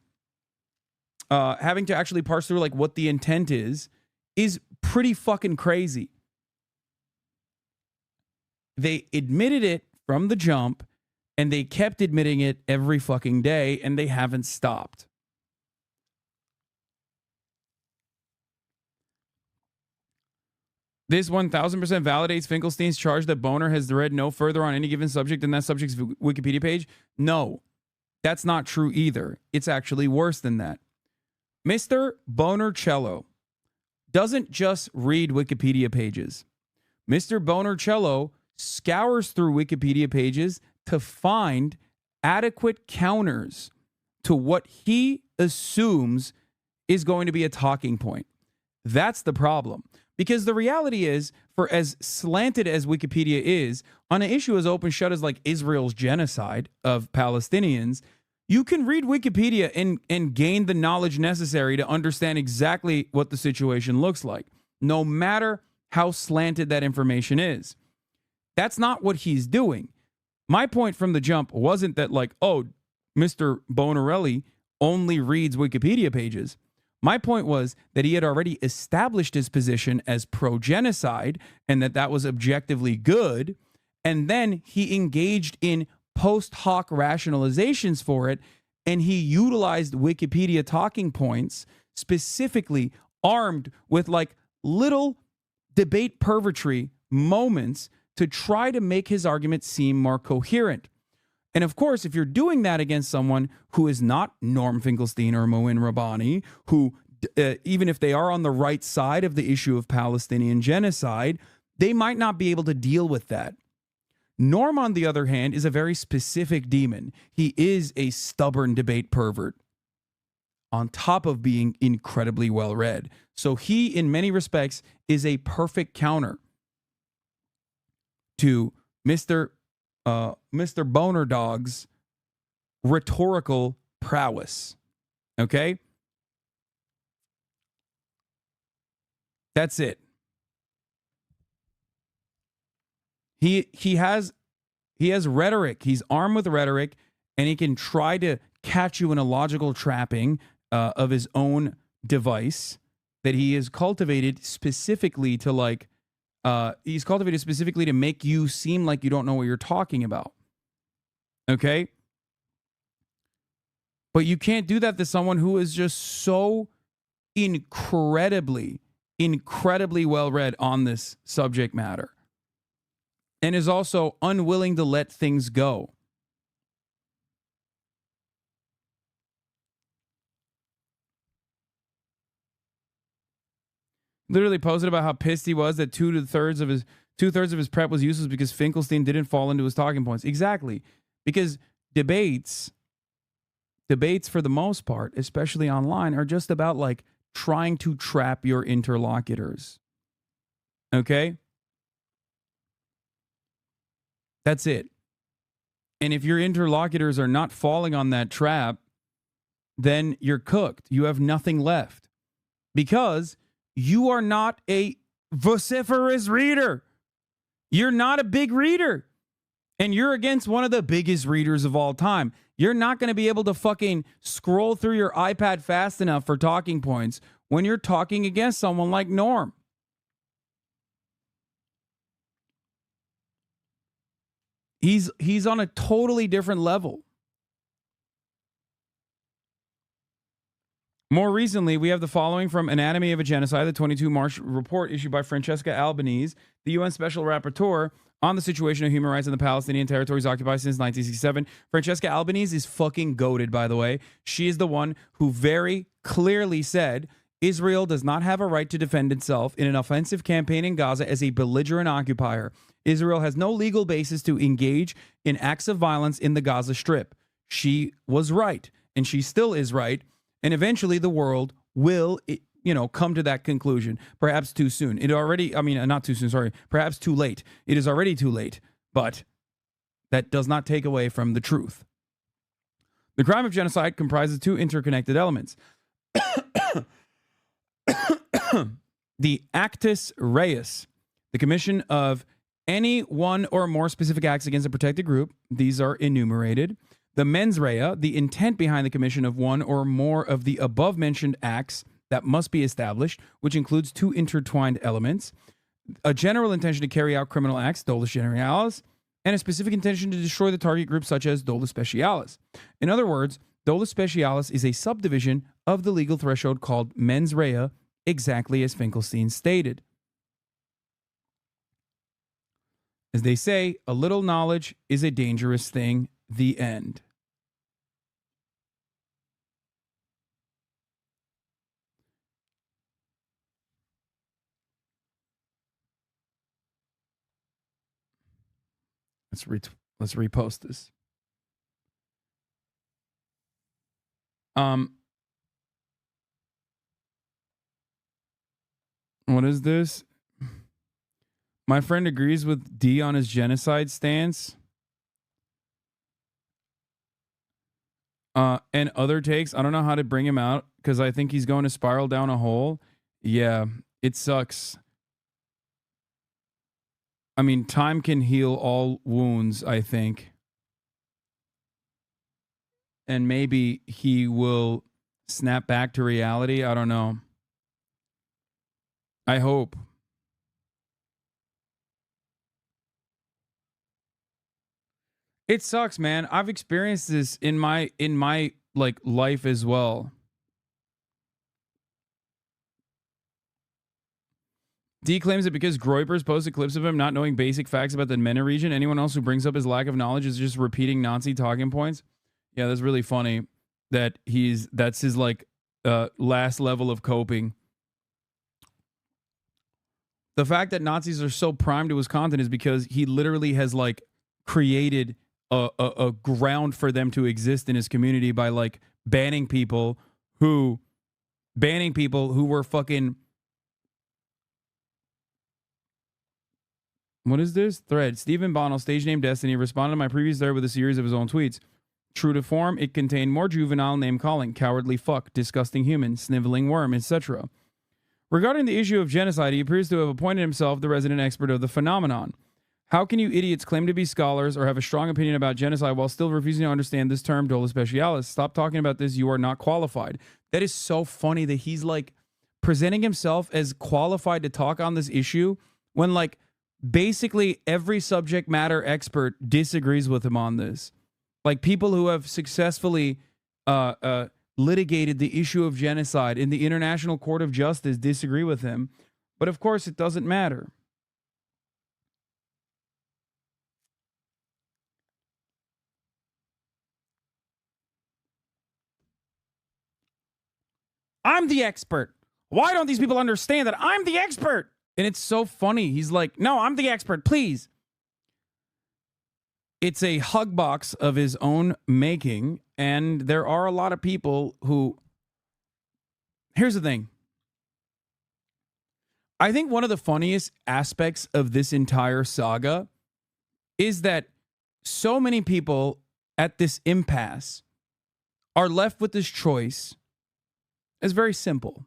like what the intent is pretty fucking crazy. They admitted it from the jump, and they kept admitting it every fucking day, and they haven't stopped. This 1000% validates Finkelstein's charge that Boner has read no further on any given subject than that subject's Wikipedia page. No, that's not true either. It's actually worse than that. Mr. Bonercello doesn't just read Wikipedia pages. Mr. Bonercello scours through Wikipedia pages to find adequate counters to what he assumes is going to be a talking point. That's the problem. Because the reality is, for as slanted as Wikipedia is, on an issue as open shut as like Israel's genocide of Palestinians, you can read Wikipedia and gain the knowledge necessary to understand exactly what the situation looks like, no matter how slanted that information is. That's not what he's doing. My point from the jump wasn't that like, oh, Mr. Bonarelli only reads Wikipedia pages. My point was that he had already established his position as pro-genocide and that was objectively good. And then he engaged in post hoc rationalizations for it. And he utilized Wikipedia talking points, specifically armed with like little debate purgatory moments to try to make his argument seem more coherent. And of course, if you're doing that against someone who is not Norm Finkelstein or Moin Rabbani, who, even if they are on the right side of the issue of Palestinian genocide, they might not be able to deal with that. Norm, on the other hand, is a very specific demon. He is a stubborn debate pervert, on top of being incredibly well-read. So he, in many respects, is a perfect counter to Mr. Boner Dog's rhetorical prowess. Okay? That's it. He has rhetoric. He's armed with rhetoric, and he can try to catch you in a logical trapping of his own device that he has cultivated specifically to make you seem like you don't know what you're talking about. Okay? But you can't do that to someone who is just so incredibly well read on this subject matter and is also unwilling to let things go. Literally posted about how pissed he was that two-thirds of his prep was useless because Finkelstein didn't fall into his talking points. Exactly. Because debates for the most part, especially online, are just about like trying to trap your interlocutors. Okay? That's it. And if your interlocutors are not falling on that trap, then you're cooked. You have nothing left. Because you are not a vociferous reader. You're not a big reader. And you're against one of the biggest readers of all time. You're not going to be able to fucking scroll through your iPad fast enough for talking points when you're talking against someone like Norm. He's on a totally different level. More recently, we have the following from Anatomy of a Genocide, the 22 March report issued by Francesca Albanese, the UN Special Rapporteur on the situation of human rights in the Palestinian territories occupied since 1967. Francesca Albanese is fucking goated, by the way. She is the one who very clearly said Israel does not have a right to defend itself in an offensive campaign in Gaza as a belligerent occupier. Israel has no legal basis to engage in acts of violence in the Gaza Strip. She was right, and she still is right. And eventually the world will, come to that conclusion. Perhaps too soon. Not too soon, sorry. Perhaps too late. It is already too late. But that does not take away from the truth. The crime of genocide comprises two interconnected elements. The actus reus, the commission of any one or more specific acts against a protected group. These are enumerated. The mens rea, the intent behind the commission of one or more of the above-mentioned acts that must be established, which includes two intertwined elements: a general intention to carry out criminal acts, dolus generalis, and a specific intention to destroy the target group, such as dolus specialis. In other words, dolus specialis is a subdivision of the legal threshold called mens rea, exactly as Finkelstein stated. As they say, a little knowledge is a dangerous thing. The end. Let's repost this. What is this? My friend agrees with D on his genocide stance. And other takes. I don't know how to bring him out because I think he's going to spiral down a hole. Yeah, it sucks. I mean, time can heal all wounds, I think. And maybe he will snap back to reality. I don't know. I hope. It sucks, man. I've experienced this in my like life as well. D claims that because Groypers posted clips of him not knowing basic facts about the MENA region, anyone else who brings up his lack of knowledge is just repeating Nazi talking points. Yeah, that's really funny that that's his like last level of coping. The fact that Nazis are so primed to his content is because he literally has like created a ground for them to exist in his community by like banning people who were fucking. What is this? Thread. Stephen Bonnell, stage name Destiny, responded to my previous thread with a series of his own tweets. True to form, it contained more juvenile name-calling, cowardly fuck, disgusting human, sniveling worm, etc. Regarding the issue of genocide, he appears to have appointed himself the resident expert of the phenomenon. How can you idiots claim to be scholars or have a strong opinion about genocide while still refusing to understand this term, dolus specialis? Stop talking about this. You are not qualified. That is so funny that he's like presenting himself as qualified to talk on this issue when like basically every subject matter expert disagrees with him on this. Like people who have successfully litigated the issue of genocide in the International Court of Justice disagree with him. But of course, it doesn't matter. I'm the expert. Why don't these people understand that I'm the expert? And it's so funny. He's like, no, I'm the expert, please. It's a hug box of his own making. And there are a lot of people who... Here's the thing. I think one of the funniest aspects of this entire saga is that so many people at this impasse are left with this choice. It's very simple.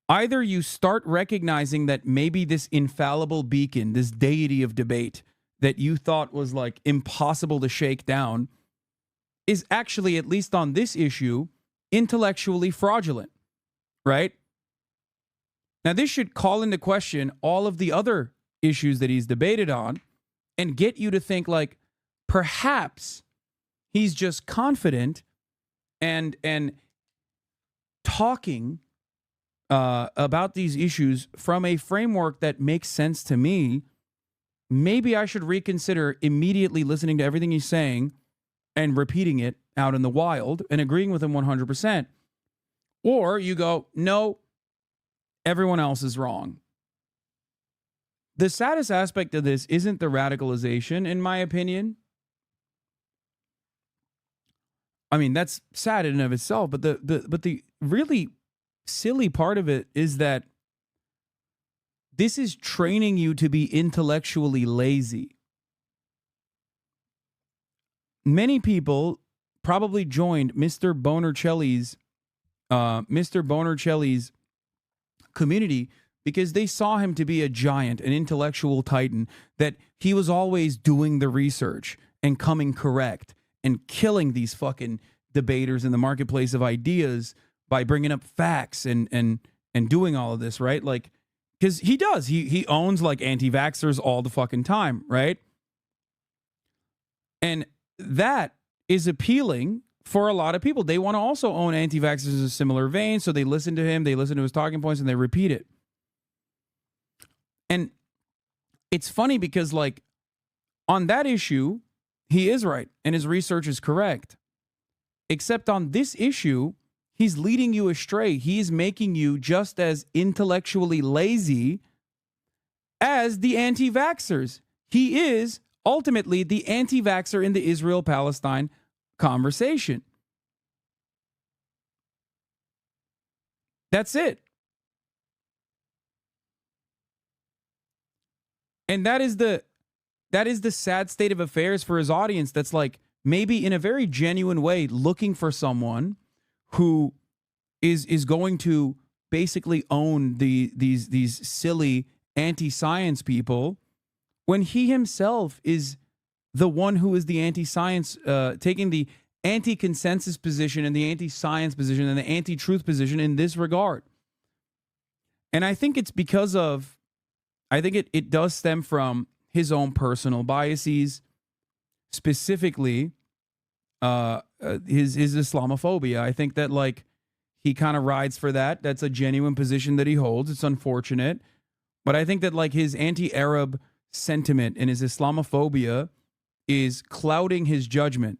Either you start recognizing that maybe this infallible beacon, this deity of debate that you thought was like impossible to shake down, is actually, at least on this issue, intellectually fraudulent, right? Now, this should call into question all of the other issues that he's debated on and get you to think like, perhaps he's just confident and talking about these issues from a framework that makes sense to me. Maybe I should reconsider immediately listening to everything he's saying and repeating it out in the wild and agreeing with him 100%. Or you go, no, everyone else is wrong. The saddest aspect of this isn't the radicalization, in my opinion. I mean, that's sad in and of itself, but the really silly part of it is that this is training you to be intellectually lazy. Many people probably joined Mr. Bonercelli's community because they saw him to be a giant, an intellectual titan, that he was always doing the research and coming correct and killing these fucking debaters in the marketplace of ideas by bringing up facts and doing all of this, right? Like, because he owns like anti-vaxxers all the fucking time, right? And that is appealing for a lot of people. They want to also own anti-vaxxers in a similar vein, so they listen to him, they listen to his talking points, and they repeat it. And it's funny because like on that issue, he is right and his research is correct. Except on this issue, he's leading you astray. He is making you just as intellectually lazy as the anti-vaxxers. He is ultimately the anti-vaxxer in the Israel-Palestine conversation. That's it. And that is the sad state of affairs for his audience that's like maybe in a very genuine way looking for someone who is going to basically own these silly anti-science people when he himself is the one who is the anti-science, taking the anti-consensus position and the anti-science position and the anti-truth position in this regard. And I think it's because of, I think it does stem from his own personal biases, specifically his Islamophobia. I think that like he kind of rides for that. That's a genuine position that he holds. It's unfortunate. But I think that like his anti-Arab sentiment and his Islamophobia is clouding his judgment.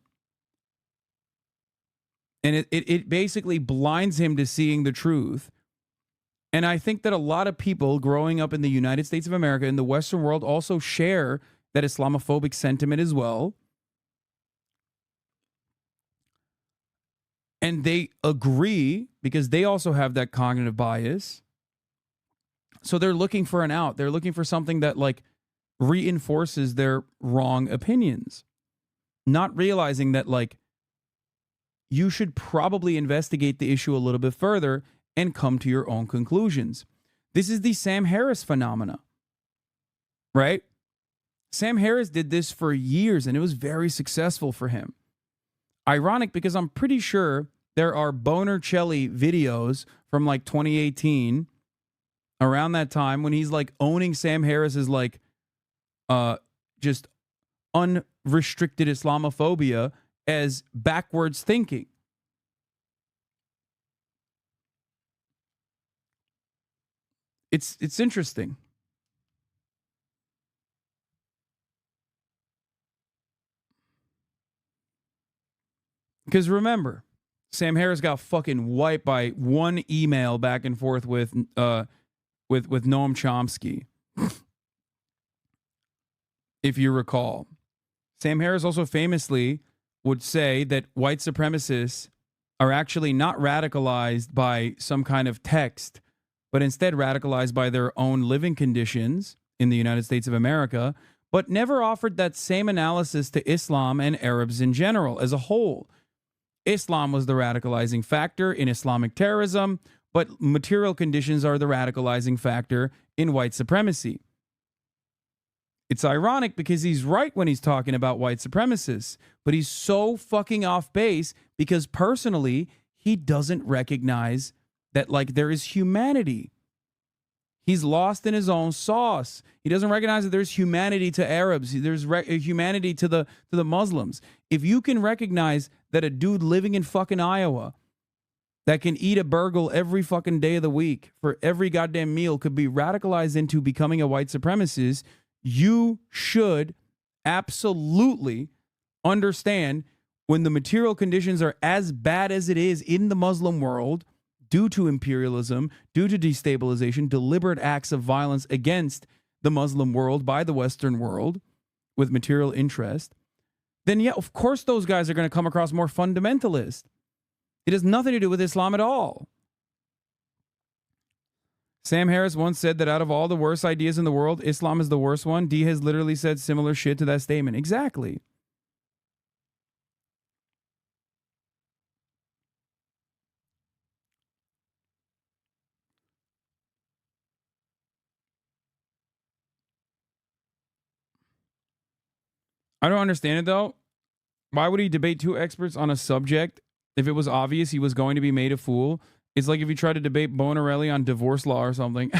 And it basically blinds him to seeing the truth. And I think that a lot of people growing up in the United States of America, in the Western world, also share that Islamophobic sentiment as well. And they agree because they also have that cognitive bias. So they're looking for an out. They're looking for something that like reinforces their wrong opinions. Not realizing that like you should probably investigate the issue a little bit further and come to your own conclusions. This is the Sam Harris phenomena, right? Sam Harris did this for years and it was very successful for him. Ironic because I'm pretty sure there are Bonercelli videos from like 2018 around that time when he's like owning Sam Harris's like just unrestricted Islamophobia as backwards thinking. It's interesting. Because remember, Sam Harris got fucking wiped by one email back and forth with Noam Chomsky. If you recall. Sam Harris also famously would say that white supremacists are actually not radicalized by some kind of text, but instead radicalized by their own living conditions in the United States of America, but never offered that same analysis to Islam and Arabs in general as a whole. Islam was the radicalizing factor in Islamic terrorism, but material conditions are the radicalizing factor in white supremacy. It's ironic because he's right when he's talking about white supremacists, but he's so fucking off base because personally, he doesn't recognize that like there is humanity. He's lost in his own sauce. He doesn't recognize that there's humanity to Arabs. There's humanity to the Muslims. If you can recognize that a dude living in fucking Iowa that can eat a burger every fucking day of the week for every goddamn meal could be radicalized into becoming a white supremacist, you should absolutely understand when the material conditions are as bad as it is in the Muslim world due to imperialism, due to destabilization, deliberate acts of violence against the Muslim world by the Western world with material interest, then yeah, of course those guys are going to come across more fundamentalist. It has nothing to do with Islam at all. Sam Harris once said that out of all the worst ideas in the world, Islam is the worst one. D has literally said similar shit to that statement. Exactly. I don't understand it though. Why would he debate two experts on a subject if it was obvious he was going to be made a fool? It's like if you tried to debate Bonarelli on divorce law or something.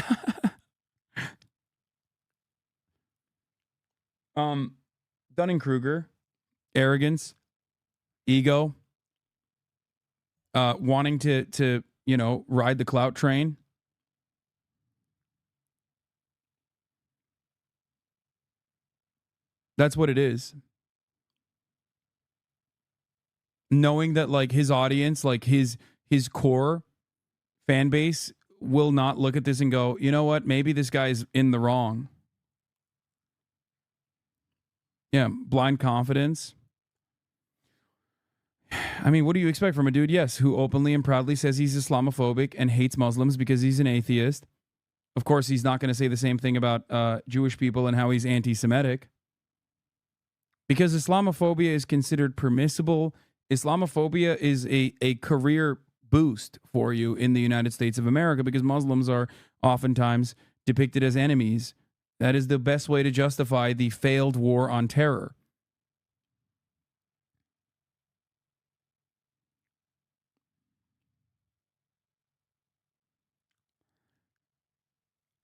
Dunning-Kruger, arrogance, ego, wanting to ride the clout train. That's what it is. Knowing that like his audience, like his core fan base will not look at this and go, you know what, maybe this guy's in the wrong. Yeah, blind confidence. I mean, what do you expect from a dude, yes, who openly and proudly says he's Islamophobic and hates Muslims because he's an atheist, Of course, he's not going to say the same thing about Jewish people and how he's anti-Semitic. Because Islamophobia is considered permissible. Islamophobia is a career boost for you in the United States of America because Muslims are oftentimes depicted as enemies. That is the best way to justify the failed war on terror.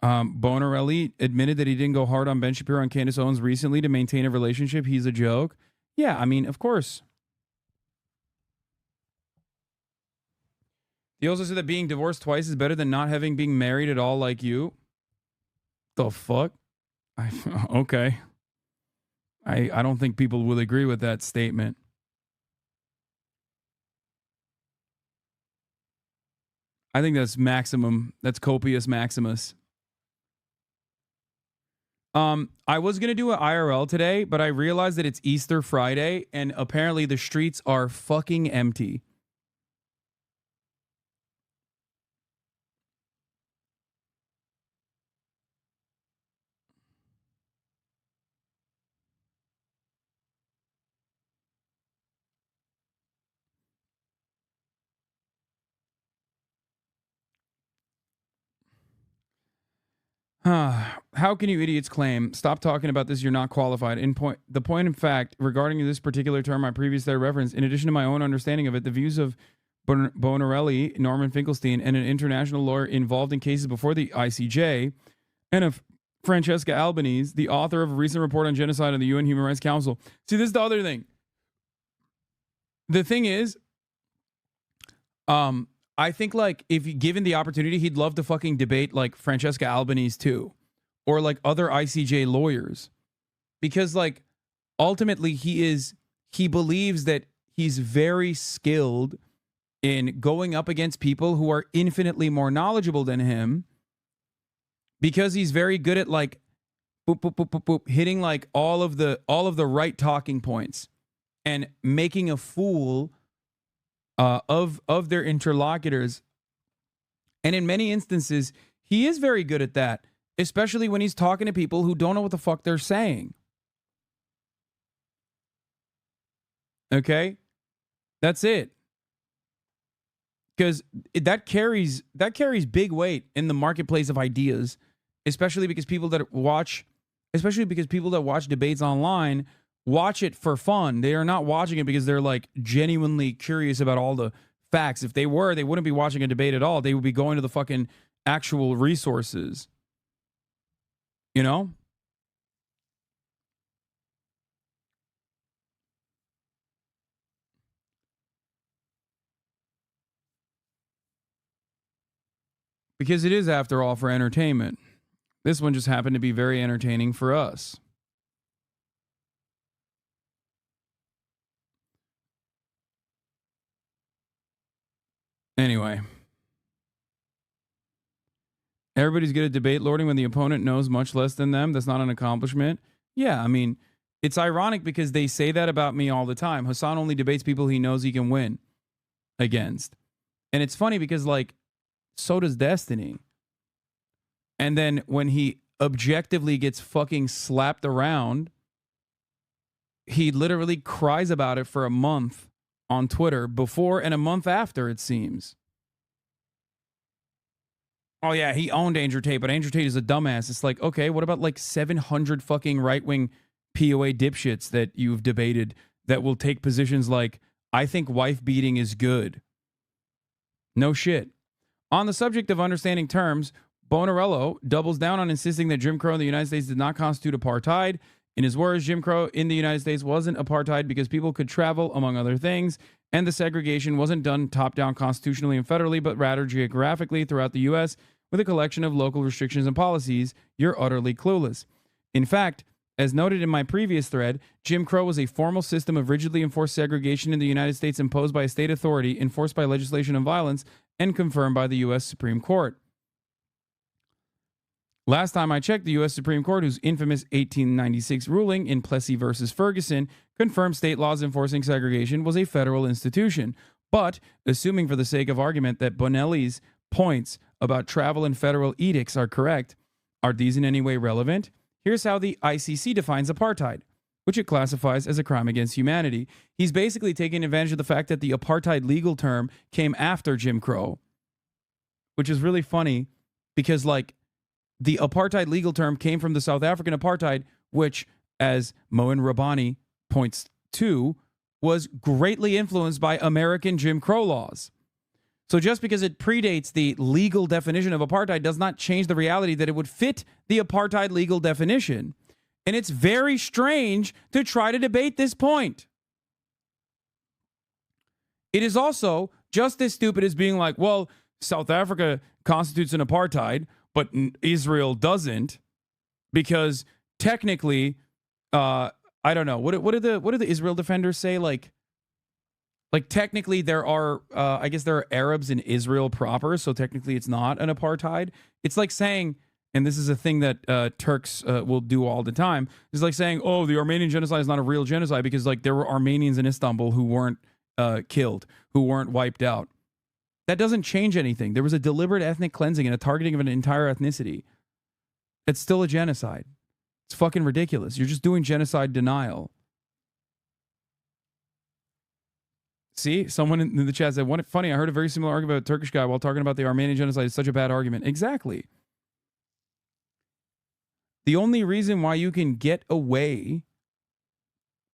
Bonarelli admitted that he didn't go hard on Ben Shapiro and Candace Owens recently to maintain a relationship. He's a joke. Yeah, I mean, of course. He also said that being divorced twice is better than not having been married at all like you. The fuck? Okay. I don't think people will agree with that statement. I think that's maximum. That's copious maximus. I was going to do an IRL today, but I realized that it's Easter Friday and apparently the streets are fucking empty. How can you idiots claim, stop talking about this, you're not qualified? The point in fact, regarding this particular term I previously referenced, in addition to my own understanding of it, the views of Bonarelli, Norman Finkelstein, and an international lawyer involved in cases before the ICJ, and of Francesca Albanese, the author of a recent report on genocide on the UN Human Rights Council. See, this is the other thing. The thing is, I think, like, if given the opportunity, he'd love to fucking debate, like, Francesca Albanese, too. Or, like, other ICJ lawyers. Because, like, ultimately, he believes that he's very skilled in going up against people who are infinitely more knowledgeable than him. Because he's very good at, like, boop, boop, boop, boop, boop, hitting, like, all of the right talking points. And making a fool of their interlocutors. And in many instances, he is very good at that, especially when he's talking to people who don't know what the fuck they're saying. Okay? That's it. Because that carries big weight in the marketplace of ideas, especially because people that watch debates online watch it for fun. They are not watching it because they're, like, genuinely curious about all the facts. If they were, they wouldn't be watching a debate at all. They would be going to the fucking actual resources. You know? Because it is, after all, for entertainment. This one just happened to be very entertaining for us. Anyway. Everybody's good at debate lording when the opponent knows much less than them. That's not an accomplishment. Yeah, I mean, it's ironic because they say that about me all the time. Hassan only debates people he knows he can win against. And it's funny because, like, so does Destiny. And then when he objectively gets fucking slapped around, he literally cries about it for a month on Twitter, before and a month after, it seems. Oh yeah, he owned Andrew Tate, but Andrew Tate is a dumbass. It's like, okay, what about like 700 fucking right-wing POA dipshits that you've debated that will take positions like, I think wife beating is good? No shit. On the subject of understanding terms, Bonarello doubles down on insisting that Jim Crow in the United States did not constitute apartheid. In his words, Jim Crow in the United States wasn't apartheid because people could travel, among other things, and the segregation wasn't done top-down constitutionally and federally, but rather geographically throughout the U.S. with a collection of local restrictions and policies. You're utterly clueless. In fact, as noted in my previous thread, Jim Crow was a formal system of rigidly enforced segregation in the United States imposed by a state authority, enforced by legislation and violence, and confirmed by the U.S. Supreme Court. Last time I checked, the U.S. Supreme Court, whose infamous 1896 ruling in Plessy versus Ferguson confirmed state laws enforcing segregation, was a federal institution. But, assuming for the sake of argument that Bonelli's points about travel and federal edicts are correct, are these in any way relevant? Here's how the ICC defines apartheid, which it classifies as a crime against humanity. He's basically taking advantage of the fact that the apartheid legal term came after Jim Crow, which is really funny because, like, the apartheid legal term came from the South African apartheid, which, as Moen Rabbani points to, was greatly influenced by American Jim Crow laws. So just because it predates the legal definition of apartheid does not change the reality that it would fit the apartheid legal definition. And it's very strange to try to debate this point. It is also just as stupid as being like, well, South Africa constitutes an apartheid, but Israel doesn't, because technically, I don't know. What do the Israel defenders say? Like technically there are, I guess there are Arabs in Israel proper, so technically it's not an apartheid. It's like saying, and this is a thing that Turks will do all the time, it's like saying, oh, the Armenian genocide is not a real genocide because, like, there were Armenians in Istanbul who weren't killed, who weren't wiped out. That doesn't change anything. There was a deliberate ethnic cleansing and a targeting of an entire ethnicity. It's still a genocide. It's fucking ridiculous. You're just doing genocide denial. See, someone in the chat said, "What funny, I heard a very similar argument about a Turkish guy while talking about the Armenian genocide. It's such a bad argument." Exactly. The only reason why you can get away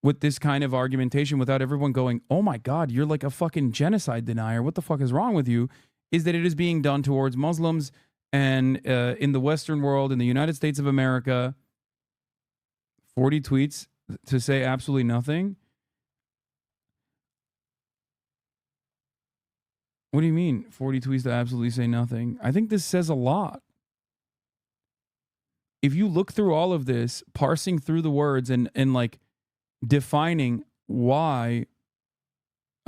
with this kind of argumentation without everyone going, "Oh my God, you're like a fucking genocide denier. What the fuck is wrong with you?" is that it is being done towards Muslims and in the Western world, in the United States of America. 40 tweets to say absolutely nothing. What do you mean 40 tweets to absolutely say nothing? I think this says a lot. If you look through all of this, parsing through the words and like defining why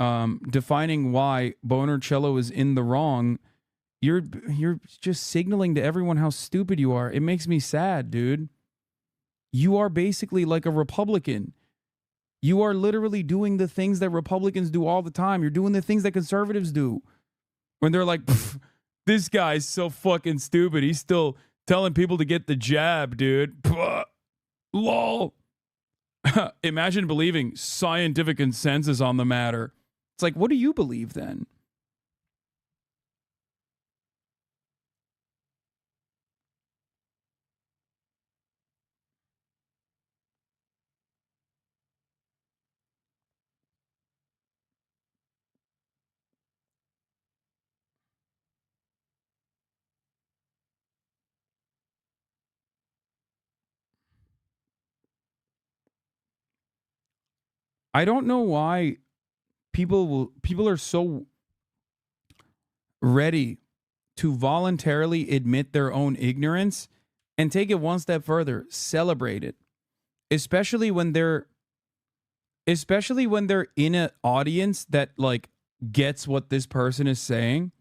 Bonarcello is in the wrong, you're just signaling to everyone how stupid you are. It makes me sad, dude. You are basically like a Republican. You are literally doing the things that Republicans do all the time. You're doing the things that conservatives do. When they're like, this guy's so fucking stupid. He's still telling people to get the jab, dude. Lol. Imagine believing scientific consensus on the matter. It's like, what do you believe then? I don't know why people are so ready to voluntarily admit their own ignorance and take it one step further, celebrate it. Especially when they're in an audience that like gets what this person is saying.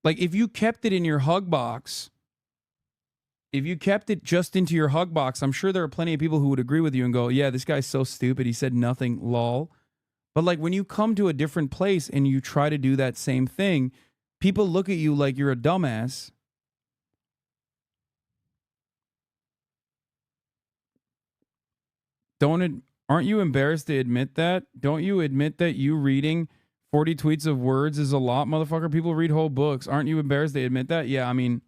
Like if you kept it in your hug box, if you kept it just into your hug box, I'm sure there are plenty of people who would agree with you and go, yeah, this guy's so stupid. He said nothing, lol. But like when you come to a different place and you try to do that same thing, people look at you like you're a dumbass. Aren't you embarrassed to admit that? Don't you admit that you reading 40 tweets of words is a lot, motherfucker? People read whole books. Aren't you embarrassed to admit that? Yeah, I mean,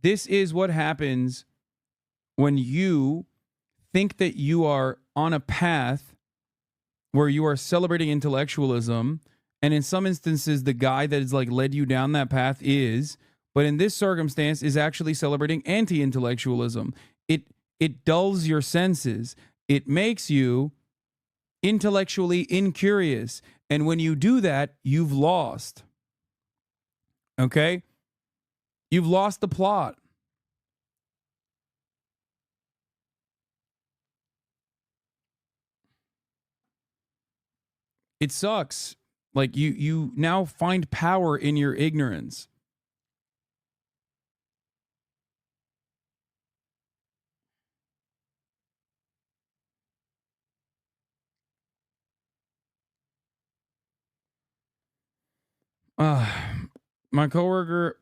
this is what happens when you think that you are on a path where you are celebrating intellectualism, and in some instances the guy that has like led you down that path is, but in this circumstance is actually celebrating anti-intellectualism. It dulls your senses. It makes you intellectually incurious, and when you do that, you've lost. Okay? You've lost the plot. It sucks. Like you now find power in your ignorance. My coworker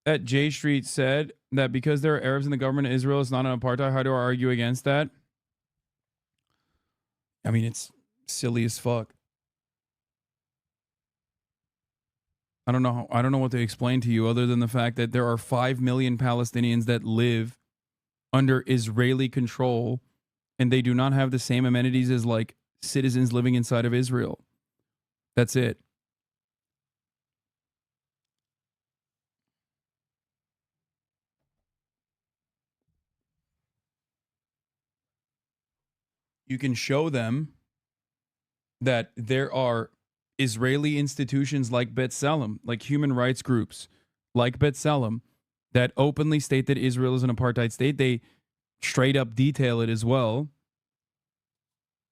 at J Street said that because there are Arabs in the government of Israel, it's not an apartheid. How do I argue against that? I mean, it's silly as fuck. I don't know what to explain to you other than the fact that there are 5 million Palestinians that live under Israeli control, and they do not have the same amenities as like citizens living inside of Israel. That's it. You can show them that there are Israeli institutions like B'Tselem, like human rights groups like B'Tselem, that openly state that Israel is an apartheid state. They straight up detail it as well.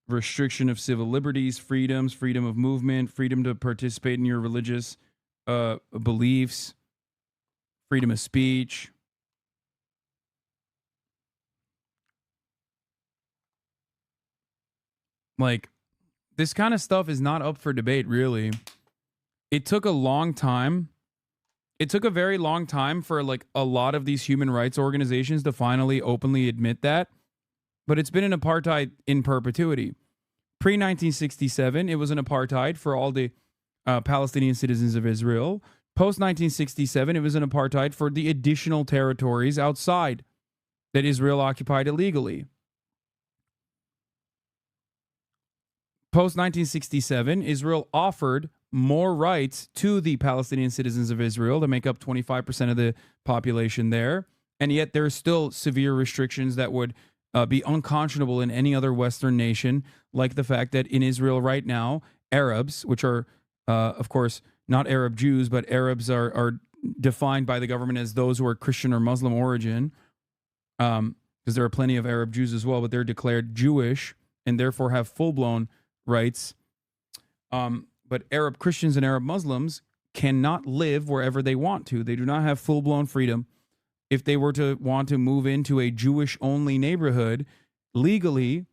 Restriction of civil liberties, freedoms, freedom of movement, freedom to participate in your religious beliefs, freedom of speech. Like, this kind of stuff is not up for debate, really. It took a long time. It took a very long time for like a lot of these human rights organizations to finally openly admit that. But it's been an apartheid in perpetuity. Pre-1967, it was an apartheid for all the Palestinian citizens of Israel. Post-1967, it was an apartheid for the additional territories outside that Israel occupied illegally. Post-1967, Israel offered more rights to the Palestinian citizens of Israel to make up 25% of the population there. And yet there are still severe restrictions that would be unconscionable in any other Western nation, like the fact that in Israel right now, Arabs, which are, of course, not Arab Jews, but Arabs are defined by the government as those who are Christian or Muslim origin, because there are plenty of Arab Jews as well, but they're declared Jewish and therefore have full-blown rights. But Arab Christians and Arab Muslims cannot live wherever they want to. They do not have full-blown freedom. If they were to want to move into a Jewish-only neighborhood, legally,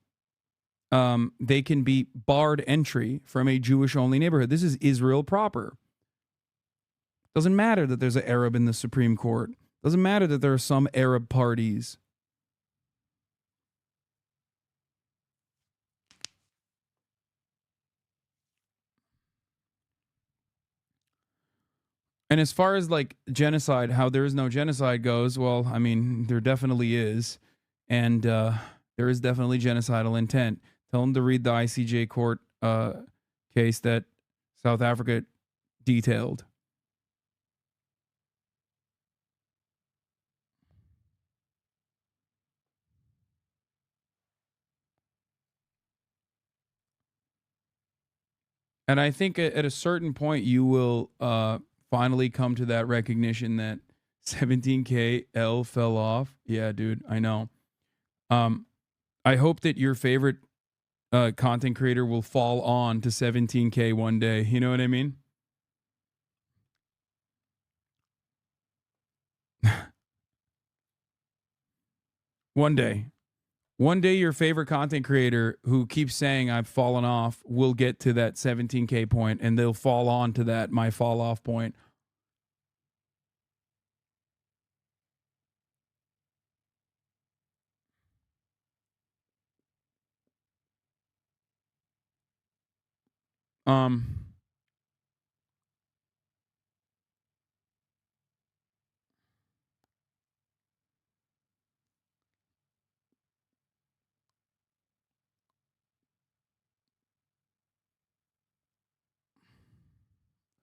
they can be barred entry from a Jewish-only neighborhood. This is Israel proper. Doesn't matter that there's an Arab in the Supreme Court. Doesn't matter that there are some Arab parties. And as far as like genocide, how there is no genocide goes, well, I mean, there definitely is. And there is definitely genocidal intent. Tell them to read the ICJ court case that South Africa detailed. And I think at a certain point, you will finally come to that recognition that 17K L fell off. Yeah, dude, I know. I hope that your favorite content creator will fall on to 17K one day. You know what I mean? One day. One day your favorite content creator who keeps saying I've fallen off will get to that 17K point and they'll fall on to that, my fall off point.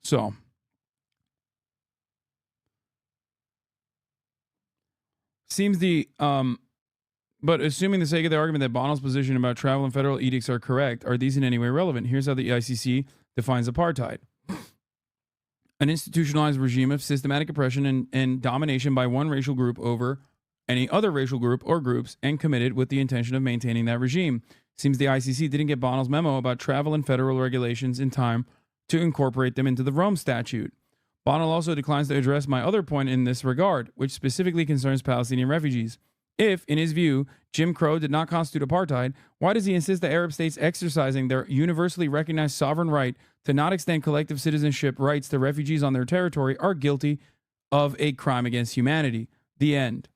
So seems but assuming the sake of the argument that Bonnell's position about travel and federal edicts are correct, are these in any way relevant? Here's how the ICC defines apartheid. An institutionalized regime of systematic oppression and domination by one racial group over any other racial group or groups and committed with the intention of maintaining that regime. Seems the ICC didn't get Bonnell's memo about travel and federal regulations in time to incorporate them into the Rome Statute. Bonnell also declines to address my other point in this regard, which specifically concerns Palestinian refugees. If, in his view, Jim Crow did not constitute apartheid, why does he insist that Arab states exercising their universally recognized sovereign right to not extend collective citizenship rights to refugees on their territory are guilty of a crime against humanity? The end.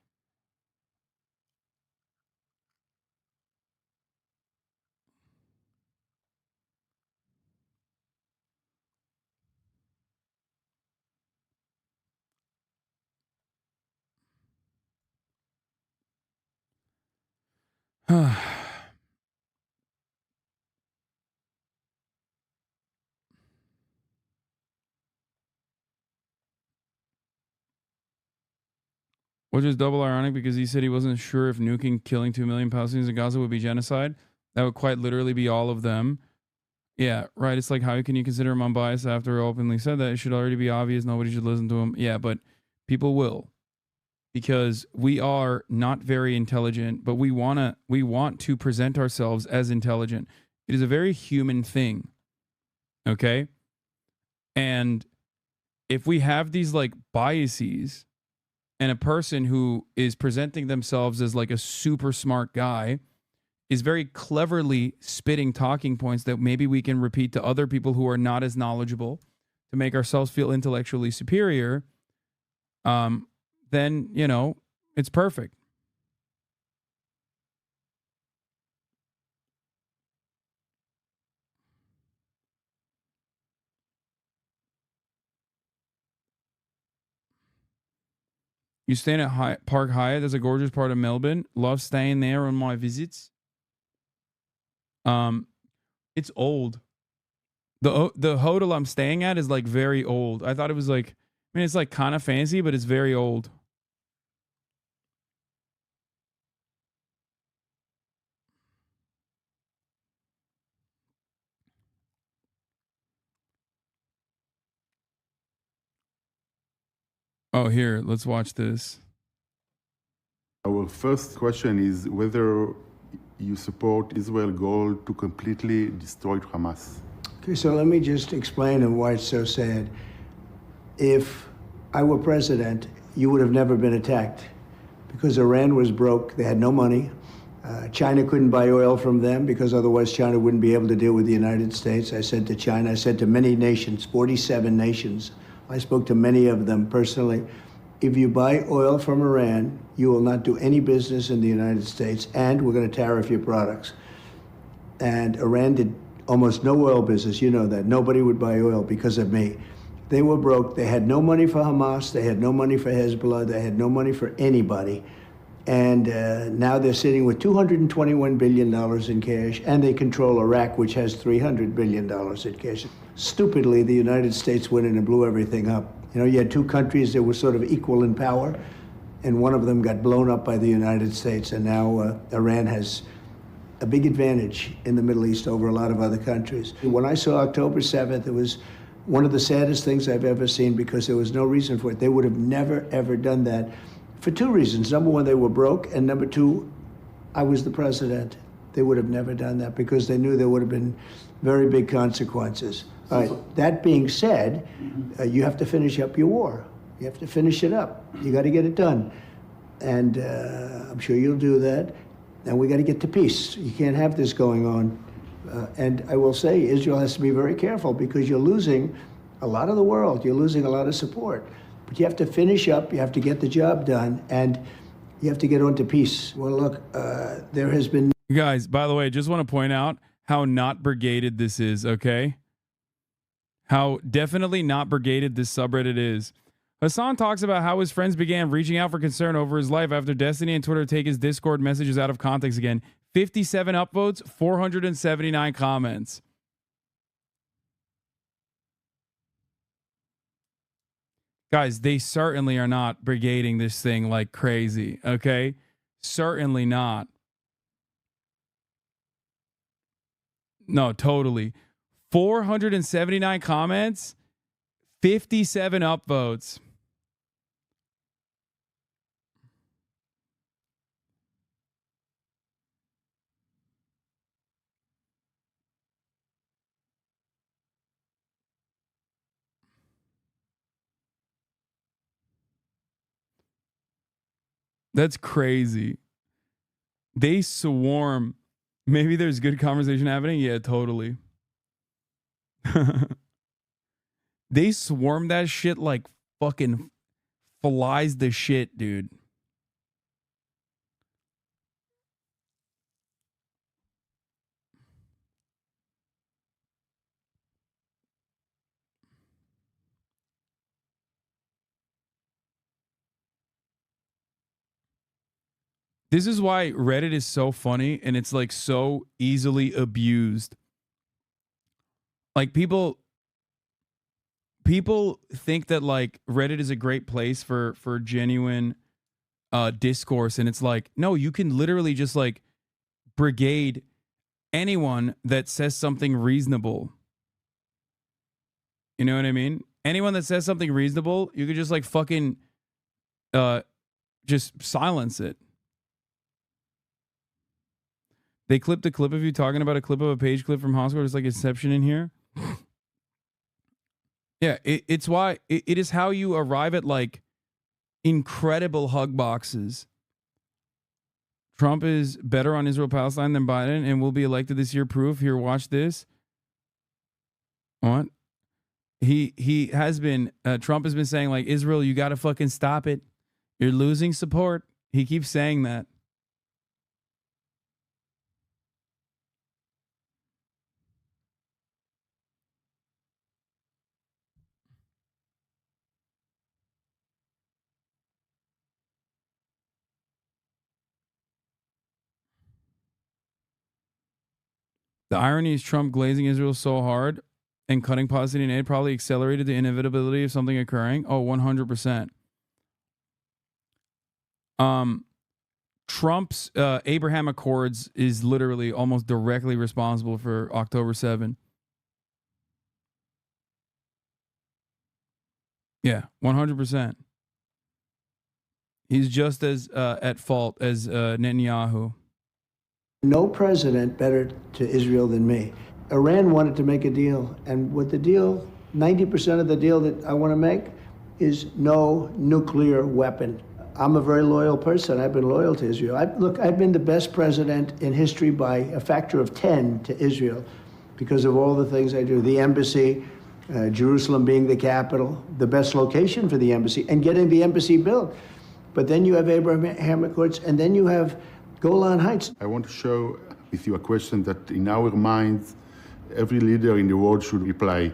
Which is double ironic because he said he wasn't sure if nuking killing 2 million Palestinians in Gaza would be genocide. That would quite literally be all of them. Yeah, right. It's like, how can you consider him unbiased after he openly said that? It should already be obvious. Nobody should listen to him. Yeah, but people will, because we are not very intelligent, but we want to present ourselves as intelligent. It is a very human thing. Okay? And if we have these like biases, and a person who is presenting themselves as like a super smart guy is very cleverly spitting talking points that maybe we can repeat to other people who are not as knowledgeable to make ourselves feel intellectually superior, then, you know, it's perfect. You staying at Park Hyatt? That's a gorgeous part of Melbourne. Love staying there on my visits. It's old. The hotel I'm staying at is like very old. I thought it was like, I mean, it's like kind of fancy, but it's very old. Oh, here, let's watch this. Our first question is whether you support Israel's goal to completely destroy Hamas. Okay, so let me just explain why it's so sad. If I were president, you would have never been attacked because Iran was broke. They had no money. China couldn't buy oil from them because otherwise China wouldn't be able to deal with the United States. I said to China, I said to many nations, 47 nations, I spoke to many of them personally. If you buy oil from Iran, you will not do any business in the United States, and we're going to tariff your products. And Iran did almost no oil business. You know that. Nobody would buy oil because of me. They were broke. They had no money for Hamas. They had no money for Hezbollah. They had no money for anybody. And now they're sitting with $221 billion in cash, and they control Iraq, which has $300 billion in cash. Stupidly, the United States went in and blew everything up. You know, you had two countries that were sort of equal in power, and one of them got blown up by the United States, and now Iran has a big advantage in the Middle East over a lot of other countries. When I saw October 7th, it was one of the saddest things I've ever seen because there was no reason for it. They would have never, ever done that for two reasons. Number one, they were broke, and number two, I was the president. They would have never done that because they knew there would have been very big consequences. All right, that being said, you have to finish up your war. You have to finish it up. You got to get it done. And I'm sure you'll do that. And we got to get to peace. You can't have this going on. And I will say, Israel has to be very careful because you're losing a lot of the world. You're losing a lot of support. But you have to finish up. You have to get the job done. And you have to get on to peace. Well, look, there has been... Guys, by the way, just want to point out how not brigaded this is, okay? How definitely not brigaded this subreddit is. Hassan talks about how his friends began reaching out for concern over his life after Destiny and Twitter take his Discord messages out of context again. 57 upvotes, 479 comments. Guys, they certainly are not brigading this thing like crazy, okay? Certainly not. No, totally. 479 comments, 57 upvotes. That's crazy. They swarm. Maybe there's good conversation happening. Yeah, totally. They swarm that shit like fucking flies the shit, dude. This is why Reddit is so funny and it's like so easily abused. Like people think that like Reddit is a great place for genuine discourse, and it's like, no, you can literally just like brigade anyone that says something reasonable. You know what I mean? Anyone that says something reasonable, you could just like fucking just silence it. They clipped a clip of you talking about a clip of a page clip from Hoscore. There's like Inception in here. Yeah, it's why it is how you arrive at like incredible hug boxes. Trump is better on Israel-Palestine than Biden and will be elected this year. Proof. Here, watch this. What? He has been, Trump has been saying like, Israel, you got to fucking stop it. You're losing support. He keeps saying that. The irony is Trump glazing Israel so hard and cutting Palestinian aid probably accelerated the inevitability of something occurring. Oh, 100%. Trump's Abraham Accords is literally almost directly responsible for October 7. Yeah, 100%. He's just as at fault as Netanyahu. No president better to Israel than me. Iran wanted to make a deal, and what the deal, 90% of the deal that I want to make is no nuclear weapon. I'm a very loyal person. I've been loyal to Israel. I've been the best president in history by a factor of 10 to Israel because of all the things I do. The embassy, Jerusalem being the capital, the best location for the embassy, and getting the embassy built. But then you have Abraham Accords, and then you have Golan Heights. I want to show with you a question that in our minds, every leader in the world should reply.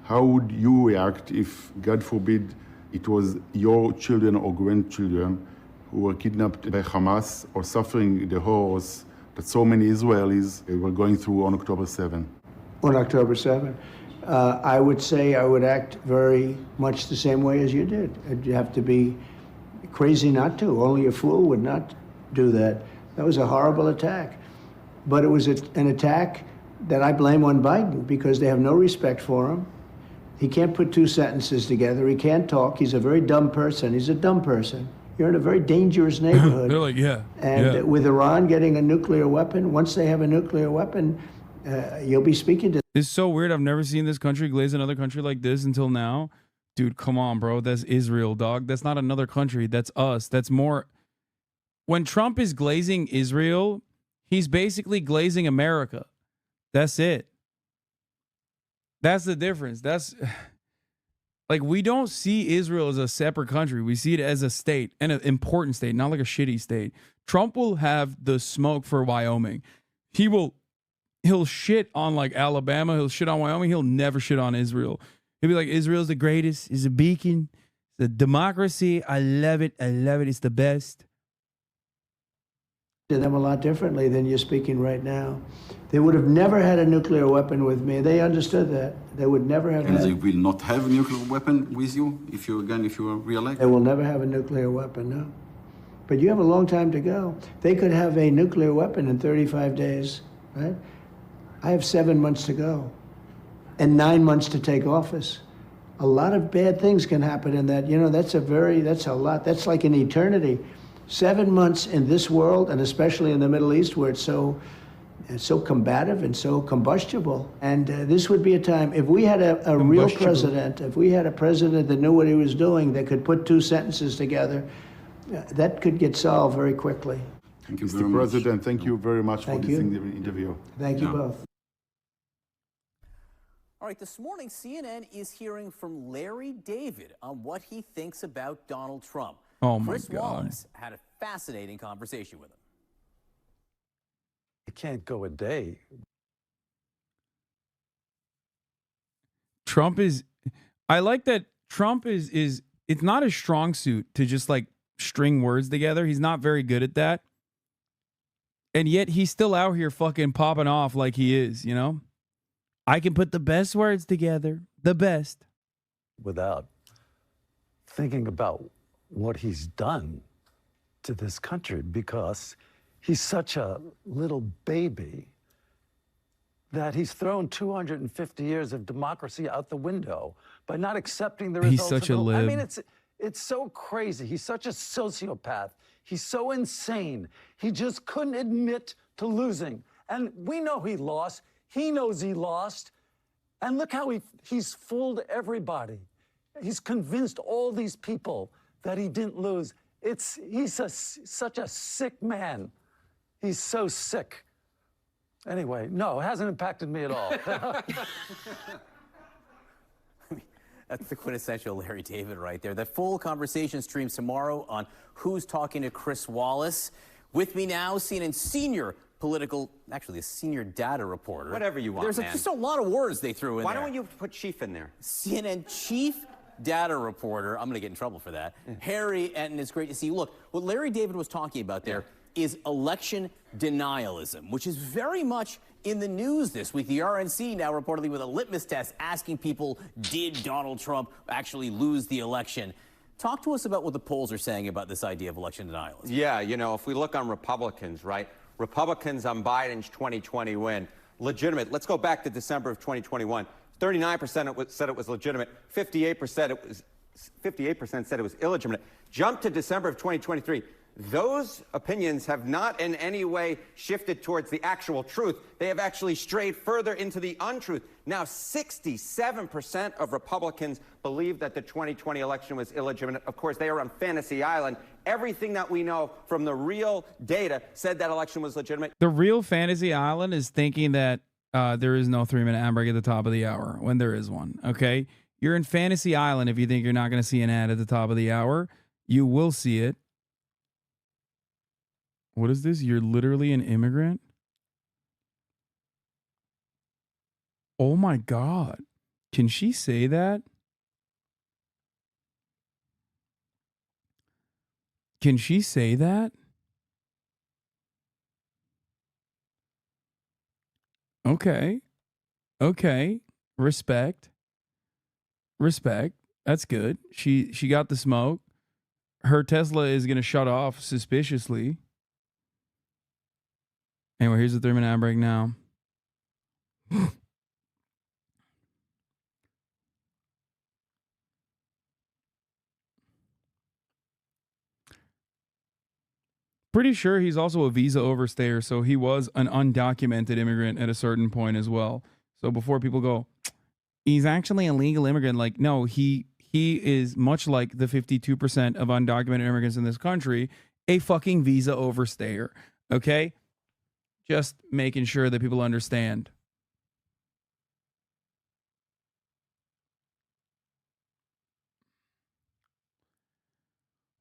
How would you react if, God forbid, it was your children or grandchildren who were kidnapped by Hamas or suffering the horrors that so many Israelis were going through on October 7? On October 7, I would say I would act very much the same way as you did. You'd have to be crazy not to. Only a fool would not do that. That was a horrible attack. But it was an attack that I blame on Biden because they have no respect for him. He can't put two sentences together. He can't talk. He's a very dumb person. He's a dumb person. You're in a very dangerous neighborhood. They're like, yeah. And with Iran getting a nuclear weapon, once they have a nuclear weapon, you'll be speaking to. It's so weird. I've never seen this country glaze another country like this until now. Dude, come on, bro. That's Israel, dog. That's not another country. That's us. That's more. When Trump is glazing Israel, he's basically glazing America. That's it. That's the difference. That's like, we don't see Israel as a separate country. We see it as a state, and an important state, not like a shitty state. Trump will have the smoke for Wyoming. He'll shit on like Alabama. He'll shit on Wyoming. He'll never shit on Israel. He'll be like, Israel's the greatest. It's a beacon. It's a democracy. I love it. I love it. It's the best. To them a lot differently than you're speaking right now. They would have never had a nuclear weapon with me. They understood that. They would never have And had. they will not have a nuclear weapon with you if you are re-elected? They will never have a nuclear weapon, no. But you have a long time to go. They could have a nuclear weapon in 35 days, right? I have 7 months to go and 9 months to take office. A lot of bad things can happen in that. You know, that's a lot. That's like an eternity. 7 months in this world, and especially in the Middle East, where it's so combative and so combustible. And this would be a time, if we had a real president, if we had a president that knew what he was doing, that could put two sentences together, that could get solved very quickly. Thank you Mr. very much. President, thank you very much Thank for this you. interview. Thank you both. All right, this morning, CNN is hearing from Larry David on what he thinks about Donald Trump. Oh, my Chris God. Wallace had a fascinating conversation with him. It can't go a day. Trump is, I like that Trump is it's not a strong suit to just like string words together. He's not very good at that. And yet he's still out here fucking popping off like he is, you know? I can put the best words together, the best. Without thinking about what he's done to this country, because he's such a little baby that he's thrown 250 years of democracy out the window by not accepting the He's results. such of a the, I lib. mean, it's so crazy. He's such a sociopath. He's so insane. He just couldn't admit to losing. And we know he lost. He knows he lost. And look how he's fooled everybody. He's convinced all these people that he didn't lose. He's such a sick man. He's so sick. Anyway, no, it hasn't impacted me at all. That's the quintessential Larry David right there. The full conversation streams tomorrow on Who's Talking to Chris Wallace. With me now, CNN senior a senior data reporter. Whatever you want, There's man. just a lot of words they threw in Why there. don't you put chief in there? CNN chief data reporter, I'm going to get in trouble for that. Harry Etten, it's great to see you. Look, what Larry David was talking about there is election denialism, which is very much in the news this week. The RNC now reportedly with a litmus test asking people, did Donald Trump actually lose the election? Talk to us about what the polls are saying about this idea of election denialism. Yeah, you know, if we look on Republicans, right? Republicans on Biden's 2020 win, legitimate. Let's go back to December of 2021. 39% said it was legitimate. 58% said it was illegitimate. Jump to December of 2023. Those opinions have not in any way shifted towards the actual truth. They have actually strayed further into the untruth. Now, 67% of Republicans believe that the 2020 election was illegitimate. Of course, they are on Fantasy Island. Everything that we know from the real data said that election was legitimate. The real Fantasy Island is thinking that there is no 3-minute ad break at the top of the hour when there is one, okay? You're in Fantasy Island if you think you're not going to see an ad at the top of the hour. You will see it. What is this? You're literally an immigrant? Oh my God. Can she say that? Can she say that? Okay. Okay. Respect. Respect. That's good. She got the smoke. Her Tesla is going to shut off suspiciously. Anyway, here's the 3-minute ad break now. Pretty sure he's also a visa overstayer, so he was an undocumented immigrant at a certain point as well. So before people go, he's actually a legal immigrant, like, no, he is much like the 52% of undocumented immigrants in this country, a fucking visa overstayer. Okay? Just making sure that people understand.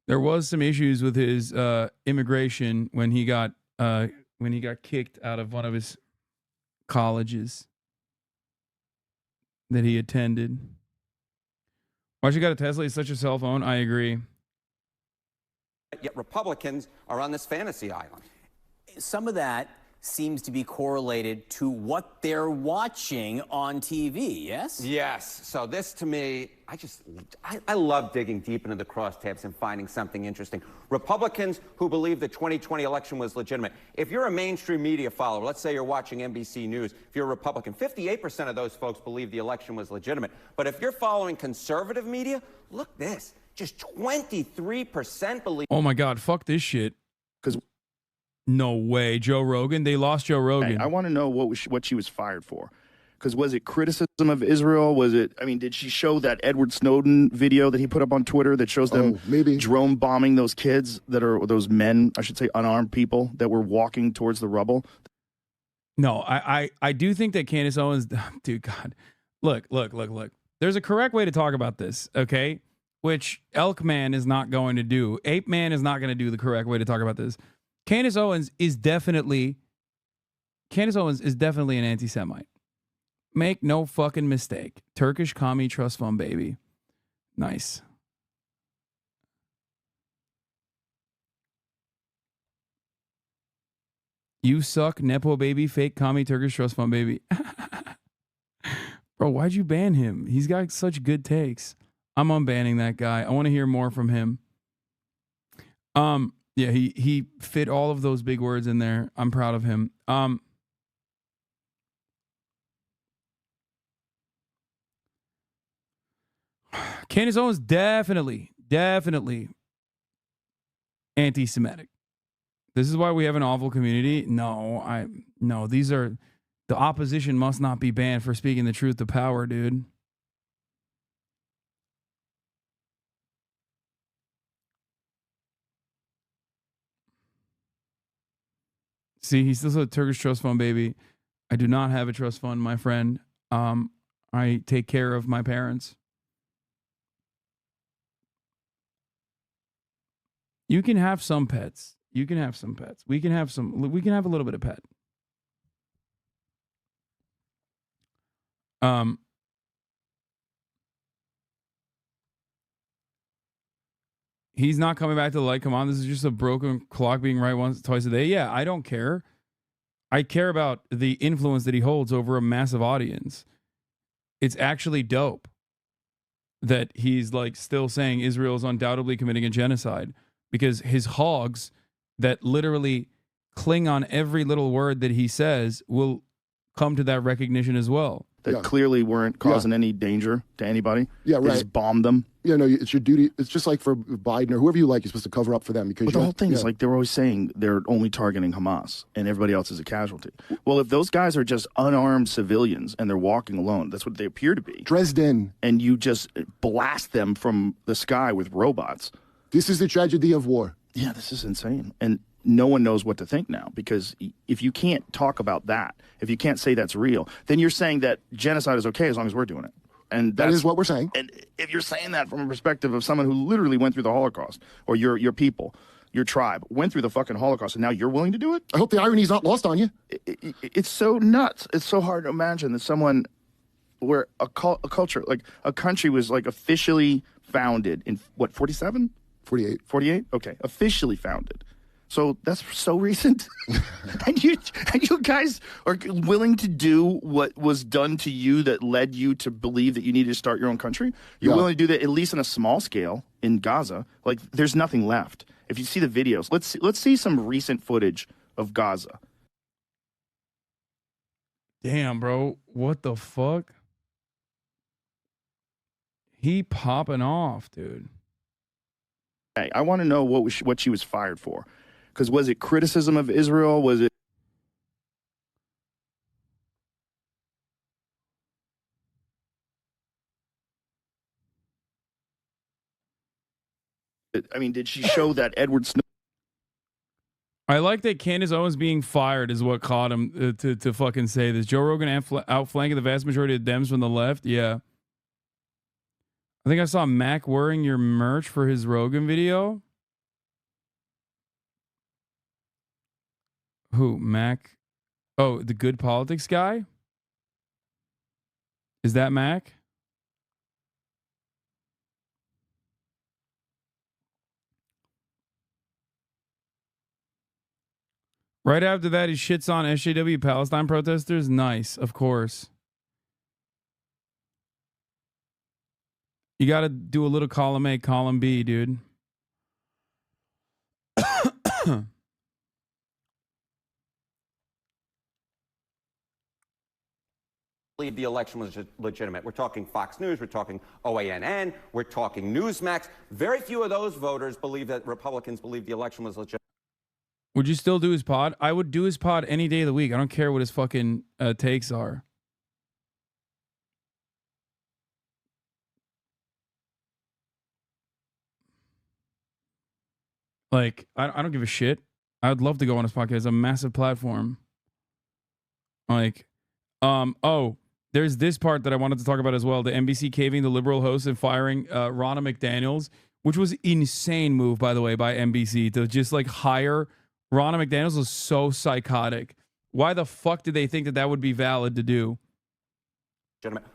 There was some issues with his immigration when he got kicked out of one of his colleges that he attended. Why she got a Tesla? He's such a cell phone. I agree. Yet Republicans are on this fantasy island. Some of that seems to be correlated to what they're watching on TV, yes? Yes. So this to me, I love digging deep into the crosstabs and finding something interesting. Republicans who believe the 2020 election was legitimate. If you're a mainstream media follower, let's say you're watching NBC News, if you're a Republican, 58% of those folks believe the election was legitimate. But if you're following conservative media, look this, just 23% believe. Oh my God, fuck this shit. No way. Joe Rogan. They lost Joe Rogan. I want to know what she was fired for. Because was it criticism of Israel? Was it, I mean, did she show that Edward Snowden video that he put up on Twitter that shows them drone bombing those kids that are, those men, I should say unarmed people that were walking towards the rubble? No, I do think that Candace Owens, dude, God, look. There's a correct way to talk about this, okay? Which Elk Man is not going to do. Ape Man is not going to do the correct way to talk about this. Candace Owens is definitely an anti-Semite. Make no fucking mistake. Turkish commie trust fund baby. Nice. You suck, Nepo baby, fake commie Turkish trust fund baby. Bro, why'd you ban him? He's got such good takes. I'm unbanning that guy. I want to hear more from him. Yeah, he fit all of those big words in there. I'm proud of him. Candace Owens definitely anti-Semitic. This is why we have an awful community. No, these are, the opposition must not be banned for speaking the truth to power, dude. See, he's still a Turkish trust fund baby. I do not have a trust fund, my friend. I take care of my parents. You can have some pets. We can have a little bit of pet. He's not coming back to the light. Come on, this is just a broken clock being right twice a day. Yeah, I don't care. I care about the influence that he holds over a massive audience. It's actually dope that he's like still saying Israel is undoubtedly committing a genocide, because his hogs that literally cling on every little word that he says will come to that recognition as well. That clearly weren't causing any danger to anybody. Yeah, They right. just bombed them. Yeah, no, it's your duty. It's just like for Biden or whoever you like, you're supposed to cover up for them because But the whole thing is like they're always saying they're only targeting Hamas and everybody else is a casualty. Well, if those guys are just unarmed civilians and they're walking alone, that's what they appear to be. Dresden. And you just blast them from the sky with robots. This is the tragedy of war. Yeah, this is insane. And no one knows what to think now, because if you can't talk about that, if you can't say that's real, then you're saying that genocide is okay as long as we're doing it. And that is what we're saying. And if you're saying that from a perspective of someone who literally went through the Holocaust, or your people, your tribe, went through the fucking Holocaust, and now you're willing to do it? I hope the irony's not lost on you. It's so nuts. It's so hard to imagine that someone where a culture, like a country was like officially founded in, what, 47? 48. 48? Okay, officially founded. So that's so recent. and you guys are willing to do what was done to you that led you to believe that you needed to start your own country? You're willing to do that at least on a small scale in Gaza. Like, there's nothing left. If you see the videos, let's see some recent footage of Gaza. Damn, bro. What the fuck? He popping off, dude. Hey, I want to know what she was fired for. Because was it criticism of Israel? Was it? I mean, did she show that Edward Snowden? I like that Candace Owens being fired is what caught him to fucking say this. Joe Rogan outflanking the vast majority of Dems from the left. Yeah. I think I saw Mac wearing your merch for his Rogan video. Who? Mac? Oh, the Good Politics guy? Is that Mac? Right after that, he shits on SJW Palestine protesters. Nice, of course. You got to do a little column A, column B, dude. believe the election was legitimate. We're talking Fox News, we're talking OANN, we're talking Newsmax. Very few of those voters believe that Republicans believe the election was legitimate. Would you still do his pod? I would do his pod any day of the week. I don't care what his fucking takes are. Like, I don't give a shit. I would love to go on his podcast. It's a massive platform. Like, oh, there's this part that I wanted to talk about as well. The NBC caving the liberal host and firing Ronna McDaniels, which was insane move, by the way, by NBC to just like hire Ronna McDaniels was so psychotic. Why the fuck did they think that that would be valid to do?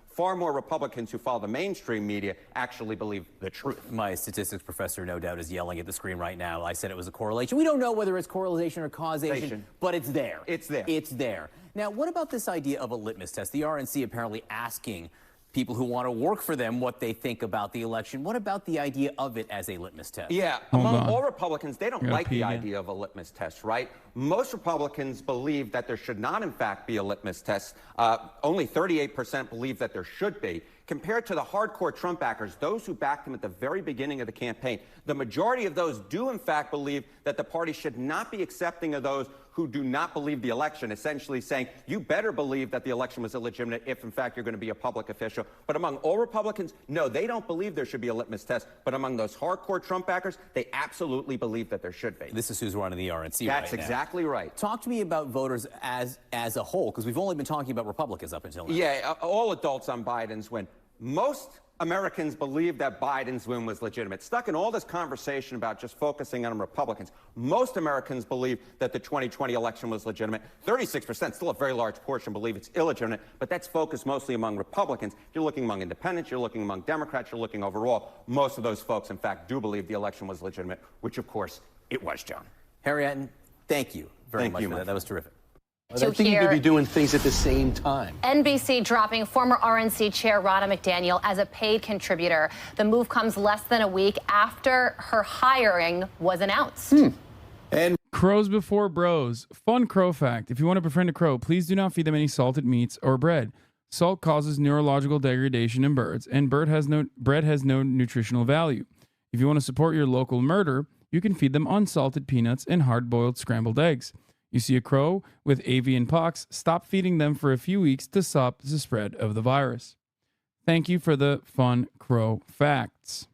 Far more Republicans who follow the mainstream media actually believe the truth. My statistics professor, no doubt, is yelling at the screen right now. I said it was a correlation. We don't know whether it's correlation or causation, but it's there. It's there. It's there. Now, what about this idea of a litmus test? The RNC apparently asking people who want to work for them what they think about the election. What about the idea of it as a litmus test? Yeah, among all Republicans, they don't like the idea of a litmus test, right? Most Republicans believe that there should not, in fact, be a litmus test. Only 38% believe that there should be. Compared to the hardcore Trump backers, those who backed him at the very beginning of the campaign, the majority of those do, in fact, believe that the party should not be accepting of those who do not believe the election, essentially saying, you better believe that the election was illegitimate if, in fact, you're going to be a public official. But among all Republicans, no, they don't believe there should be a litmus test. But among those hardcore Trump backers, they absolutely believe that there should be. This is who's running the RNC That's right now. exactly right. Talk to me about voters as a whole, because we've only been talking about Republicans up until now. Yeah, all adults on Biden's win. Most Americans believe that Biden's win was legitimate. Stuck in all this conversation about just focusing on Republicans, most Americans believe that the 2020 election was legitimate. 36%, still a very large portion, believe it's illegitimate, but that's focused mostly among Republicans. You're looking among independents, you're looking among Democrats, you're looking overall. Most of those folks, in fact, do believe the election was legitimate, which, of course, it was, John. Harry Etten, thank you very much for that. That was terrific. I think you could be doing things at the same time. NBC dropping former RNC chair Ronna McDaniel as a paid contributor. The move comes less than a week after her hiring was announced. And crows before bros. Fun crow fact. If you want to befriend a crow, please do not feed them any salted meats or bread. Salt causes neurological degradation in birds, and bread has no nutritional value. If you want to support your local murder, you can feed them unsalted peanuts and hard-boiled scrambled eggs. You see a crow with avian pox, stop feeding them for a few weeks to stop the spread of the virus. Thank you for the fun crow facts.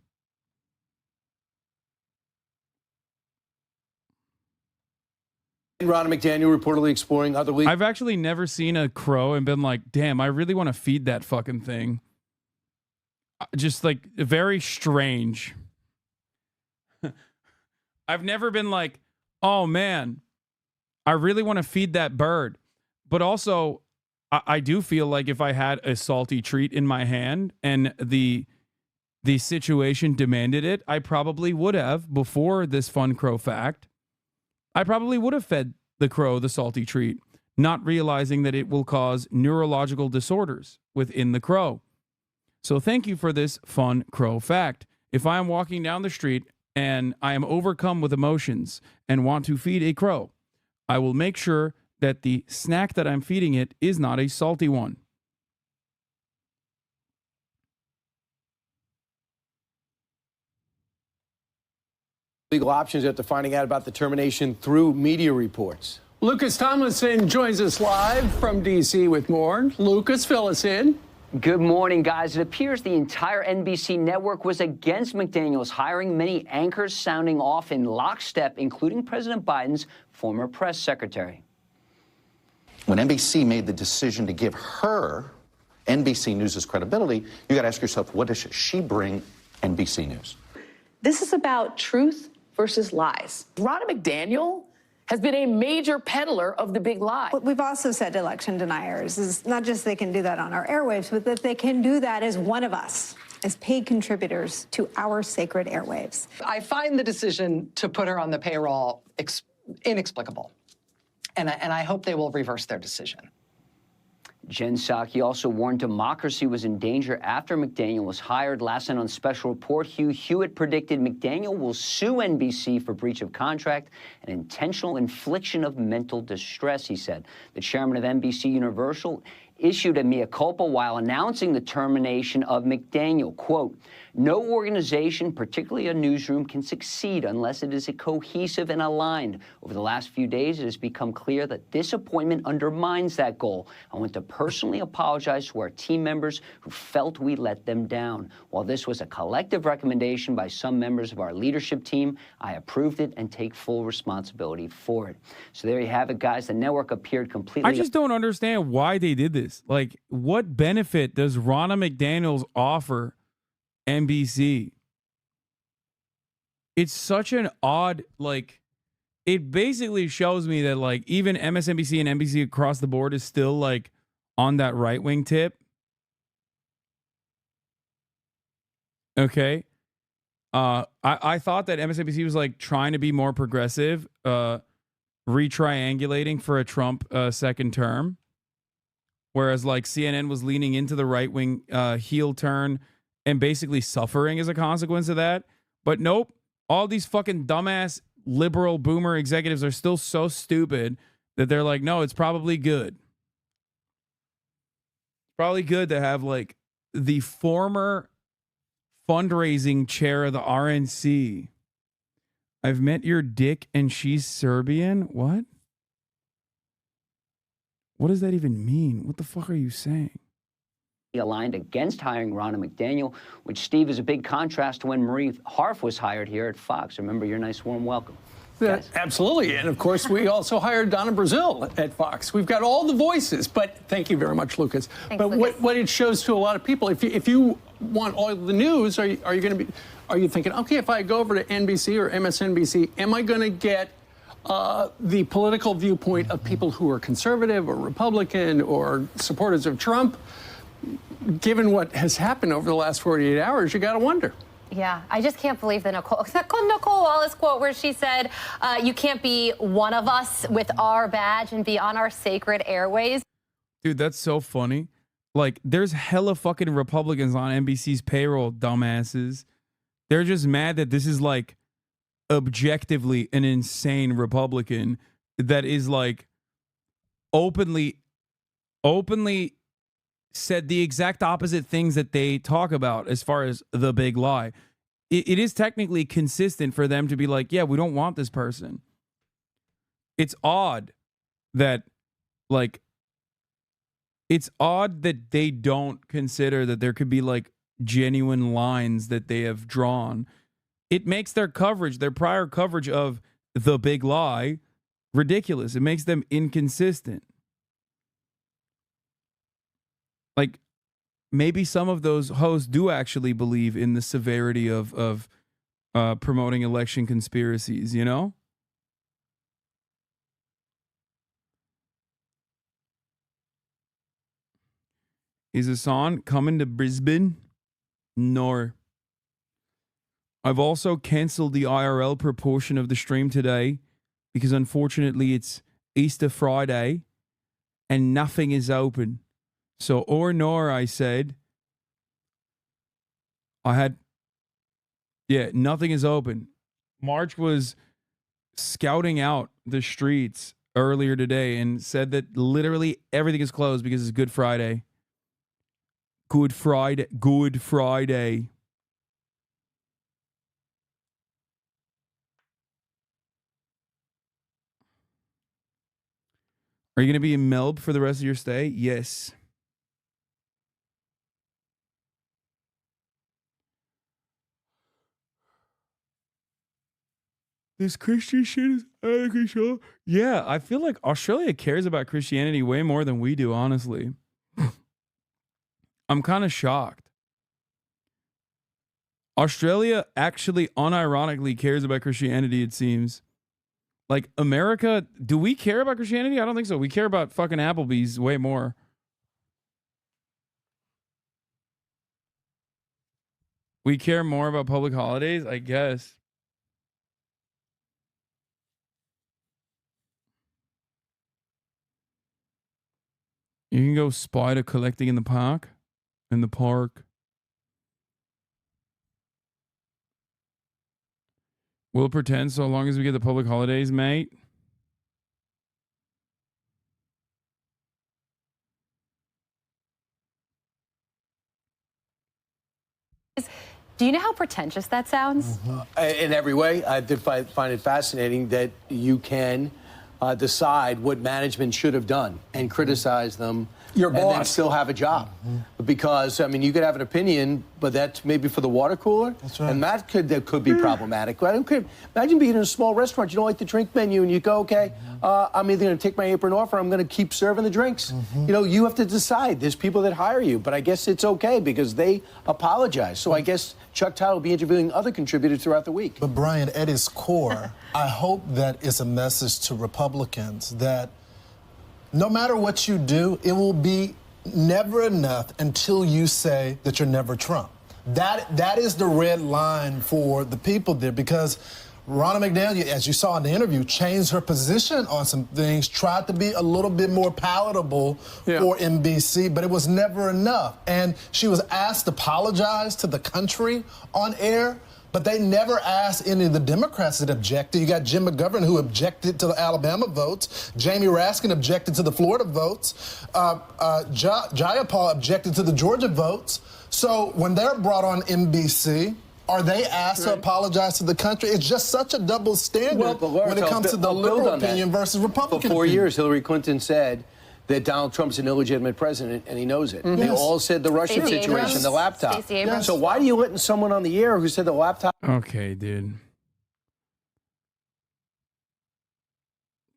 Ronna McDaniel reportedly exploring other leagues. I've actually never seen a crow and been like, damn, I really want to feed that fucking thing. Just like very strange. I've never been like, oh man, I really want to feed that bird. But also, I do feel like if I had a salty treat in my hand and the situation demanded it, I probably would have, before this fun crow fact, I probably would have fed the crow the salty treat, not realizing that it will cause neurological disorders within the crow. So thank you for this fun crow fact. If I am walking down the street and I am overcome with emotions and want to feed a crow, I will make sure that the snack that I'm feeding it is not a salty one. Legal options after finding out about the termination through media reports. Lucas Tomlinson joins us live from D.C. with more. Lucas, fill us in. Good morning, guys. It appears the entire NBC network was against McDaniel's hiring, many anchors sounding off in lockstep, including President Biden's former press secretary. When NBC made the decision to give her NBC News' credibility, you got to ask yourself, what does she bring NBC News? This is about truth versus lies. Ronna McDaniel has been a major peddler of the big lie. What we've also said to election deniers is not just they can do that on our airwaves, but that they can do that as one of us, as paid contributors to our sacred airwaves. I find the decision to put her on the payroll inexplicable, and I hope they will reverse their decision. Jen Psaki also warned democracy was in danger after McDaniel was hired. Last night on Special Report, Hugh Hewitt predicted McDaniel will sue NBC for breach of contract and intentional infliction of mental distress, he said. The chairman of NBC Universal issued a mea culpa while announcing the termination of McDaniel. Quote, "No organization, particularly a newsroom, can succeed unless it is cohesive and aligned. Over the last few days, it has become clear that this appointment undermines that goal. I want to personally apologize to our team members who felt we let them down. While this was a collective recommendation by some members of our leadership team, I approved it and take full responsibility for it." So there you have it, guys. The network appeared completely... I just don't understand why they did this. Like, what benefit does Ronna McDaniels offer NBC? It's such an odd, like, it basically shows me that, like, even MSNBC and NBC across the board is still, like, on that right-wing tip. Okay. I thought that MSNBC was, like, trying to be more progressive, retriangulating for a Trump second term. Whereas, like, CNN was leaning into the right-wing heel turn and basically suffering as a consequence of that. But nope, all these fucking dumbass liberal boomer executives are still so stupid that they're like, no, it's probably good. It's probably good to have, like, the former fundraising chair of the RNC. I've met your dick and she's Serbian? What? What does that even mean? What the fuck are you saying? aligned against hiring Ronna McDaniel, which, Steve, is a big contrast to when Marie Harf was hired here at Fox. Remember your nice warm welcome. Yeah, absolutely. And of course, we also hired Donna Brazil at Fox. We've got all the voices, but thank you very much, Lucas. Thanks, but Lucas. what it shows to a lot of people, if you want all the news, are you thinking, okay, if I go over to NBC or MSNBC, am I going to get the political viewpoint of people who are conservative or Republican or supporters of Trump? Given what has happened over the last 48 hours, you got to wonder. Yeah, I just can't believe the Nicole Wallace quote where she said, you can't be one of us with our badge and be on our sacred airways. Dude, that's so funny. Like, there's hella fucking Republicans on NBC's payroll, dumbasses. They're just mad that this is, like, objectively an insane Republican that is, like, openly said the exact opposite things that they talk about as far as the big lie. It is technically consistent for them to be like, yeah, we don't want this person. It's odd that, like, it's odd that they don't consider that there could be, like, genuine lines that they have drawn. It makes their coverage, their prior coverage of the big lie, ridiculous. It makes them inconsistent. Like, maybe some of those hosts do actually believe in the severity of promoting election conspiracies, you know? Is Hassan coming to Brisbane? Nor. I've also canceled the IRL proportion of the stream today because unfortunately it's Easter Friday and nothing is open. So, or nor, I said, nothing is open. March was scouting out the streets earlier today and said that literally everything is closed because it's Good Friday. Good Friday. Good Friday. Are you going to be in Melb for the rest of your stay? Yes. This Christian shit is out of control. Yeah, I feel like Australia cares about Christianity way more than we do, honestly. I'm kind of shocked. Australia actually unironically cares about Christianity, it seems. Like, America, do we care about Christianity? I don't think so. We care about fucking Applebee's way more. We care more about public holidays, I guess. You can go spider collecting in the park. In the park. We'll pretend so long as we get the public holidays, mate. Do you know how pretentious that sounds? In every way, I did find it fascinating that you can decide what management should have done and criticize them. Your and then boss. still have a job. Because, I mean, you could have an opinion, but that's maybe for the water cooler. That's right. And that could be problematic. I don't care. Imagine being in a small restaurant, you don't like the drink menu, and you go, okay, I'm either going to take my apron off or I'm going to keep serving the drinks. You know, you have to decide. There's people that hire you, but I guess it's okay because they apologize. So I guess Chuck Todd will be interviewing other contributors throughout the week. But Brian, at its core, I hope that it's a message to Republicans that no matter what you do, it will be never enough until you say that you're never Trump. That is the red line for the people there, because Ronna McDaniel, as you saw in the interview, changed her position on some things, tried to be a little bit more palatable for NBC, but it was never enough. And she was asked to apologize to the country on air, but they never asked any of the Democrats that objected. You got Jim McGovern, who objected to the Alabama votes. Jamie Raskin objected to the Florida votes. Jayapal objected to the Georgia votes. So when they're brought on NBC, are they asked to apologize to the country? It's just such a double standard when it comes to the liberal opinion versus Republican For 4 opinion. years, Hillary Clinton said that Donald Trump's an illegitimate president, and he knows it. They all said the Russian Stacey situation, Abrams. the laptop. Stacey Abrams. So why are you letting someone on the air who said the laptop? Okay, dude.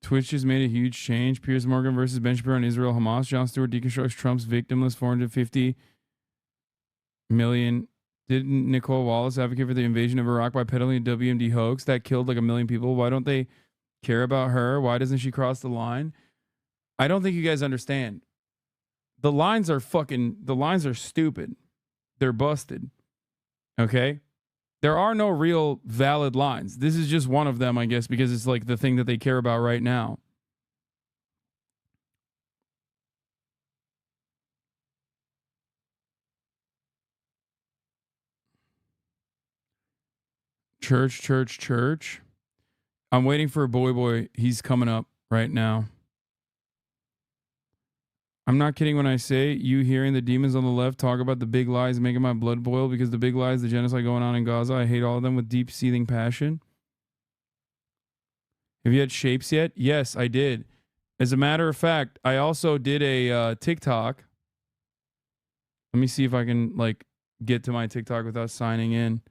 Twitch just made a huge change. Piers Morgan versus Ben Shapiro on Israel Hamas. Jon Stewart deconstructs Trump's victimless 450 million. Didn't Nicole Wallace advocate for the invasion of Iraq by peddling a WMD hoax that killed like 1 million people? Why don't they care about her? Why doesn't she cross the line? I don't think you guys understand. The lines are stupid. They're busted. Okay? There are no real valid lines. This is just one of them, I guess, because it's like the thing that they care about right now. Church. I'm waiting for a boy. He's coming up right now. I'm not kidding when I say you hearing the demons on the left talk about the big lies making my blood boil, because the big lies, the genocide going on in Gaza, I hate all of them with deep seething passion. Have you had Shapes yet? Yes, I did. As a matter of fact, I also did a TikTok. Let me see if I can like get to my TikTok without signing in.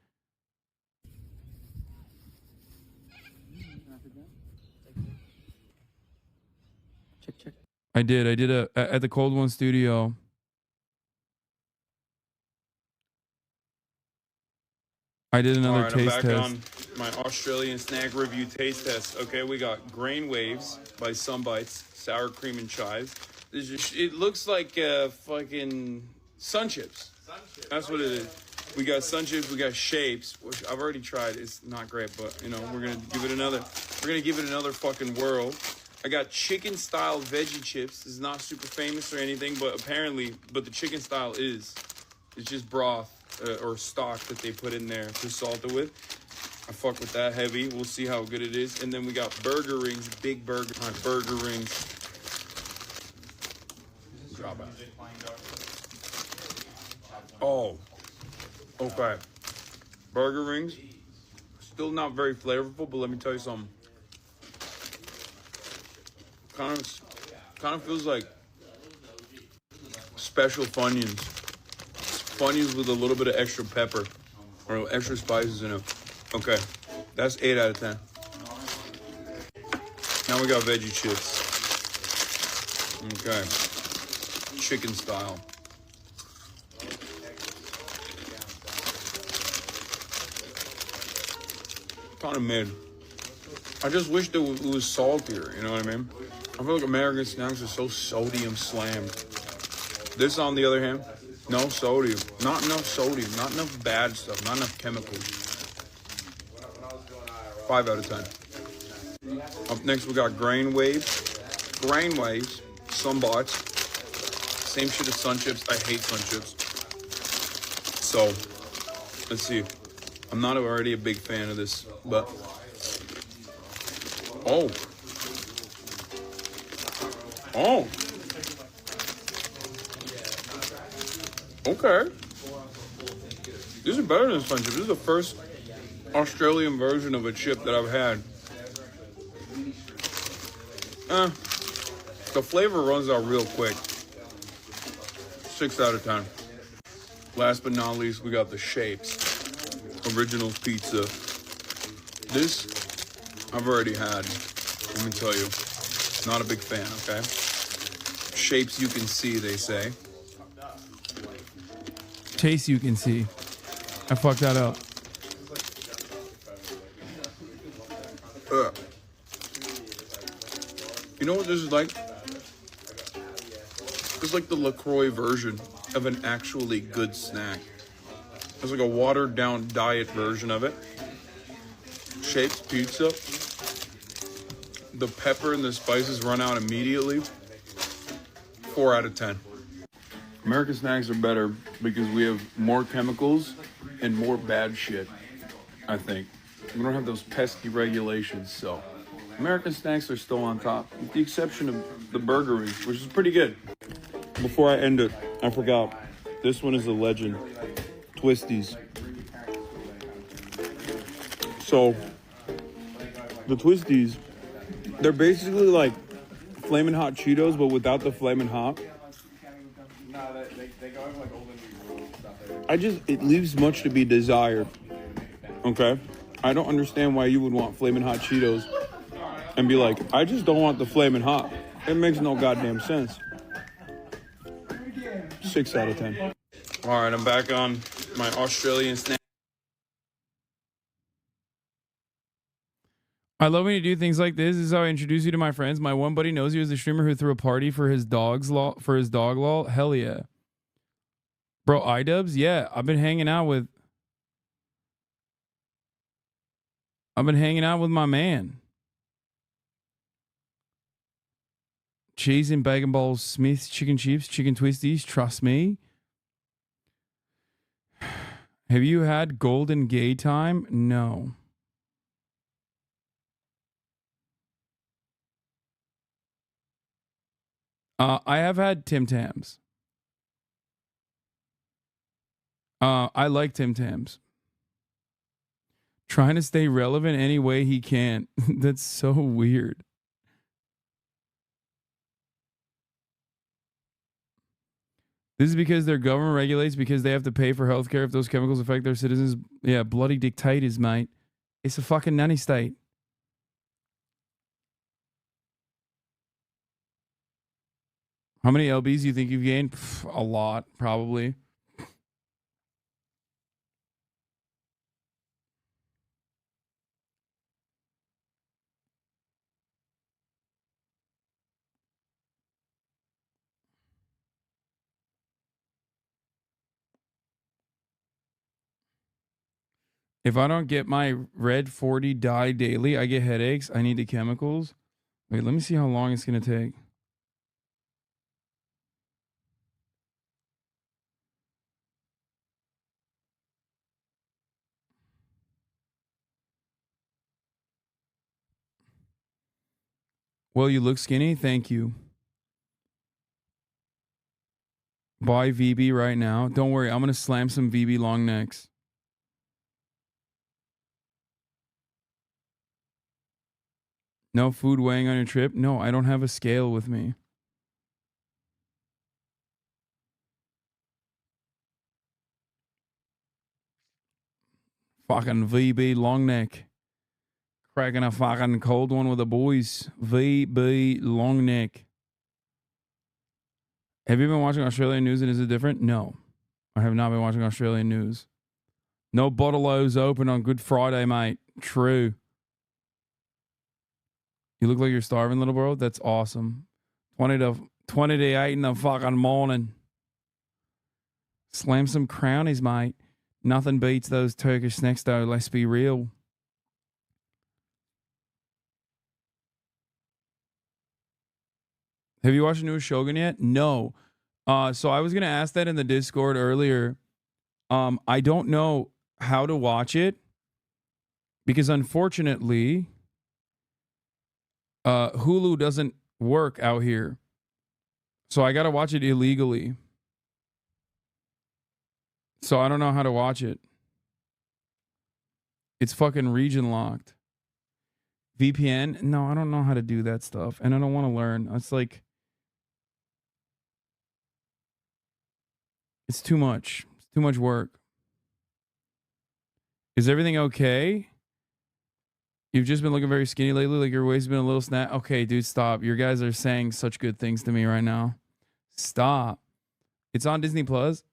I did a at the Cold One studio. I did another taste test. On my Australian snack review taste test. Okay, we got Grain Waves by Some Bites, sour cream and chives. It looks like fucking Sun Chips. That's what it is. We got Sun Chips, we got Shapes, which I've already tried. It's not great, but you know, we're gonna give it another fucking whirl. I got chicken style veggie chips. This is not super famous or anything, but the chicken style is. It's just broth or stock that they put in there to salt it with. I fuck with that heavy. We'll see how good it is. And then we got burger rings, big burger, burger rings. Drop out. Oh, okay. Burger rings, still not very flavorful, but let me tell you something. Kind of feels like special Funyuns. Funyuns with a little bit of extra pepper or extra spices in it. Okay, that's 8 out of 10. Now we got veggie chips. Okay, chicken style. Kind of mid. I just wish that it was saltier, you know what I mean? I feel like American snacks are so sodium slammed. This, on the other hand, no sodium. Not enough sodium. Not enough bad stuff. Not enough chemicals. 5 out of 10. Up next, we got Grain Waves. Grain Waves. Some Bites. Same shit as Sun Chips. I hate Sun Chips. So, let's see. I'm not already a big fan of this, but... Oh. Okay. These are better than Sun chips. This is the first Australian version of a chip that I've had. The flavor runs out real quick. 6 out of 10. Last but not least, we got the Shapes Original Pizza. This I've already had. Let me tell you, not a big fan. Okay. Shapes you can see, they say. Taste you can see. I fucked that up. You know what this is like? It's like the LaCroix version of an actually good snack. It's like a watered down diet version of it. Shapes pizza. The pepper and the spices run out immediately. 4 out of 10. American snacks are better because we have more chemicals and more bad shit, I think. We don't have those pesky regulations, so American snacks are still on top, with the exception of the burgery, which is pretty good. Before I end it, I forgot. This one is a legend. Twisties. So, the Twisties, they're basically like Flamin' Hot Cheetos, but without the Flamin' Hot. It leaves much to be desired. Okay? I don't understand why you would want Flamin' Hot Cheetos and be like, I just don't want the Flamin' Hot. It makes no goddamn sense. 6 out of 10. All right, I'm back on my Australian snack. I love when you do things like this. This is how I introduce you to my friends. My one buddy knows you as the streamer who threw a party for his dog lol. Hell yeah. Bro, iDubbbz? Yeah, I've been hanging out with my man. Cheese and bacon balls, Smith's chicken chips, chicken twisties, trust me. Have you had Golden Gay Time? No. I have had Tim Tams. I like Tim Tams. Trying to stay relevant any way he can. That's so weird. This is because their government regulates because they have to pay for healthcare if those chemicals affect their citizens. Yeah, bloody dictators, mate. It's a fucking nanny state. How many LBs do you think you've gained? A lot, probably. If I don't get my red 40 dye daily, I get headaches. I need the chemicals. Wait, let me see how long it's going to take. Well, you look skinny. Thank you. Buy VB right now. Don't worry. I'm going to slam some VB long necks. No food weighing on your trip? No, I don't have a scale with me. Fucking VB long neck. Cracking a fucking cold one with the boys. VB long neck. Have you been watching Australian news and is it different? No. I have not been watching Australian news. No bottle-os open on Good Friday, mate. True. You look like you're starving, little bro. That's awesome. 20 to 8 in the fucking morning. Slam some crownies, mate. Nothing beats those Turkish snacks, though. Let's be real. Have you watched the newest Shogun yet? No. So I was going to ask that in the Discord earlier. I don't know how to watch it because unfortunately, Hulu doesn't work out here. So I got to watch it illegally. So I don't know how to watch it. It's fucking region locked. VPN? No, I don't know how to do that stuff. And I don't want to learn. It's like, it's too much. It's too much work. Is everything okay? You've just been looking very skinny lately. Like your waist's been a little snap. Okay, dude, stop. Your guys are saying such good things to me right now. Stop. It's on Disney Plus.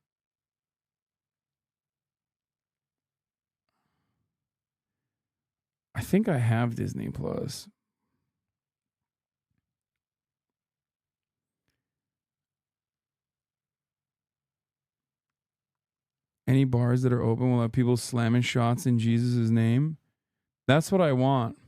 I think I have Disney Plus. Any bars that are open will have people slamming shots in Jesus' name. That's what I want.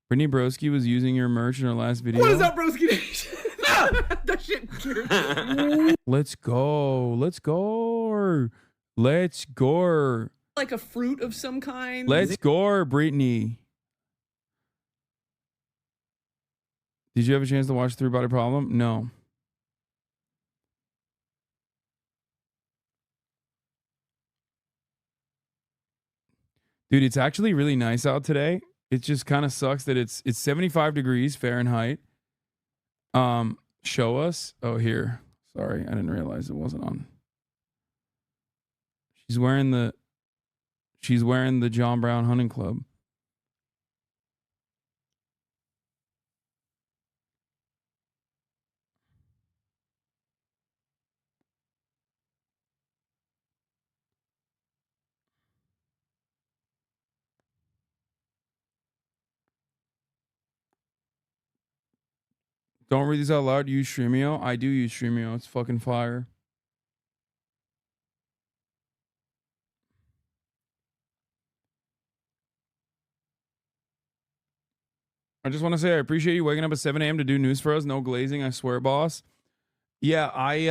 Brittany Broski was using your merch in her last video. What is up, Broski Nation? No! That shit. Let's go. Let's go. Let's go. Like a fruit of some kind. Let's go, Brittany. Did you have a chance to watch Three Body Problem? No. Dude, it's actually really nice out today. It just kind of sucks that it's 75 degrees Fahrenheit. Show us. Oh, here. Sorry, I didn't realize it wasn't on. She's wearing the John Brown Hunting Club. Don't read these out loud. Use Streamio. I do use Streamio. It's fucking fire. I just want to say I appreciate you waking up at 7 a.m. to do news for us. No glazing, I swear, boss. Yeah, I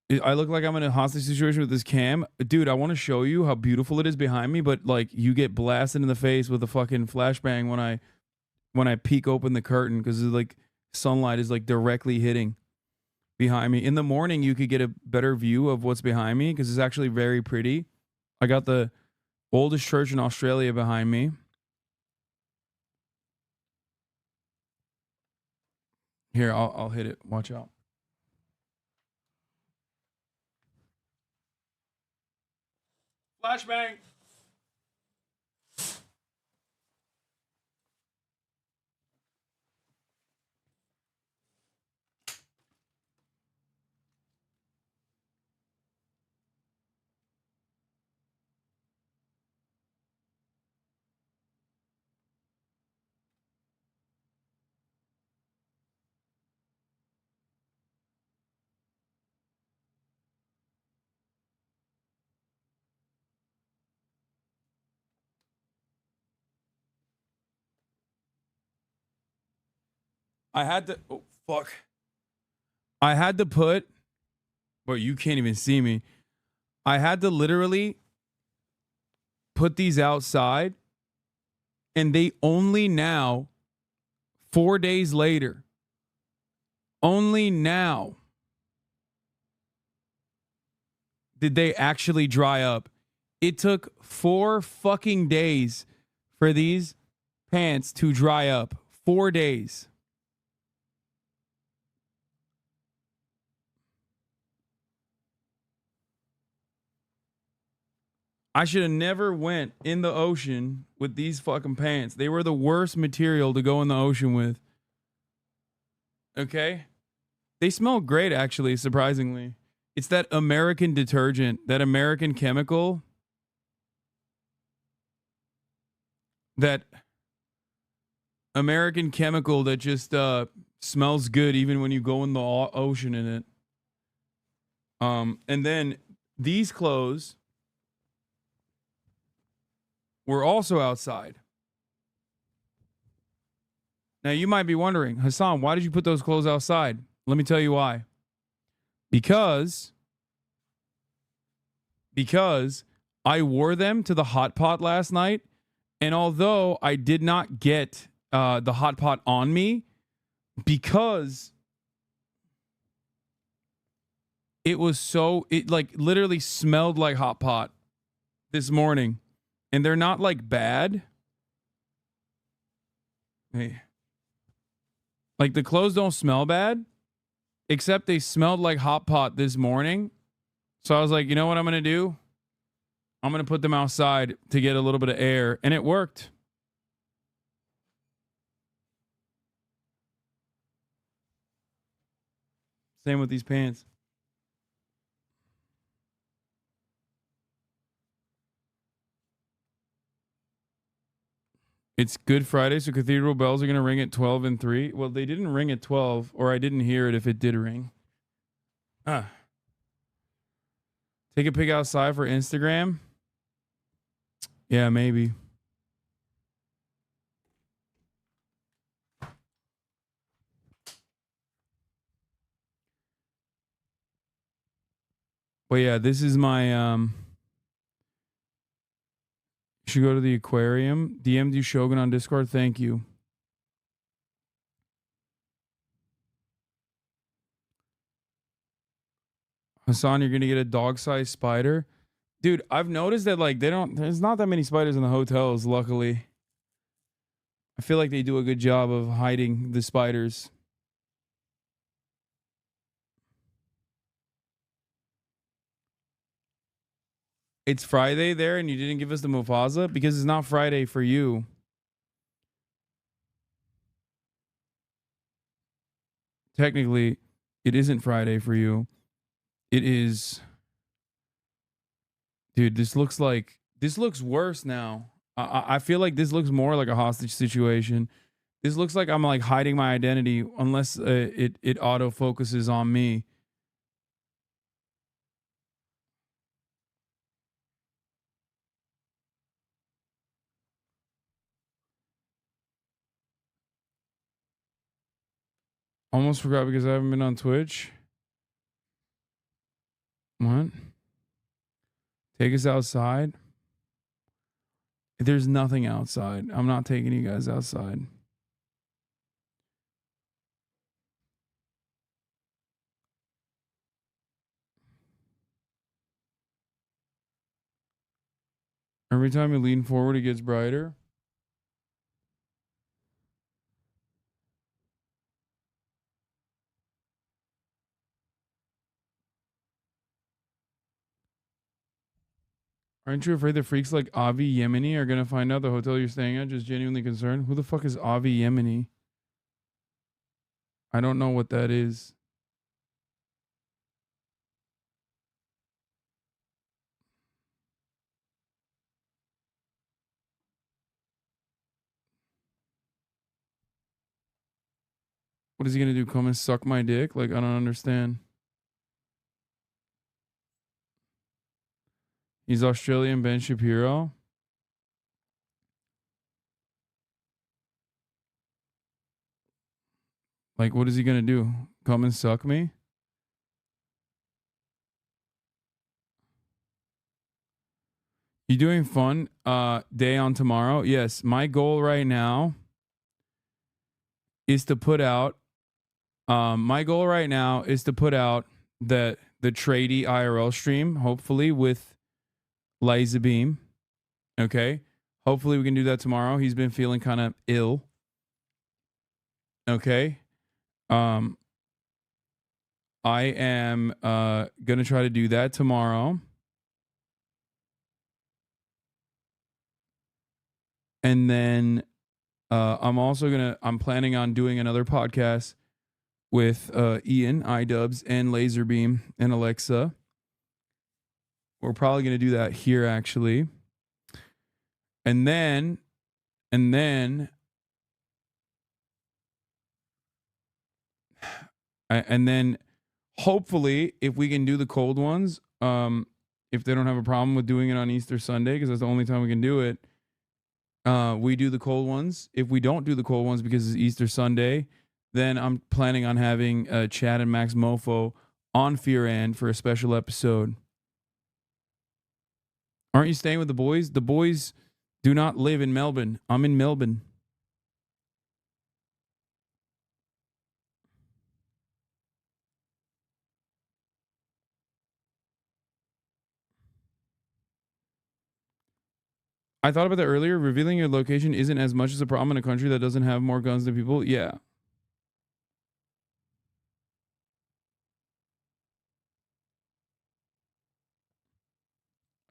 look like I'm in a hostage situation with this cam. Dude, I want to show you how beautiful it is behind me, but like you get blasted in the face with a fucking flashbang when I peek open the curtain because like sunlight is like directly hitting behind me. In the morning, you could get a better view of what's behind me because it's actually very pretty. I got the oldest church in Australia behind me. Here, I'll hit it. Watch out. Flashbang. I had to, oh, fuck. I had to put, well, you can't even see me. I had to literally put these outside, and they only now, 4 days later, only now did they actually dry up. It took 4 fucking days for these pants to dry up. 4 days. I should have never went in the ocean with these fucking pants. They were the worst material to go in the ocean with. Okay? They smell great, actually, surprisingly. It's that American detergent, that American chemical. That American chemical that just smells good even when you go in the ocean in it. And then these clothes were also outside. Now you might be wondering, Hassan, why did you put those clothes outside? Let me tell you why. Because I wore them to the hot pot last night, and although I did not get the hot pot on me, because it like literally smelled like hot pot this morning. and they're not like bad. Hey. Like the clothes don't smell bad, except they smelled like hot pot this morning. So I was like, you know what I'm going to do? I'm going to put them outside to get a little bit of air, and it worked. Same with these pants. It's Good Friday, so cathedral bells are going to ring at 12 and 3. Well, they didn't ring at 12, or I didn't hear it if it did ring. Take a pic outside for Instagram? Yeah, maybe. But yeah, this is my you should go to the aquarium. DM'd you Shogun on Discord. Thank you. Hassan, you're gonna get a dog-sized spider. Dude, I've noticed that like there's not that many spiders in the hotels, luckily. I feel like they do a good job of hiding the spiders. It's Friday there and you didn't give us the Mufasa because it's not Friday for you. Technically, it isn't Friday for you. It is. Dude, this looks worse now. I feel like this looks more like a hostage situation. This looks like I'm like hiding my identity unless it auto focuses on me. Almost forgot because I haven't been on Twitch. What? Take us outside? There's nothing outside. I'm not taking you guys outside. Every time you lean forward, it gets brighter. Aren't you afraid that freaks like Avi Yemeni are going to find out the hotel you're staying at? Just genuinely concerned? Who the fuck is Avi Yemeni? I don't know what that is. What is he going to do? Come and suck my dick? Like, I don't understand. He's Australian Ben Shapiro. Like, what is he going to do? Come and suck me? You doing fun day on tomorrow? Yes. My goal right now is to put out the tradie IRL stream, hopefully with Liza Beam. Okay. Hopefully we can do that tomorrow. He's been feeling kind of ill. Okay. I am gonna try to do that tomorrow. And then I'm planning on doing another podcast with Ian, iDubbbz, and Laserbeam and Alexa. We're probably gonna do that here actually. And then hopefully if we can do the cold ones, if they don't have a problem with doing it on Easter Sunday, because that's the only time we can do it, we do the cold ones. If we don't do the cold ones because it's Easter Sunday, then I'm planning on having Chad and Max Mofo on Fear And for a special episode. Aren't you staying with the boys? The boys do not live in Melbourne. I'm in Melbourne. I thought about that earlier. Revealing your location isn't as much as a problem in a country that doesn't have more guns than people. Yeah.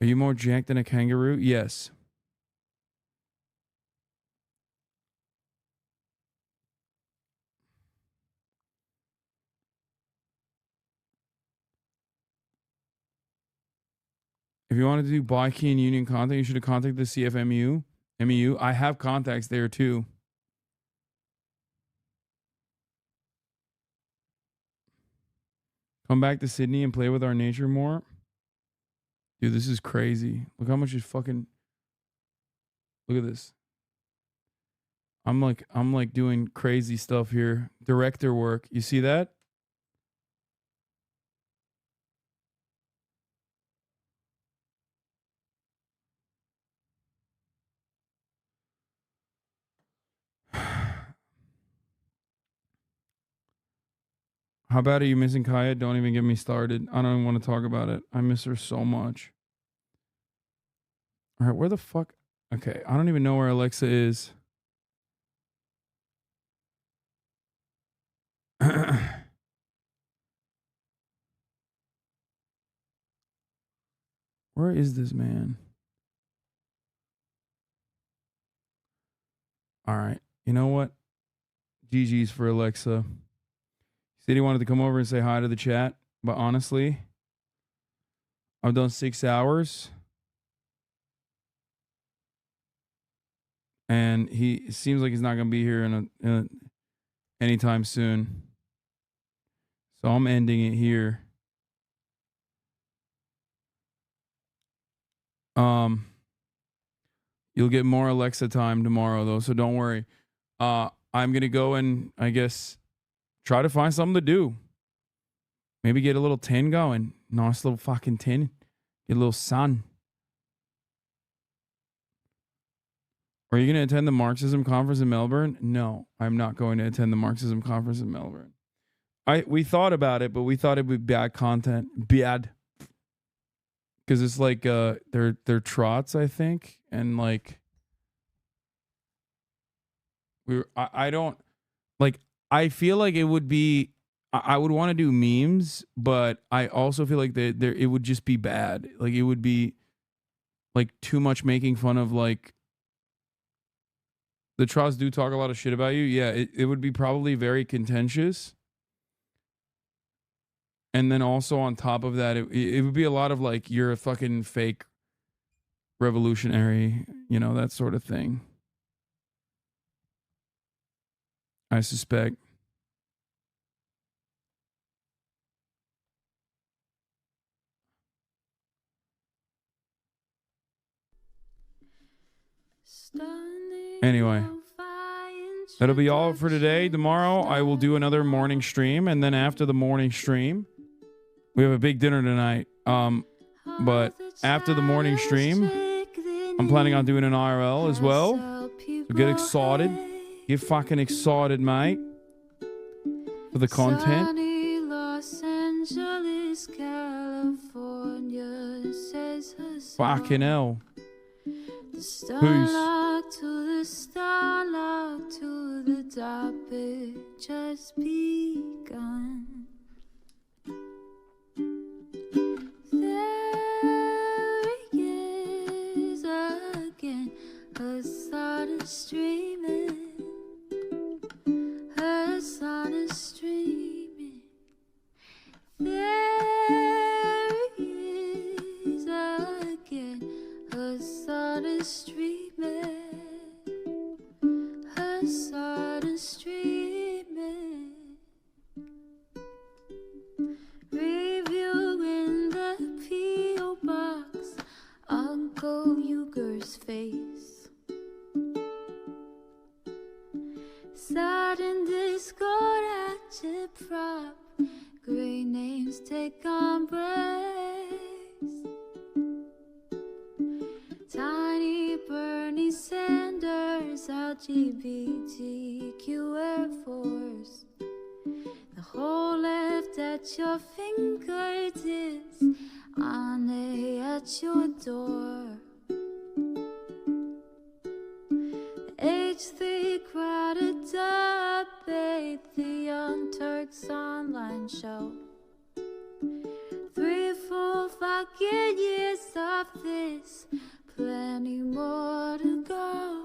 Are you more jacked than a kangaroo? Yes. If you wanted to do Bikey and Union content, you should have contacted the CFMU. MEU. I have contacts there too. Come back to Sydney and play with our nature more. Dude, this is crazy. Look how much is fucking. Look at this. I'm like doing crazy stuff here. Director work. You see that? How bad are you missing Kaya? Don't even get me started. I don't even want to talk about it. I miss her so much. All right, where the fuck? Okay, I don't even know where Alexa is. Where is this man? All right, you know what? GG's for Alexa. He said he wanted to come over and say hi to the chat, but honestly, I've done 6 hours. And he seems like he's not going to be here in anytime soon. So I'm ending it here. You'll get more Alexa time tomorrow, though, so don't worry. I'm going to go and, I guess, try to find something to do. Maybe get a little 10 going. Nice little fucking 10. Get a little sun. Are you going to attend the Marxism conference in Melbourne? No, I'm not going to attend the Marxism conference in Melbourne. We thought about it, but we thought it would be bad content. Bad. Because it's like they're trots, I think. And like I don't like I feel like it would be I would want to do memes, but I also feel like it would just be bad. Like it would be like too much making fun of like the trots do talk a lot of shit about you. Yeah, it would be probably very contentious. And then also on top of that, it would be a lot of like, you're a fucking fake revolutionary, you know, that sort of thing. I suspect. Anyway, that'll be all for today. Tomorrow I will do another morning stream, and then after the morning stream, we have a big dinner tonight. But after the morning stream, I'm planning on doing an IRL as well. So get excited. Get fucking excited, mate, for the content. Fucking hell. Peace. To the starlight, to the dark bit just begun. There he is again, her sun is streaming, her sun is streaming. There he is again, her sun is streaming, her sun is streaming. Reviewing the P.O. box, Uncle Uger's face. Sudden discord at your prop, great names take embrace. Tiny Bernie Sanders, LGBTQ Air Force. The whole left at your fingertips, Ane at your door. H3 crowded debate, the Young Turks online show. 3 full fucking years of this, plenty more to go.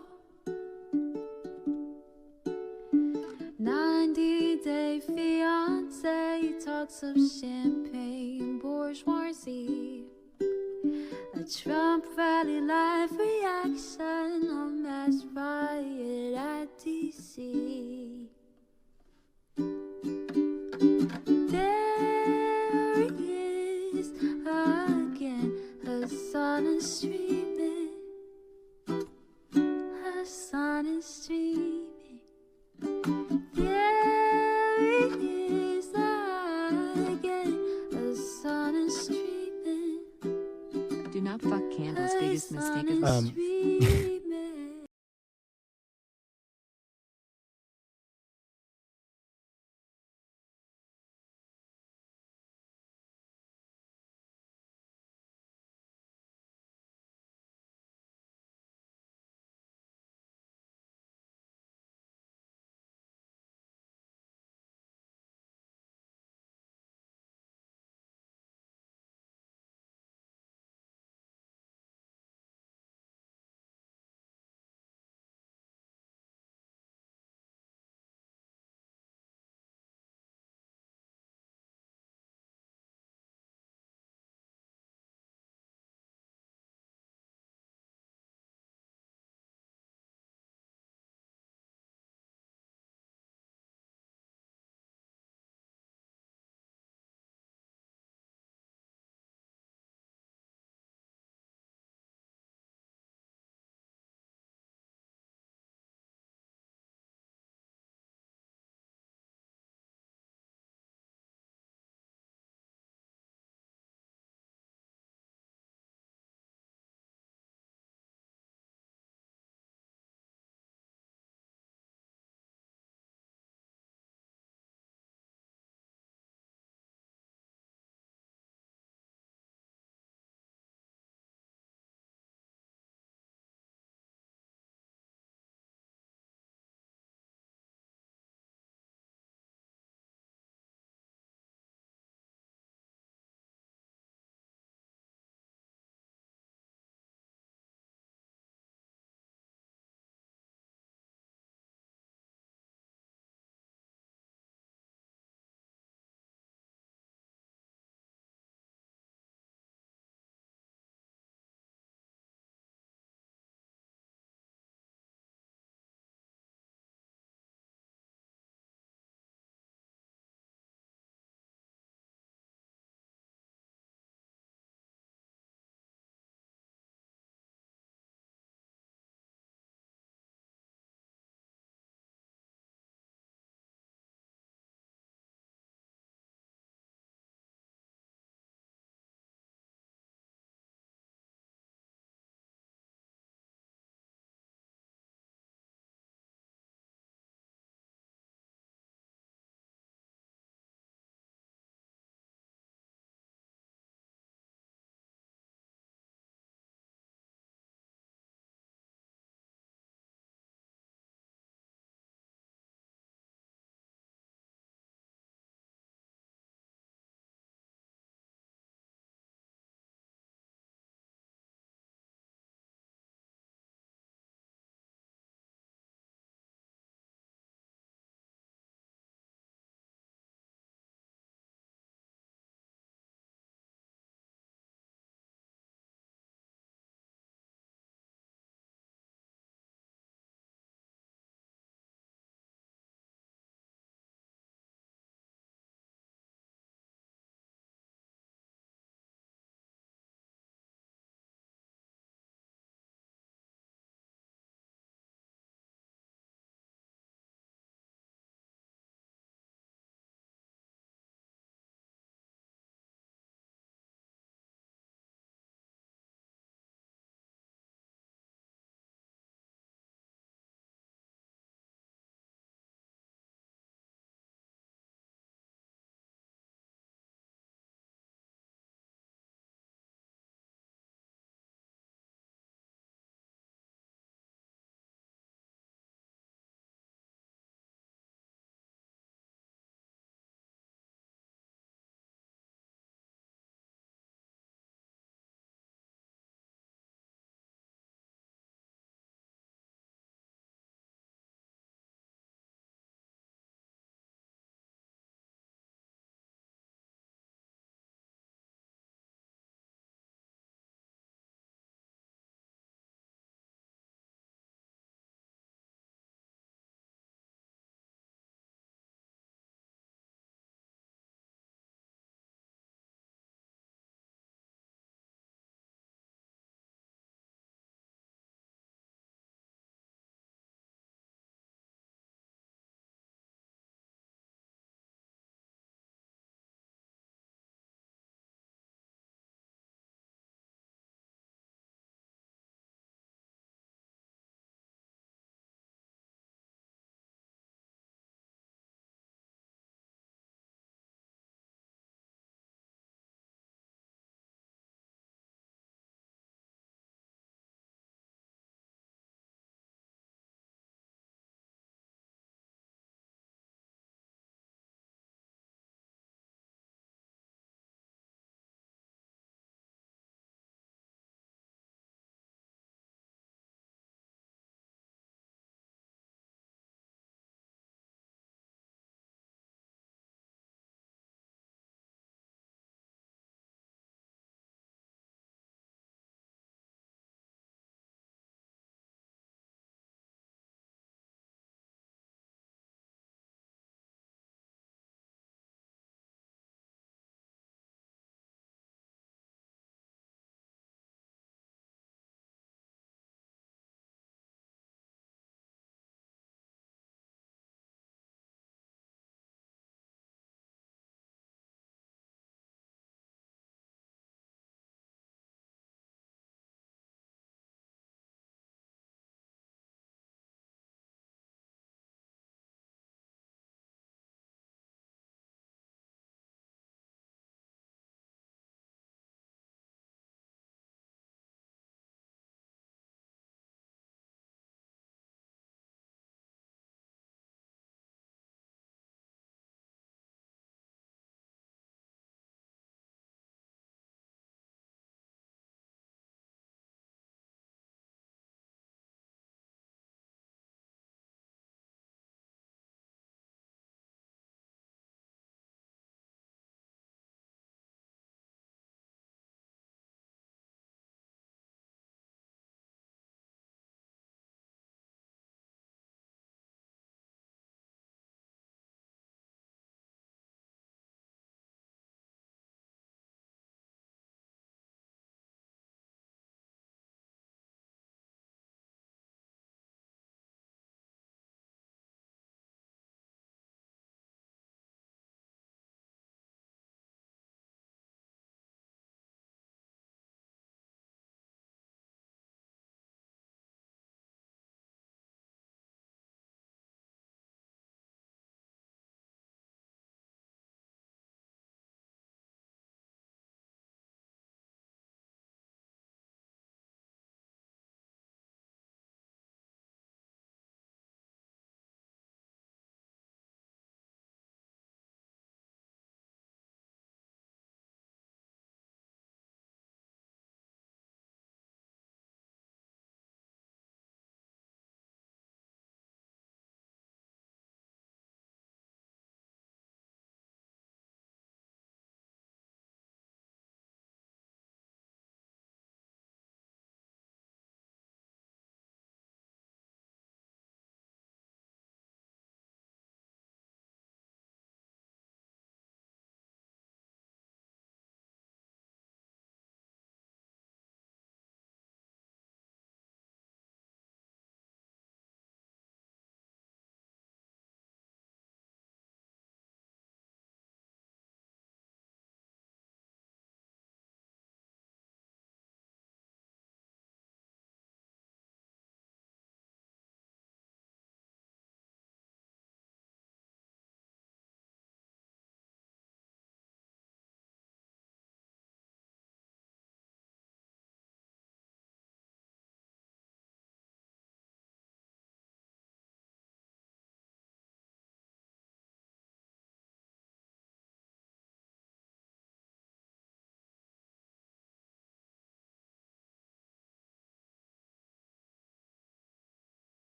90-day fiance talks of champagne bourgeoisie. A Trump rally live reaction on mass riot at DC. There he is again, her son is streaming. Her son is streaming. There he is again, her son is streaming. Do not fuck Campbell's biggest mistake of